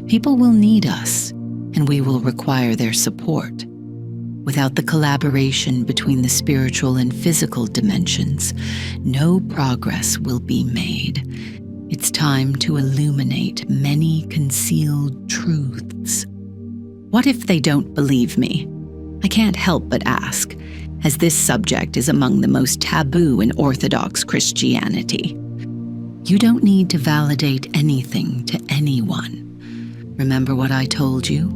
People will need us, and we will require their support. Without the collaboration between the spiritual and physical dimensions, no progress will be made. It's time to illuminate many concealed truths. What if they don't believe me? I can't help but ask, as this subject is among the most taboo in Orthodox Christianity. You don't need to validate anything to anyone. Remember what I told you?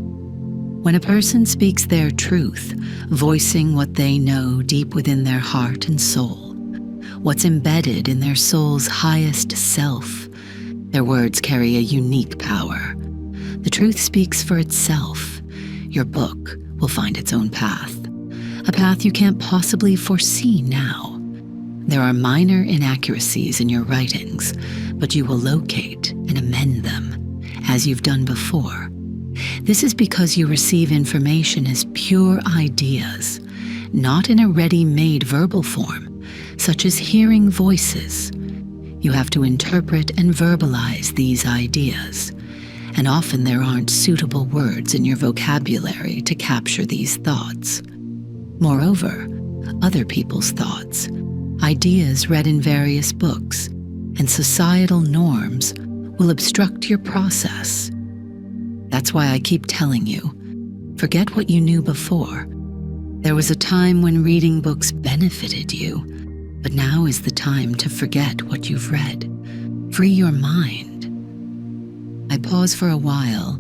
When a person speaks their truth, voicing what they know deep within their heart and soul, what's embedded in their soul's highest self, their words carry a unique power. The truth speaks for itself. Your book will find its own path, a path you can't possibly foresee now. There are minor inaccuracies in your writings, but you will locate and amend them, as you've done before. This is because you receive information as pure ideas, not in a ready-made verbal form, such as hearing voices. You have to interpret and verbalize these ideas, and often there aren't suitable words in your vocabulary to capture these thoughts. Moreover, other people's thoughts, ideas read in various books, and societal norms will obstruct your process. That's why I keep telling you, forget what you knew before. There was a time when reading books benefited you, but now is the time to forget what you've read. Free your mind. I pause for a while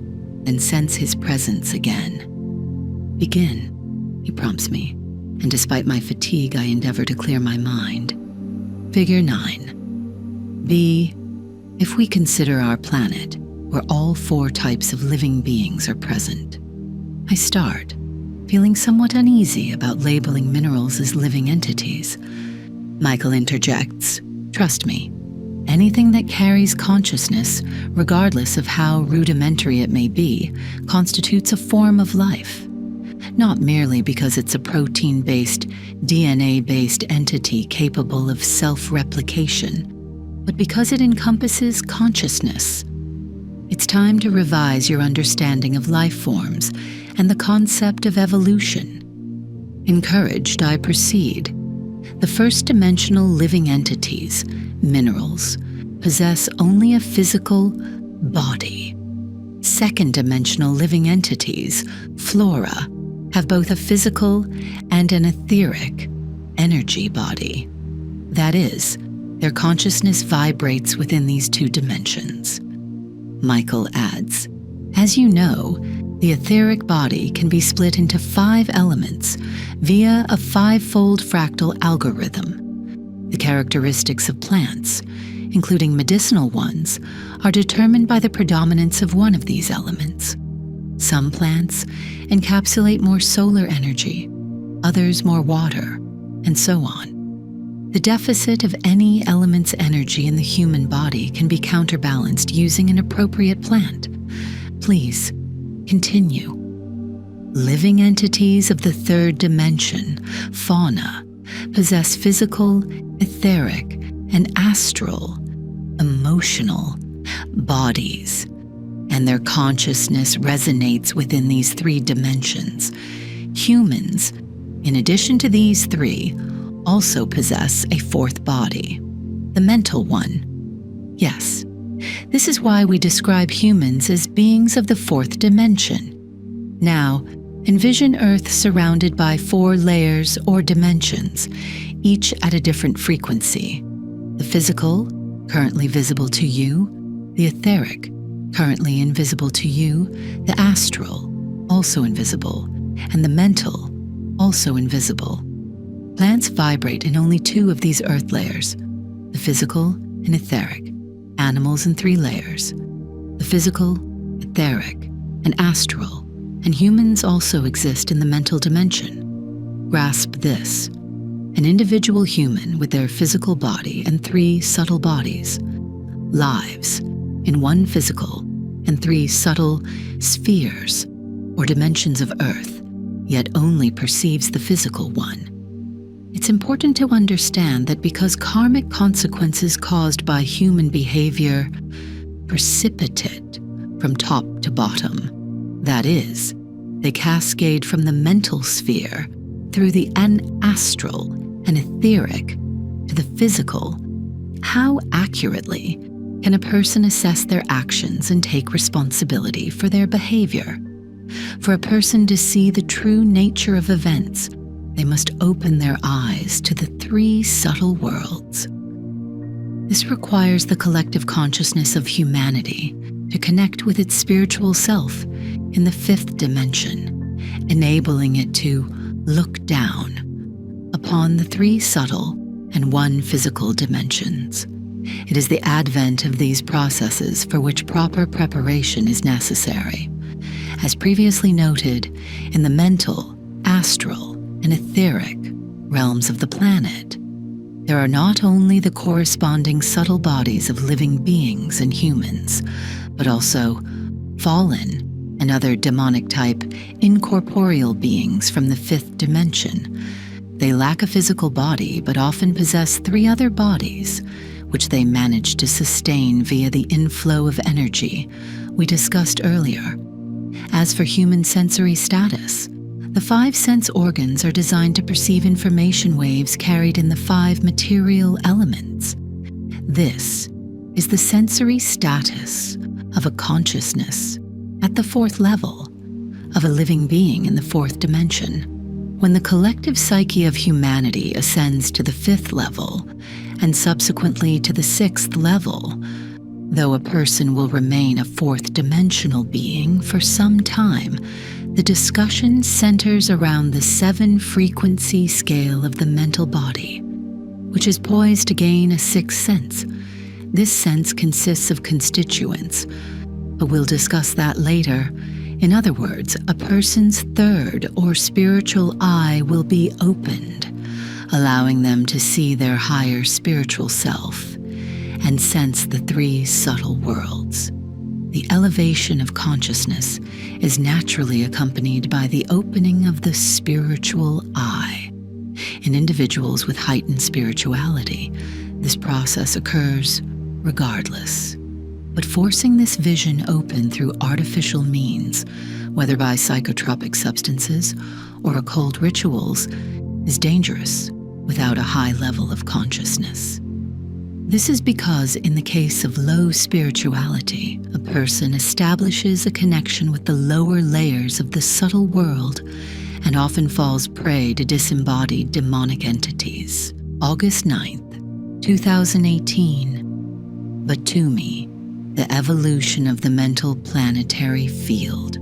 and sense his presence again. Begin, he prompts me, and despite my fatigue, I endeavor to clear my mind. Figure 9. B. If we consider our planet, where all 4 types of living beings are present. I start, feeling somewhat uneasy about labeling minerals as living entities. Michael interjects, trust me, anything that carries consciousness, regardless of how rudimentary it may be, constitutes a form of life. Not merely because it's a protein-based, DNA-based entity capable of self-replication, but because it encompasses consciousness. It's time to revise your understanding of life forms and the concept of evolution. Encouraged, I proceed. The first-dimensional living entities, minerals, possess only a physical body. Second-dimensional living entities, flora, have both a physical and an etheric energy body. That is, their consciousness vibrates within these 2 dimensions. Michael adds, as you know, the etheric body can be split into 5 elements via a 5-fold fractal algorithm. The characteristics of plants, including medicinal ones, are determined by the predominance of one of these elements. Some plants encapsulate more solar energy, others more water, and so on. The deficit of any element's energy in the human body can be counterbalanced using an appropriate plant. Please, continue. Living entities of the 3rd dimension, fauna, possess physical, etheric, and astral, emotional bodies, and their consciousness resonates within these 3 dimensions. Humans, in addition to these 3, also possess a 4th body, the mental one. Yes, this is why we describe humans as beings of the 4th dimension. Now, envision Earth surrounded by 4 layers or dimensions, each at a different frequency. The physical, currently visible to you, the etheric, currently invisible to you, the astral, also invisible, and the mental, also invisible. Plants vibrate in only 2 of these earth layers, the physical and etheric, animals in 3 layers, the physical, etheric, and astral, and humans also exist in the mental dimension. Grasp this. An individual human with their physical body and 3 subtle bodies lives in 1 physical and 3 subtle spheres or dimensions of Earth, yet only perceives the physical one. It's important to understand that because karmic consequences caused by human behavior precipitate from top to bottom, that is, they cascade from the mental sphere through the astral and etheric to the physical, how accurately can a person assess their actions and take responsibility for their behavior? For a person to see the true nature of events, they must open their eyes to the three subtle worlds. This requires the collective consciousness of humanity to connect with its spiritual self in the fifth dimension, enabling it to look down upon the three subtle and one physical dimensions. It is the advent of these processes for which proper preparation is necessary. As previously noted, in the mental, astral, and etheric realms of the planet, there are not only the corresponding subtle bodies of living beings and humans, but also fallen and other demonic-type incorporeal beings from the fifth dimension. They lack a physical body, but often possess three other bodies, which they manage to sustain via the inflow of energy we discussed earlier. As for human sensory status, the 5 sense organs are designed to perceive information waves carried in the 5 material elements. This is the sensory status of a consciousness at the 4th level, of a living being in the 4th dimension. When the collective psyche of humanity ascends to the 5th level, and subsequently to the 6th level, though a person will remain a 4th dimensional being for some time, the discussion centers around the 7 frequency scale of the mental body, which is poised to gain a 6th sense. This sense consists of constituents, but we'll discuss that later. In other words, a person's 3rd or spiritual eye will be opened, allowing them to see their higher spiritual self and sense the 3 subtle worlds. The elevation of consciousness is naturally accompanied by the opening of the spiritual eye. In individuals with heightened spirituality, this process occurs regardless. But forcing this vision open through artificial means, whether by psychotropic substances or occult rituals, is dangerous without a high level of consciousness. This is because in the case of low spirituality, a person establishes a connection with the lower layers of the subtle world and often falls prey to disembodied demonic entities. August 9th, 2018. Batumi, the evolution of the mental planetary field.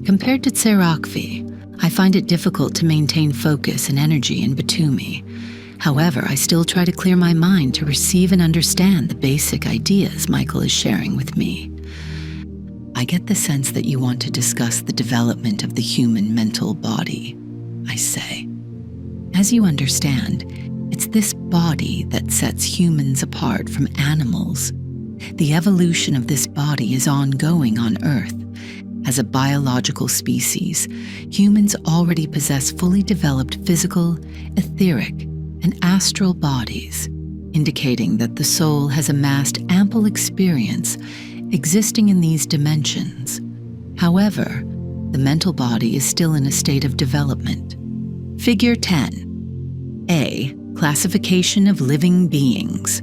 Compared to Tserakvi, I find it difficult to maintain focus and energy in Batumi. However, I still try to clear my mind to receive and understand the basic ideas Michael is sharing with me. I get the sense that you want to discuss the development of the human mental body, I say. As you understand, it's this body that sets humans apart from animals. The evolution of this body is ongoing on Earth. As a biological species, humans already possess fully developed physical, etheric, and astral bodies, indicating that the soul has amassed ample experience existing in these dimensions. However, the mental body is still in a state of development. Figure 10. A. Classification of living beings.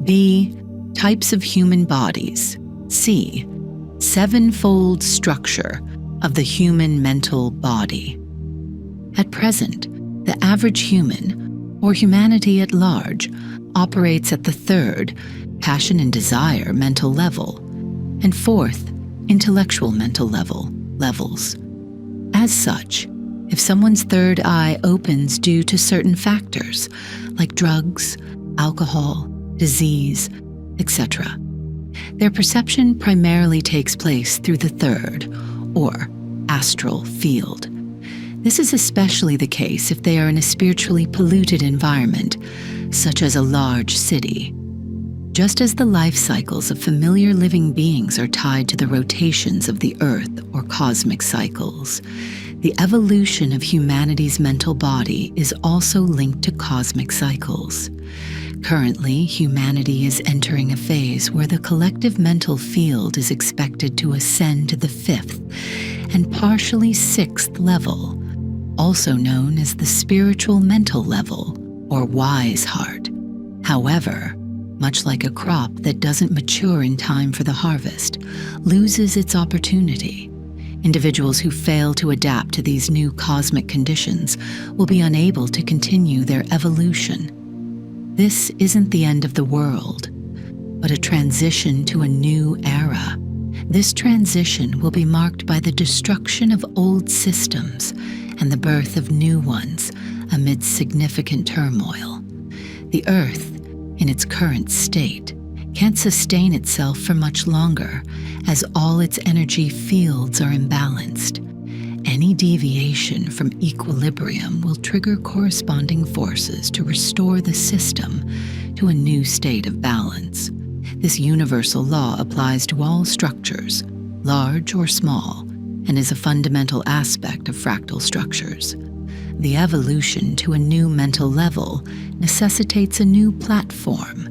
B. Types of human bodies. C. 7-fold structure of the human mental body. At present, the average human, or humanity at large, operates at the 3rd, passion and desire mental level, and 4th, intellectual mental levels. As such, if someone's 3rd eye opens due to certain factors, like drugs, alcohol, disease, etc., their perception primarily takes place through the 3rd, or astral field. This is especially the case if they are in a spiritually polluted environment, such as a large city. Just as the life cycles of familiar living beings are tied to the rotations of the Earth or cosmic cycles, The evolution of humanity's mental body is also linked to cosmic cycles. Currently, humanity is entering a phase where the collective mental field is expected to ascend to the 5th and partially 6th level, also known as the spiritual mental level, or wise heart. However, much like a crop that doesn't mature in time for the harvest, loses its opportunity. Individuals who fail to adapt to these new cosmic conditions will be unable to continue their evolution. This isn't the end of the world, but a transition to a new era. This transition will be marked by the destruction of old systems and the birth of new ones amid significant turmoil. The Earth, in its current state, can't sustain itself for much longer, as all its energy fields are imbalanced. Any deviation from equilibrium will trigger corresponding forces to restore the system to a new state of balance. This universal law applies to all structures, large or small, and is a fundamental aspect of fractal structures. The evolution to a new mental level necessitates a new platform,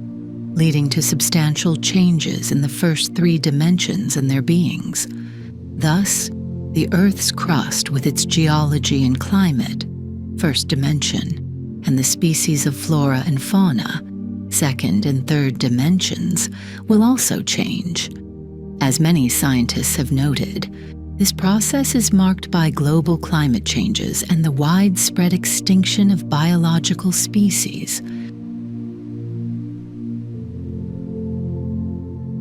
leading to substantial changes in the first 3 dimensions and their beings. Thus, the Earth's crust with its geology and climate, first dimension, and the species of flora and fauna, second and third dimensions, will also change. As many scientists have noted, this process is marked by global climate changes and the widespread extinction of biological species.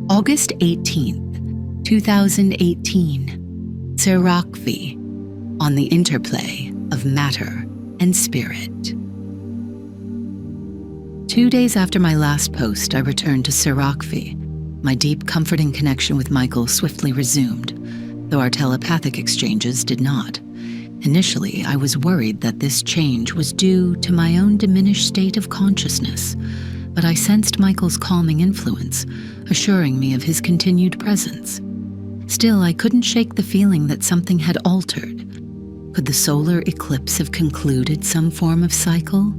August 18th, 2018. Sirachvi, on the interplay of matter and spirit. 2 days after my last post, I returned to Sirachvi. My deep, comforting connection with Michael swiftly resumed, though our telepathic exchanges did not. Initially, I was worried that this change was due to my own diminished state of consciousness, but I sensed Michael's calming influence, assuring me of his continued presence. Still, I couldn't shake the feeling that something had altered. Could the solar eclipse have concluded some form of cycle?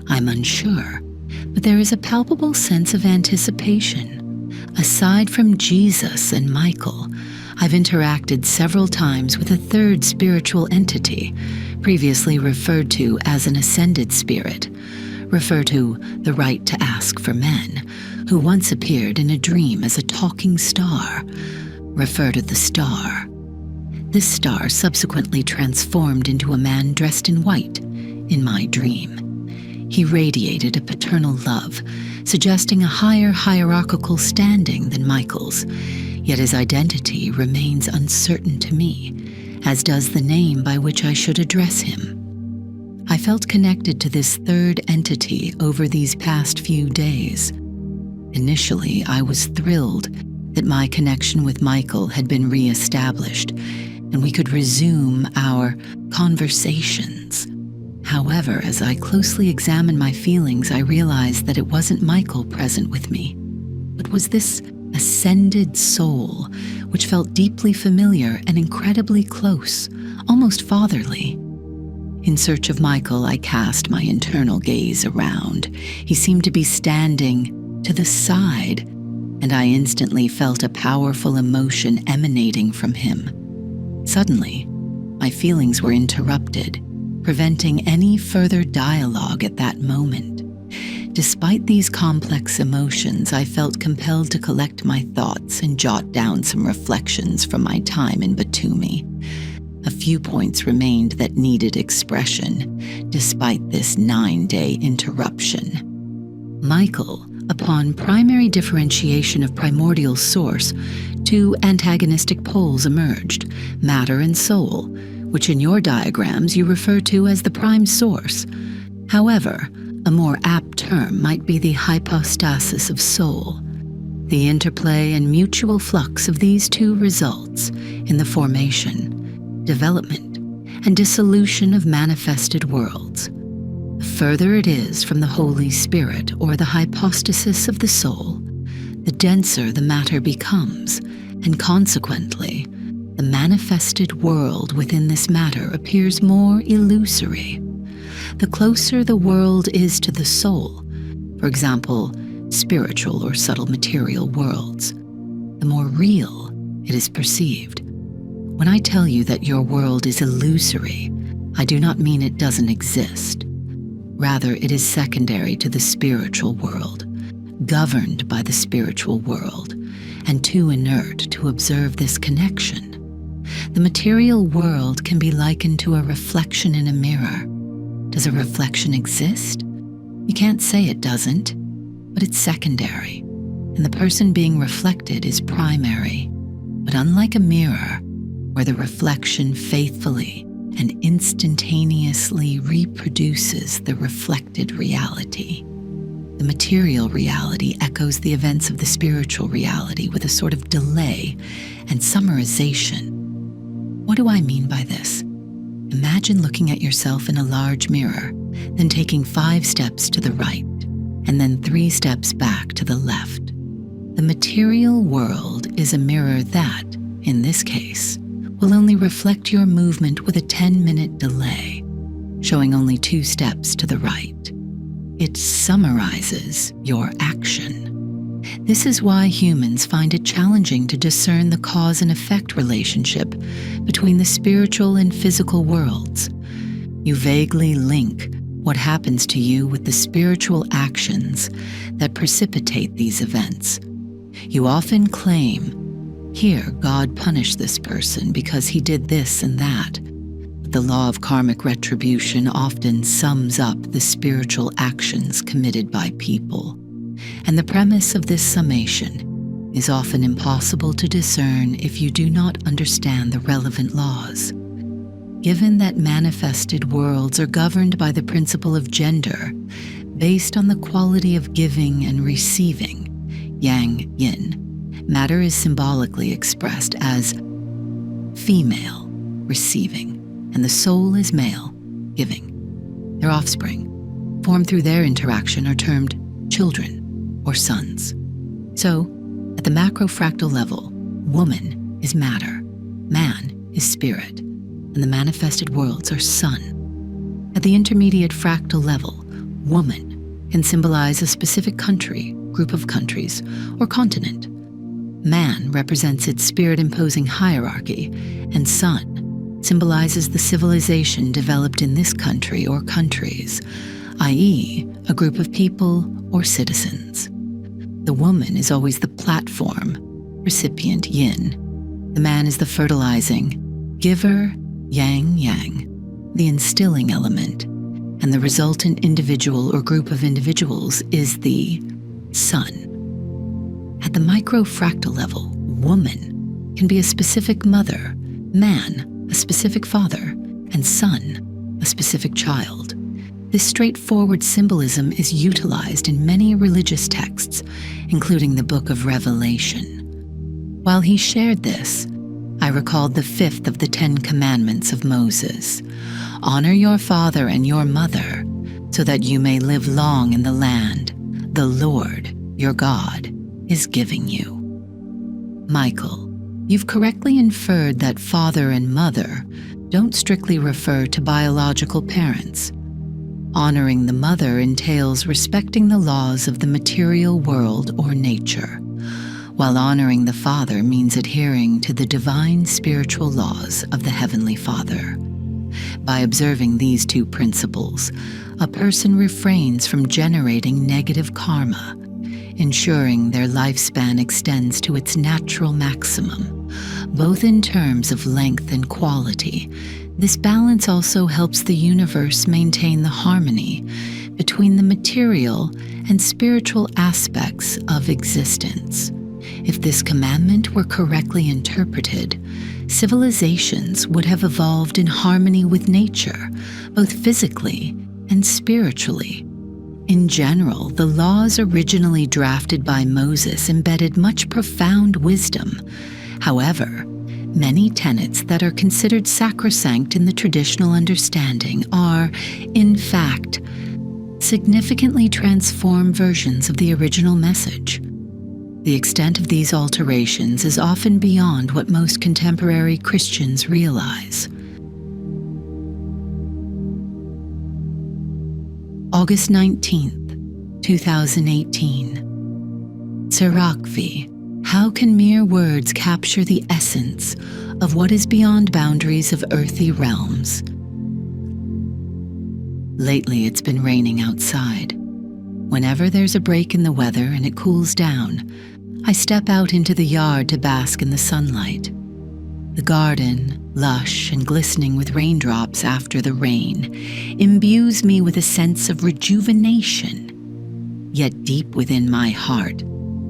I'm unsure, but there is a palpable sense of anticipation. Aside from Jesus and Michael, I've interacted several times with a third spiritual entity, previously referred to as an ascended spirit. Refer to the right to ask for men, who once appeared in a dream as a talking star. Refer to the star. This star subsequently transformed into a man dressed in white in my dream. He radiated a paternal love, suggesting a higher hierarchical standing than Michael's, yet his identity remains uncertain to me, as does the name by which I should address him. I felt connected to this third entity over these past few days. Initially, I was thrilled that my connection with Michael had been re-established, and we could resume our conversations. However, as I closely examined my feelings, I realized that it wasn't Michael present with me, but was this ascended soul, which felt deeply familiar and incredibly close, almost fatherly. In search of Michael, I cast my internal gaze around. He seemed to be standing to the side, and I instantly felt a powerful emotion emanating from him. Suddenly, my feelings were interrupted, preventing any further dialogue at that moment. Despite these complex emotions, I felt compelled to collect my thoughts and jot down some reflections from my time in Batumi. A few points remained that needed expression, despite this 9-day interruption. Michael, upon primary differentiation of primordial source, 2 antagonistic poles emerged, matter and soul, which in your diagrams you refer to as the prime source. However, a more apt term might be the hypostasis of soul. The interplay and mutual flux of these 2 results in the formation, development, and dissolution of manifested worlds. The further it is from the Holy Spirit or the hypostasis of the soul, the denser the matter becomes, and consequently, the manifested world within this matter appears more illusory. The closer the world is to the soul, for example, spiritual or subtle material worlds, the more real it is perceived. When I tell you that your world is illusory, I do not mean it doesn't exist. Rather, it is secondary to the spiritual world, governed by the spiritual world, and too inert to observe this connection. The material world can be likened to a reflection in a mirror. Does a reflection exist? You can't say it doesn't, but it's secondary, and the person being reflected is primary. But unlike a mirror, where the reflection faithfully and instantaneously reproduces the reflected reality, the material reality echoes the events of the spiritual reality with a sort of delay and summarization. What do I mean by this? Imagine looking at yourself in a large mirror, then taking 5 steps to the right, and then 3 steps back to the left. The material world is a mirror that, in this case, will only reflect your movement with a 10-minute delay, showing only 2 steps to the right. It summarizes your action. This is why humans find it challenging to discern the cause and effect relationship between the spiritual and physical worlds. You vaguely link what happens to you with the spiritual actions that precipitate these events. You often claim, "Here, God punished this person because he did this and that." But the law of karmic retribution often sums up the spiritual actions committed by people. And the premise of this summation is often impossible to discern if you do not understand the relevant laws. Given that manifested worlds are governed by the principle of gender, based on the quality of giving and receiving, yang, yin, matter is symbolically expressed as female, receiving, and the soul is male, giving. Their offspring, formed through their interaction, are termed children or sons. So, at the macrofractal level, woman is matter, man is spirit, and the manifested worlds are sun. At the intermediate fractal level, woman can symbolize a specific country, group of countries, or continent. Man represents its spirit-imposing hierarchy, and sun symbolizes the civilization developed in this country or countries, i.e., a group of people or citizens. The woman is always the platform, recipient, yin. The man is the fertilizing, giver, yang, the instilling element, and the resultant individual or group of individuals is the sun. At the microfractal level, woman can be a specific mother, man a specific father, and son a specific child. This straightforward symbolism is utilized in many religious texts, including the Book of Revelation. While he shared this, I recalled the 5th of the 10 Commandments of Moses. Honor your father and your mother, so that you may live long in the land the Lord, your God, is giving you. Michael, you've correctly inferred that father and mother don't strictly refer to biological parents. Honoring the mother entails respecting the laws of the material world or nature, while honoring the father means adhering to the divine spiritual laws of the Heavenly Father. By observing these 2 principles, a person refrains from generating negative karma, ensuring their lifespan extends to its natural maximum, both in terms of length and quality. This balance also helps the universe maintain the harmony between the material and spiritual aspects of existence. If this commandment were correctly interpreted, civilizations would have evolved in harmony with nature, both physically and spiritually. In general, the laws originally drafted by Moses embedded much profound wisdom. However, many tenets that are considered sacrosanct in the traditional understanding are, in fact, significantly transformed versions of the original message. The extent of these alterations is often beyond what most contemporary Christians realize. August 19th, 2018. Serakvi. How can mere words capture the essence of what is beyond boundaries of earthy realms? Lately, it's been raining outside. Whenever there's a break in the weather and it cools down, I step out into the yard to bask in the sunlight. The garden, lush and glistening with raindrops after the rain, imbues me with a sense of rejuvenation. Yet deep within my heart,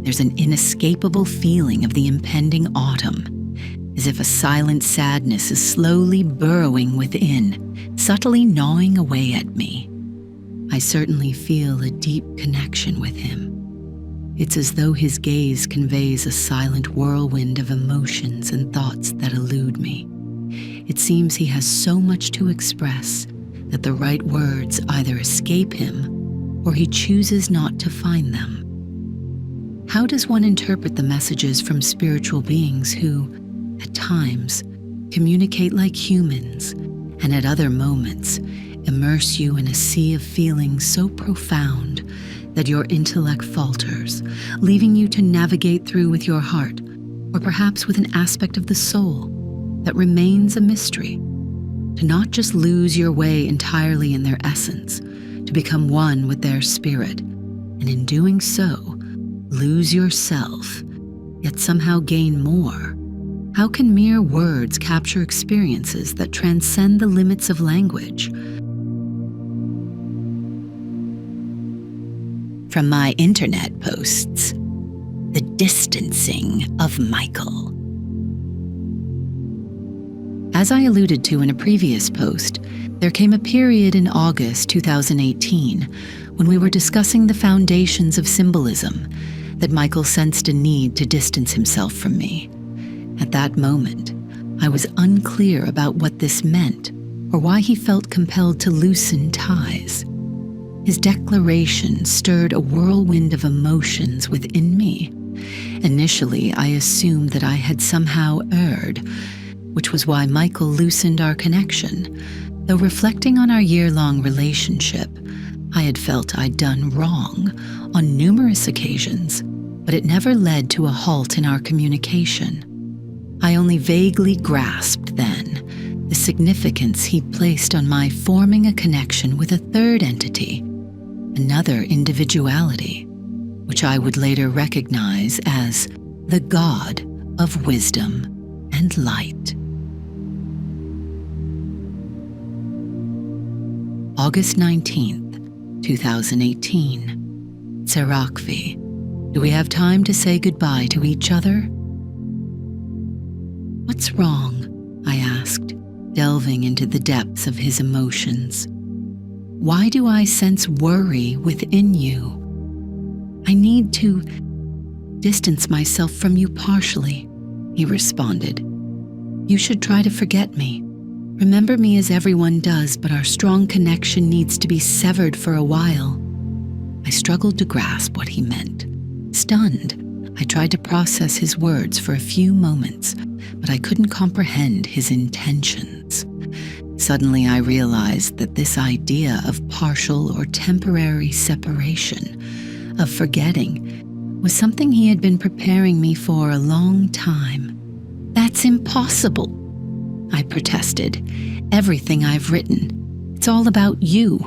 there's an inescapable feeling of the impending autumn, as if a silent sadness is slowly burrowing within, subtly gnawing away at me. I certainly feel a deep connection with him. It's as though his gaze conveys a silent whirlwind of emotions and thoughts that elude me. It seems he has so much to express that the right words either escape him or he chooses not to find them. How does one interpret the messages from spiritual beings who, at times, communicate like humans and at other moments immerse you in a sea of feelings so profound that your intellect falters, leaving you to navigate through with your heart, or perhaps with an aspect of the soul that remains a mystery, to not just lose your way entirely in their essence, to become one with their spirit, and in doing so, lose yourself, yet somehow gain more? How can mere words capture experiences that transcend the limits of language? From my internet posts, The Distancing of Michael. As I alluded to in a previous post, there came a period in August 2018 when we were discussing the foundations of symbolism that Michael sensed a need to distance himself from me. At that moment, I was unclear about what this meant or why he felt compelled to loosen ties. His declaration stirred a whirlwind of emotions within me. Initially, I assumed that I had somehow erred, which was why Michael loosened our connection. Though reflecting on our year-long relationship, I had felt I'd done wrong on numerous occasions, but it never led to a halt in our communication. I only vaguely grasped then the significance he placed on my forming a connection with a third entity, another individuality, which I would later recognize as the God of wisdom and light. August 19th, 2018. Serakvi. Do we have time to say goodbye to each other? What's wrong? I asked, delving into the depths of his emotions. Why do I sense worry within you? I need to distance myself from you partially, he responded. You should try to forget me. Remember me as everyone does, but our strong connection needs to be severed for a while. I struggled to grasp what he meant. Stunned, I tried to process his words for a few moments, but I couldn't comprehend his intentions. Suddenly I realized that this idea of partial or temporary separation, of forgetting, was something he had been preparing me for a long time. That's impossible, I protested. Everything I've written, it's all about you.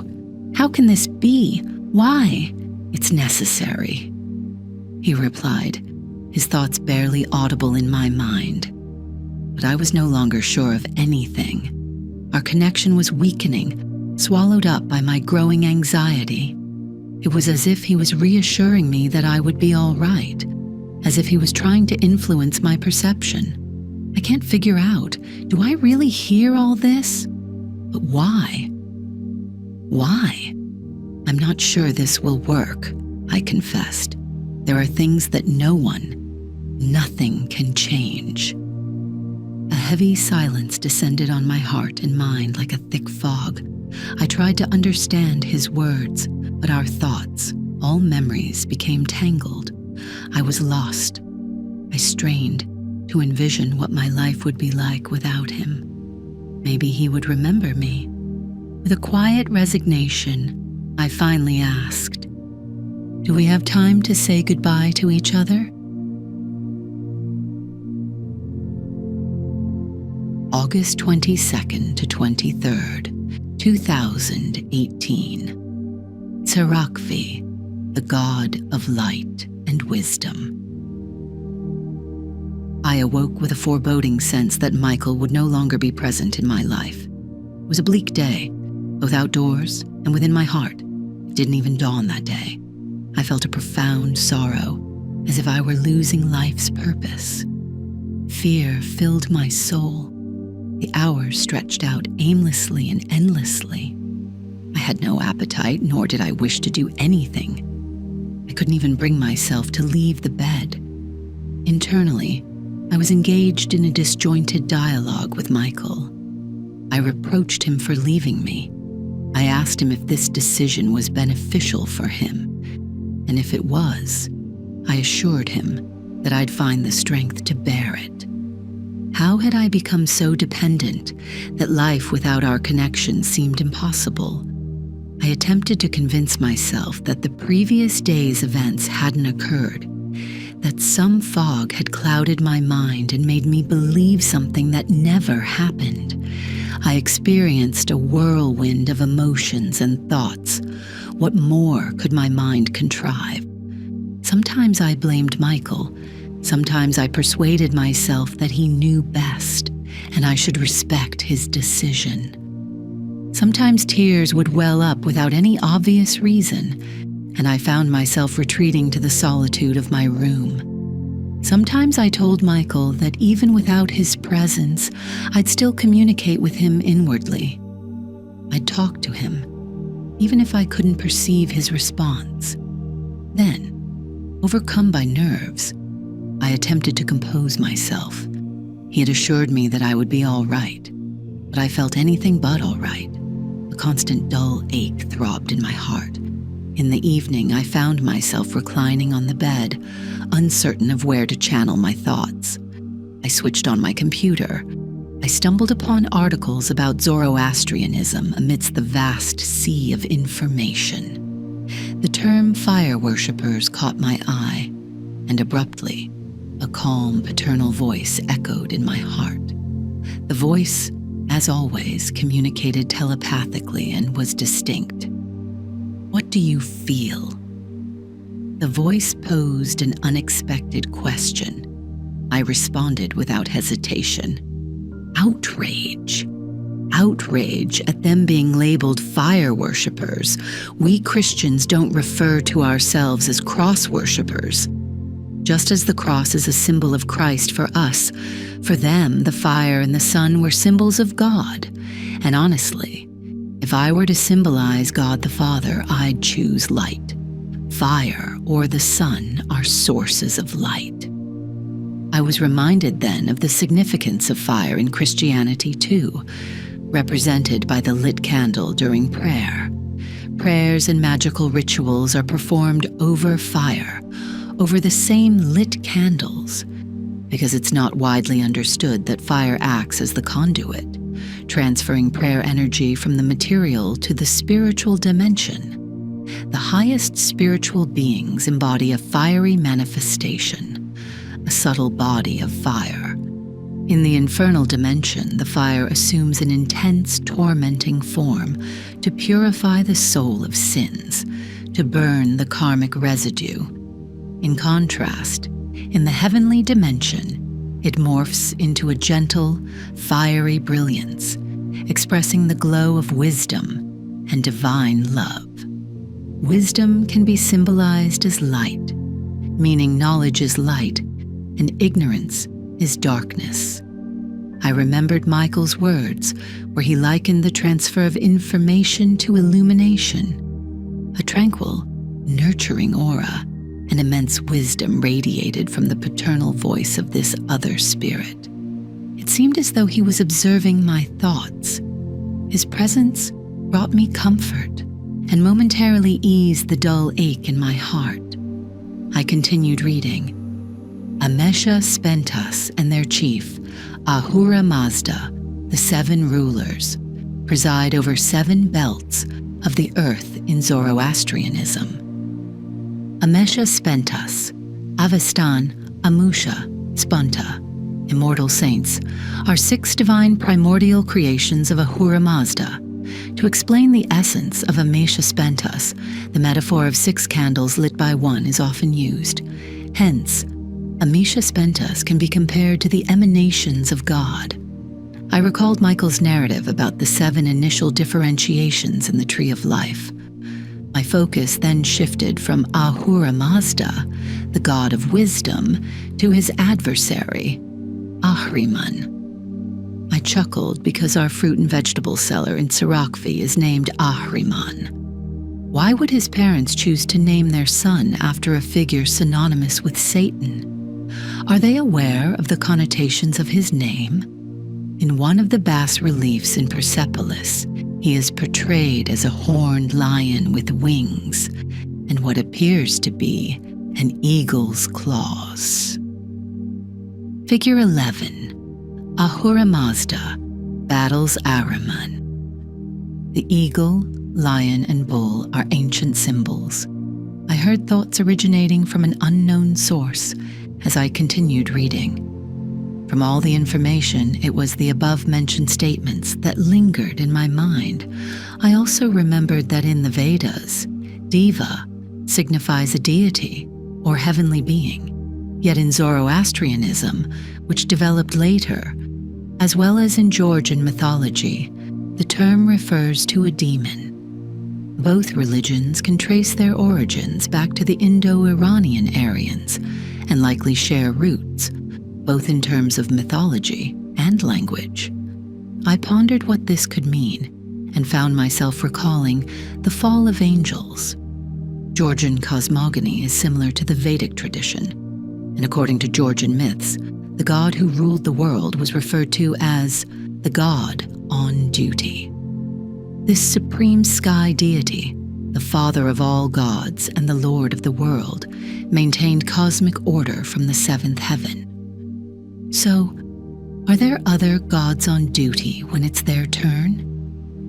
How can this be? Why? It's necessary, he replied, his thoughts barely audible in my mind. But I was no longer sure of anything. Our connection was weakening, swallowed up by my growing anxiety. It was as if he was reassuring me that I would be all right, as if he was trying to influence my perception. I can't figure out, do I really hear all this? But why? Why? I'm not sure this will work, I confessed. There are things that nothing can change. A heavy silence descended on my heart and mind like a thick fog. I tried to understand his words, but our thoughts, all memories, became tangled. I was lost. I strained to envision what my life would be like without him. Maybe he would remember me. With a quiet resignation, I finally asked, "Do we have time to say goodbye to each other?" August 22nd to 23rd, 2018. Sarakvi, the god of light and wisdom. I awoke with a foreboding sense that Michael would no longer be present in my life. It was a bleak day, both outdoors and within my heart. It didn't even dawn that day. I felt a profound sorrow, as if I were losing life's purpose. Fear filled my soul. The hours stretched out aimlessly and endlessly. I had no appetite, nor did I wish to do anything. I couldn't even bring myself to leave the bed. Internally, I was engaged in a disjointed dialogue with Michael. I reproached him for leaving me. I asked him if this decision was beneficial for him, and if it was, I assured him that I'd find the strength to bear it. How had I become so dependent that life without our connection seemed impossible? I attempted to convince myself that the previous day's events hadn't occurred, that some fog had clouded my mind and made me believe something that never happened. I experienced a whirlwind of emotions and thoughts. What more could my mind contrive? Sometimes I blamed Michael. Sometimes I persuaded myself that he knew best, and I should respect his decision. Sometimes tears would well up without any obvious reason, and I found myself retreating to the solitude of my room. Sometimes I told Michael that even without his presence, I'd still communicate with him inwardly. I'd talk to him, even if I couldn't perceive his response. Then, overcome by nerves, I attempted to compose myself. He had assured me that I would be all right, but I felt anything but all right. A constant dull ache throbbed in my heart. In the evening, I found myself reclining on the bed, uncertain of where to channel my thoughts. I switched on my computer. I stumbled upon articles about Zoroastrianism amidst the vast sea of information. The term fire worshippers caught my eye, and abruptly, a calm paternal voice echoed in my heart. The voice, as always, communicated telepathically and was distinct. "What do you feel?" The voice posed an unexpected question. I responded without hesitation. Outrage. Outrage at them being labeled fire worshippers. We Christians don't refer to ourselves as cross worshippers. Just as the cross is a symbol of Christ for us, for them the fire and the sun were symbols of God. And honestly, if I were to symbolize God the Father, I'd choose light. Fire or the sun are sources of light. I was reminded then of the significance of fire in Christianity too, represented by the lit candle during prayer. Prayers and magical rituals are performed over fire, over the same lit candles, because it's not widely understood that fire acts as the conduit, transferring prayer energy from the material to the spiritual dimension. The highest spiritual beings embody a fiery manifestation, a subtle body of fire. In the infernal dimension, the fire assumes an intense, tormenting form to purify the soul of sins, to burn the karmic residue. In contrast, in the heavenly dimension, it morphs into a gentle, fiery brilliance, expressing the glow of wisdom and divine love. Wisdom can be symbolized as light, meaning knowledge is light and ignorance is darkness. I remembered Michael's words, where he likened the transfer of information to illumination. A tranquil, nurturing aura, an immense wisdom radiated from the paternal voice of this other spirit. It seemed as though he was observing my thoughts. His presence brought me comfort and momentarily eased the dull ache in my heart. I continued reading. Amesha Spentas and their chief, Ahura Mazda, the 7 rulers, preside over 7 belts of the earth in Zoroastrianism. Amesha Spentas, Avestan, Amusha, Spanta, immortal saints, are 6 divine primordial creations of Ahura Mazda. To explain the essence of Amesha Spentas, the metaphor of 6 candles lit by one is often used. Hence, Amesha Spentas can be compared to the emanations of God. I recalled Michael's narrative about the 7 initial differentiations in the Tree of Life. My focus then shifted from Ahura Mazda, the god of wisdom, to his adversary, Ahriman. I chuckled because our fruit and vegetable seller in Sirakvi is named Ahriman. Why would his parents choose to name their son after a figure synonymous with Satan? Are they aware of the connotations of his name? In one of the bas-reliefs in Persepolis, he is portrayed as a horned lion with wings and what appears to be an eagle's claws. Figure 11. Ahura Mazda battles Ahriman. The eagle, lion, and bull are ancient symbols. I heard thoughts originating from an unknown source as I continued reading. From all the information, it was the above-mentioned statements that lingered in my mind. I also remembered that in the Vedas, Deva signifies a deity or heavenly being. Yet in Zoroastrianism, which developed later, as well as in Georgian mythology, the term refers to a demon. Both religions can trace their origins back to the Indo-Iranian Aryans and likely share roots, both in terms of mythology and language. I pondered what this could mean and found myself recalling the fall of angels. Georgian cosmogony is similar to the Vedic tradition, and according to Georgian myths, the god who ruled the world was referred to as the god on duty. This supreme sky deity, the father of all gods and the lord of the world, maintained cosmic order from the 7th heaven. So, are there other gods on duty when it's their turn?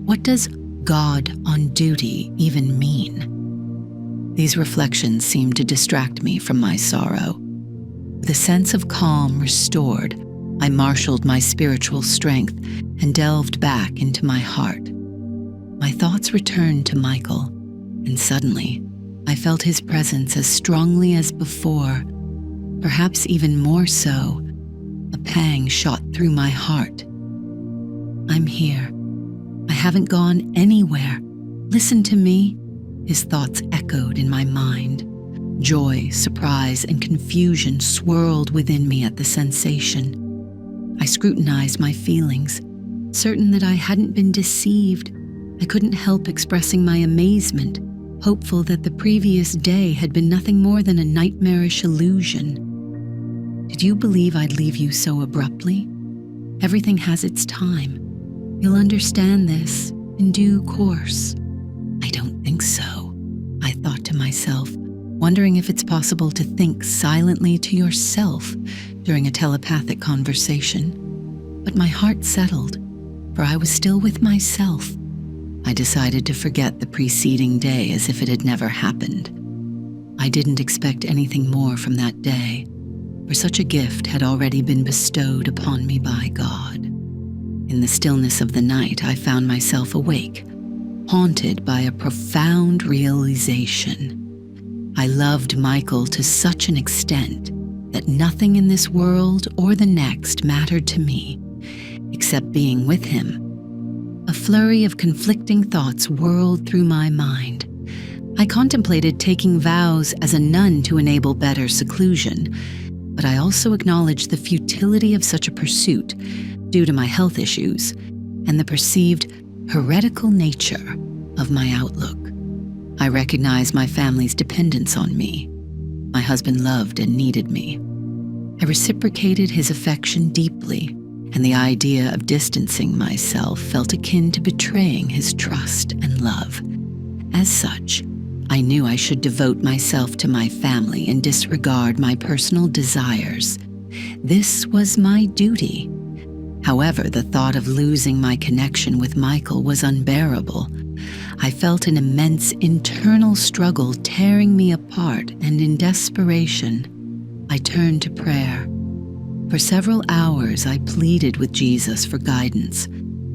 What does God on duty even mean? These reflections seemed to distract me from my sorrow. With a sense of calm restored, I marshaled my spiritual strength and delved back into my heart. My thoughts returned to Michael, and suddenly I felt his presence as strongly as before, perhaps even more so. A pang shot through my heart. I'm here. I haven't gone anywhere. Listen to me. His thoughts echoed in my mind. Joy, surprise, and confusion swirled within me at the sensation. I scrutinized my feelings, certain that I hadn't been deceived. I couldn't help expressing my amazement, hopeful that the previous day had been nothing more than a nightmarish illusion. Did you believe I'd leave you so abruptly? Everything has its time. You'll understand this in due course. I don't think so, I thought to myself, wondering if it's possible to think silently to yourself during a telepathic conversation. But my heart settled, for I was still with myself. I decided to forget the preceding day as if it had never happened. I didn't expect anything more from that day, for such a gift had already been bestowed upon me by God. In the stillness of the night, I found myself awake, haunted by a profound realization. I loved Michael to such an extent that nothing in this world or the next mattered to me, except being with him. A flurry of conflicting thoughts whirled through my mind. I contemplated taking vows as a nun to enable better seclusion, but I also acknowledged the futility of such a pursuit due to my health issues and the perceived heretical nature of my outlook. I recognized my family's dependence on me. My husband loved and needed me. I reciprocated his affection deeply, and the idea of distancing myself felt akin to betraying his trust and love. As such, I knew I should devote myself to my family and disregard my personal desires. This was my duty. However, the thought of losing my connection with Michael was unbearable. I felt an immense internal struggle tearing me apart, and in desperation, I turned to prayer. For several hours, I pleaded with Jesus for guidance,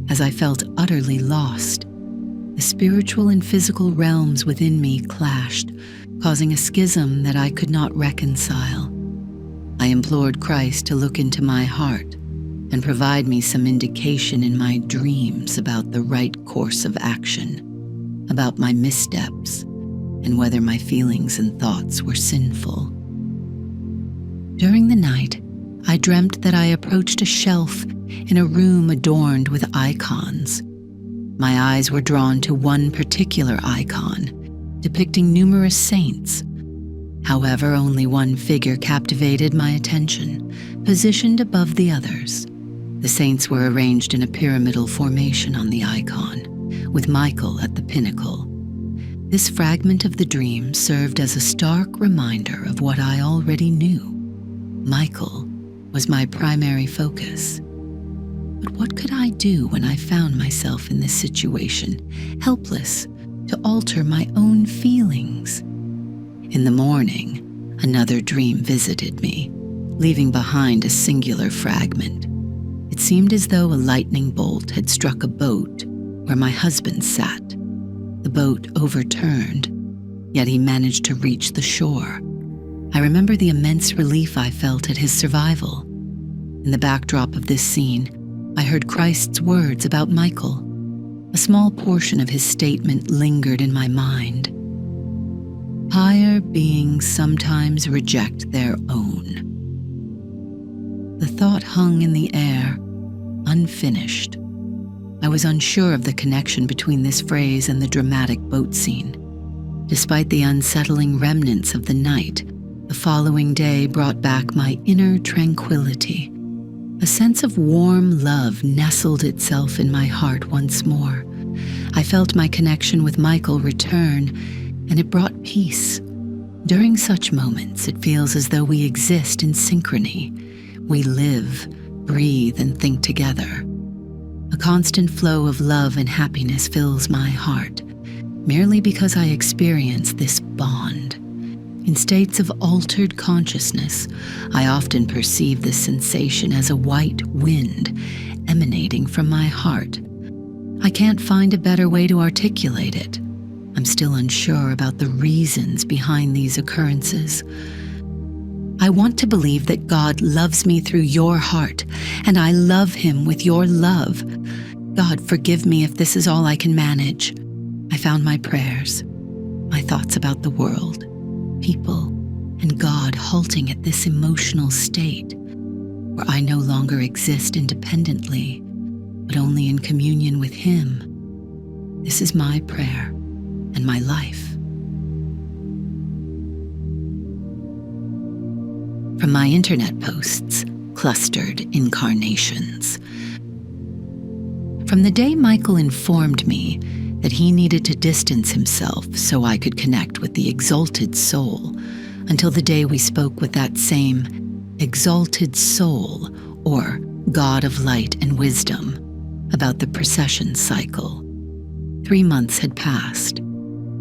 as I felt utterly lost. The spiritual and physical realms within me clashed, causing a schism that I could not reconcile. I implored Christ to look into my heart and provide me some indication in my dreams about the right course of action, about my missteps, and whether my feelings and thoughts were sinful. During the night, I dreamt that I approached a shelf in a room adorned with icons. My eyes were drawn to one particular icon, depicting numerous saints. However, only one figure captivated my attention, positioned above the others. The saints were arranged in a pyramidal formation on the icon, with Michael at the pinnacle. This fragment of the dream served as a stark reminder of what I already knew. Michael was my primary focus. But what could I do when I found myself in this situation, helpless to alter my own feelings? In the morning, another dream visited me, leaving behind a singular fragment. It seemed as though a lightning bolt had struck a boat where my husband sat. The boat overturned, yet he managed to reach the shore. I remember the immense relief I felt at his survival. In the backdrop of this scene, I heard Christ's words about Michael. A small portion of his statement lingered in my mind. Higher beings sometimes reject their own. The thought hung in the air, unfinished. I was unsure of the connection between this phrase and the dramatic boat scene. Despite the unsettling remnants of the night, the following day brought back my inner tranquility. A sense of warm love nestled itself in my heart once more. I felt my connection with Michael return, and it brought peace. During such moments, it feels as though we exist in synchrony. We live, breathe, and think together. A constant flow of love and happiness fills my heart, merely because I experience this bond. In states of altered consciousness, I often perceive this sensation as a white wind emanating from my heart. I can't find a better way to articulate it. I'm still unsure about the reasons behind these occurrences. I want to believe that God loves me through your heart, and I love him with your love. God, forgive me if this is all I can manage. I found my prayers, my thoughts about the world, people, and God halting at this emotional state, where I no longer exist independently, but only in communion with him. This is my prayer and my life. From my internet posts, Clustered Incarnations. From the day Michael informed me that he needed to distance himself so I could connect with the exalted soul, until the day we spoke with that same exalted soul, or God of light and wisdom, about the precession cycle. 3 months had passed.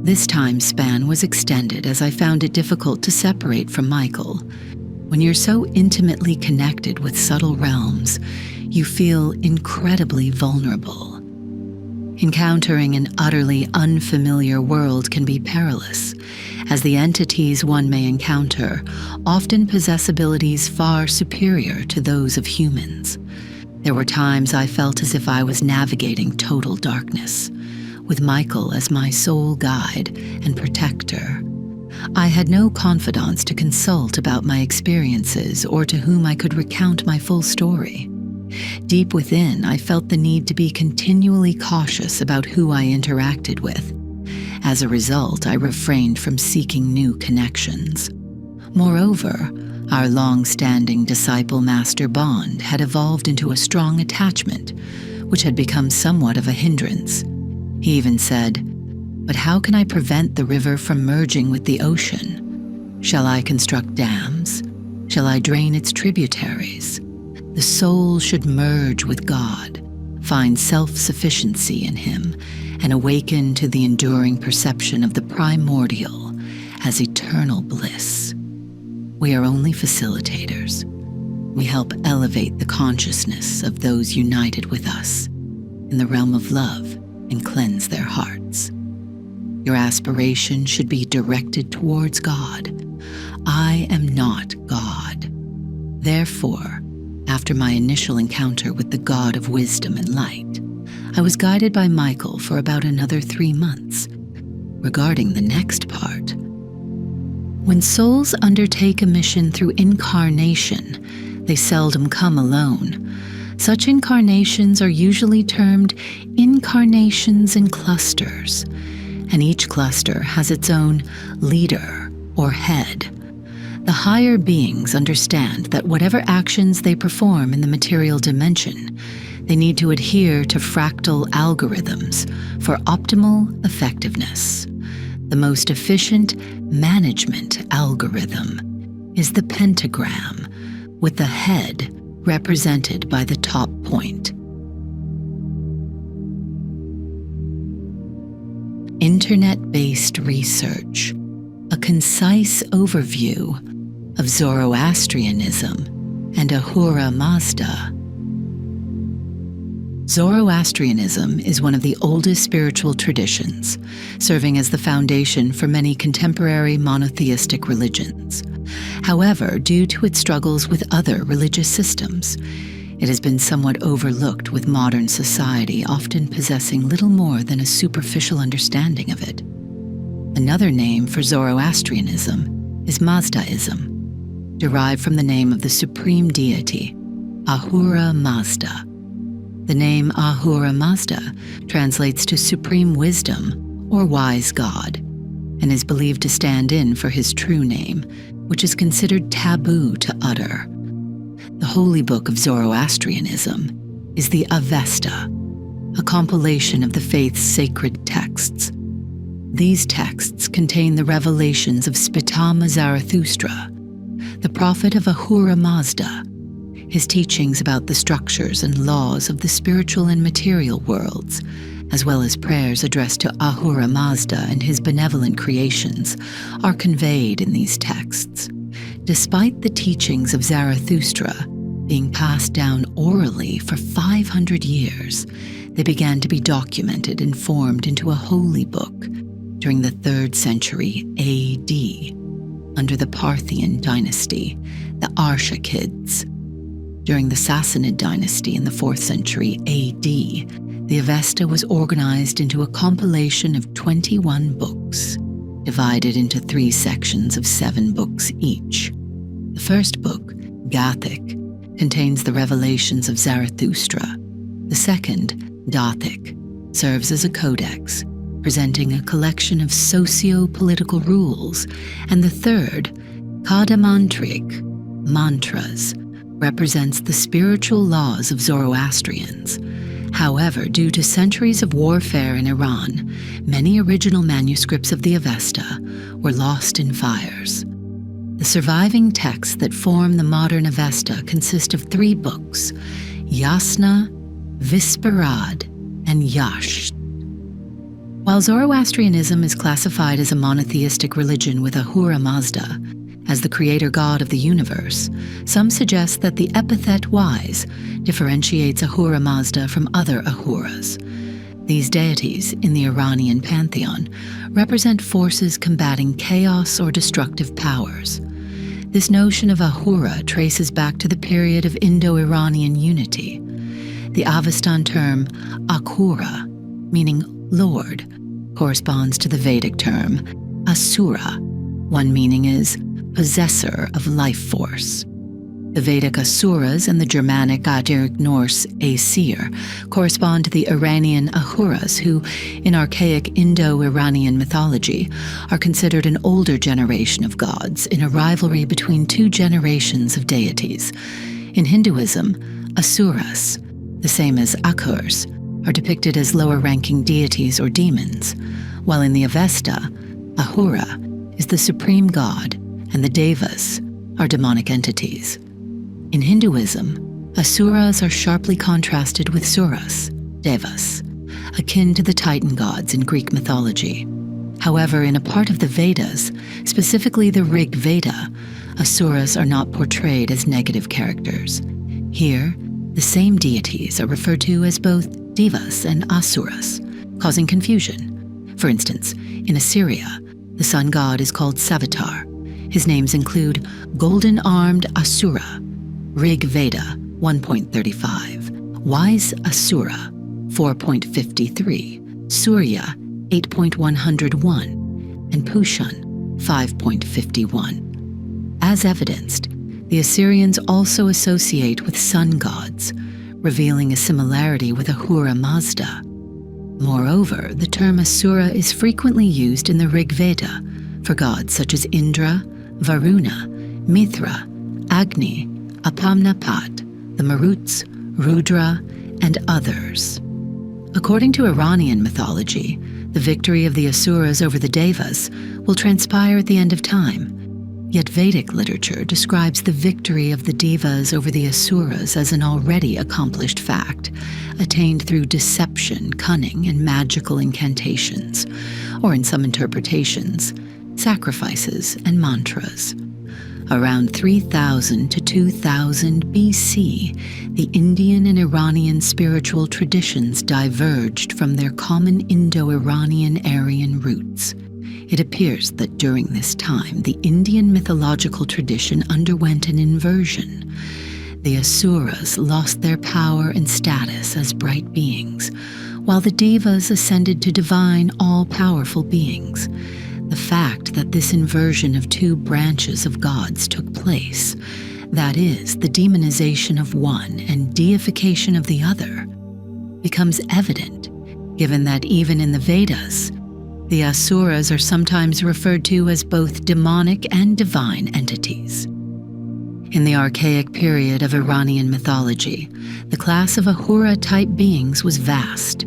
This time span was extended as I found it difficult to separate from Michael. When you're so intimately connected with subtle realms, you feel incredibly vulnerable. Encountering an utterly unfamiliar world can be perilous, as the entities one may encounter often possess abilities far superior to those of humans. There were times I felt as if I was navigating total darkness, with Michael as my sole guide and protector. I had no confidants to consult about my experiences or to whom I could recount my full story. Deep within, I felt the need to be continually cautious about who I interacted with. As a result, I refrained from seeking new connections. Moreover, our long-standing disciple-master bond had evolved into a strong attachment, which had become somewhat of a hindrance. He even said, But how can I prevent the river from merging with the ocean? Shall I construct dams? Shall I drain its tributaries? The soul should merge with God, find self-sufficiency in Him, and awaken to the enduring perception of the primordial as eternal bliss. We are only facilitators. We help elevate the consciousness of those united with us in the realm of love and cleanse their hearts. Your aspiration should be directed towards God. I am not God. Therefore, after my initial encounter with the God of wisdom and light, I was guided by Michael for about another 3 months. Regarding the next part, when souls undertake a mission through incarnation, they seldom come alone. Such incarnations are usually termed incarnations in clusters, and each cluster has its own leader or head. The higher beings understand that whatever actions they perform in the material dimension, they need to adhere to fractal algorithms for optimal effectiveness. The most efficient management algorithm is the pentagram, with the head represented by the top point. Internet-based research, a concise overview of Zoroastrianism and Ahura Mazda. Zoroastrianism is one of the oldest spiritual traditions, serving as the foundation for many contemporary monotheistic religions. However, due to its struggles with other religious systems, it has been somewhat overlooked, with modern society often possessing little more than a superficial understanding of it. Another name for Zoroastrianism is Mazdaism, derived from the name of the supreme deity, Ahura Mazda. The name Ahura Mazda translates to supreme wisdom or wise God, and is believed to stand in for his true name, which is considered taboo to utter. The holy book of Zoroastrianism is the Avesta, a compilation of the faith's sacred texts. These texts contain the revelations of Spitama Zarathustra, the prophet of Ahura Mazda, his teachings about the structures and laws of the spiritual and material worlds, as well as prayers addressed to Ahura Mazda and his benevolent creations, are conveyed in these texts. Despite the teachings of Zarathustra being passed down orally for 500 years, they began to be documented and formed into a holy book during the 3rd century AD, under the Parthian dynasty, the Archakids. During the Sassanid dynasty in the 4th century AD, the Avesta was organized into a compilation of 21 books, divided into 3 sections of 7 books each. The first book, Gathic, contains the revelations of Zarathustra. The second, Dathic, serves as a codex, presenting a collection of socio-political rules, and the third, Kadamantric, mantras, represents the spiritual laws of Zoroastrians. However, due to centuries of warfare in Iran, many original manuscripts of the Avesta were lost in fires. The surviving texts that form the modern Avesta consist of 3 books, Yasna, Visparad, and Yash. While Zoroastrianism is classified as a monotheistic religion with Ahura Mazda as the creator god of the universe, some suggest that the epithet wise differentiates Ahura Mazda from other Ahuras. These deities in the Iranian pantheon represent forces combating chaos or destructive powers. This notion of Ahura traces back to the period of Indo-Iranian unity. The Avestan term Akhura, meaning Lord, corresponds to the Vedic term Asura. One meaning is possessor of life force. The Vedic Asuras and the Germanic Adiric Norse Aesir correspond to the Iranian Ahuras, who, in archaic Indo-Iranian mythology, are considered an older generation of gods in a rivalry between 2 generations of deities. In Hinduism, Asuras, the same as Akhurs, are depicted as lower-ranking deities or demons, while in the Avesta, Ahura is the supreme god and the Devas are demonic entities. In Hinduism, Asuras are sharply contrasted with Suras, Devas, akin to the Titan gods in Greek mythology. However, in a part of the Vedas, specifically the Rig Veda, Asuras are not portrayed as negative characters. Here, the same deities are referred to as both Devas and Asuras, causing confusion. For instance, in Assyria, the sun god is called Savitar. His names include Golden-Armed Asura, Rig Veda 1.35, Wise Asura 4.53, Surya 8.101, and Pushan 5.51. As evidenced, the Assyrians also associate with sun gods, revealing a similarity with Ahura Mazda. Moreover, the term Asura is frequently used in the Rig Veda for gods such as Indra, Varuna, Mithra, Agni, Apamnapat, the Maruts, Rudra, and others. According to Iranian mythology, the victory of the Asuras over the Devas will transpire at the end of time. Yet Vedic literature describes the victory of the Devas over the Asuras as an already accomplished fact, attained through deception, cunning, and magical incantations, or in some interpretations, sacrifices and mantras. Around 3000 to 2000 BC, the Indian and Iranian spiritual traditions diverged from their common Indo-Iranian Aryan roots. It appears that during this time, the Indian mythological tradition underwent an inversion. The Asuras lost their power and status as bright beings, while the Devas ascended to divine, all-powerful beings. The fact that this inversion of two branches of gods took place, that is, the demonization of one and deification of the other, becomes evident, given that even in the Vedas, the Asuras are sometimes referred to as both demonic and divine entities. In the archaic period of Iranian mythology, the class of Ahura-type beings was vast.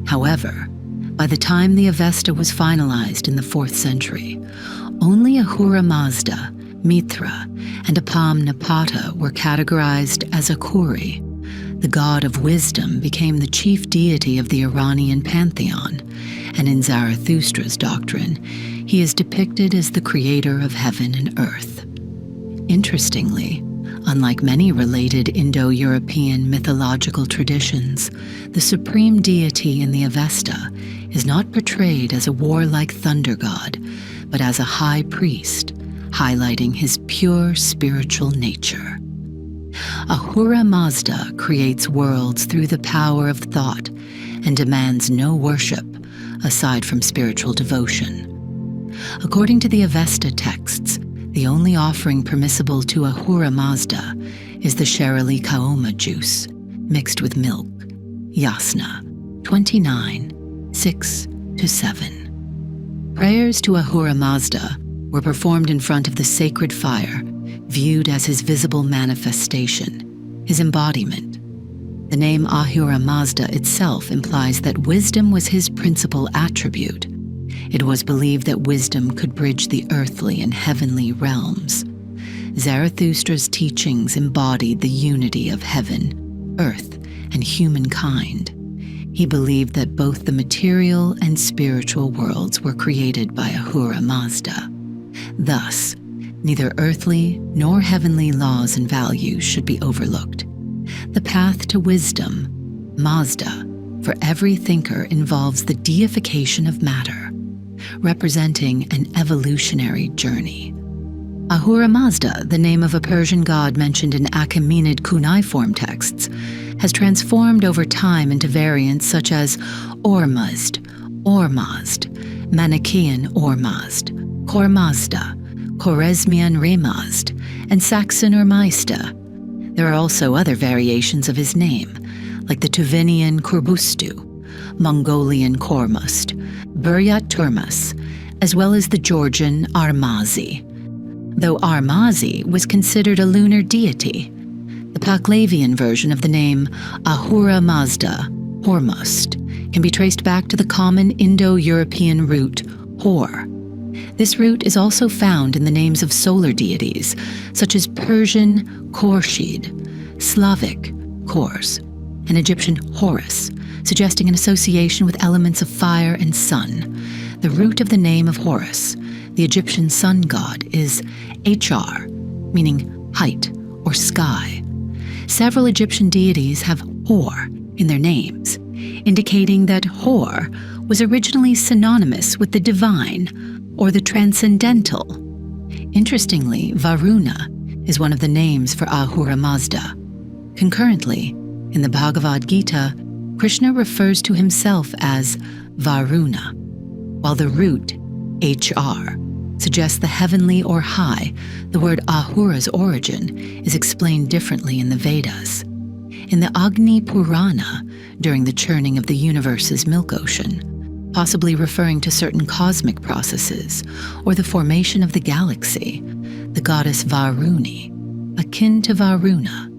However, by the time the Avesta was finalized in the 4th century, only Ahura Mazda, Mithra, and Apam-Napata were categorized as Akuri. The god of wisdom became the chief deity of the Iranian pantheon, and in Zarathustra's doctrine, he is depicted as the creator of heaven and earth. Interestingly, unlike many related Indo-European mythological traditions, the supreme deity in the Avesta is not portrayed as a warlike thunder god, but as a high priest, highlighting his pure spiritual nature. Ahura Mazda creates worlds through the power of thought and demands no worship aside from spiritual devotion. According to the Avesta texts, the only offering permissible to Ahura Mazda is the Sherali Kaoma juice, mixed with milk, Yasna 29, 6-7. Prayers to Ahura Mazda were performed in front of the sacred fire, viewed as his visible manifestation, his embodiment. The name Ahura Mazda itself implies that wisdom was his principal attribute. It was believed that wisdom could bridge the earthly and heavenly realms. Zarathustra's teachings embodied the unity of heaven, earth, and humankind. He believed that both the material and spiritual worlds were created by Ahura Mazda. Thus, neither earthly nor heavenly laws and values should be overlooked. The path to wisdom, Mazda, for every thinker involves the deification of matter, representing an evolutionary journey. Ahura Mazda, the name of a Persian god mentioned in Achaemenid cuneiform texts, has transformed over time into variants such as Ormuzd, Ormazd, Manichaean Ormazd, Kormazda, Khorezmian Remazd, and Saxon Urmaista. There are also other variations of his name, like the Tuvinian Kurbustu, Mongolian Kormust, Buryat Turmas, as well as the Georgian Armazi. Though Armazi was considered a lunar deity, the Pahlavian version of the name Ahura Mazda, Hormuzd, can be traced back to the common Indo-European root, Hor. This root is also found in the names of solar deities, such as Persian Khorshid, Slavic Kors, and Egyptian Horus, suggesting an association with elements of fire and sun. The root of the name of Horus, the Egyptian sun god, is Hr, meaning height or sky. Several Egyptian deities have Hor in their names, indicating that Hor was originally synonymous with the divine or the transcendental. Interestingly, Varuna is one of the names for Ahura Mazda. Concurrently, in the Bhagavad Gita, Krishna refers to himself as Varuna, while the root, Hr, suggests the heavenly or high. The word Ahura's origin is explained differently in the Vedas. In the Agni Purana, during the churning of the universe's milk ocean, possibly referring to certain cosmic processes or the formation of the galaxy, the goddess Varuni, akin to Varuna,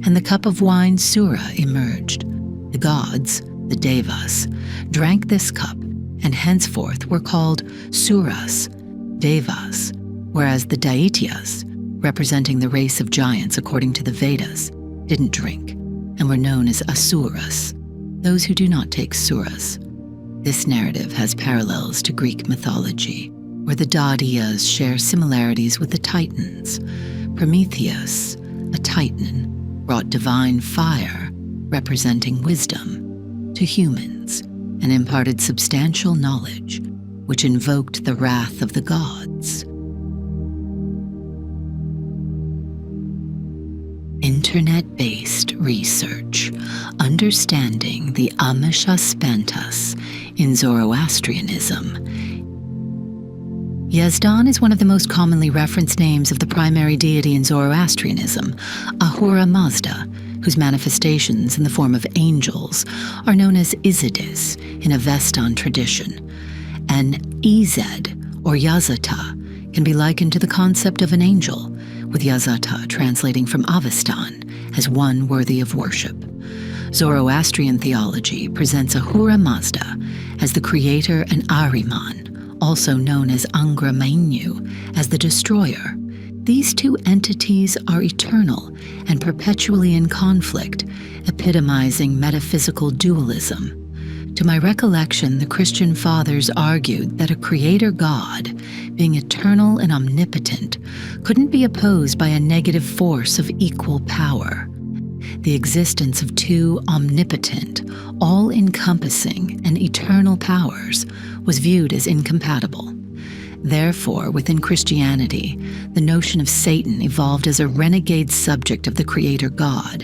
and the cup of wine Sura emerged. The gods, the Devas, drank this cup and henceforth were called Suras, Devas, whereas the Daityas, representing the race of giants according to the Vedas, didn't drink and were known as Asuras, those who do not take Suras. This narrative has parallels to Greek mythology, where the Dadyas share similarities with the Titans. Prometheus, a Titan, brought divine fire, representing wisdom, to humans and imparted substantial knowledge, which invoked the wrath of the gods. Internet-based research, understanding the Amesha Spentas in Zoroastrianism. Yazdan is one of the most commonly referenced names of the primary deity in Zoroastrianism, Ahura Mazda, whose manifestations in the form of angels are known as Isidis in Avestan tradition. And Ized, or Yazata, can be likened to the concept of an angel, with Yazata translating from Avestan as one worthy of worship. Zoroastrian theology presents Ahura Mazda as the creator and Ahriman, also known as Angra Mainyu, as the destroyer. These two entities are eternal and perpetually in conflict, epitomizing metaphysical dualism. To my recollection, the Christian fathers argued that a creator God, being eternal and omnipotent, couldn't be opposed by a negative force of equal power. The existence of two omnipotent, all-encompassing, and eternal powers was viewed as incompatible. Therefore, within Christianity, the notion of Satan evolved as a renegade subject of the creator God,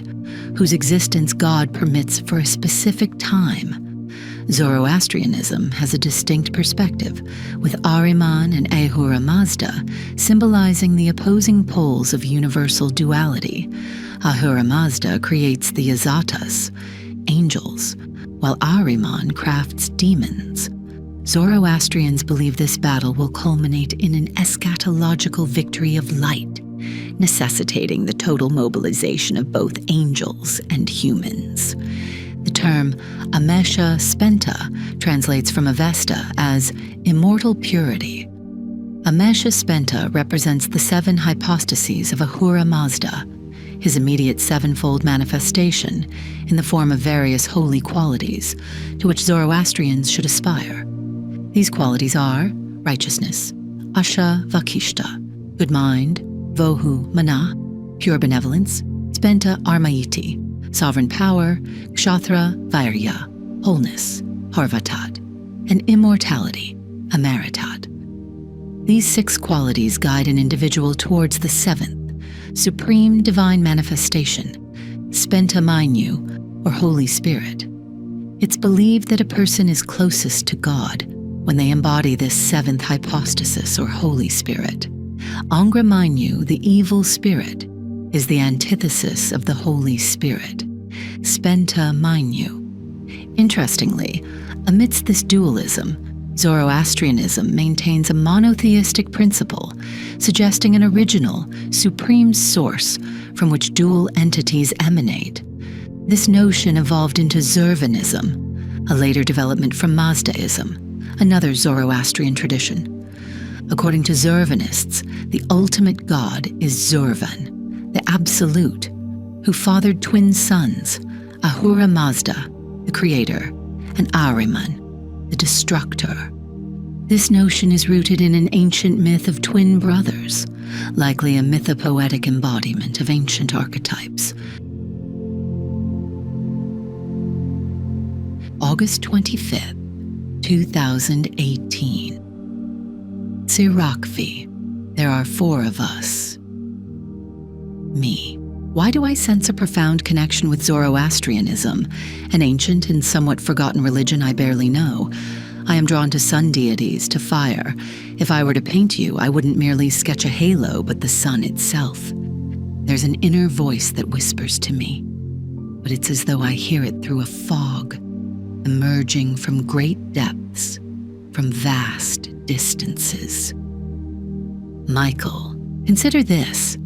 whose existence God permits for a specific time. Zoroastrianism has a distinct perspective, with Ahriman and Ahura Mazda symbolizing the opposing poles of universal duality. Ahura Mazda creates the Azatas, angels, while Ahriman crafts demons. Zoroastrians believe this battle will culminate in an eschatological victory of light, necessitating the total mobilization of both angels and humans. The term Amesha Spenta translates from Avesta as immortal purity. Amesha Spenta represents the seven hypostases of Ahura Mazda, his immediate sevenfold manifestation in the form of various holy qualities to which Zoroastrians should aspire. These qualities are righteousness, Asha Vakishta, good mind, Vohu Mana, pure benevolence, Spenta Armaiti, sovereign power, Kshathra Vairya, wholeness, Harvatat, and immortality, Amaritat. These six qualities guide an individual towards the seventh, supreme divine manifestation, Spenta Mainyu, or Holy Spirit. It's believed that a person is closest to God when they embody this seventh hypostasis or Holy Spirit. Angra Mainyu, the evil spirit, is the antithesis of the Holy Spirit, Spenta Mainyu. Interestingly, amidst this dualism, Zoroastrianism maintains a monotheistic principle, suggesting an original, supreme source from which dual entities emanate. This notion evolved into Zervanism, a later development from Mazdaism, another Zoroastrian tradition. According to Zurvanists, the ultimate god is Zurvan, the Absolute, who fathered twin sons, Ahura Mazda, the creator, and Ahriman, the destructor. This notion is rooted in an ancient myth of twin brothers, likely a mythopoetic embodiment of ancient archetypes. August 25th, 2018. Sirakvi, there are 4 of us. Me. Why do I sense a profound connection with Zoroastrianism, an ancient and somewhat forgotten religion I barely know? I am drawn to sun deities, to fire. If I were to paint you, I wouldn't merely sketch a halo, but the sun itself. There's an inner voice that whispers to me, but it's as though I hear it through a fog, emerging from great depths, from vast distances. Michael, consider this.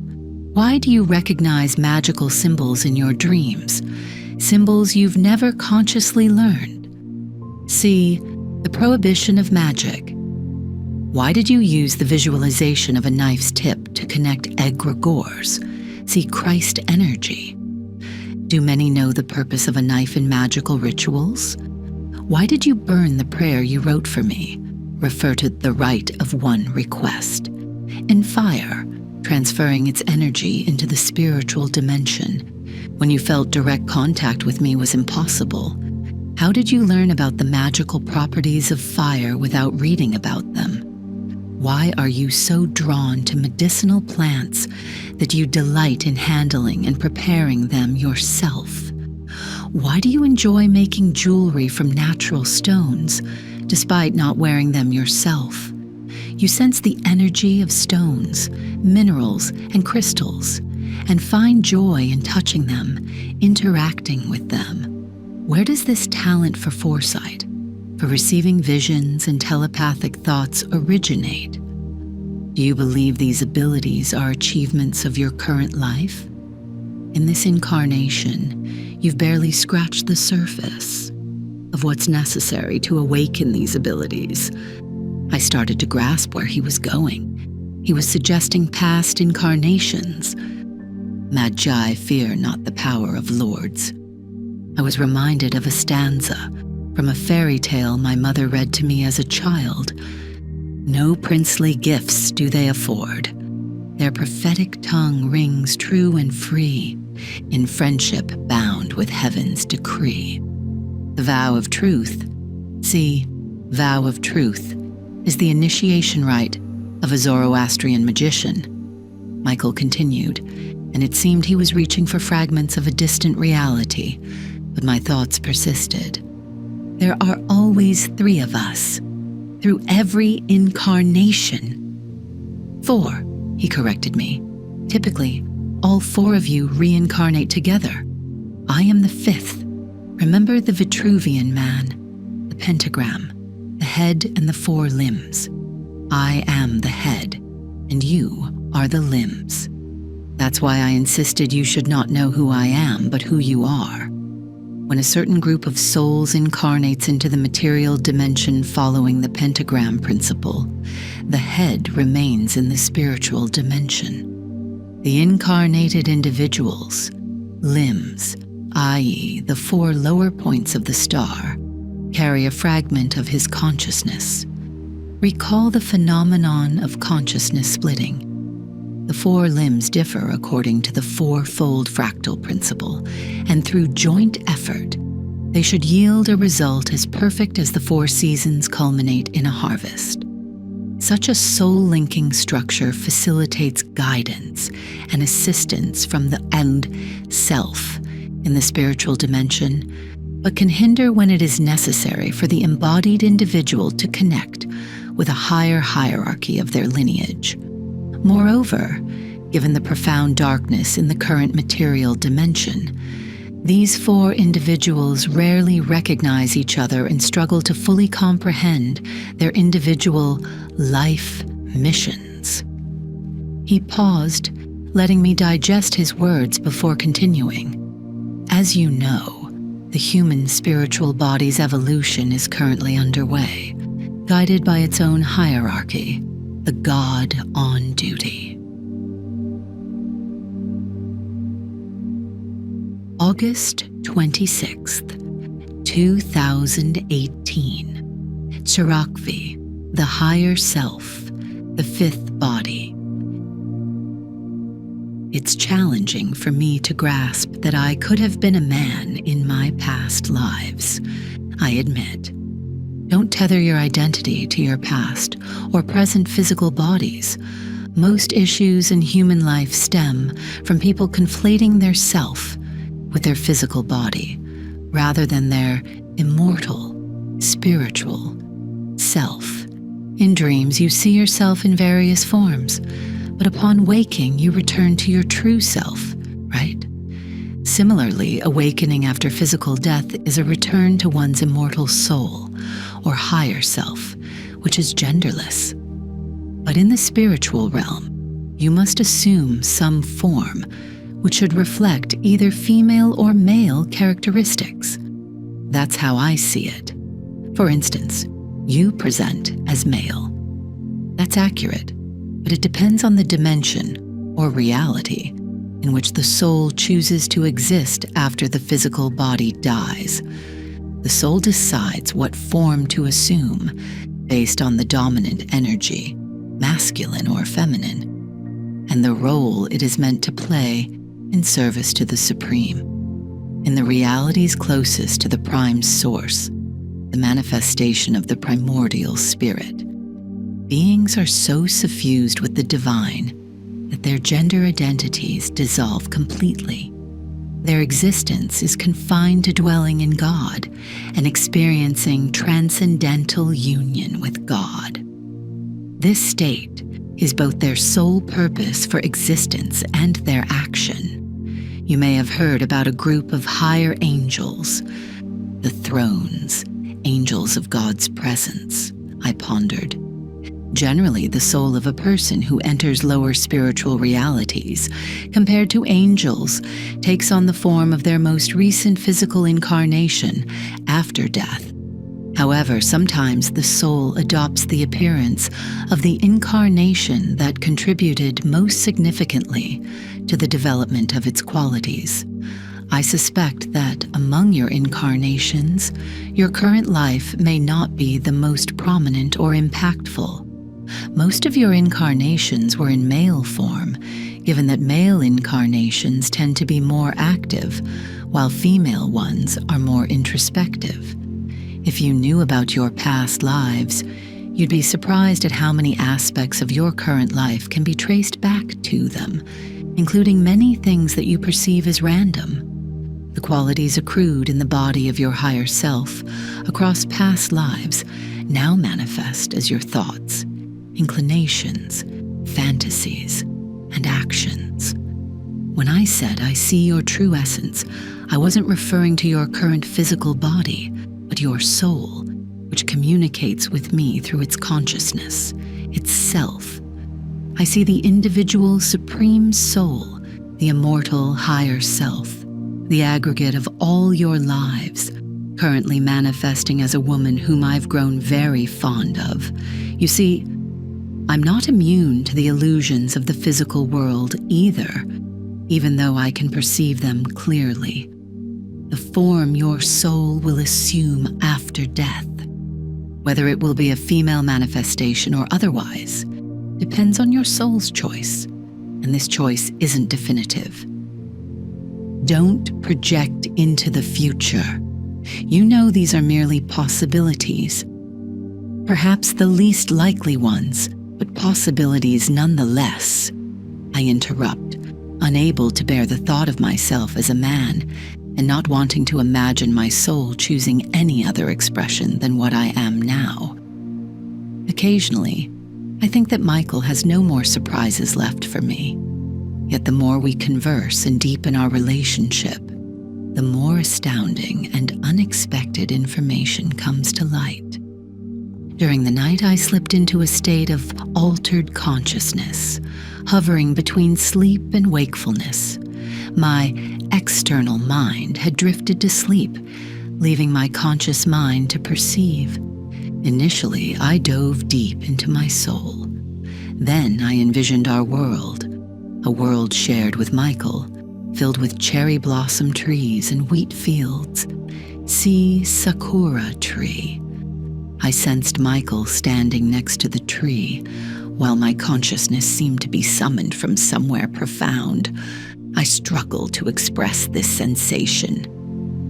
Why do you recognize magical symbols in your dreams, symbols you've never consciously learned? See, the prohibition of magic. Why did you use the visualization of a knife's tip to connect egregores? See Christ energy. Do many know the purpose of a knife in magical rituals? Why did you burn the prayer you wrote for me? Refer to the right of one request. In fire, transferring its energy into the spiritual dimension. When you felt direct contact with me was impossible, how did you learn about the magical properties of fire without reading about them? Why are you so drawn to medicinal plants that you delight in handling and preparing them yourself? Why do you enjoy making jewelry from natural stones, despite not wearing them yourself? You sense the energy of stones, minerals, and crystals, and find joy in touching them, interacting with them. Where does this talent for foresight, for receiving visions and telepathic thoughts originate? Do you believe these abilities are achievements of your current life? In this incarnation, you've barely scratched the surface of what's necessary to awaken these abilities. I started to grasp where he was going. He was suggesting past incarnations. Magi fear not the power of lords. I was reminded of a stanza from a fairy tale my mother read to me as a child. No princely gifts do they afford. Their prophetic tongue rings true and free, in friendship bound with heaven's decree. The vow of truth, see, vow of truth, is the initiation rite of a Zoroastrian magician. Michael continued, and it seemed he was reaching for fragments of a distant reality, but my thoughts persisted. There are always 3 of us, through every incarnation. 4, he corrected me. Typically, all 4 of you reincarnate together. I am the 5th. Remember the Vitruvian man, the pentagram, the head and the 4 limbs. I am the head, and you are the limbs. That's why I insisted you should not know who I am, but who you are. When a certain group of souls incarnates into the material dimension following the pentagram principle, the head remains in the spiritual dimension. The incarnated individuals, limbs, i.e., the 4 lower points of the star, carry a fragment of his consciousness. Recall the phenomenon of consciousness splitting. The 4 limbs differ according to the 4-fold fractal principle, and through joint effort, they should yield a result as perfect as the 4 seasons culminate in a harvest. Such a soul-linking structure facilitates guidance and assistance from the end self in the spiritual dimension, but can hinder when it is necessary for the embodied individual to connect with a higher hierarchy of their lineage. Moreover, given the profound darkness in the current material dimension, these 4 individuals rarely recognize each other and struggle to fully comprehend their individual life missions. He paused, letting me digest his words before continuing. As you know, The human spiritual body's evolution is currently underway, guided by its own hierarchy, the God on duty. August 26th, 2018. Chirakvi, the higher self, the fifth body. It's challenging for me to grasp that I could have been a man in my past lives, I admit. Don't tether your identity to your past or present physical bodies. Most issues in human life stem from people conflating their self with their physical body, rather than their immortal, spiritual self. In dreams, you see yourself in various forms, but upon waking, you return to your true self, right? Similarly, awakening after physical death is a return to one's immortal soul, or higher self, which is genderless. But in the spiritual realm, you must assume some form, which should reflect either female or male characteristics. That's how I see it. For instance, you present as male. That's accurate, but it depends on the dimension, or reality, in which the soul chooses to exist after the physical body dies. The soul decides what form to assume based on the dominant energy, masculine or feminine, and the role it is meant to play in service to the Supreme. In the realities closest to the prime source, the manifestation of the primordial spirit, beings are so suffused with the divine that their gender identities dissolve completely. Their existence is confined to dwelling in God and experiencing transcendental union with God. This state is both their sole purpose for existence and their action. You may have heard about a group of higher angels, the thrones, angels of God's presence, I pondered. Generally, the soul of a person who enters lower spiritual realities, compared to angels, takes on the form of their most recent physical incarnation after death. However, sometimes the soul adopts the appearance of the incarnation that contributed most significantly to the development of its qualities. I suspect that among your incarnations, your current life may not be the most prominent or impactful. Most of your incarnations were in male form, given that male incarnations tend to be more active, while female ones are more introspective. If you knew about your past lives, you'd be surprised at how many aspects of your current life can be traced back to them, including many things that you perceive as random. The qualities accrued in the body of your higher self across past lives now manifest as your thoughts, inclinations, fantasies, and actions. When I said I see your true essence, I wasn't referring to your current physical body, but your soul, which communicates with me through its consciousness, its self. I see the individual supreme soul, the immortal higher self, the aggregate of all your lives, currently manifesting as a woman whom I've grown very fond of. You see, I'm not immune to the illusions of the physical world either, even though I can perceive them clearly. The form your soul will assume after death, whether it will be a female manifestation or otherwise, depends on your soul's choice, and this choice isn't definitive. Don't project into the future. You know these are merely possibilities. Perhaps the least likely ones, but possibilities nonetheless. I interrupt, unable to bear the thought of myself as a man, and not wanting to imagine my soul choosing any other expression than what I am now. Occasionally, I think that Michael has no more surprises left for me. Yet the more we converse and deepen our relationship, the more astounding and unexpected information comes to light. During the night, I slipped into a state of altered consciousness, hovering between sleep and wakefulness. My external mind had drifted to sleep, leaving my conscious mind to perceive. Initially, I dove deep into my soul. Then I envisioned our world, a world shared with Michael, filled with cherry blossom trees and wheat fields. See Sakura tree. I sensed Michael standing next to the tree, while my consciousness seemed to be summoned from somewhere profound. I struggled to express this sensation.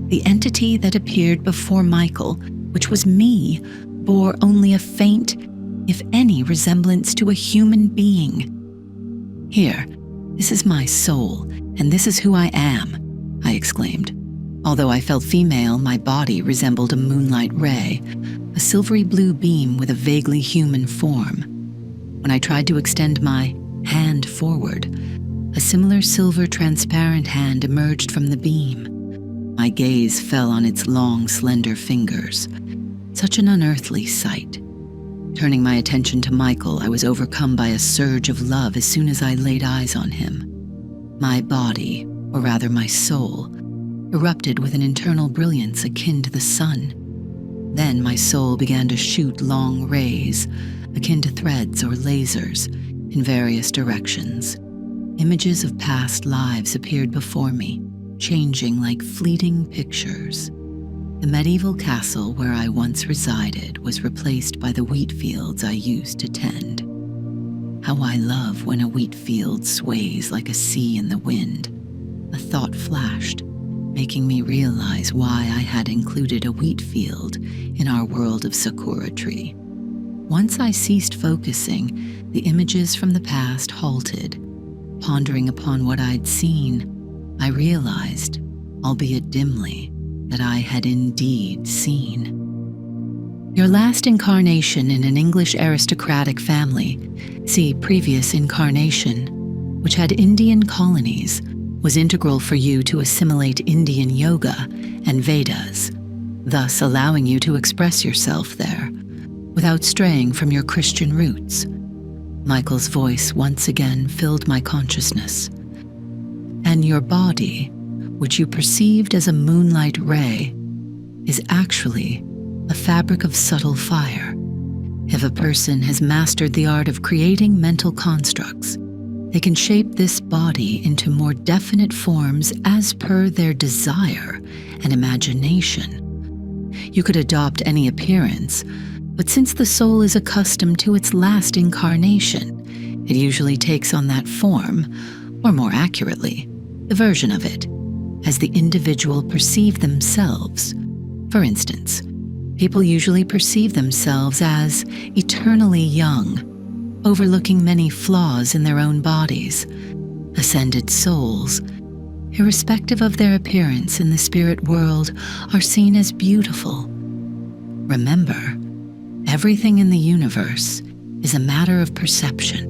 The entity that appeared before Michael, which was me, bore only a faint, if any, resemblance to a human being. "Here, this is my soul, and this is who I am," I exclaimed. Although I felt female, my body resembled a moonlight ray, a silvery blue beam with a vaguely human form. When I tried to extend my hand forward, a similar silver transparent hand emerged from the beam. My gaze fell on its long, slender fingers. Such an unearthly sight. Turning my attention to Michael, I was overcome by a surge of love as soon as I laid eyes on him. My body, or rather my soul, erupted with an internal brilliance akin to the sun. Then my soul began to shoot long rays, akin to threads or lasers, in various directions. Images of past lives appeared before me, changing like fleeting pictures. The medieval castle where I once resided was replaced by the wheat fields I used to tend. How I love when a wheat field sways like a sea in the wind. A thought flashed, making me realize why I had included a wheat field in our world of Sakura tree. Once I ceased focusing, the images from the past halted. Pondering upon what I'd seen, I realized, albeit dimly, that I had indeed seen. Your last incarnation in an English aristocratic family, see previous incarnation, which had Indian colonies, was integral for you to assimilate Indian yoga and Vedas, thus allowing you to express yourself there, without straying from your Christian roots. Michael's voice once again filled my consciousness. And your body, which you perceived as a moonlight ray, is actually a fabric of subtle fire. If a person has mastered the art of creating mental constructs, they can shape this body into more definite forms as per their desire and imagination. You could adopt any appearance, but since the soul is accustomed to its last incarnation, it usually takes on that form, or more accurately, the version of it, as the individual perceive themselves. For instance, people usually perceive themselves as eternally young, overlooking many flaws in their own bodies. Ascended souls, irrespective of their appearance in the spirit world, are seen as beautiful. Remember, everything in the universe is a matter of perception.